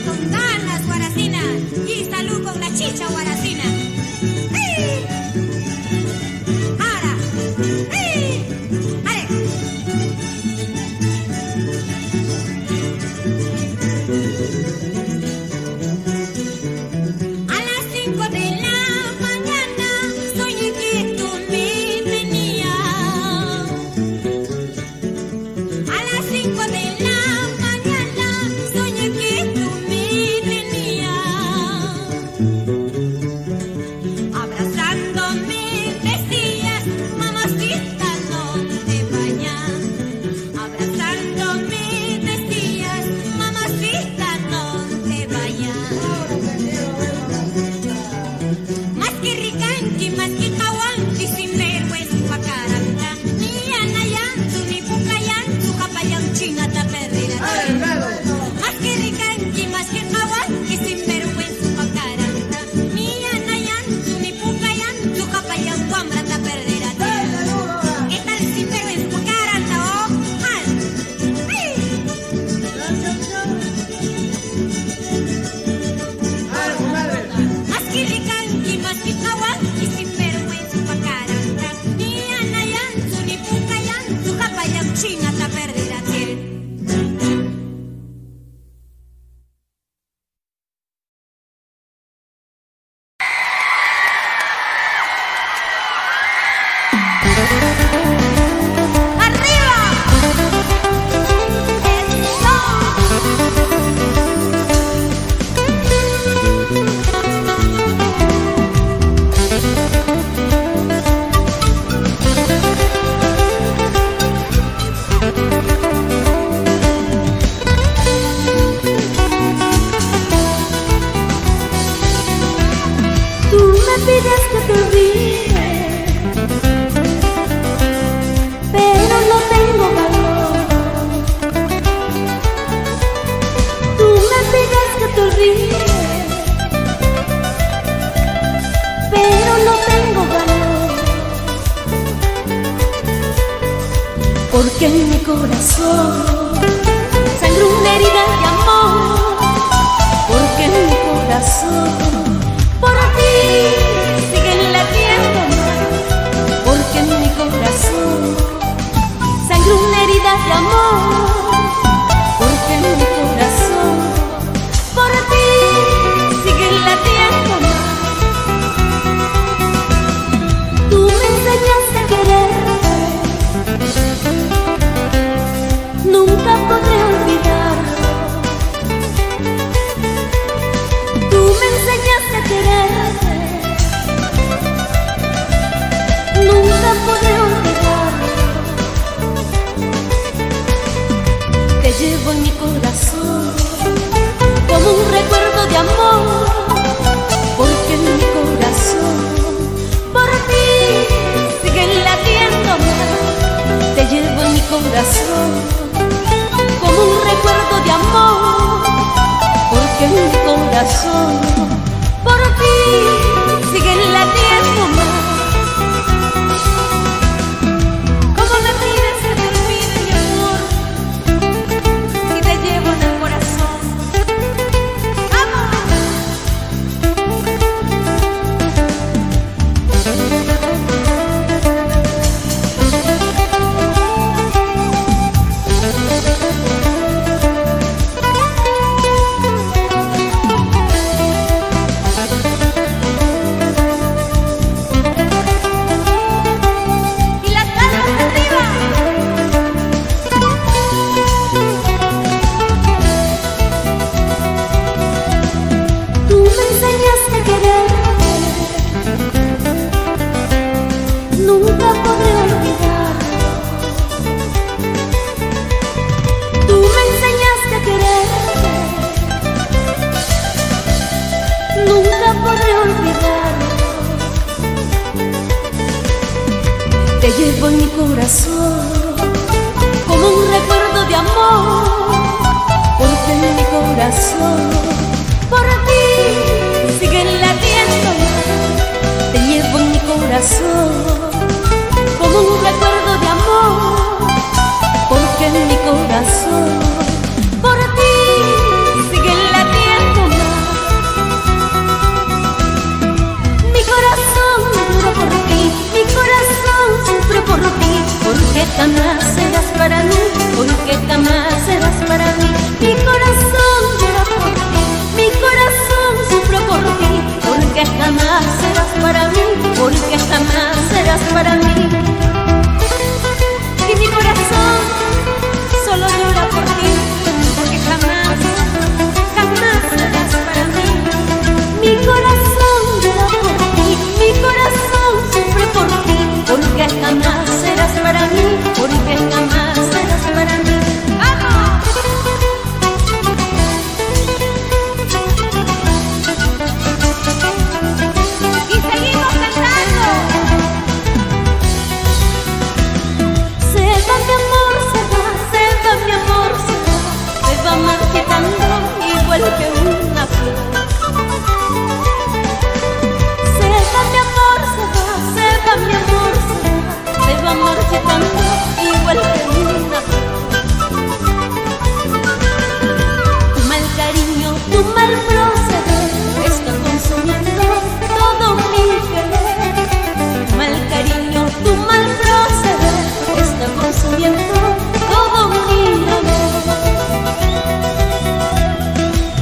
con ganas, Guaracina. Y salud con la chicha, Guaracina. ¡Ey! Ahora. ¡Ey! ¡Ale! A las 5 de la mañana soñé que tú me venías. A las 5 de la mañana soñé que tú me venías. Abrazándome decías, mamacita, no te vayas. Abrazándome decías, mamacita, no te vayas. Más que ricanqui, más que tahuanqui, sin vergüenza caranta. Ni anayantu, ni pucayantu, capayán china taperrera. Más que ricanqui, más que tahuanqui, sin vergüenza caranta. Ni anayantu, ni pucayantu, capayán guambra taperrera. ¿Qué tal sin vergüenza caranta, oh? ¡Al! Más que ricanqui, más que tahuanqui, sin vergüenza caranta. Ni anayantu, ni pucayantu, capayán china taperrera. Tú me pides que te olvide, pero no tengo valor. Tú me pides que te olvide, pero no tengo valor. Porque en mi corazón sangra una herida de amor. Porque en mi corazón por ti siguen latiendo más. Porque en mi corazón sangra una herida de amor. Porque en mi corazón por ti siguen latiendo más. Tú me enseñaste a quererte, nunca podré olvidarlo. Tú me enseñaste a quererte, nunca podré olvidarlo. Te llevo en mi corazón como un recuerdo de amor. Porque en mi corazón por ti siguen latiendo más. Te llevo en mi corazón como un recuerdo de amor. Porque en mi corazón por ti siguen latiendo más. ¿Cómo me pides que te olvide, mi amor, si te llevo en el corazón? ¡Vamos! Te llevo en mi corazón como un recuerdo de amor, porque en mi corazón por ti siguen latiendo más. Te llevo en mi corazón como un recuerdo de amor, porque en mi corazón por ti siguen latiendo una flor. Se va mi amor, se va mi amor, se va marchitando igual que una flor. Tu mal cariño, tu mal proceder está consumiendo todo mi querer. Tu mal cariño, tu mal proceder está consumiendo todo mi amor.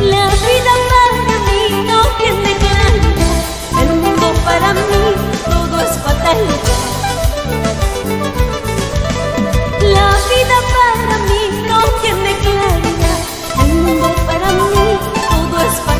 La vida para mí no tiene claridad, el mundo para mí todo es fatalidad. La vida para mí no tiene claridad, el mundo para mí todo es fatalidad.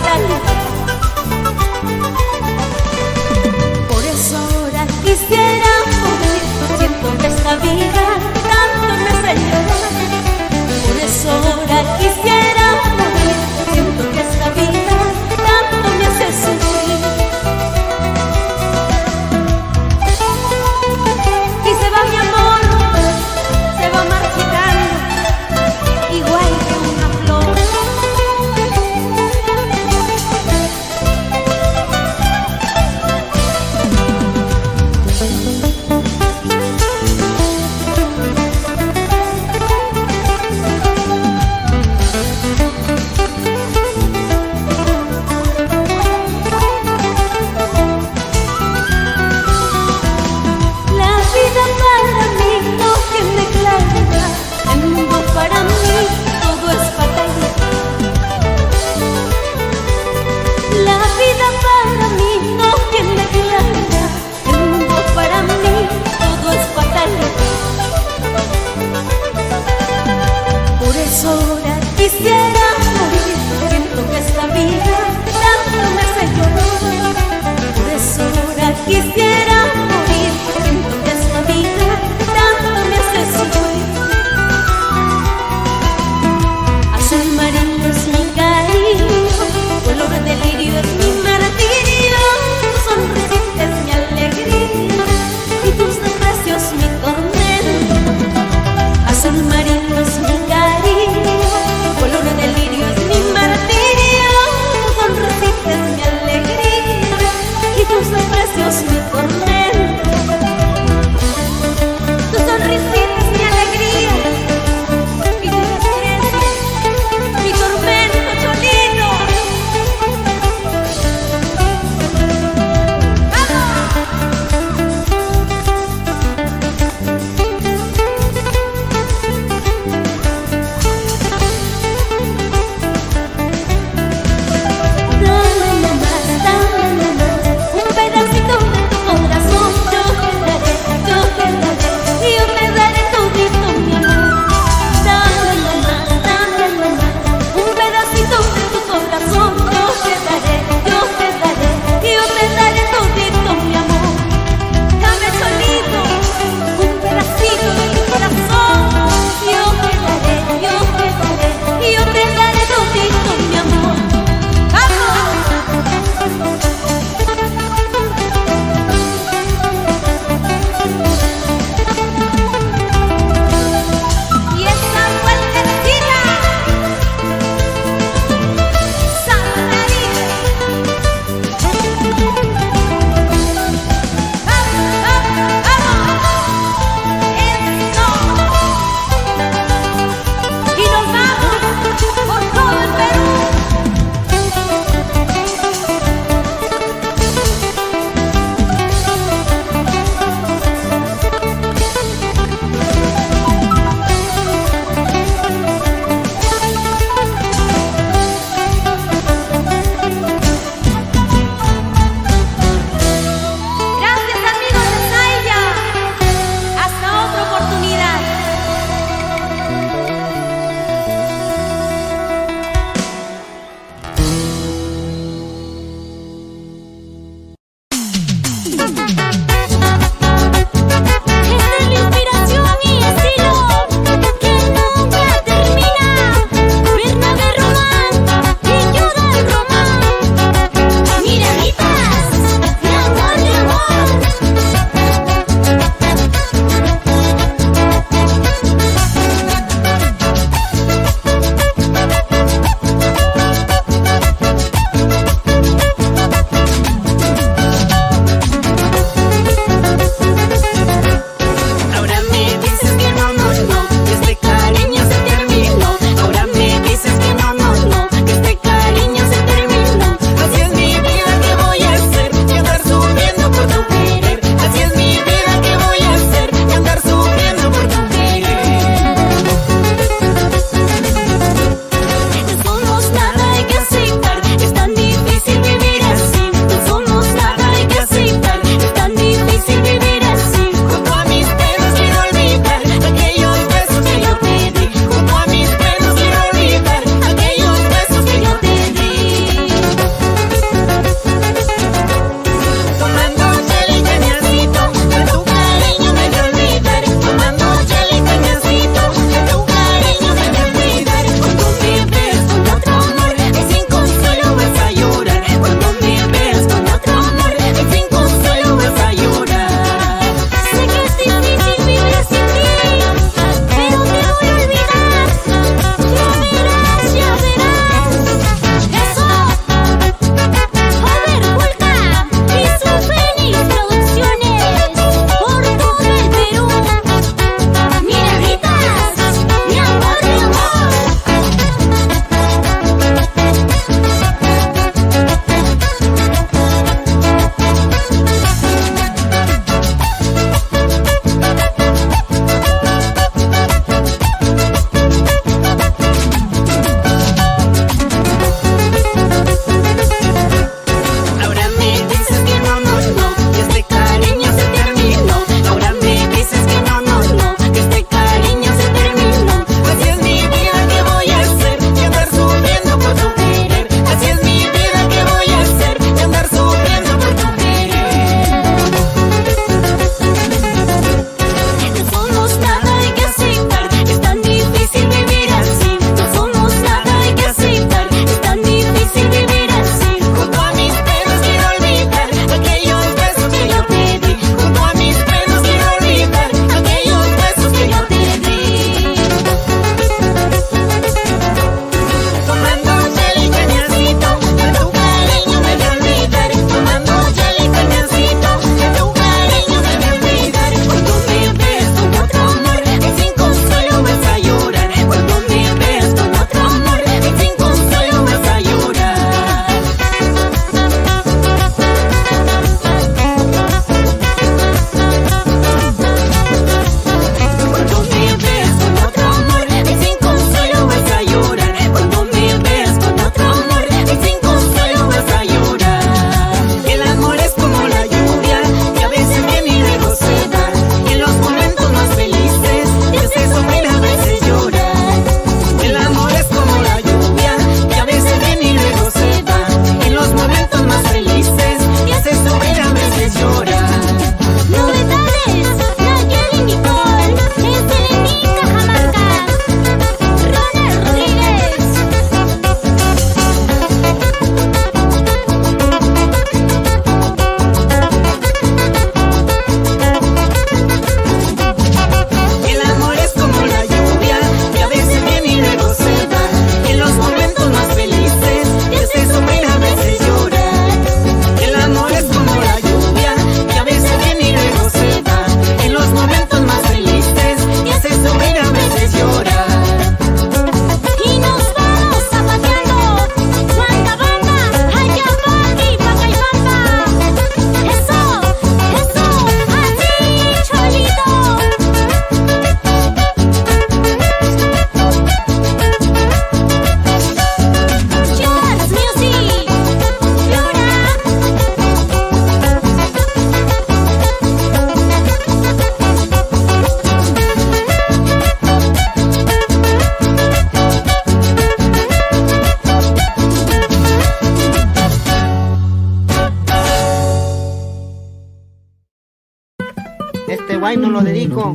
guayno lo dedico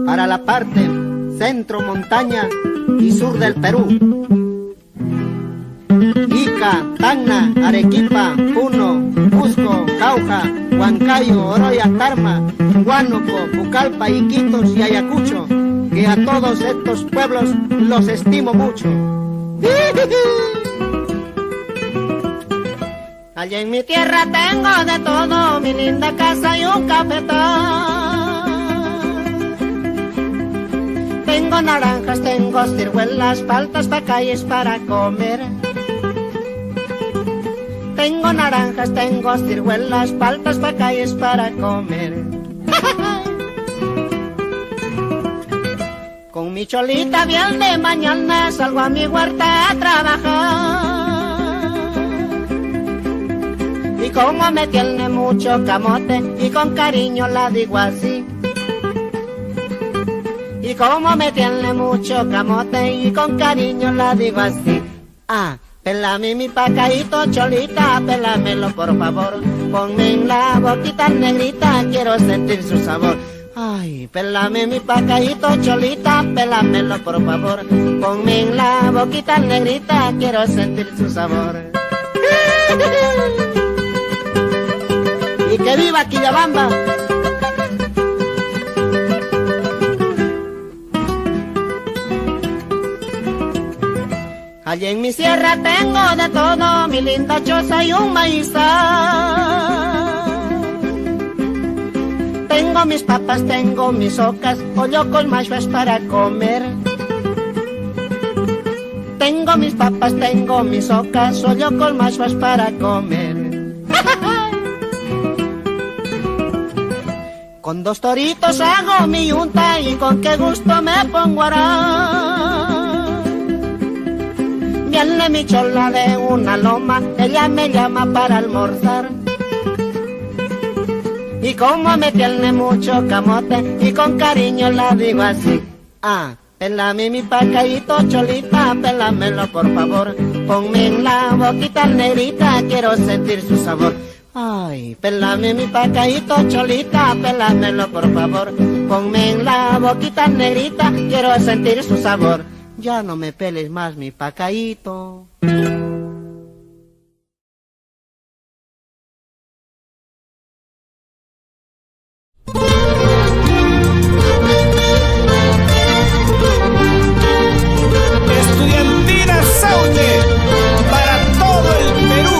para la parte centro, montaña y sur del Perú. Ica, Tacna, Arequipa, Puno, Cusco, Cauca, Huancayo, Oroya, Tarma, Huánuco, Pucallpa, Iquitos y Ayacucho, que a todos estos pueblos los estimo mucho. Allá en mi tierra tengo de todo, mi linda casa y un cafetal. Tengo naranjas, tengo ciruelas, paltas, pacayes para comer. Tengo naranjas, tengo ciruelas, paltas, pacayes para comer. Con mi cholita bien de mañana salgo a mi huerta a trabajar. Y como me tiene mucho camote y con cariño la digo así. Y como me tiene mucho camote y con cariño la digo así. Ah, pélame mi pacaíto, cholita, pélamelo por favor. Ponme en la boquita negrita, quiero sentir su sabor. Ay, pélame mi pacaíto, cholita, pélamelo por favor. Ponme en la boquita negrita, quiero sentir su sabor. Y que viva Quillabamba. Allí en mi sierra tengo de todo, mi linda choza y un maizal. Tengo mis papas, tengo mis ocas, pollo con maíz para comer. Tengo mis papas, tengo mis ocas, pollo con maíz para comer. Con 2 toritos hago mi yunta y con qué gusto me pongo a orar. Viene mi chola de una loma, ella me llama para almorzar. Y como me tiene mucho camote y con cariño la digo así. Ah, pélame mi pacaíto, cholita, pélamelo por favor. Ponme en la boquita negrita, quiero sentir su sabor. Ay, pélame mi pacaíto, cholita, pélamelo por favor. Ponme en la boquita negrita, quiero sentir su sabor. Ya no me peles más mi pacaíto. Estudiantina Saune para todo el Perú.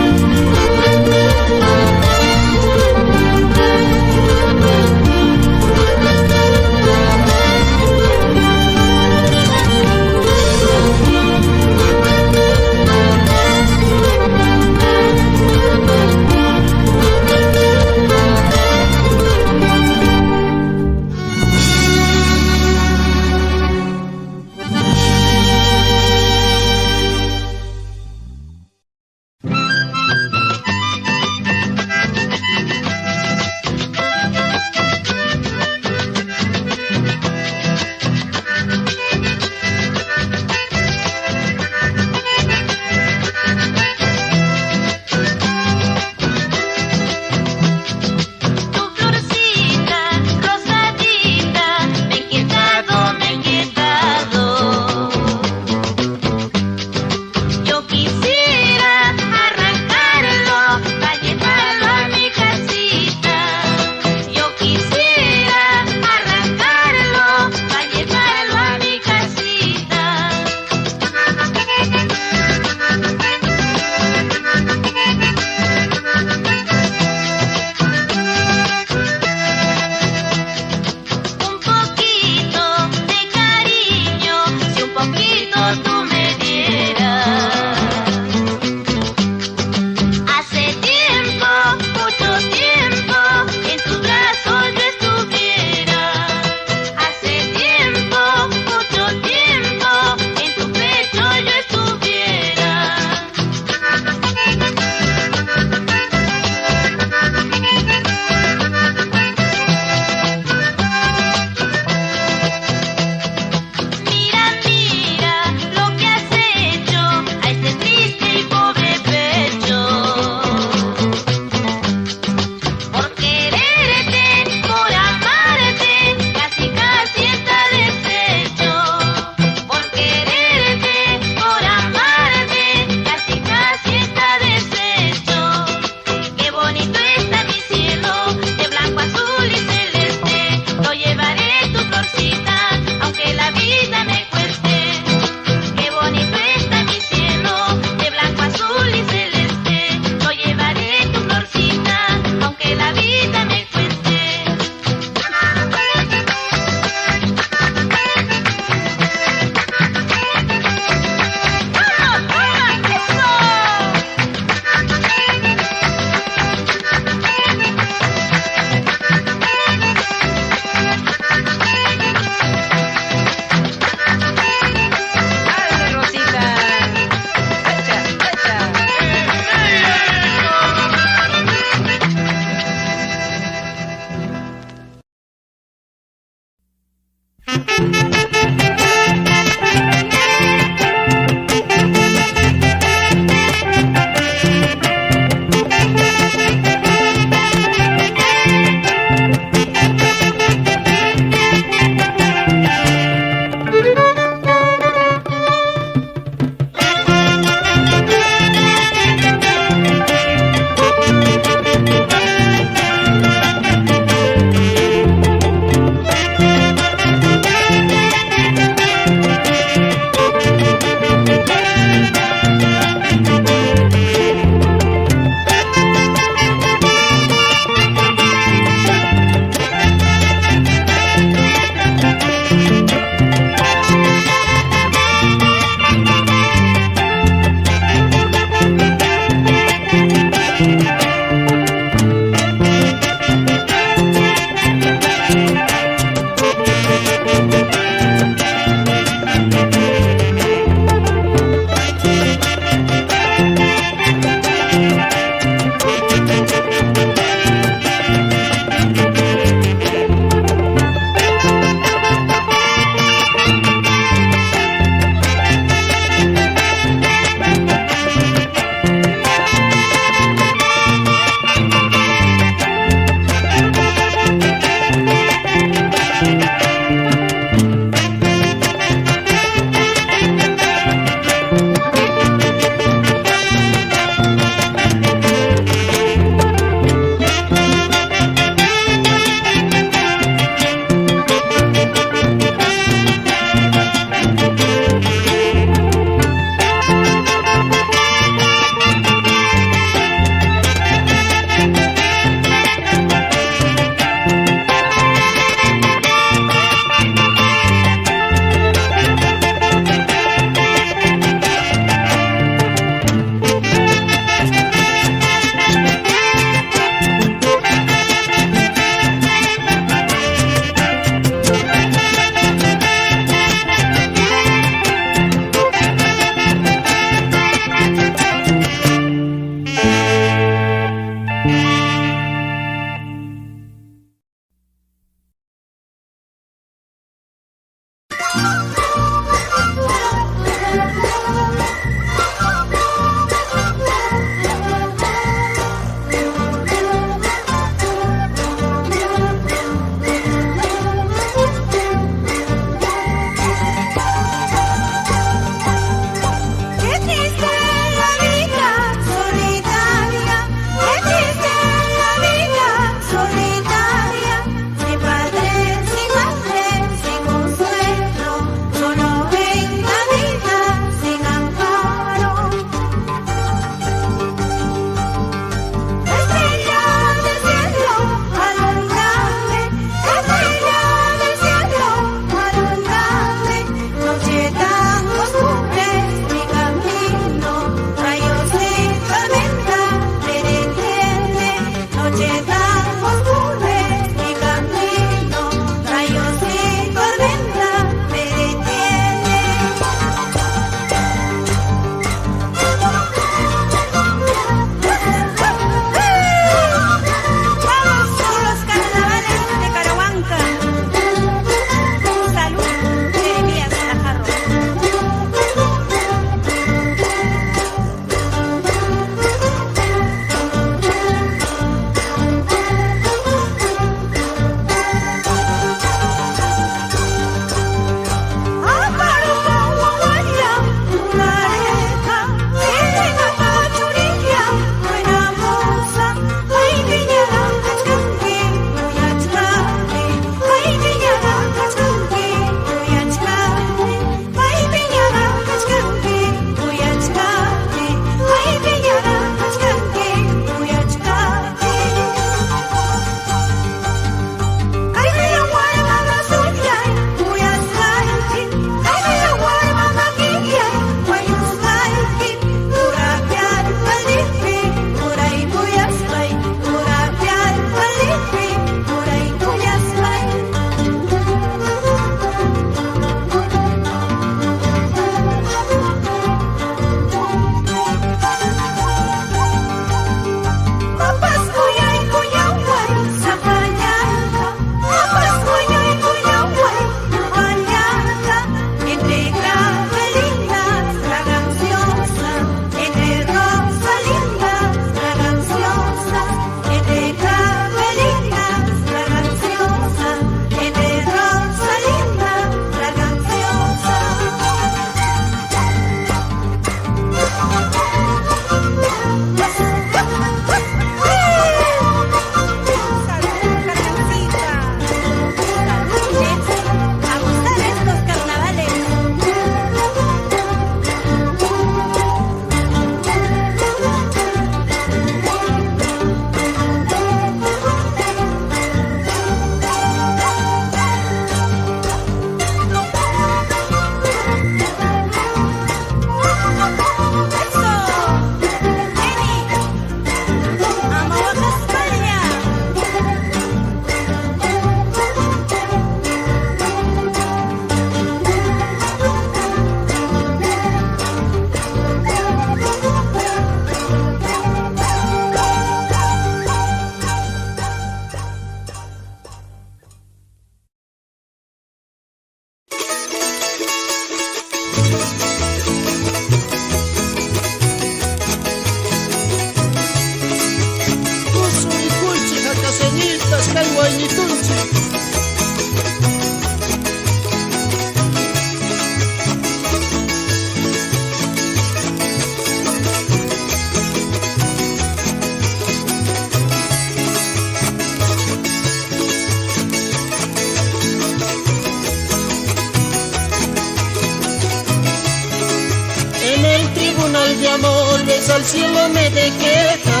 de amor, desde al cielo me de queja,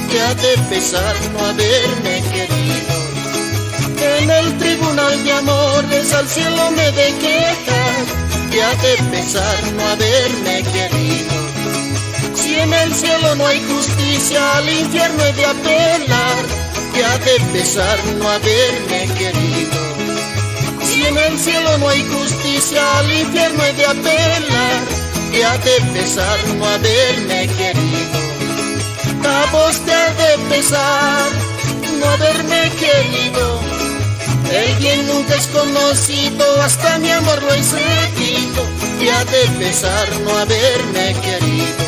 que ha de pesar no haberme querido. En el tribunal de amor, desde al cielo me de queja, que ha de pesar no haberme querido. Si en el cielo no hay justicia, al infierno he de apelar, que ha de pesar no haberme querido. Si en el cielo no hay justicia, al infierno he de apelar, que ha de pesar no haberme querido. A vos te ha de pesar no haberme querido. El bien nunca es conocido, hasta mi amor lo he sentido, y ha de pesar no haberme querido.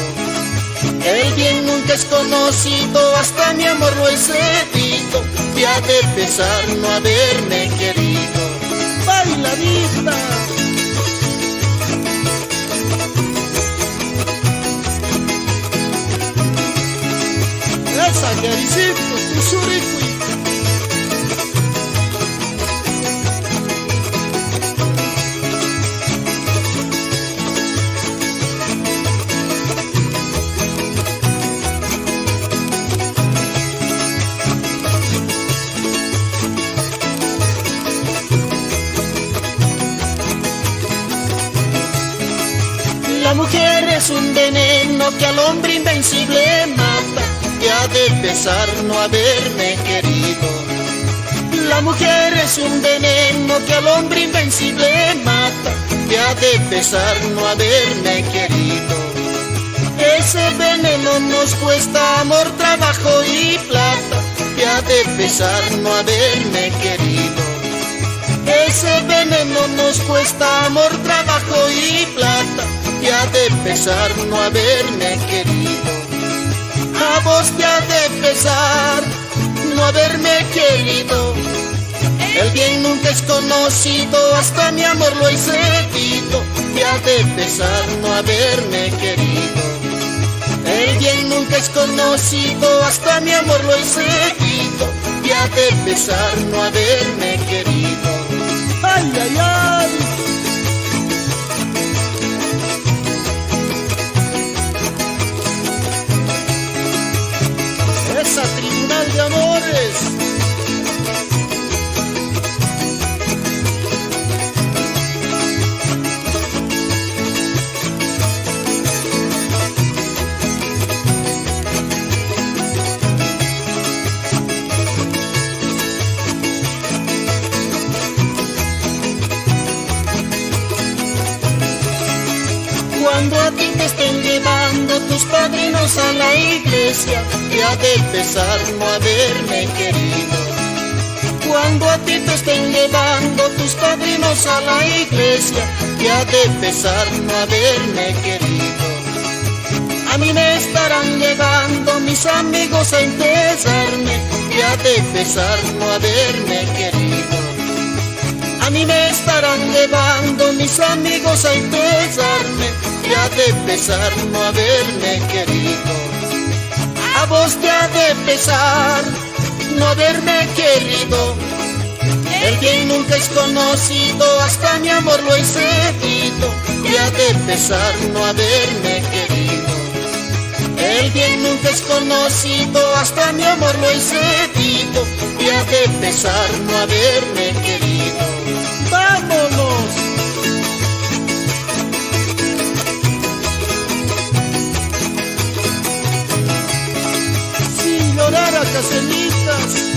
El bien nunca es conocido, hasta mi amor lo he sentido, y ha de pesar no haberme querido. ¡Bailadita! Esa Jericito, tu suricui. La mujer es un veneno que al hombre invencible mata, y ha de pesar no haberme querido. La mujer es un veneno que al hombre invencible mata, y ha de pesar no haberme querido. Ese veneno nos cuesta amor, trabajo y plata, y ha de pesar no haberme querido. Ese veneno nos cuesta amor, trabajo y plata, y ha de pesar no haberme querido. A vos te ha de pesar no haberme querido. El bien nunca es conocido, hasta mi amor lo he sentido, y ha de pesar no haberme querido. El bien nunca es conocido, hasta mi amor lo he sentido, y ha de pesar no haberme querido. ¡Ay, ay, ay! Esa tribunal de amores. Cuando a ti te estén llevando tus padrinos a la iglesia, te ha de pesar no haberme querido. Cuando a ti te estén llevando tus padrinos a la iglesia, te ha de pesar no haberme querido. A mí me estarán llevando mis amigos a empezarme, te ha de pesar no haberme querido. A mí me estarán llevando mis amigos a empezarme, te ha de pesar no haberme querido. A vos te ha de pesar no haberme querido. El bien nunca es conocido, hasta mi amor lo he sentido, te ha de pesar no haberme querido. El bien nunca es conocido, hasta mi amor lo he sentido, te ha de pesar no haberme querido. ¡Vámonos! Sin llorar a casenitas.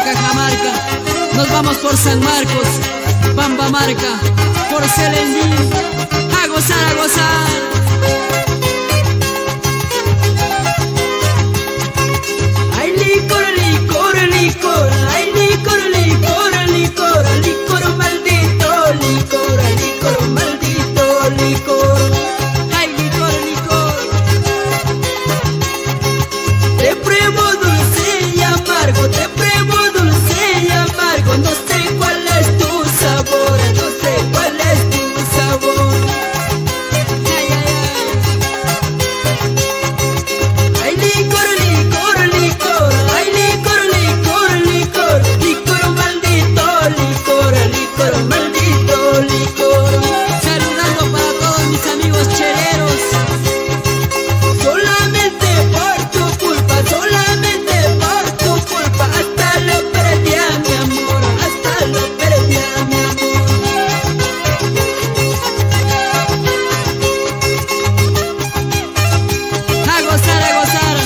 Cajamarca, nos vamos por San Marcos, Pambamarca, por Selendín, a gozar, a gozar. Ay, licor, licor, licor, ay, licor, licor, licor, licor maldito, licor, licor maldito, licor. Ay, licor, licor. Te pruebo dulce y amargo, te pruebo dulce y amargo, no sé cuál es tu sabor, no sé cuál es tu sabor. Ay, ay, ay. Ay, licor, licor, licor, ay, licor, licor, licor, licor maldito, licor, licor maldito, licor. Saludando para todos mis amigos cheleros. Solamente por tu culpa, solamente por tu culpa, hasta lo perdí a mi amor, hasta lo perdí a mi amor. A gozar, a gozar.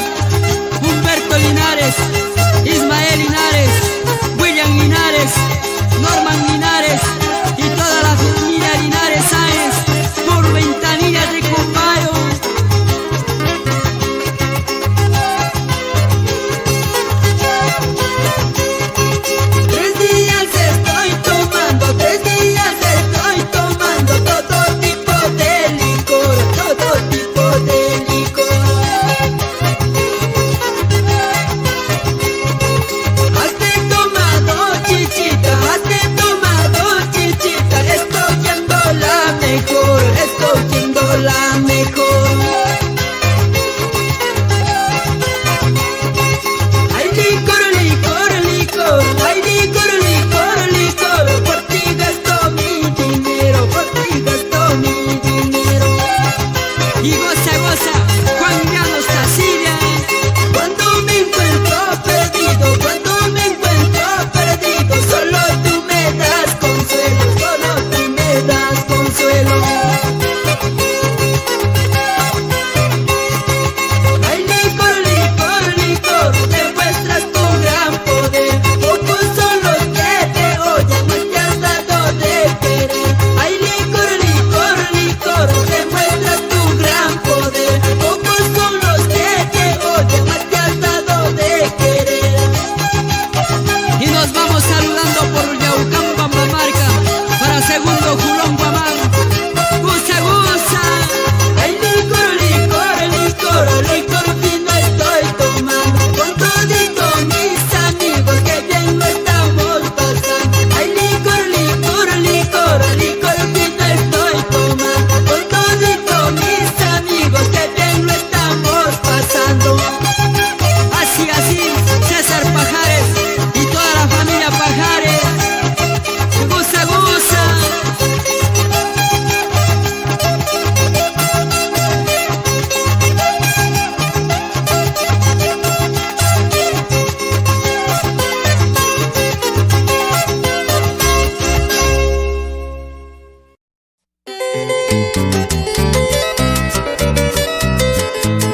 Humberto Linares, Ismael Linares, William Linares, Norman Linares y toda la familia Linares Sáenz por Ventanillas de Cumayo. 3 días estoy tomando, 3 días estoy tomando todo tipo de licor, todo tipo de licor. Hazte tomado chichita, hazte tomado chichita, estoy yendo la mejor, estoy yendo la mejor. Ay, licor, licor, licor, ay, licor, licor, licor, por ti gasto mi dinero, por ti gasto mi dinero. Y goza, goza, Juan Llanos Tassilia. Cuando me encuentro perdido, cuando me encuentro perdido, solo tú me das consuelo, solo tú me das consuelo. Ay, licor, licor, licor, demuestras tu gran poder. Pocos son los que te oyen, no te has dado de querer. Ay, licor, licor, licor, demuestras tu gran poder. Pocos son los que te oyen, no te has dado de querer. Y nos vamos saludando por Yaucán, Pambamarca, para segundo Julón, Guamán. Gusa, gusa. Ay, licor, licor, licor, licor fino estoy tomando, con todito mis amigos que bien lo estamos pasando. Ay, licor, licor, licor, licor fino estoy tomando, con todito mis amigos que bien lo estamos pasando. Así, así, César Pajares y toda la familia Pajares. Gusa, gusa.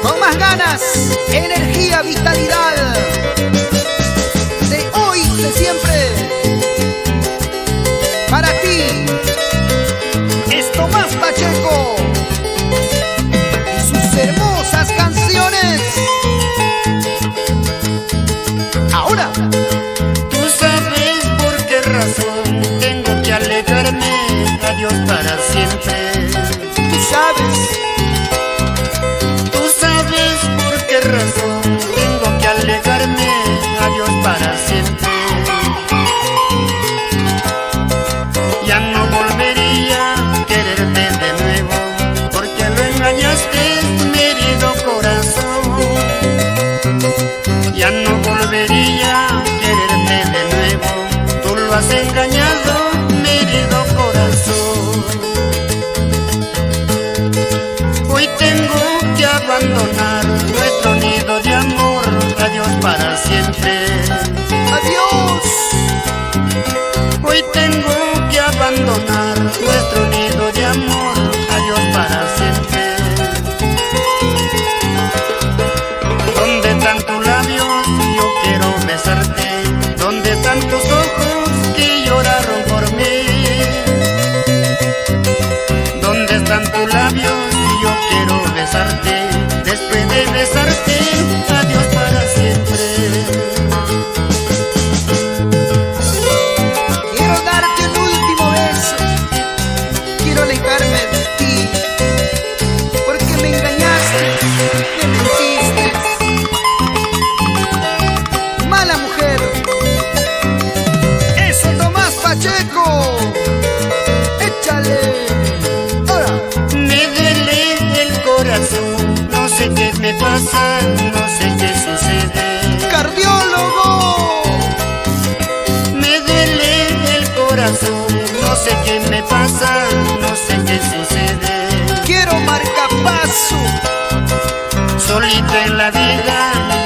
Con más ganas, energía, vitalidad. De hoy, de siempre. Para ti, es Tomás Pacheco y sus hermosas canciones. Ahora, Tú sabes por qué razón tengo que alejarme, adiós para siempre. tú sabes. Tú sabes por qué razón tengo que alejarme, adiós para siempre. Ya no volvería a quererte de nuevo, porque lo engañaste, mi herido corazón. Ya no volvería a quererte de nuevo, tú lo has engañado, mi herido corazón. Hoy tengo que abandonar nuestro nido de amor, adiós para siempre. Adiós. Hoy tengo que abandonar nuestro nido de amor, adiós para siempre. Donde están tus labios, yo quiero besarte. Donde pasa, no sé qué sucede. ¡Cardiólogo! Me duele el corazón, no sé qué me pasa, no sé qué sucede. Quiero marcapaso. Solita en la vida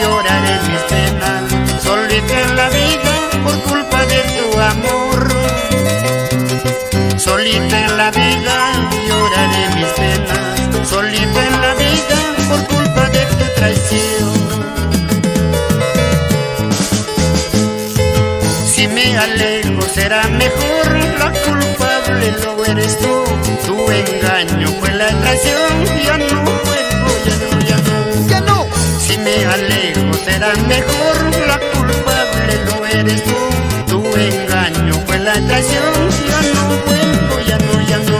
lloraré mis penas, solita en la vida por culpa de tu amor. Solita en la vida lloraré mis penas, solita en la vida por culpa de tu traición. Si me alejo será mejor, la culpable lo eres tú. Tu engaño fue la traición, ya no vuelvo, ya no. Si me alejo será mejor, la culpable lo eres tú. Tu engaño fue la traición, ya no vuelvo, ya no.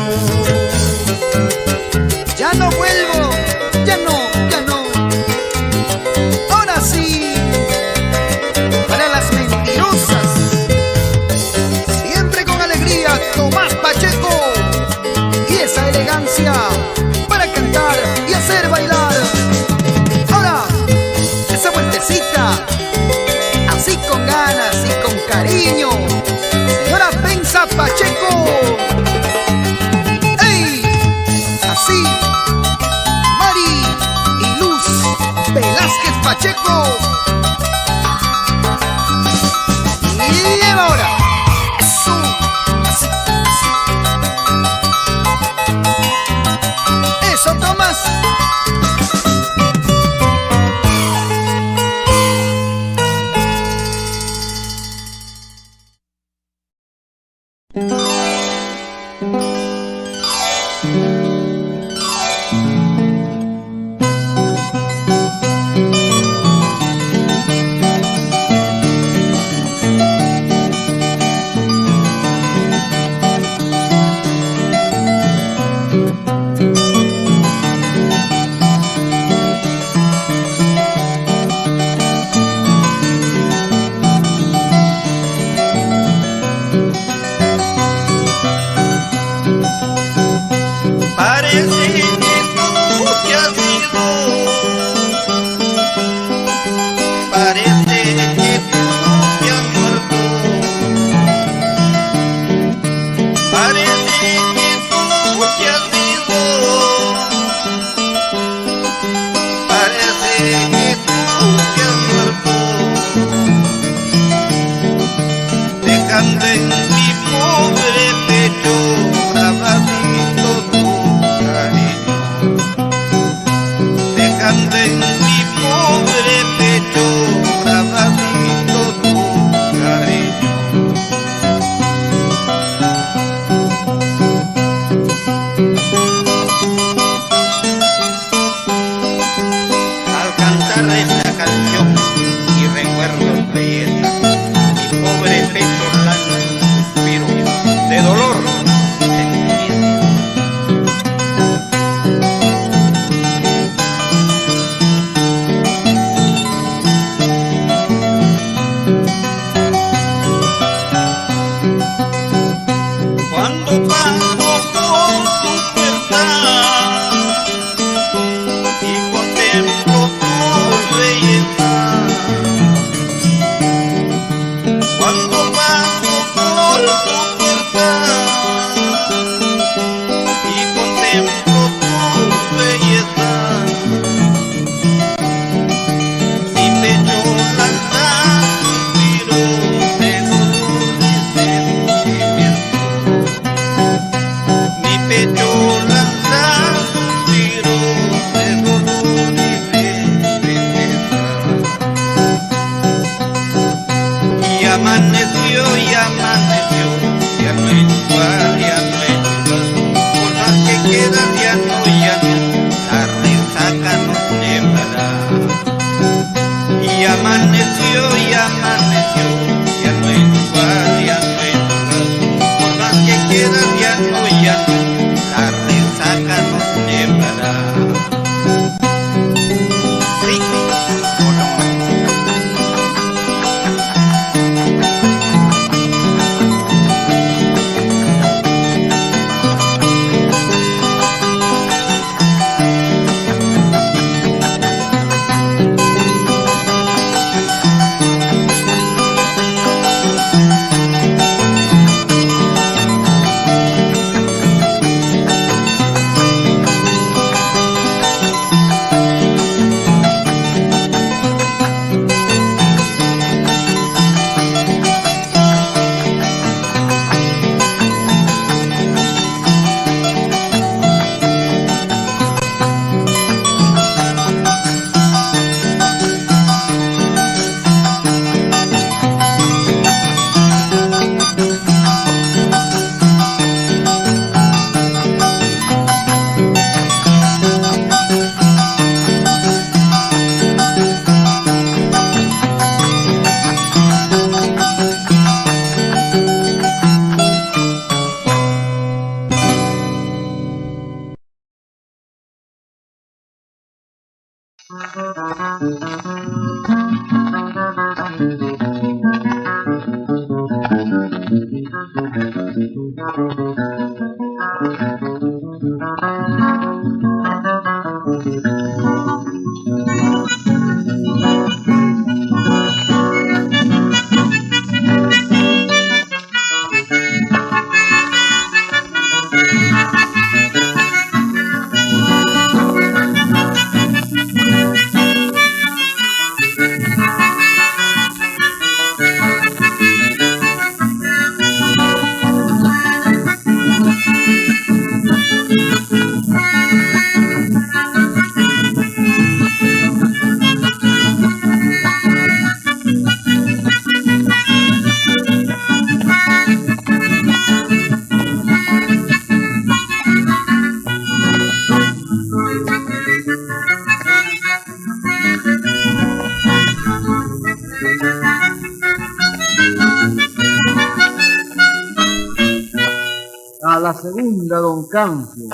Ya no vuelvo, ya no. Ahora sí, para las mentirosas, siempre con alegría, Tomás Pacheco. Y esa elegancia para cantar y hacer bailar. Ahora, esa vueltecita, así con ganas y con cariño. Señora Pensa Pacheco. ¡Ey! Así, Mari y Luz Velázquez Pacheco. Y ahora, eso, así. Eso, Tomás. A la segunda, don Cancio.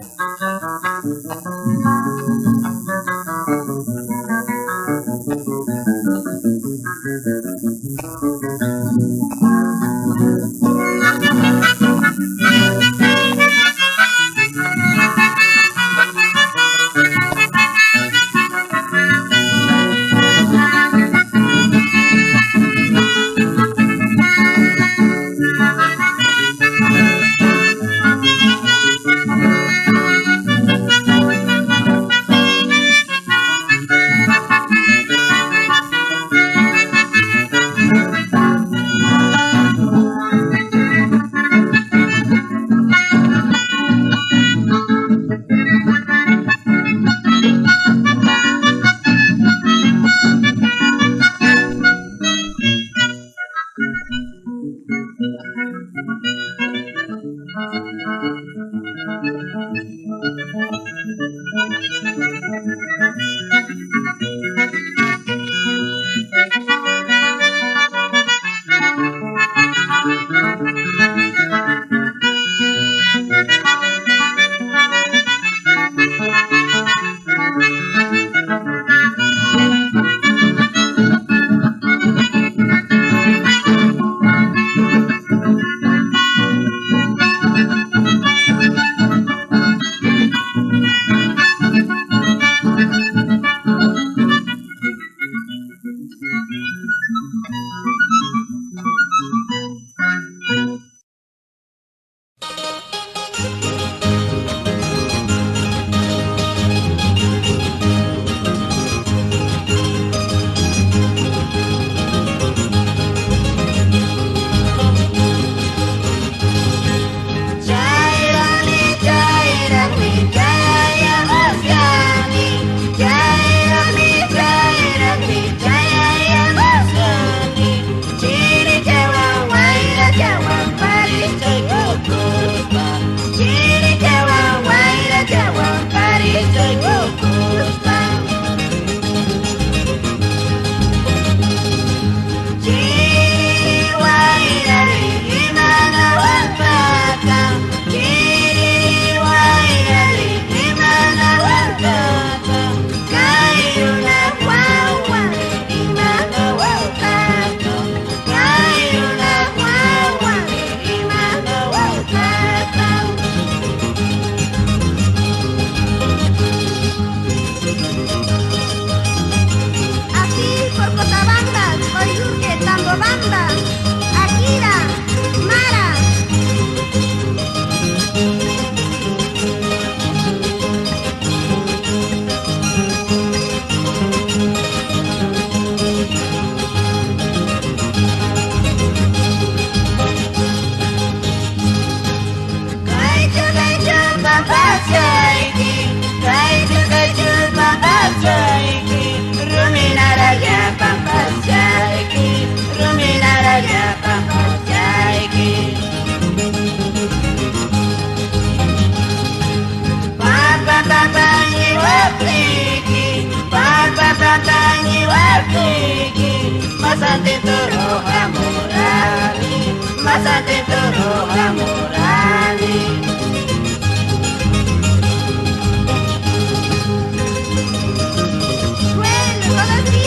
Bueno, todos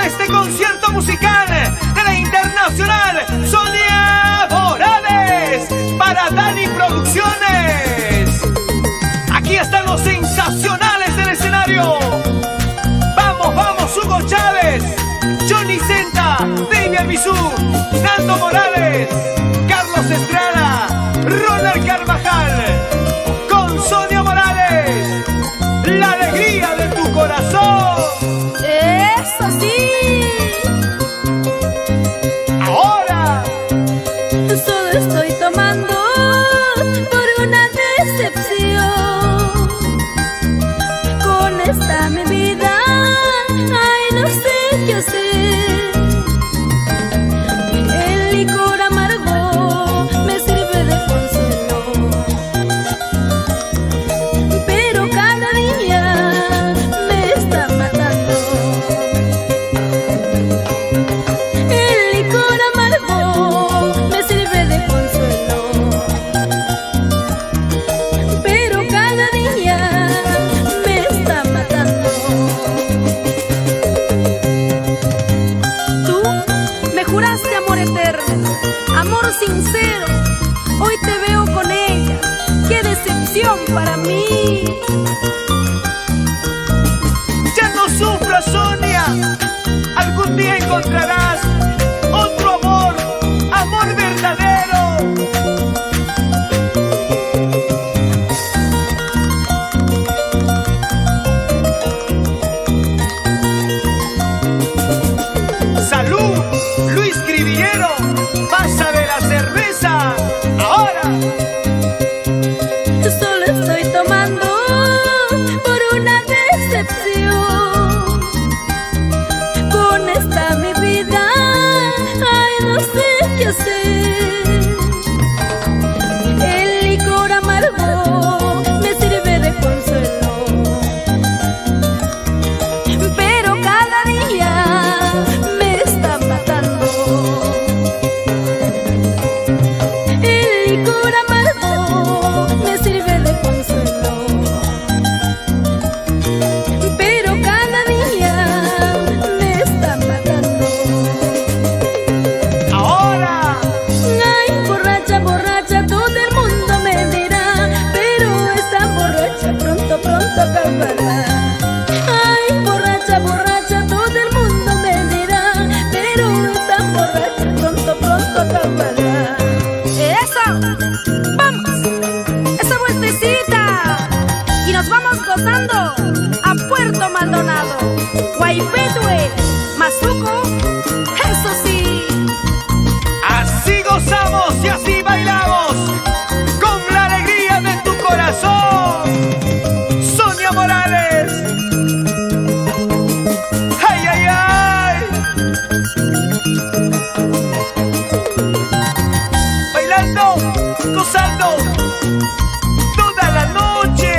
este concierto musical de la internacional Sonia Morales para Dani Producciones. Aquí están los sensacionales del escenario. Vamos, vamos, Hugo Chávez, Johnny Senta, David Bisú, Nando Morales, Carlos Estrada, Ronald Carvajal, con Sonia Morales, la alegría de tu corazón. ¡Eso sí! Ahora solo estoy tomando por una decepción. Con esta mi vida, ay, no sé qué hacer. El licor amargo me sirve de consuelo, pero cada día me está matando. El licor amargo me sirve de consuelo, pero cada día me está matando. Tú me juraste amor eterno, amor sincero. Hoy te veo con ella. ¡Qué decepción para mí! ya no sufras, Sonia. Algún día encontrarás otro amor, amor verdadero. Salud, Luis Cribillero, pásame la cerveza. Ahora Solo estoy tomando por una decepción. Con esta mi vida, ay, no sé qué hacer. El licor amargo me sirve de consuelo, pero cada día me está matando. El licor amargo me sirve de consuelo, pero cada día me está matando. Ahora Ay, borracha, borracha, todo el mundo me dirá, pero esta borracha pronto, pronto acabará. Ay, borracha, borracha, todo el mundo me dirá, pero esta borracha pronto, pronto acabará. ¡Eso! ¡Vamos! ¡Esa vueltecita! Y nos vamos gozando a Puerto Maldonado, Guaipetue, Mazuco, eso sí. así gozamos y así bailamos con la alegría de tu corazón. Sonia Morales. ¡Ay, ay, ay! Bailando, gozando toda la noche.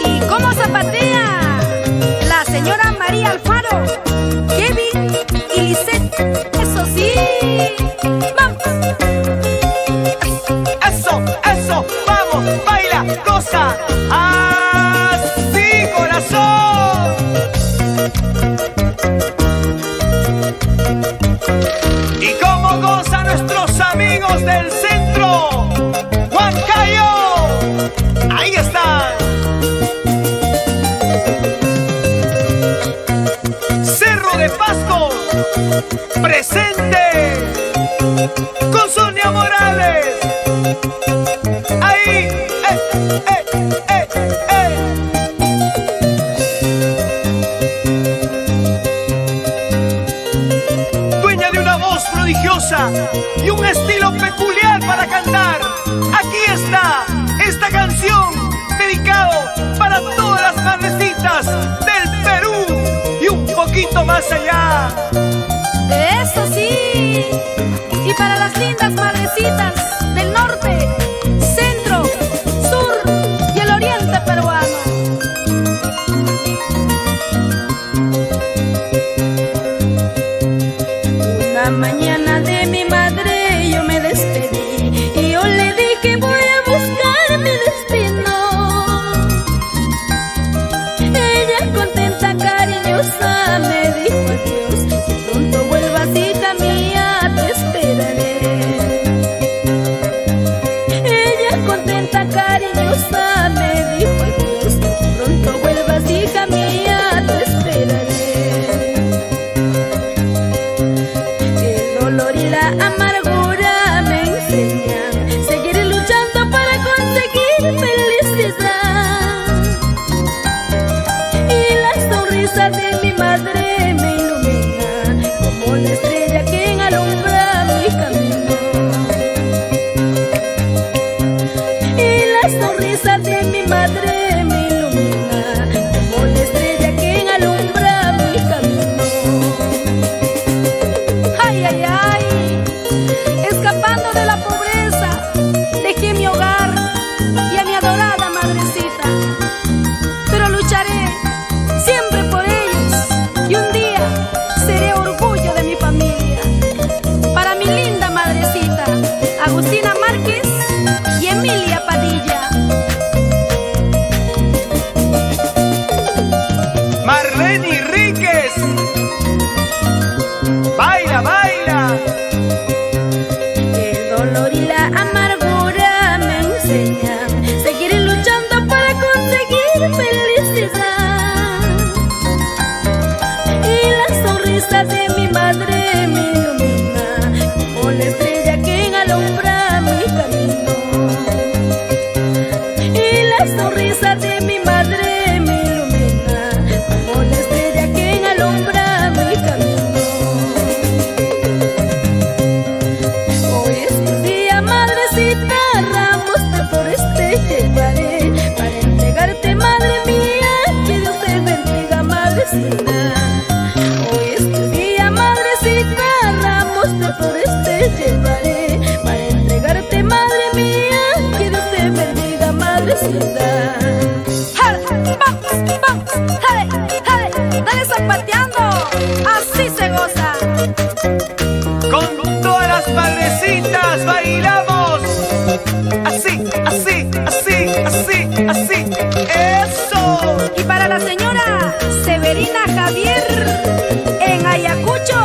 ¿Y cómo zapatea la señora María Alfaro, Kevin y Lisette? Eso sí. ¡Vamos! Eso, eso, vamos, baila, goza. Así, corazón. Y cómo gozan nuestros amigos del centro, Huancayo. Ahí están. Cerro de Pasco, presente con Sonia Morales. Ahí, dueña de una voz prodigiosa y un estilo peculiar para cantar. Aquí está esta canción dedicado para todas las madrecitas del Perú y un poquito más allá. Eso sí. Y para las lindas madrecitas del norte, centro, sur y el oriente peruano. Una mañana de mi madre yo me despedí y yo le dije voy a buscar mi destino. Ella contenta Reni Ríquez. Baila, baila. El dolor y la amargura me enseñan seguir luchando para conseguir felicidad. Y la sonrisa de mi madre me ilumina como la estrella que alumbra mi camino. Y la sonrisa de mi madre me ilumina como la estrella que alumbra mi camino. Hoy es tu día, madrecita, ramos de flores te llevaré para entregarte, madre mía, que Dios te bendiga, madrecita. Hoy es tu día, madrecita, ramos de flores te llevaré para entregarte, madre mía, que Dios te bendiga, madrecita. ¡Jale! ¡Vamos! ¡Vamos! ¡Jale! ¡Jale! ¡Dale zapateando! ¡Así se goza! Con todas las madrecitas bailamos. Así, así, así, así, así. ¡Eso! Y para la señora Severina Javier en Ayacucho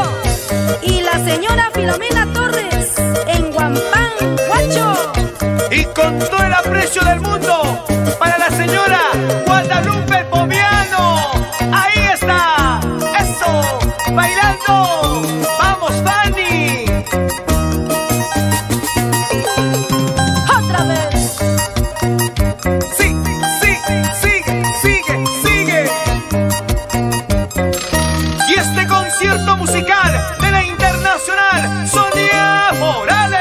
y la señora Filomena Torres en Huampán, Huacho. Y con todo el aprecio del mundo para la señora Guadalupe Pomiano. Ahí está. Eso. Bailando. Vamos, Fanny. Otra vez. Sí, sí, sigue, sigue, sigue. Y este concierto musical de la internacional Sonia Morales.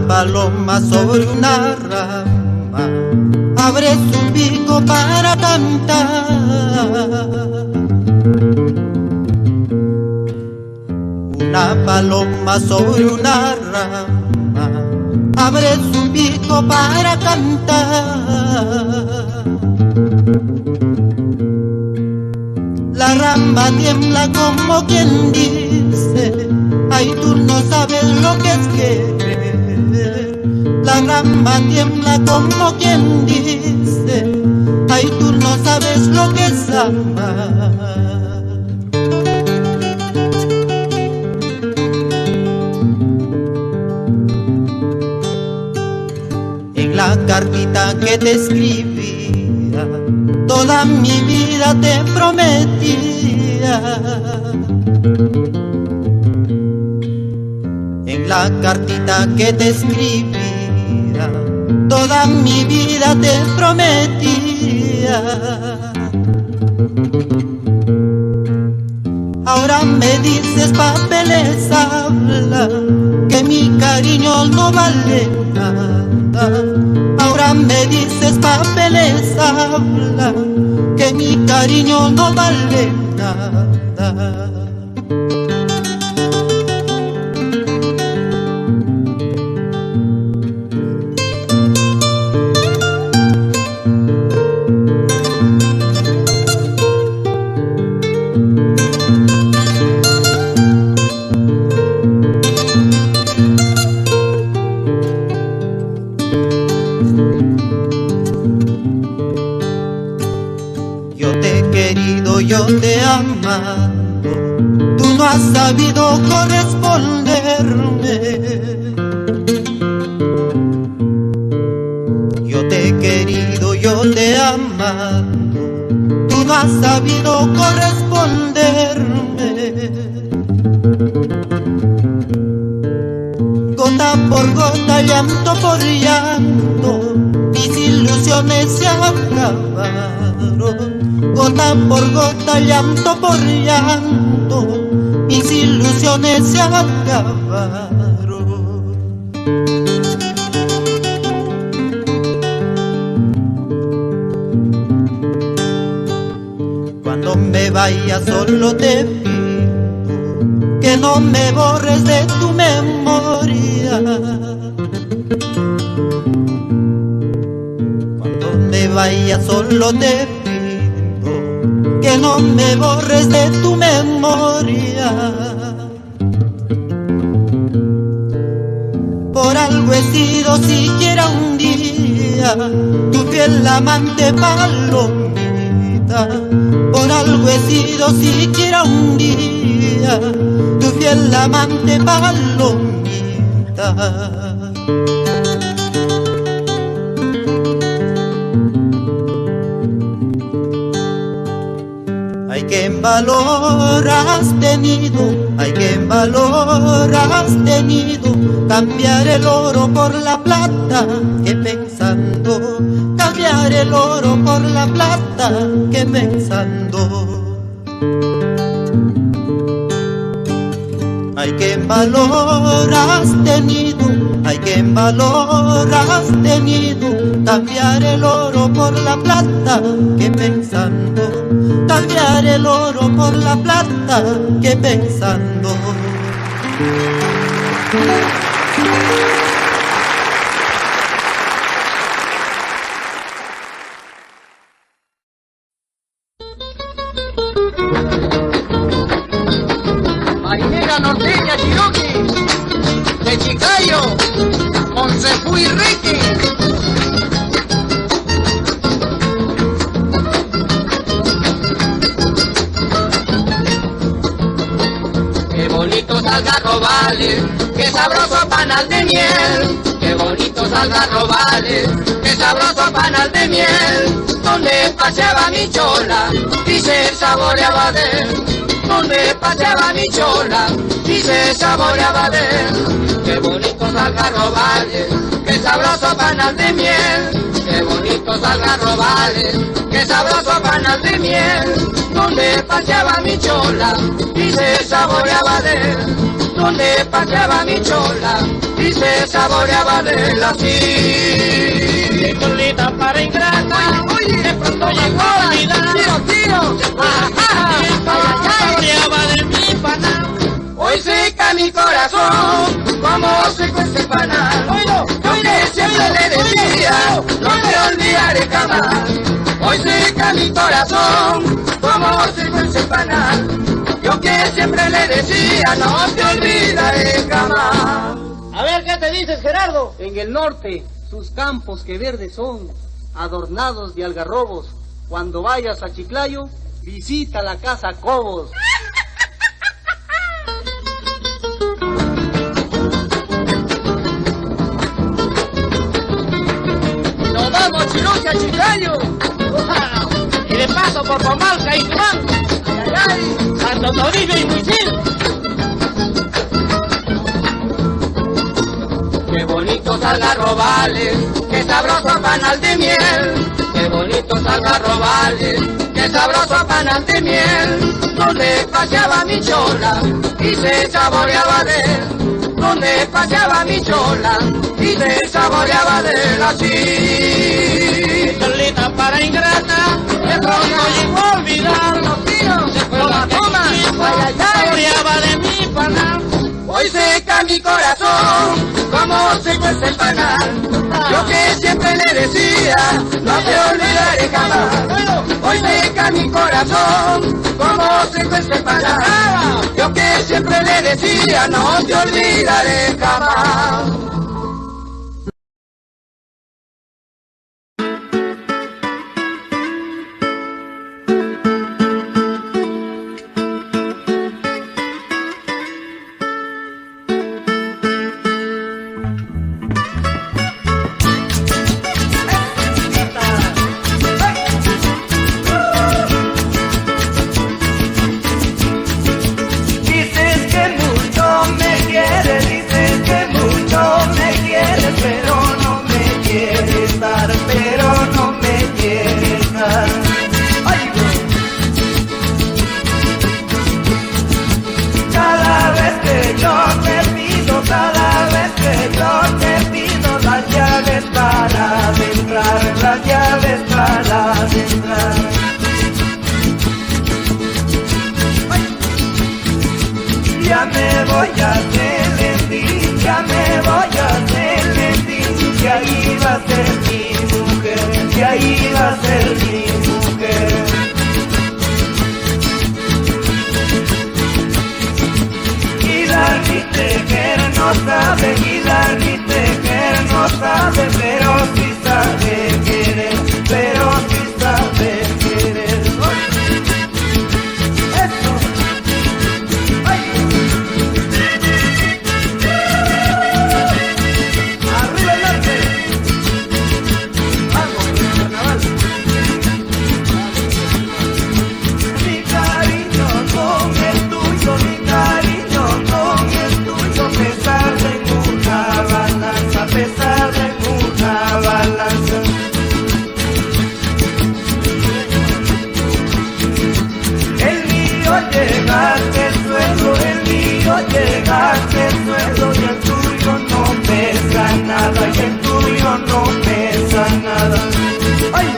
Paloma sobre una rama abre su pico para cantar. Una paloma sobre una rama abre su pico para cantar. La rama tiembla como quien dice: ay, tú no sabes lo que es querer. La rama tiembla como quien dice: ay, tú no sabes lo que es amar. En la cartita que te escribía, toda mi vida te prometía. En la cartita que te escribía, toda mi vida te prometía. Ahora me dices papeles habla, que mi cariño no vale nada. Ahora me dices papeles habla, que mi cariño no vale nada. Yo te he amado, tú no has sabido corresponderme. Yo te he querido, yo te he amado, tú no has sabido corresponderme. Gota por gota, llanto por llanto, mis ilusiones se acabaron. Gota por gota, llanto por llanto, mis ilusiones se acabaron. Cuando me vaya solo te pido que no me borres de tu memoria. Cuando me vaya solo te pido que no me borres de tu memoria. Por algo he sido siquiera un día tu fiel amante palomita. Por algo he sido siquiera un día tu fiel amante palomita. Ay, qué valor has tenido, ay, qué valor has tenido, cambiar el oro por la plata, que pensando, cambiar el oro por la plata, que pensando. Ay, qué valor has tenido, ay, qué valor has tenido, cambiar el oro por la plata, que pensando, cambiar el oro por la plata, que pensando. Marinera norteña Cherokee, de Chiclayo, Monsefu y Ricky. Qué bonitos algarrobales, qué sabroso panal de miel. Qué bonitos algarrobales, qué sabroso panal de miel. Donde paseaba mi chola y se saboreaba de él. Donde paseaba mi chola y se saboreaba de él. Qué bonitos algarrobales, qué sabroso panal de miel. Qué bonitos algarrobales, qué sabroso panal de miel. Donde paseaba mi chola y se saboreaba de él. Donde paseaba mi chola y se saboreaba de él así. Mi cholita para ingrata, oye, de pronto llegó la vida. Tiro, saboreaba de mi panal. Hoy seca mi corazón, como seco ese panal. Yo que siempre le decía, no te olvidaré jamás. Hoy seca mi corazón, como seco ese panal. Yo que siempre le decía, no te olvidaré jamás. A ver, ¿qué te dices, Gerardo? En el norte, sus campos que verdes son, adornados de algarrobos. Cuando vayas a Chiclayo, visita la casa Cobos. Nos vamos, Chirucha, a Chiclayo. Y de paso por Pomalca y Turán. Santo Toribio y Muisil. Qué bonitos algarrobales, qué sabroso panal de miel. Qué bonitos algarrobales, qué sabroso panal de miel. Donde paseaba mi chola y se saboreaba de él. Donde paseaba mi chola y se saboreaba de él así. Cholita para ingrata, de pronto llegó a olvidar los tiros. Se fue la toma, saboreaba de mi panal. Hoy seca mi corazón, como seco ese panal. Yo que siempre le decía, no te olvidaré jamás. Hoy seca mi corazón, como seco ese panal. Yo que siempre le decía, no te olvidaré jamás. me voy a Telentín, ya me voy a Telentín, y ahí va a ser mi mujer, y ahí va a ser mi mujer. Y la Tejer no sabe, y la Tejer no sabe, pero sí sabe querer, pero sí sabe querer. Llegaste el suelo y el tuyo no pesa nada, y el tuyo no pesa nada. ¡Ay!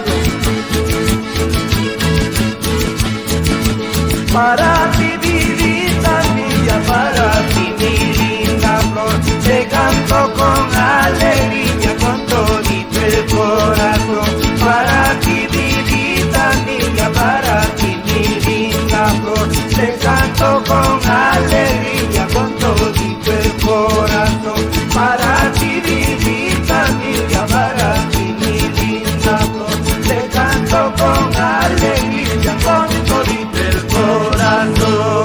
Para ti, vidita mía, para ti, mi linda flor, te canto con alegría, con todito el corazón. Para ti, vidita mía, para ti, mi linda flor, te canto con alegría, con todito el corazón. Para ti, vidita mía, para ti, mi linda flor, te canto con alegría, con todito el corazón.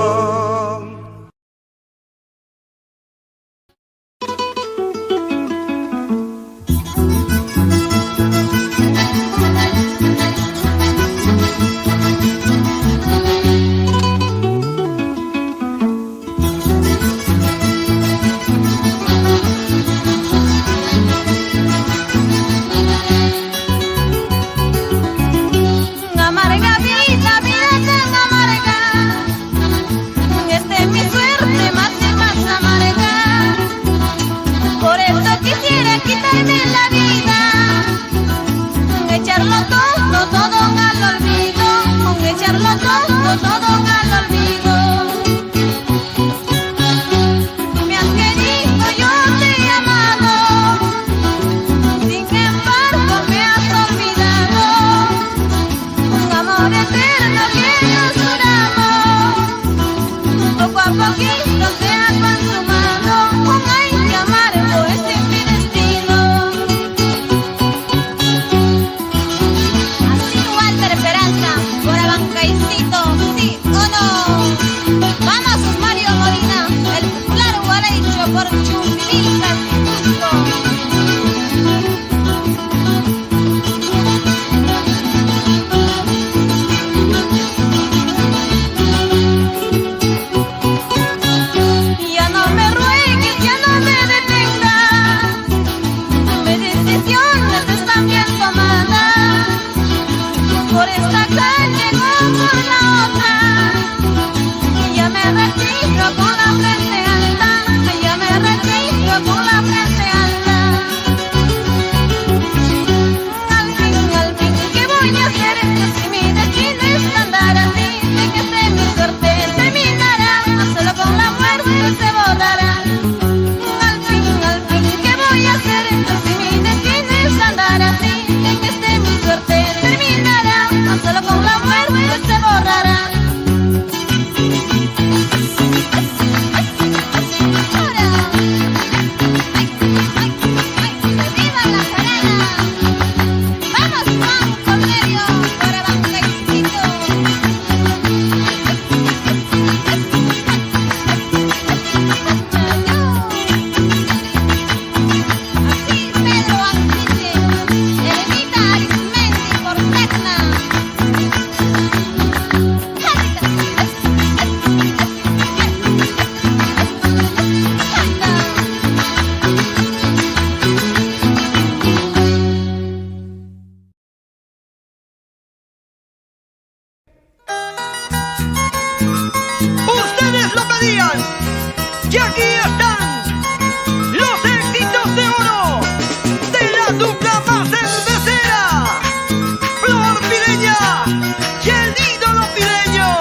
y el ídolo pireño,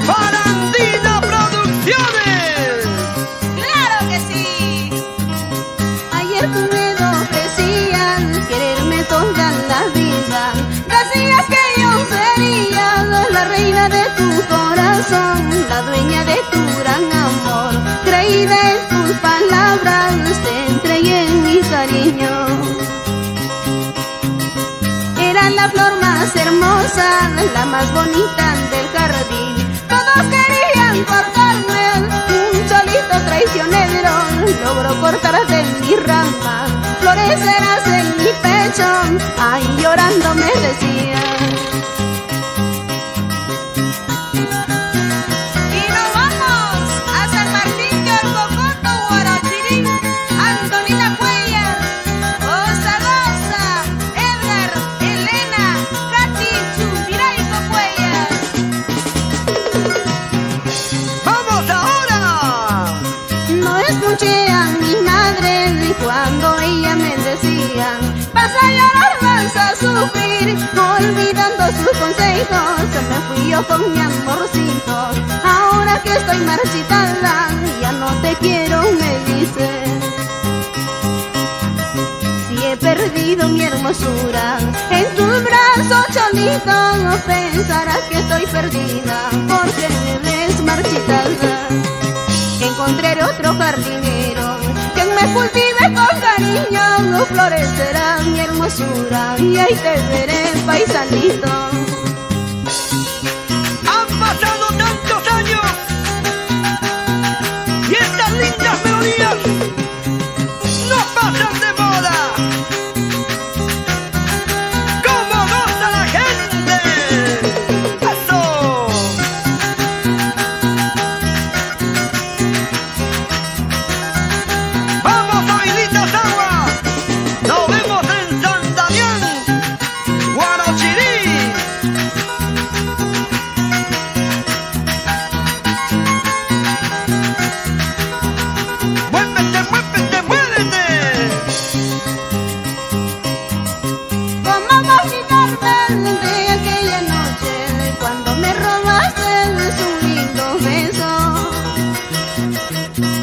Farandina Producciones. la reina de tu corazón, la dueña de tu gran amor. Creída en tus palabras, te entregué mi cariño. Era la flor más hermosa, la más bonita del jardín. Todos querían cortarme, un solito traicionero logró cortar de mi rama. Florecerás en mi pecho, ay, llorando me decía. Y nos vamos a San Martín de Orcocoto, Guarachirí, Antonina Cuellar, Rosa Rosa, Edgar, Elena, Katy, Chupiraico Cuellar. ¡Vamos ahora! No escuché a mi madre cuando ella me decía: vas a llorar, vas a sufrir. Olvidando sus consejos, me fui yo con mi amorcito. Ahora que estoy marchitada, ya no te quiero, me dice. Si he perdido mi hermosura, en tus brazos, cholito, pensarás que estoy perdida, porque me ves marchitada. Encontraré otro jardinero que me cultive con cariño, florecerá mi hermosura y ahí te veré, paisanito. Han pasado tantos años y estas lindas melodías no pasan de moda. ¡Cómo goza la gente! ¡Eso! ¡Vamos, Aguilitas Agua! ¡Nos vemos en San Damián, Guarachirí! ¡Muévete, muévete, muévete! ¿Cómo olvidarme de aquella noche cuando me robaste su lindo beso?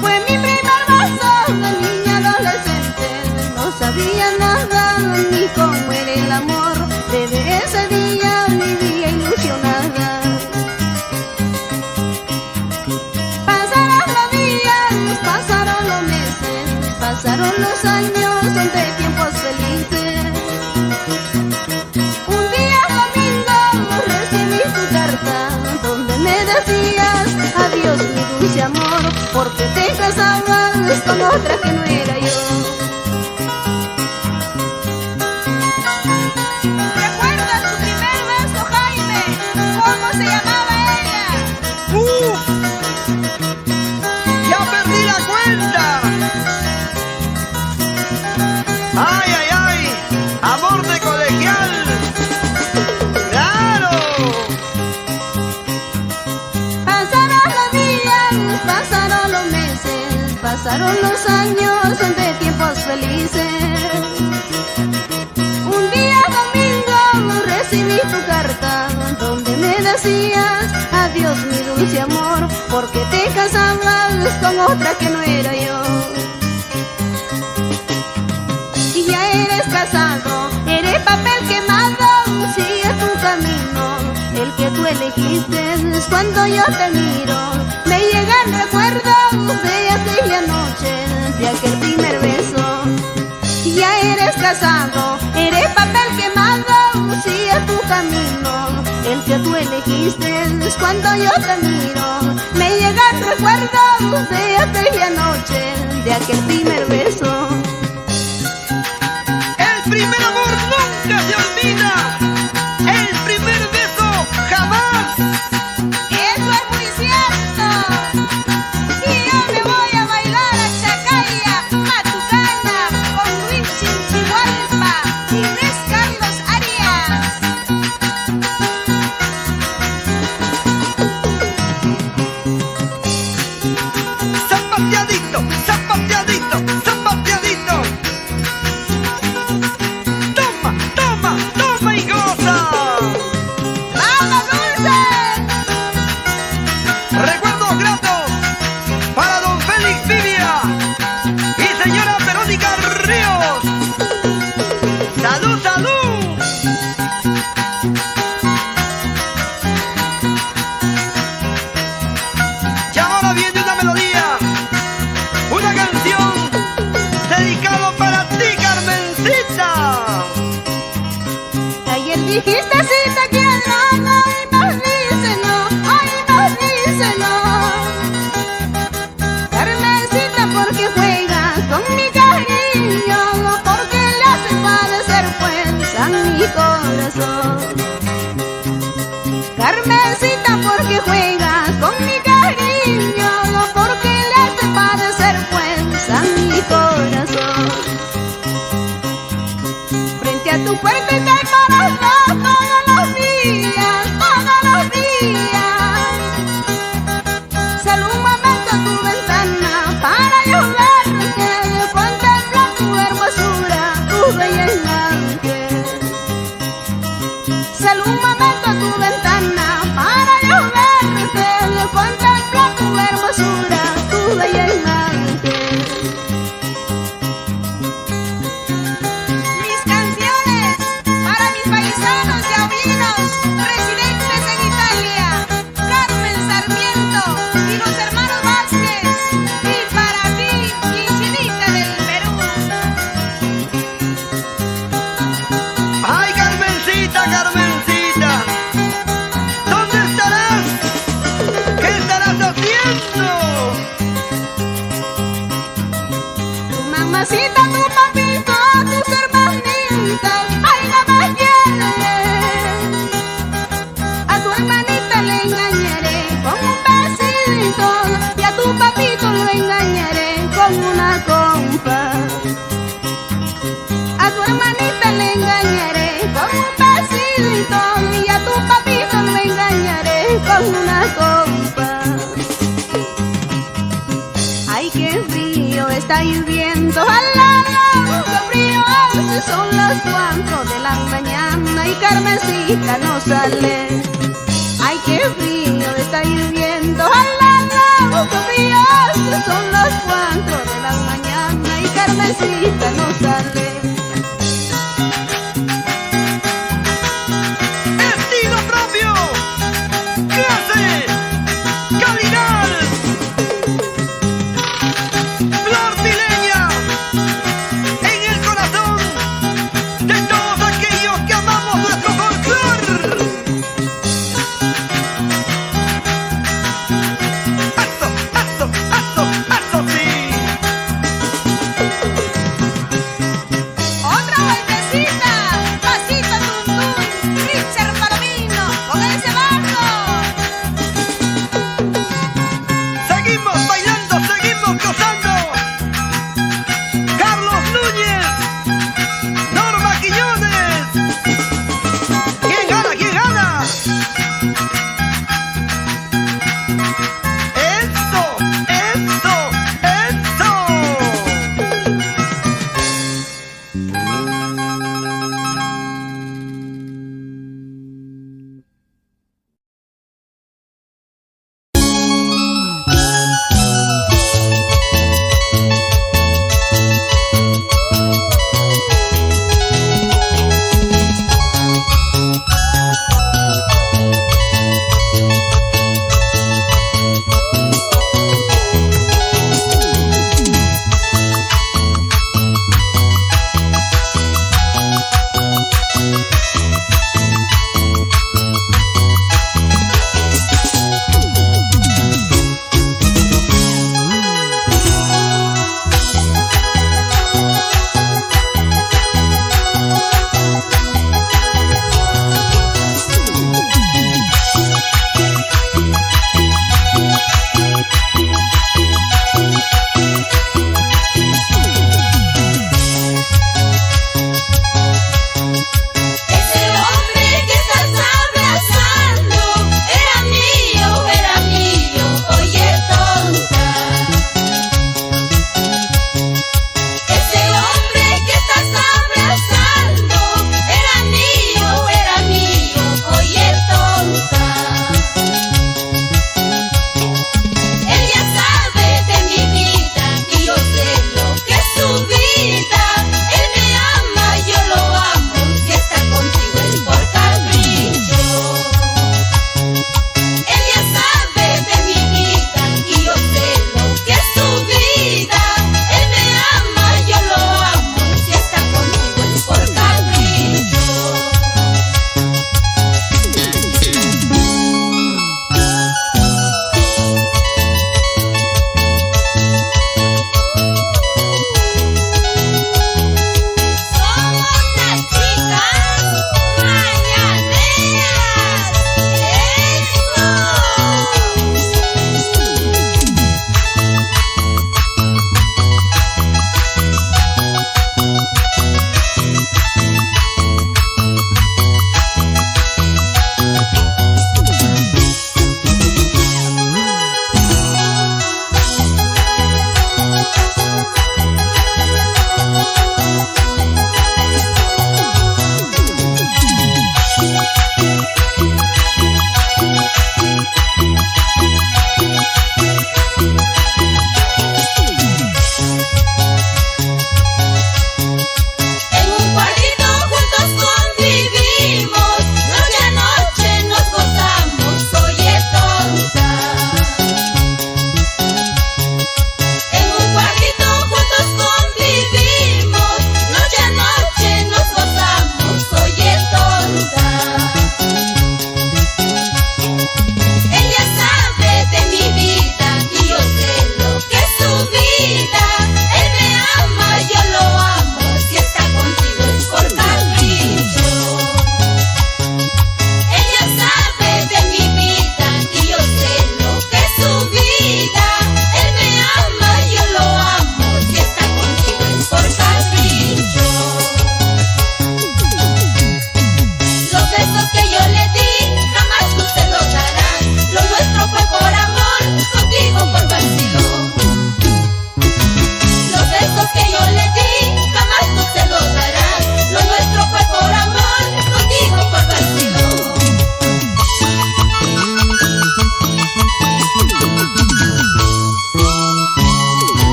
Fue mi primer beso de niña adolescente, no sabía nada ni cómo era el amor. Desde ese día vivía ilusionada. Pasaron los días, pasaron los meses, pasaron los años de tiempos felices. Un día domingo recibí tu carta donde me decías: adiós mi dulce amor, porque te casabas con otra que no era yo. ¿Recuerdas tu primer beso, Jaime? ¿Cómo se llamaba ella? ¡Ya perdí la cuenta! ¡Ay, ay, ay! ¡Amor de colegial! ¡Claro! Pasaron los días, pasaron los meses, pasaron los años de tiempos felices. Un día domingo recibí tu carta donde me decías: adiós mi dulce amor, porque te casabas con otra que no era yo. Y ya eres casado, eres papel quemado, sigue tu camino, el que tú elegiste. Cuando yo te miro, me llegan recuerdos de aquella noche, de aquel primer beso. Ya eres casado, eres papel quemado, sigue tu camino, el que tú elegiste. Cuando yo te miro, me llegan recuerdos de aquella noche, de aquel primer beso. El primer amor nunca se olvida. El primer beso jamás. Eso es muy cierto. Y yo me voy a bailar a Chacaya, Matucana, con Winchin Chihualpa y Luis Carlos Arias. Zapateadito, zapateadito, zapateadito. dijiste sí te quiero, ay, más dice no, ay, más dice no. Carmencita, porque juegas con mi cariño, porque le hace padecer fuerza en mi corazón. Carmencita, porque juegas con mi cariño, porque le hace padecer fuerza en mi corazón. Frente a tu puerta estoy parada todos los días, todos los días. Salgo un momento a tu ventana para yo verte, contemplar tu hermosura, tu bella imagen. Salgo un momento a tu ventana para yo verte, contemplar tu hermosura, tu bella imagen. Mis canciones para mis paisanos yaurinos, residentes en Italia, Carmen Sarmiento y los hermanos Vázquez, y para ti, Quincinita del Perú. ¡Ay, Carmencita, Carmencita! ¿Dónde estarás? ¿Qué estarás haciendo? Tu mamacita, tu papito, tus hermanitas, ay, no me quieren. A tu hermanita le engañaré con un besito y a tu papito lo engañaré con una compa. A tu hermanita le engañaré con un besito y a tu papito lo engañaré con una compa. Ay, qué frío está lloviendo, alá, qué frío, son las 4 de la mañana y Carmencita no sale. Ay, qué frío está lloviendo, alá, qué frío, son las 4 de la mañana y Carmencita no sale. ¡Estilo propio! ¡Clase! ¡Calidad! ¡Flor tileña! En el corazón de todos aquellos que amamos nuestro folclor. ¡Aso, aso, aso, aso, sí!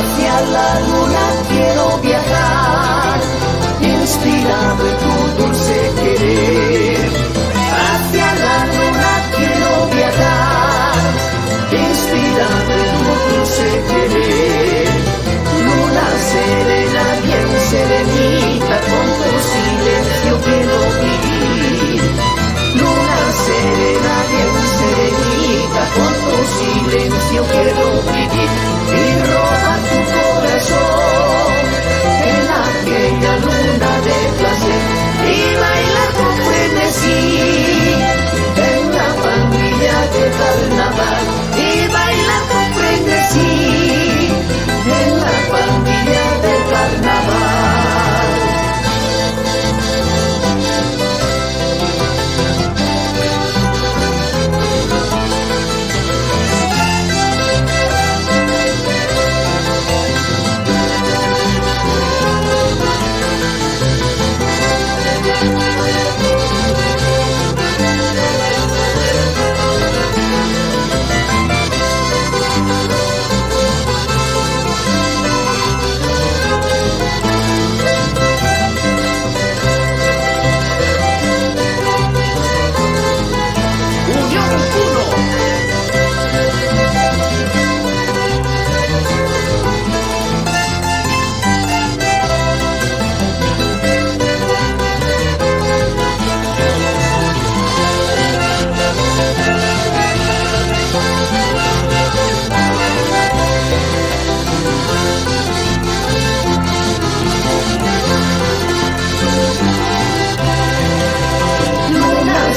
Hacia la luna quiero viajar, inspirado en tu dulce querer. Hacia la luna quiero viajar, inspirado en tu dulce querer. Luna serena, bien serenita, con tu silencio quiero vivir. Luna serena, bien serenita, con tu silencio quiero vivir. Y roba tu corazón en aquella luna de placer y baila con frenesí en la pandilla de carnaval. Y baila con frenesí en la pandilla de carnaval.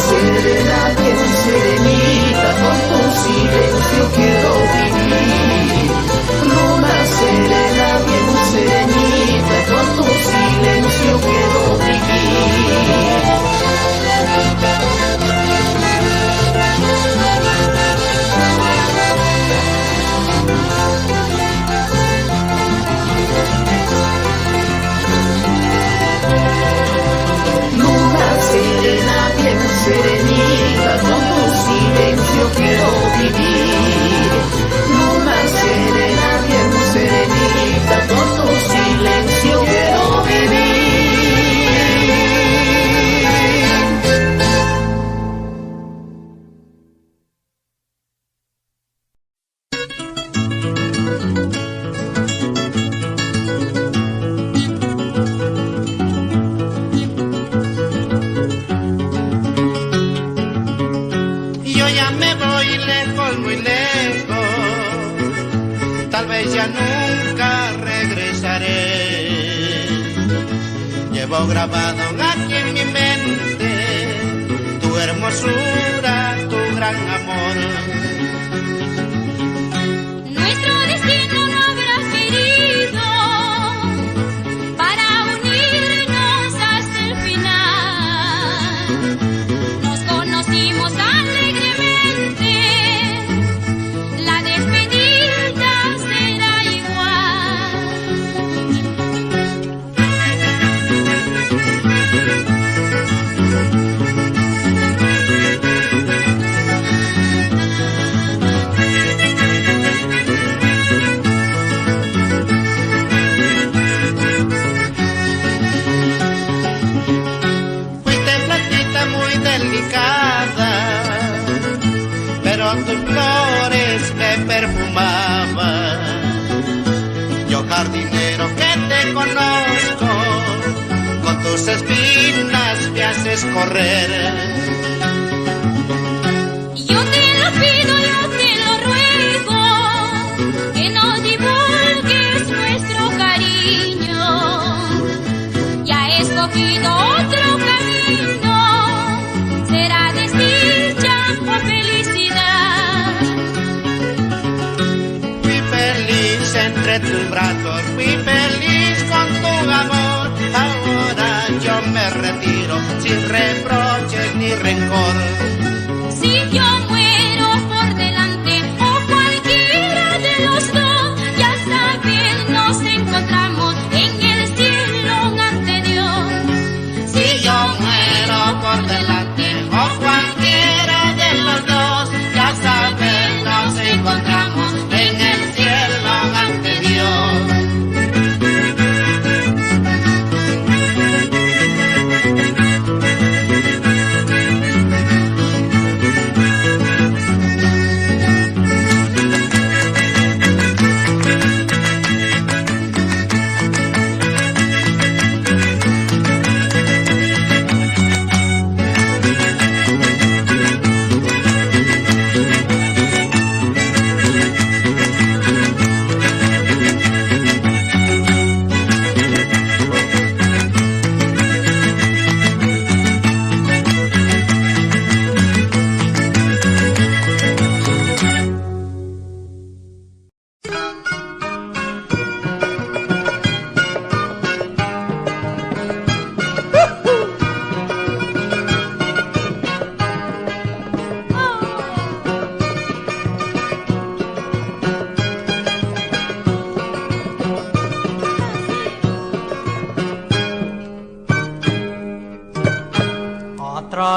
Serena, bien serenita, con tu silencio quiero vivir. Luna serena, bien serenita, con tu silencio quiero vivir. Luna serena, bien serenita, con tu silencio quiero vivir. Luna serena, bien serenita, con tu silencio quiero vivir. Yo ya me voy lejos, muy lejos, tal vez ya nunca regresaré. Llevo grabado aquí en mi mente tu hermosura, tu gran amor. Nuestro destino no habrá querido para unirnos hasta el final. Nos conocimos alegremente, la despedida será igual. Fuiste platita muy delicada, pero tus flores me perfumaban. Yo jardinero que te conozco, con tus espinas me haces correr. Yo te lo pido, yo te lo ruego, que no divulgues nuestro cariño. Ya he escogido otro camino, será desdicha o felicidad. Fui feliz entre tus brazos, fui feliz con tu amor. Ahora yo me retiro sin reproches ni rencor. Si yo muero por delante o cualquiera de los dos, ya sabes, nos encontramos en el cielo ante Dios. Si yo muero por delante o cualquiera de los dos, ya sabes, nos encontramos en el cielo ante Dios.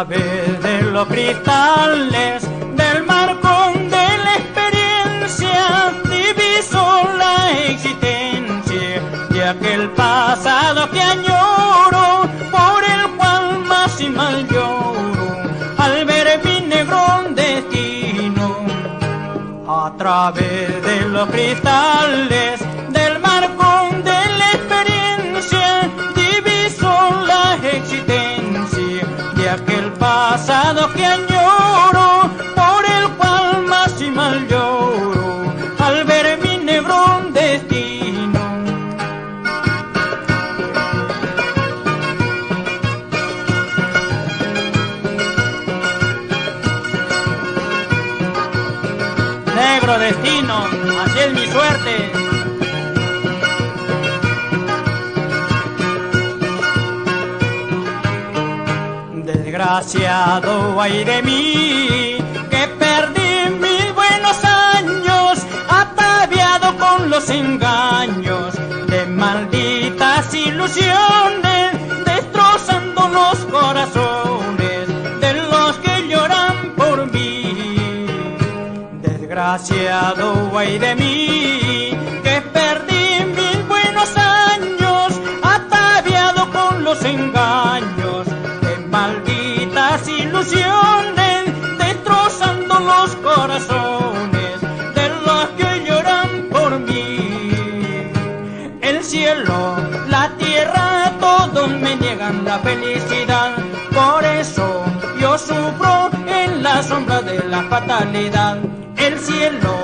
través de los cristales del marcón de la experiencia diviso la existencia de aquel pasado que añoro, por el cual más y mal lloro al ver mi negro destino. A través de los cristales del marcón de la experiencia diviso la existencia de aquel pasado que añoro, por el cual más y mal lloro al ver mi negro destino. Negro destino, así es mi suerte. Desgraciado ay de mí, que perdí mis buenos años, ataviado con los engaños de malditas ilusiones, destrozando los corazones de los que lloran por mí. Desgraciado ay de mí, que perdí mis buenos años, ataviado con los engaños de malditas ilusiones, destrozando los corazones de los que lloran por mí. El cielo, la tierra, todos me niegan la felicidad, por eso yo sufro en la sombra de la fatalidad. El cielo,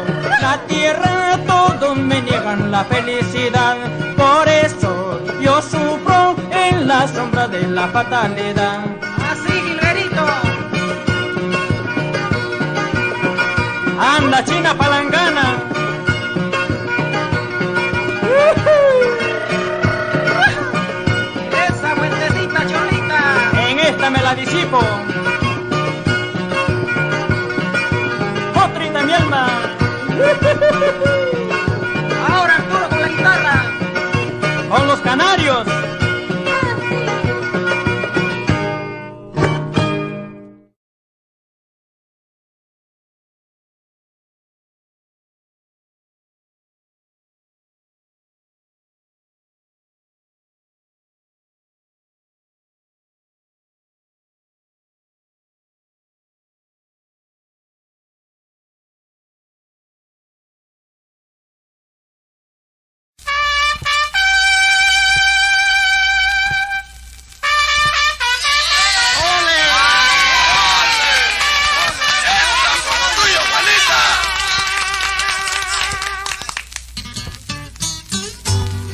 la tierra, todos me niegan la felicidad, por eso yo sufro en la sombra de la fatalidad. Así, Gilberito. Anda, China Palangana. Esa vueltecita, Cholita. En esta me la disipo. Otrita mi alma. Ahora Arturo con la guitarra. Con los canarios.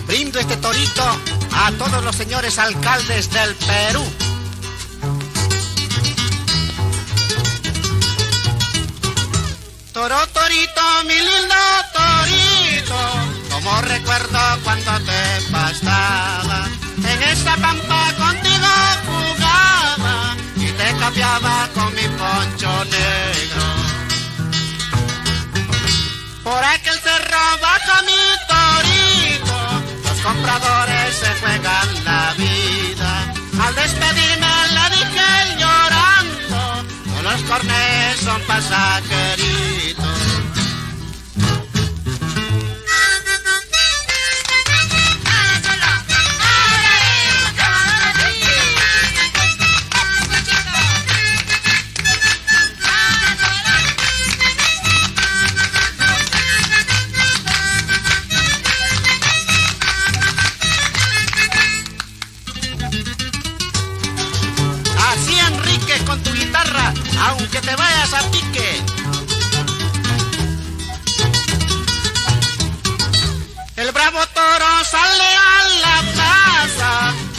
Brindo este torito a todos los señores alcaldes del Perú. Toro, torito, mi lindo torito, como recuerdo cuando te pasaba. En esta pampa contigo jugaba y te cambiaba con mi poncho negro. Por aquel cerro baja mi torito, los compradores se juegan la vida. Al despedirme le dije llorando, no los cornés son pasajeritos. Así, Enrique, con tu guitarra, aunque te vayas a pique. El bravo toro sale a la plaza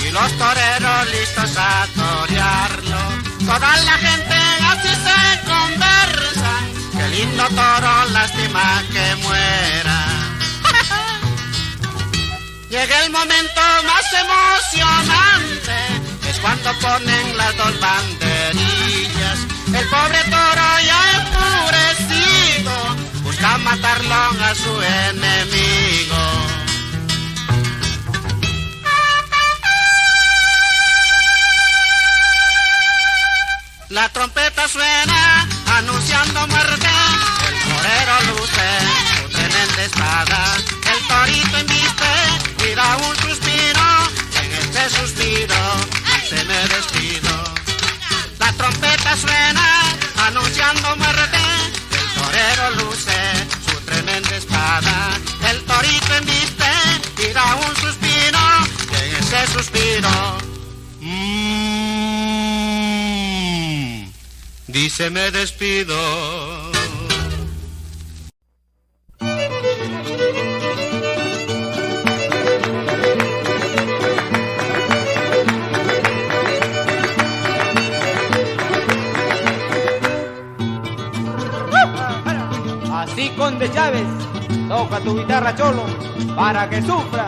y los toreros listos a torearlo. Toda la gente así se conversan, qué lindo toro, lástima que muera. Llega el momento más emocionante, es cuando ponen las dos banderillas. El pobre toro ya enfurecido busca matarlo a su enemigo. La trompeta suena anunciando muerte, el torero luce su tremenda espada, el torito embiste y da un suspiro, en este suspiro se me despido. La trompeta suena anunciando muerte, el torero luce su tremenda espada, el torito embiste y da un suspiro, y en ese suspiro dice me despido. Así Conde Chávez, toca tu guitarra cholo, para que sufra.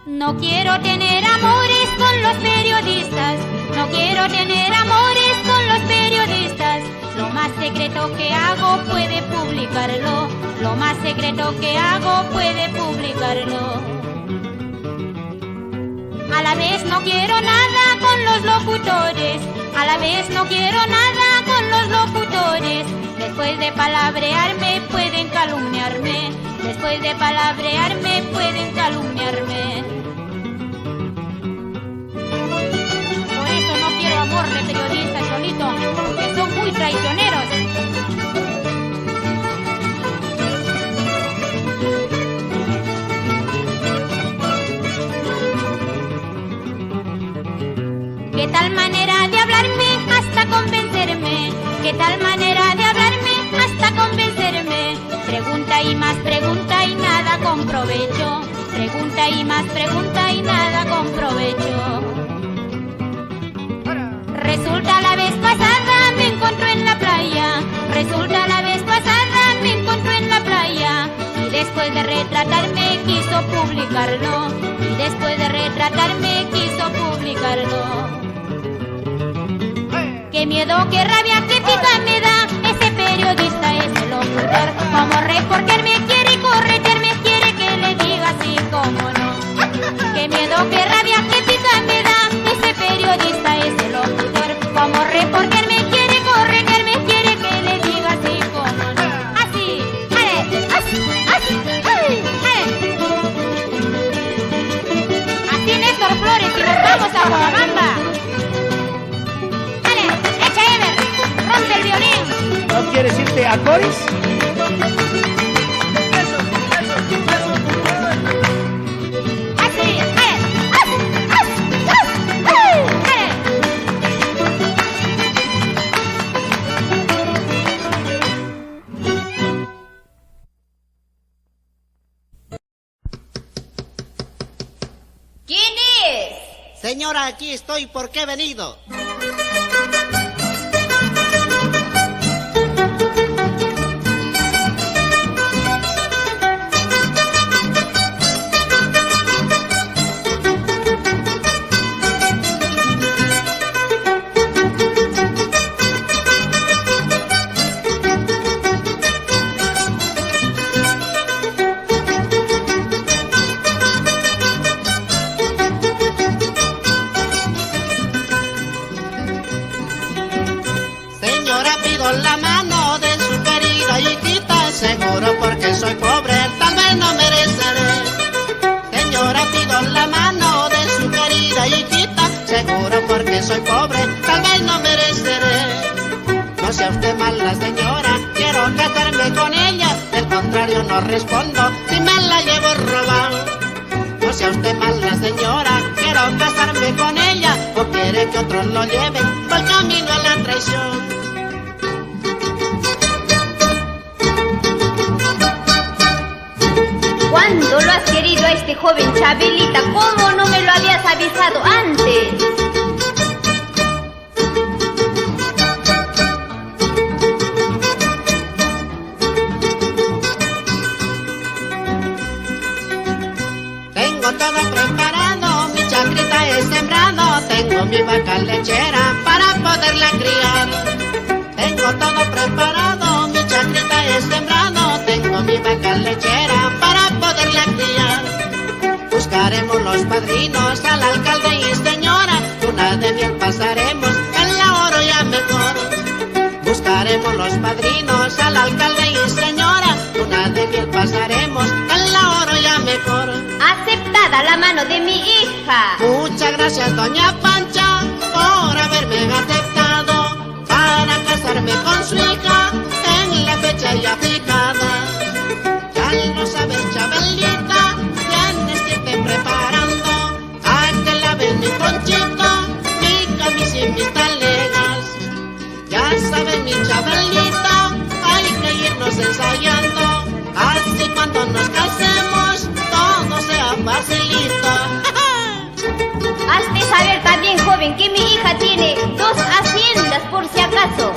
No quiero tener amores con los periodistas, no quiero tener amores con los periodistas. Lo más secreto que hago puede publicarlo, lo más secreto que hago puede publicarlo. A la vez no quiero nada con los locutores, a la vez no quiero nada con los locutores. Después de palabrearme pueden calumniarme, después de palabrearme pueden calumniarme. Por eso no quiero amor de periodistas, Cholito, porque son muy traicioneros. ¿Qué tal manera de hablarme hasta convencerme? ¿Qué tal manera de hablarme hasta convencerme? Pregunta y más pregunta y nada con provecho. Pregunta y más pregunta y nada con provecho. Resulta la vez pasada me encontró en la playa. Resulta la vez pasada me encontró en la playa. Y después de retratarme quiso publicarlo. Y después de retratarme quiso publicarlo. Qué miedo, qué rabia, qué pica me da. Ese periodista es el locutor. Como reporter me quiere correter, me quiere que le diga así como no. Qué miedo, qué rabia, qué pica me da. Ese periodista es el locutor. Como reporter me quiere correter, me quiere que le diga así como no. Así, ale, así, así, ale, ale. Así Néstor Flores y nos vamos a Guadalajara. ¡Rompe el violín! ¿No quieres irte a Coris? Así, ¿Quién es? Señora, aquí estoy. ¿Por qué he venido? La mano de su querida hijita, seguro porque soy pobre, tal vez no mereceré. Señora, pido la mano de su querida hijita, seguro porque soy pobre, tal vez no mereceré. No sea usted mala señora, quiero casarme con ella, del contrario no respondo, si me la llevo robado. No sea usted mala señora, quiero casarme con ella, o quiere que otros lo lleven por camino a la traición. ¿Cuándo lo has querido a este joven, Chabelita? ¿Cómo no me lo habías avisado antes? Tengo todo preparado, mi chacrita es sembrado, tengo mi vaca lechera para poderla criar. Tengo todo preparado, mi chacrita es sembrado, tengo mi vaca lechera para poderla criar. Buscaremos los padrinos al alcalde y señora, una de miel para alcalde y señora, luna de miel pasaremos, en la hora ya mejor. Aceptada la mano de mi hija. Muchas gracias, doña Pancha, por haberme aceptado para casarme con su hija en la fecha ya fijada. Ya lo sabes, Chabelita, tienes que irte preparando a que laves mi ponchito, mi camisa y mis talegas. Ya sabes, mi Chabelita, hay que irnos ensayando, así cuando nos casemos todo sea facilito. Has de saber también, joven, que mi hija tiene 2 haciendas por si acaso.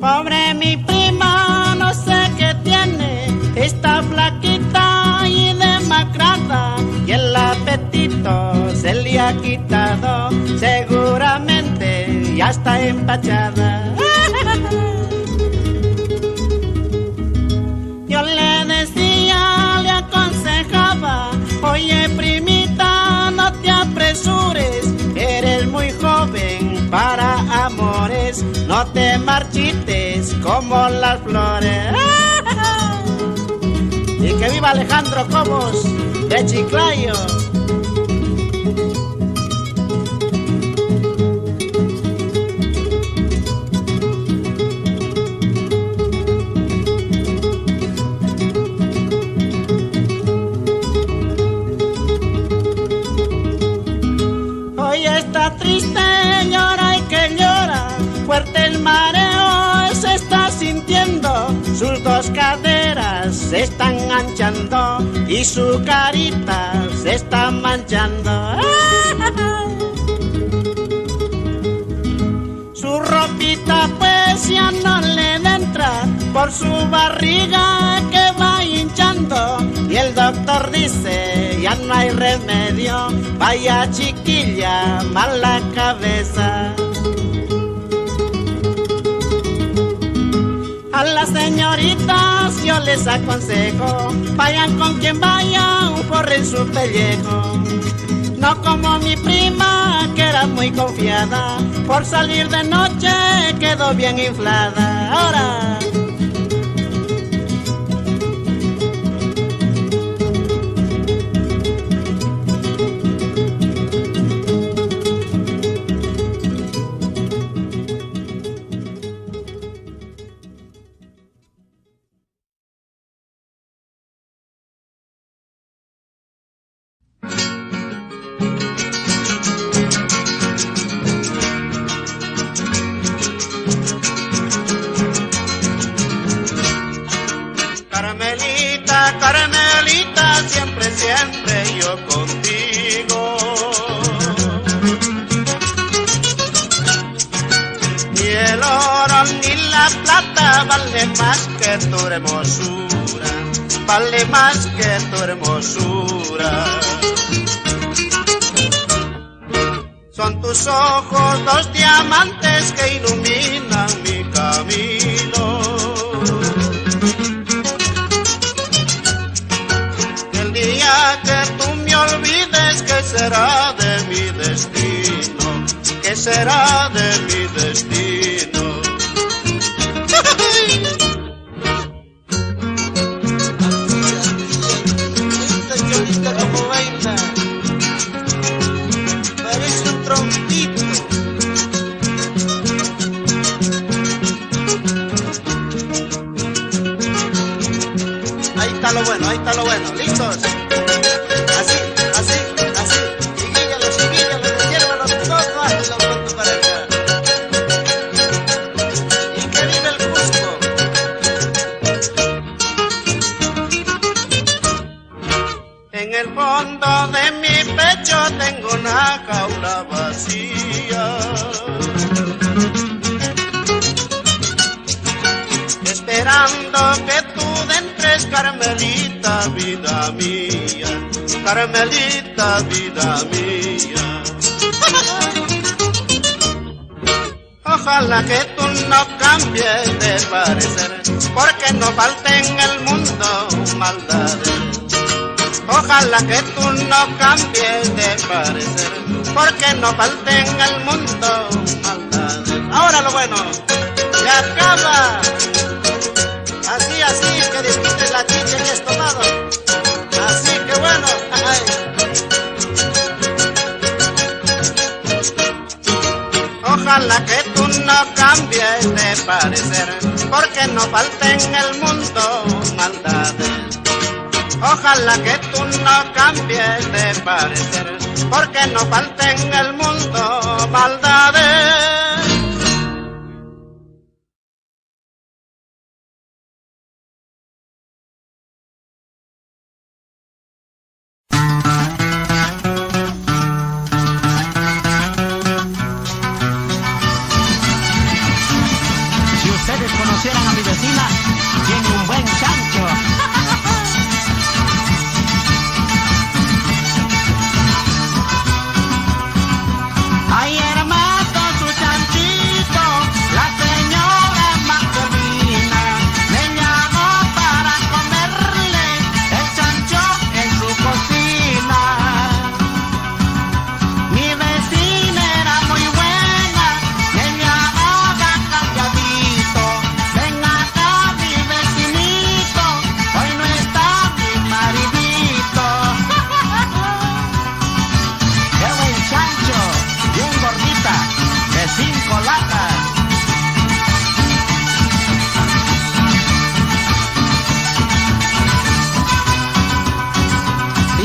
Pobre mi prima, no sé qué tiene, está flaquita y demacrada, y el apetito se le ha quitado, seguramente ya está empachada. Yo le decía, le aconsejaba, oye primita, no te apresures, eres muy joven para amores, no te marchites como las flores. Y que viva Alejandro Cobos de Chiclayo. Hoy está triste, llora y que llora, fuerte el mareo se está sintiendo, sus 2 caderas se están anchando y su carita se está manchando. Su ropita pues ya no le entra por su barriga que va hinchando, y el doctor dice ya no hay remedio, vaya chiquilla, mala cabeza. A las señoritas yo les aconsejo, vayan con quien vayan, forren su pellejo. No como mi prima, que era muy confiada, por salir de noche quedó bien inflada. Ahora Carmelita, Carmelita, siempre, siempre yo contigo. Ni el oro ni la plata vale más que tu hermosura, vale más que tu hermosura. Son tus ojos 2 diamantes que iluminan mi camino. Que tú me olvides, ¿qué será de mi destino? ¿Qué será de mi destino? Señorita, como baila, parece un trompito. Ahí está lo bueno, ahí está lo bueno. ¿Listos? Así, así, así. Chiquíllalo, chiquíllalo, deshierva los tocos, hazlo pronto para acá. decía, esperando que tú entres, Carmelita, vida mía, Carmelita, vida mía. Ojalá que tú no cambies de parecer, porque no falte en el mundo maldades. Ojalá que tú no cambies de parecer, porque no falte en el mundo maldades. Ahora lo bueno, se acaba. Así, que disfrutes la chicha que has tomado. Así que bueno, ay. Ojalá que tú no cambies de parecer, porque no falte en el mundo maldades. Ojalá que tú no cambies de parecer, porque no falte en el mundo maldades. Si ustedes conocieran a mi vecina, tiene un buen chancho. Ay, hermano, su chanchito, la señora Marcolina me llamó para comerle el chancho en su cocina. Mi vecina era muy buena, me llamaba calladito. Ven acá, mi vecinito, hoy no está mi maridito. ¡Qué buen chancho! Bien gordita, de 5 latas.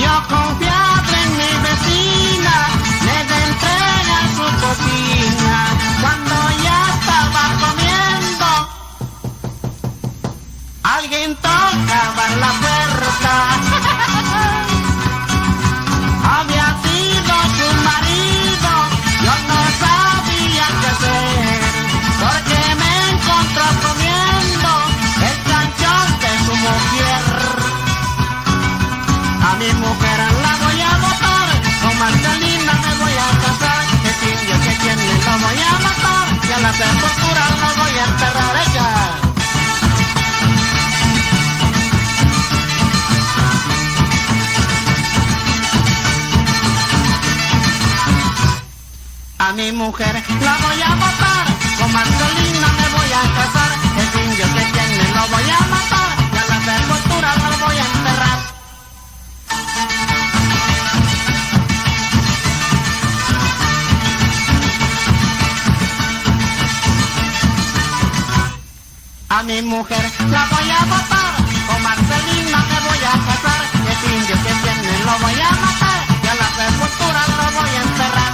Yo confiado en mi vecina, le entré a su cocina. Cuando ya estaba comiendo, alguien tocaba en la puerta. Había sido su marido, yo no sabía qué hacer, porque me encontró comiendo el chanchón de su mujer. A mi mujer la voy a botar, con Marcelina me voy a casar, el indio que tiene lo voy a matar, y a la sepultura lo voy a enterrar ella. A mi mujer la voy a matar, con Marcelina me voy a casar, el indio que tiene lo voy a matar, y a la sepultura lo voy a enterrar. A mi mujer la voy a matar, con Marcelina me voy a casar, el indio que tiene lo voy a matar, y a la sepultura lo voy a enterrar.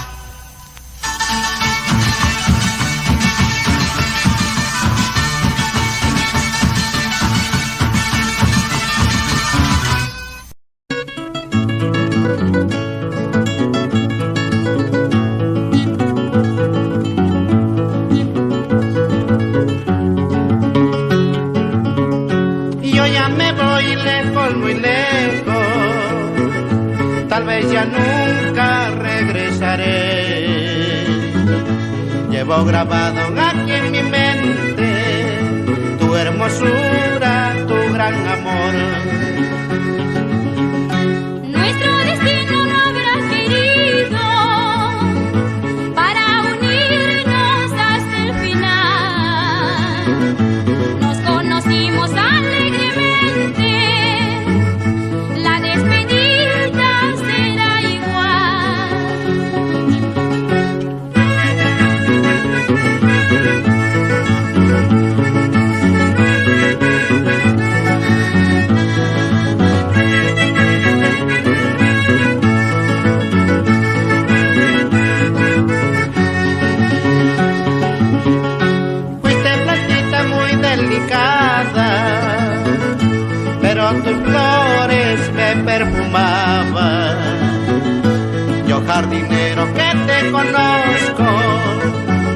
Yo ya me voy lejos, muy lejos, tal vez ya nunca regresaré. Llevo grabado aquí en mi mente tu hermosura, tu gran amor. Nuestro destino no habrá querido para unirnos hasta el final. Nos conocimos alegremente, la despedida será igual. te conozco,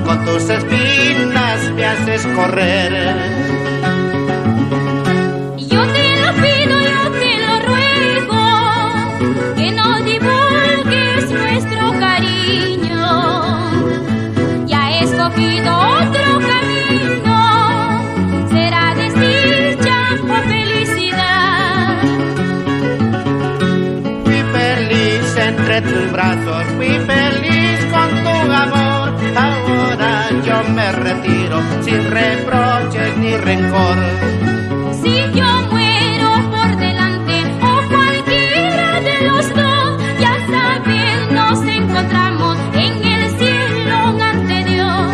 con tus espinas me haces correr. Yo te lo pido, yo te lo ruego, que no divulgues nuestro cariño. Ya he escogido otro camino, será desdicha o felicidad. Fui feliz entre tus brazos, fui feliz con tu amor. Ahora yo me retiro sin reproches ni rencor. Si yo muero por delante o cualquiera de los dos, ya sabes, nos encontramos en el cielo ante Dios.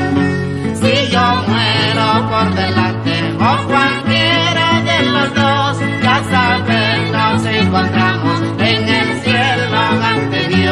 Si yo muero por delante o cualquiera de los dos, ya sabes, nos encontramos en el cielo ante Dios.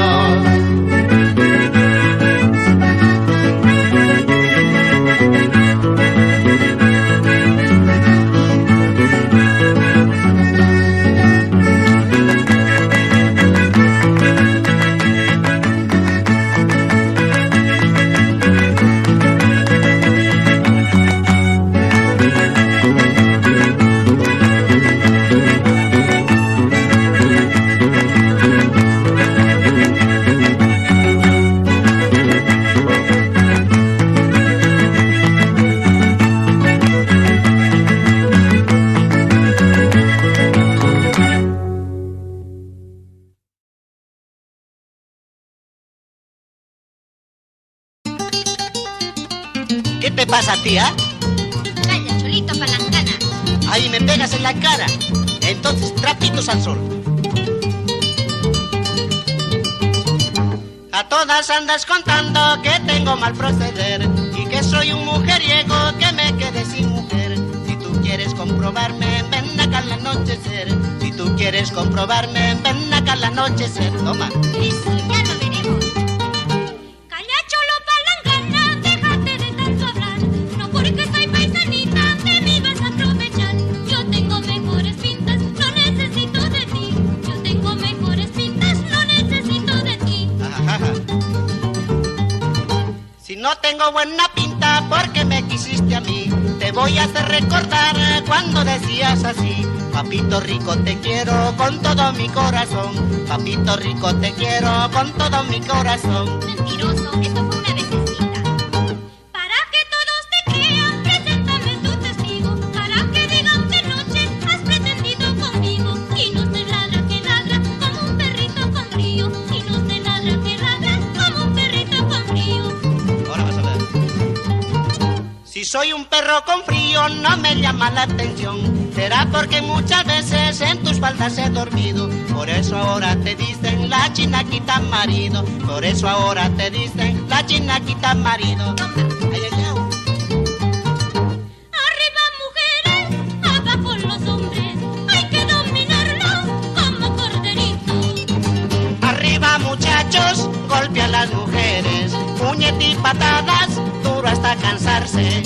¿Qué te pasa, tía? Calla, Cholito Palangana. Ahí me pegas en la cara. Entonces, trapitos al sol. A todas andas contando que tengo mal proceder y que soy un mujeriego, que me quedé sin mujer. Si tú quieres comprobarme, ven acá al anochecer. Si tú quieres comprobarme, ven acá al anochecer. Toma. Eso ya lo veremos. Calla, Cholo Palangana, déjate de tanto hablar. No porque soy paisanita, de mí vas a aprovechar. Yo tengo mejores pintas, no necesito de ti. Yo tengo mejores pintas, no necesito de ti. Si no tengo buena pinta, ¿por qué me quisiste a mí? Te voy a hacer recordar cuando decías así: papito rico, te quiero con todo mi corazón. Papito rico, te quiero con todo mi corazón. Mentiroso, eso fue una vececita. Para que todos te crean, preséntame tu testigo. Para que digan que noche has pretendido conmigo. Y no se ladra que ladra como un perrito con frío. Y no se ladra que ladra como un perrito con frío. Ahora vas a ver. Si soy un perro con frío, no me llama la atención. Será porque muchas veces en tus faldas he dormido. Por eso ahora te dicen la chinaquita marido. Por eso ahora te dicen la chinaquita marido. Ay, ay, ay. Arriba mujeres, abajo los hombres. Hay que dominarlos como corderitos. Arriba muchachos, golpe a las mujeres. Puñete y patadas, duro hasta cansarse.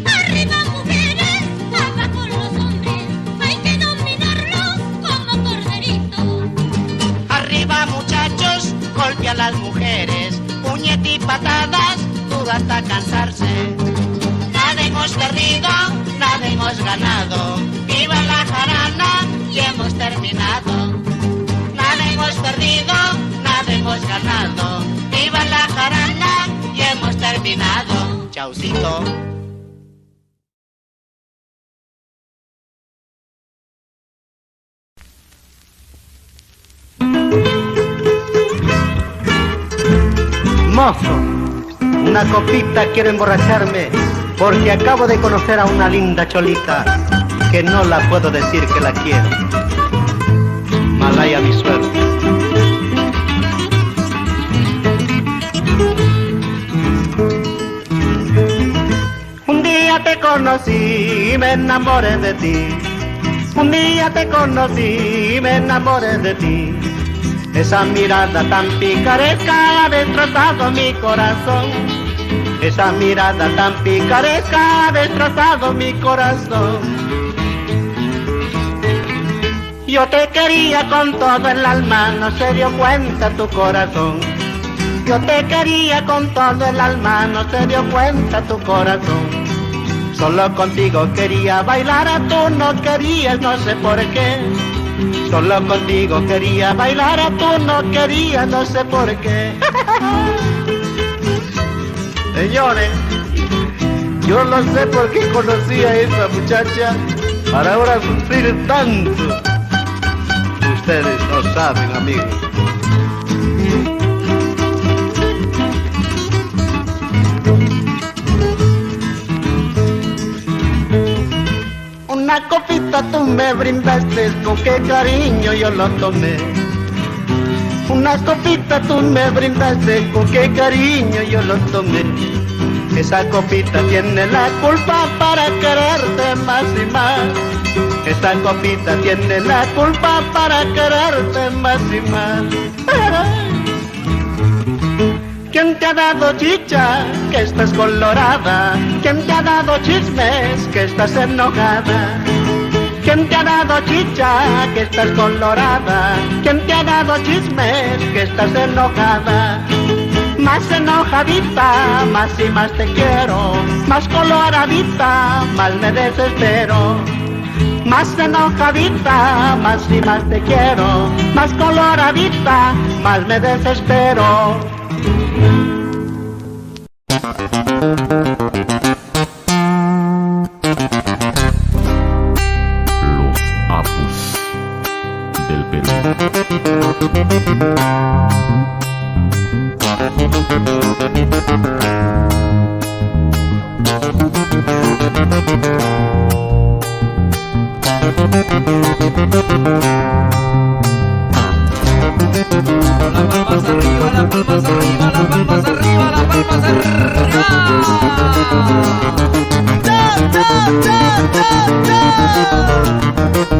Arriba mujeres, abajo los hombres. Hay que dominarlos como corderitos. Arriba muchachos, golpe a las mujeres. Puñete y patadas, duro hasta cansarse. Nada hemos perdido, nada hemos ganado. Viva la jarana y hemos terminado. Nada hemos perdido, nada hemos ganado. Viva la jarana y hemos terminado. Chaucito. Mozo, una copita, quiero emborracharme, porque acabo de conocer a una linda cholita, que no la puedo decir que la quiero. Malaya mi suerte. Un día te conocí y me enamoré de ti. Un día te conocí y me enamoré de ti. Esa mirada tan picaresca ha destrozado mi corazón. Esa mirada tan picaresca ha destrozado mi corazón. Yo te quería con todo el alma, no se dio cuenta tu corazón. Yo te quería con todo el alma, no se dio cuenta tu corazón. Solo contigo quería bailar, tú no querías, no sé por qué. Solo contigo quería bailar, tú no querías, no sé por qué. Señores, yo no sé por qué conocí a esa muchacha para ahora sufrir tanto. Ustedes no saben, amigos. Una copita tú me brindaste, con qué cariño yo lo tomé. Una copita tú me brindaste, con qué cariño yo lo tomé. Esa copita tiene la culpa para quererte más y más. Esa copita tiene la culpa para quererte más y más. ¿Quién te ha dado chicha que estás colorada? ¿Quién te ha dado chismes que estás enojada? ¿Quién te ha dado chicha que estás colorada? ¿Quién te ha dado chismes que estás enojada? Más enojadita, más y más te quiero. Más coloradita, más me desespero. Más enojadita, más y más te quiero. Más coloradita, más me desespero. Los apus del Perú.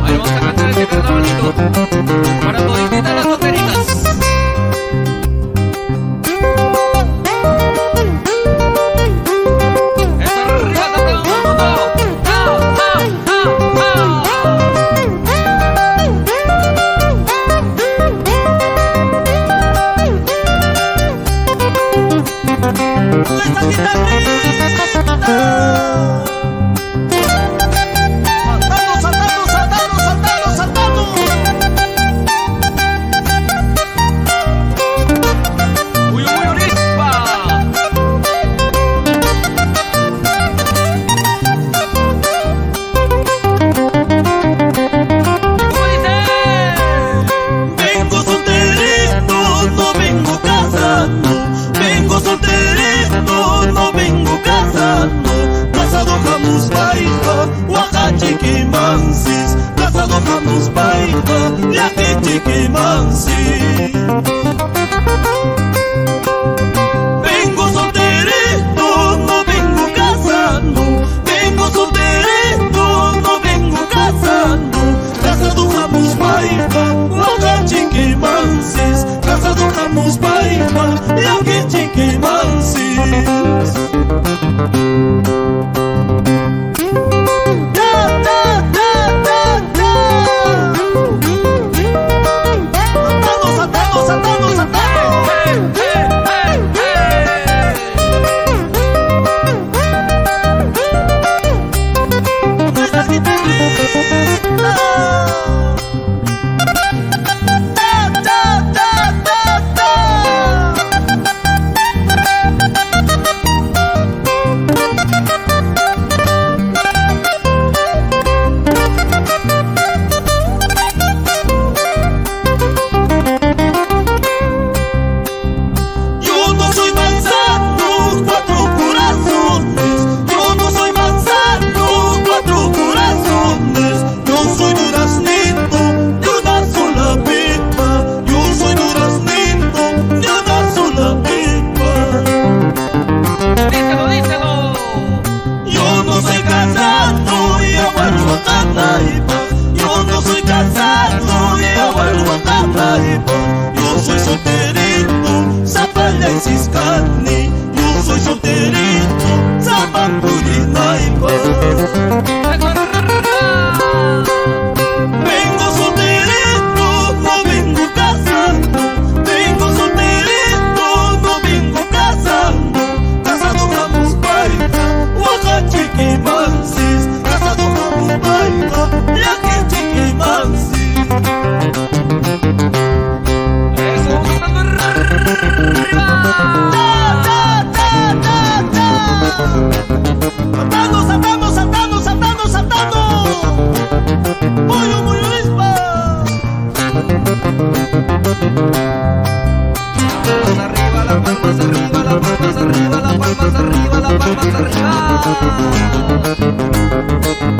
Ahí vamos a cantar este carnavalito para todititas las solteritas. Eso arriba está todo el mundo. ¡Au, au, au, au! Vengo solterito, no vengo casando. Vengo solterito, no vengo casando. Casado jamus baipa, waka chiquimansis. Casado jamus baipa, yaki chiquimansis. Vengo solterito, no vengo casando. Vengo solterito, no vengo casando. Casado jamus baipa, waka chiquimansis. Casado jamus baipa, yaki chiquimansis. Saltando, saltando, saltando,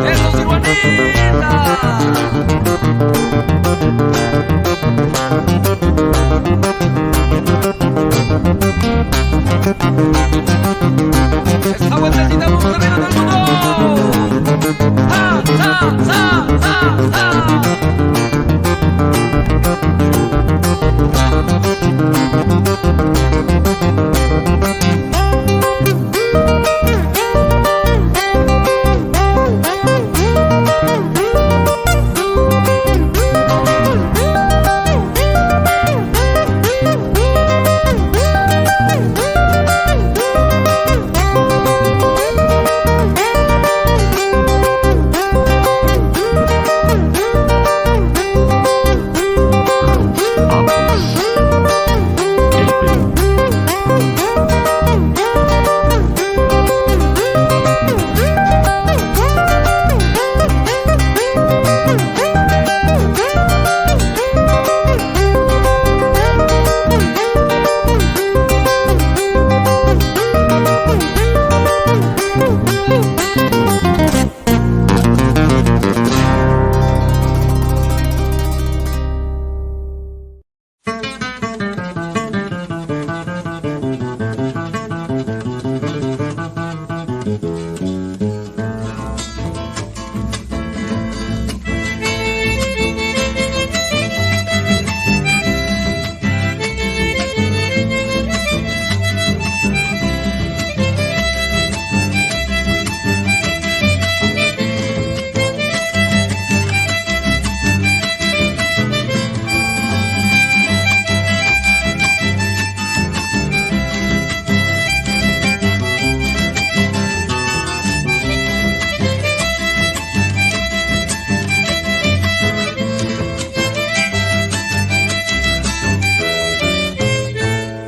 ¡Eso sí, ¡Esa vueltecita vamos a ver a todo el mundo! ¡Ja, ja, ja, ja, ja!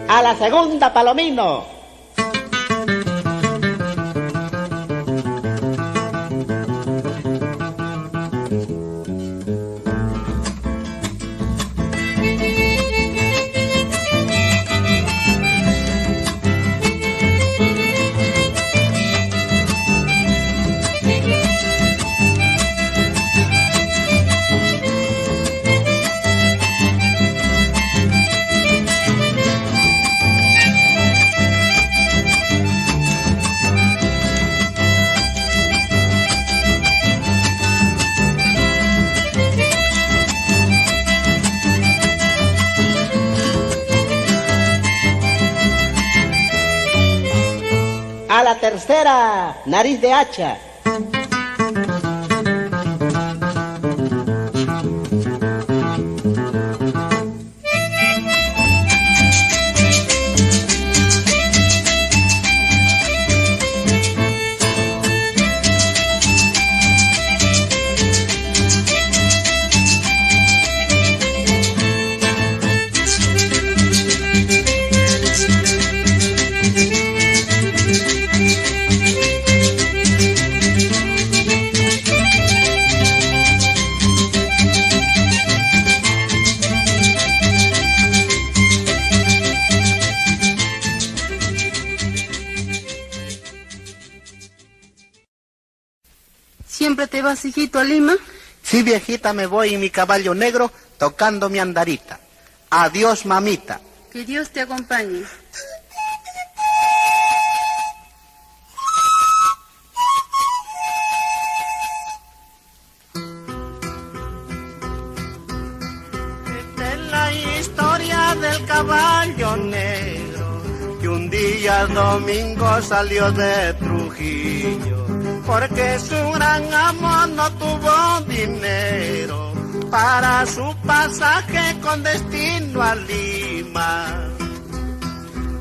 A la segunda, Palomino. A la tercera, nariz de hacha. ¿Siempre te vas, hijito, a Lima? Sí, viejita, me voy en mi caballo negro tocando mi andarita. Adiós, mamita. Que Dios te acompañe. Esta es la historia del caballo negro, que un día domingo salió de Trujillo, porque su gran amo no tuvo dinero para su pasaje con destino a Lima.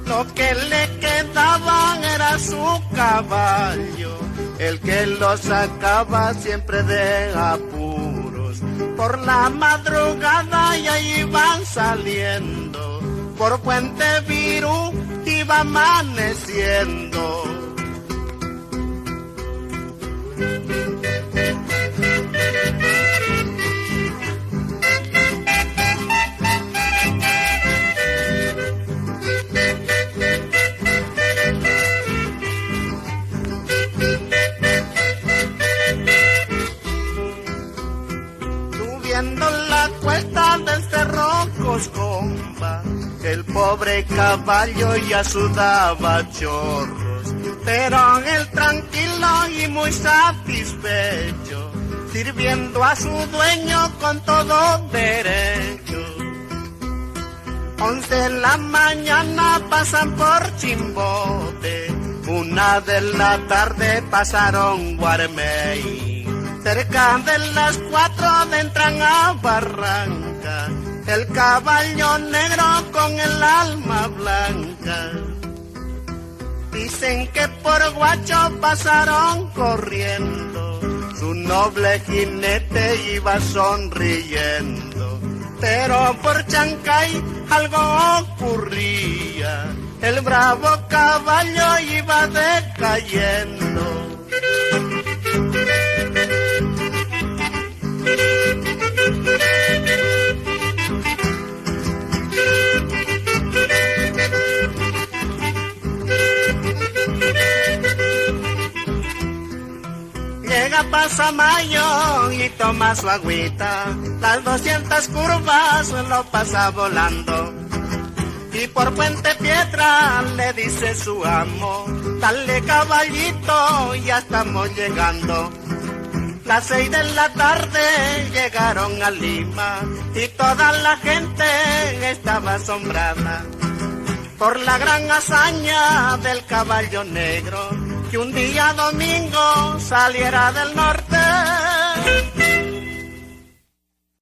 Lo que le quedaba era su caballo, el que lo sacaba siempre de apuros. Por la madrugada ya iban saliendo, por Puente Virú iba amaneciendo. pobre caballo ya sudaba chorros, pero él tranquilo y muy satisfecho, sirviendo a su dueño con todo derecho. 11 de la mañana pasan por Chimbote, 1 de la tarde pasaron Guarmey, cerca de las 4 entran a Barranca, el caballo negro con el alma blanca. Dicen que por Guacho pasaron corriendo, su noble jinete iba sonriendo, pero por Chancay algo ocurría, el bravo caballo iba decayendo. Llega Pasamayo y toma su agüita, las 200 curvas lo pasa volando. Y por Puente Piedra le dice su amo, dale caballito, ya estamos llegando. Las 6 de la tarde llegaron a Lima y toda la gente estaba asombrada por la gran hazaña del caballo negro, que un día domingo saliera del norte.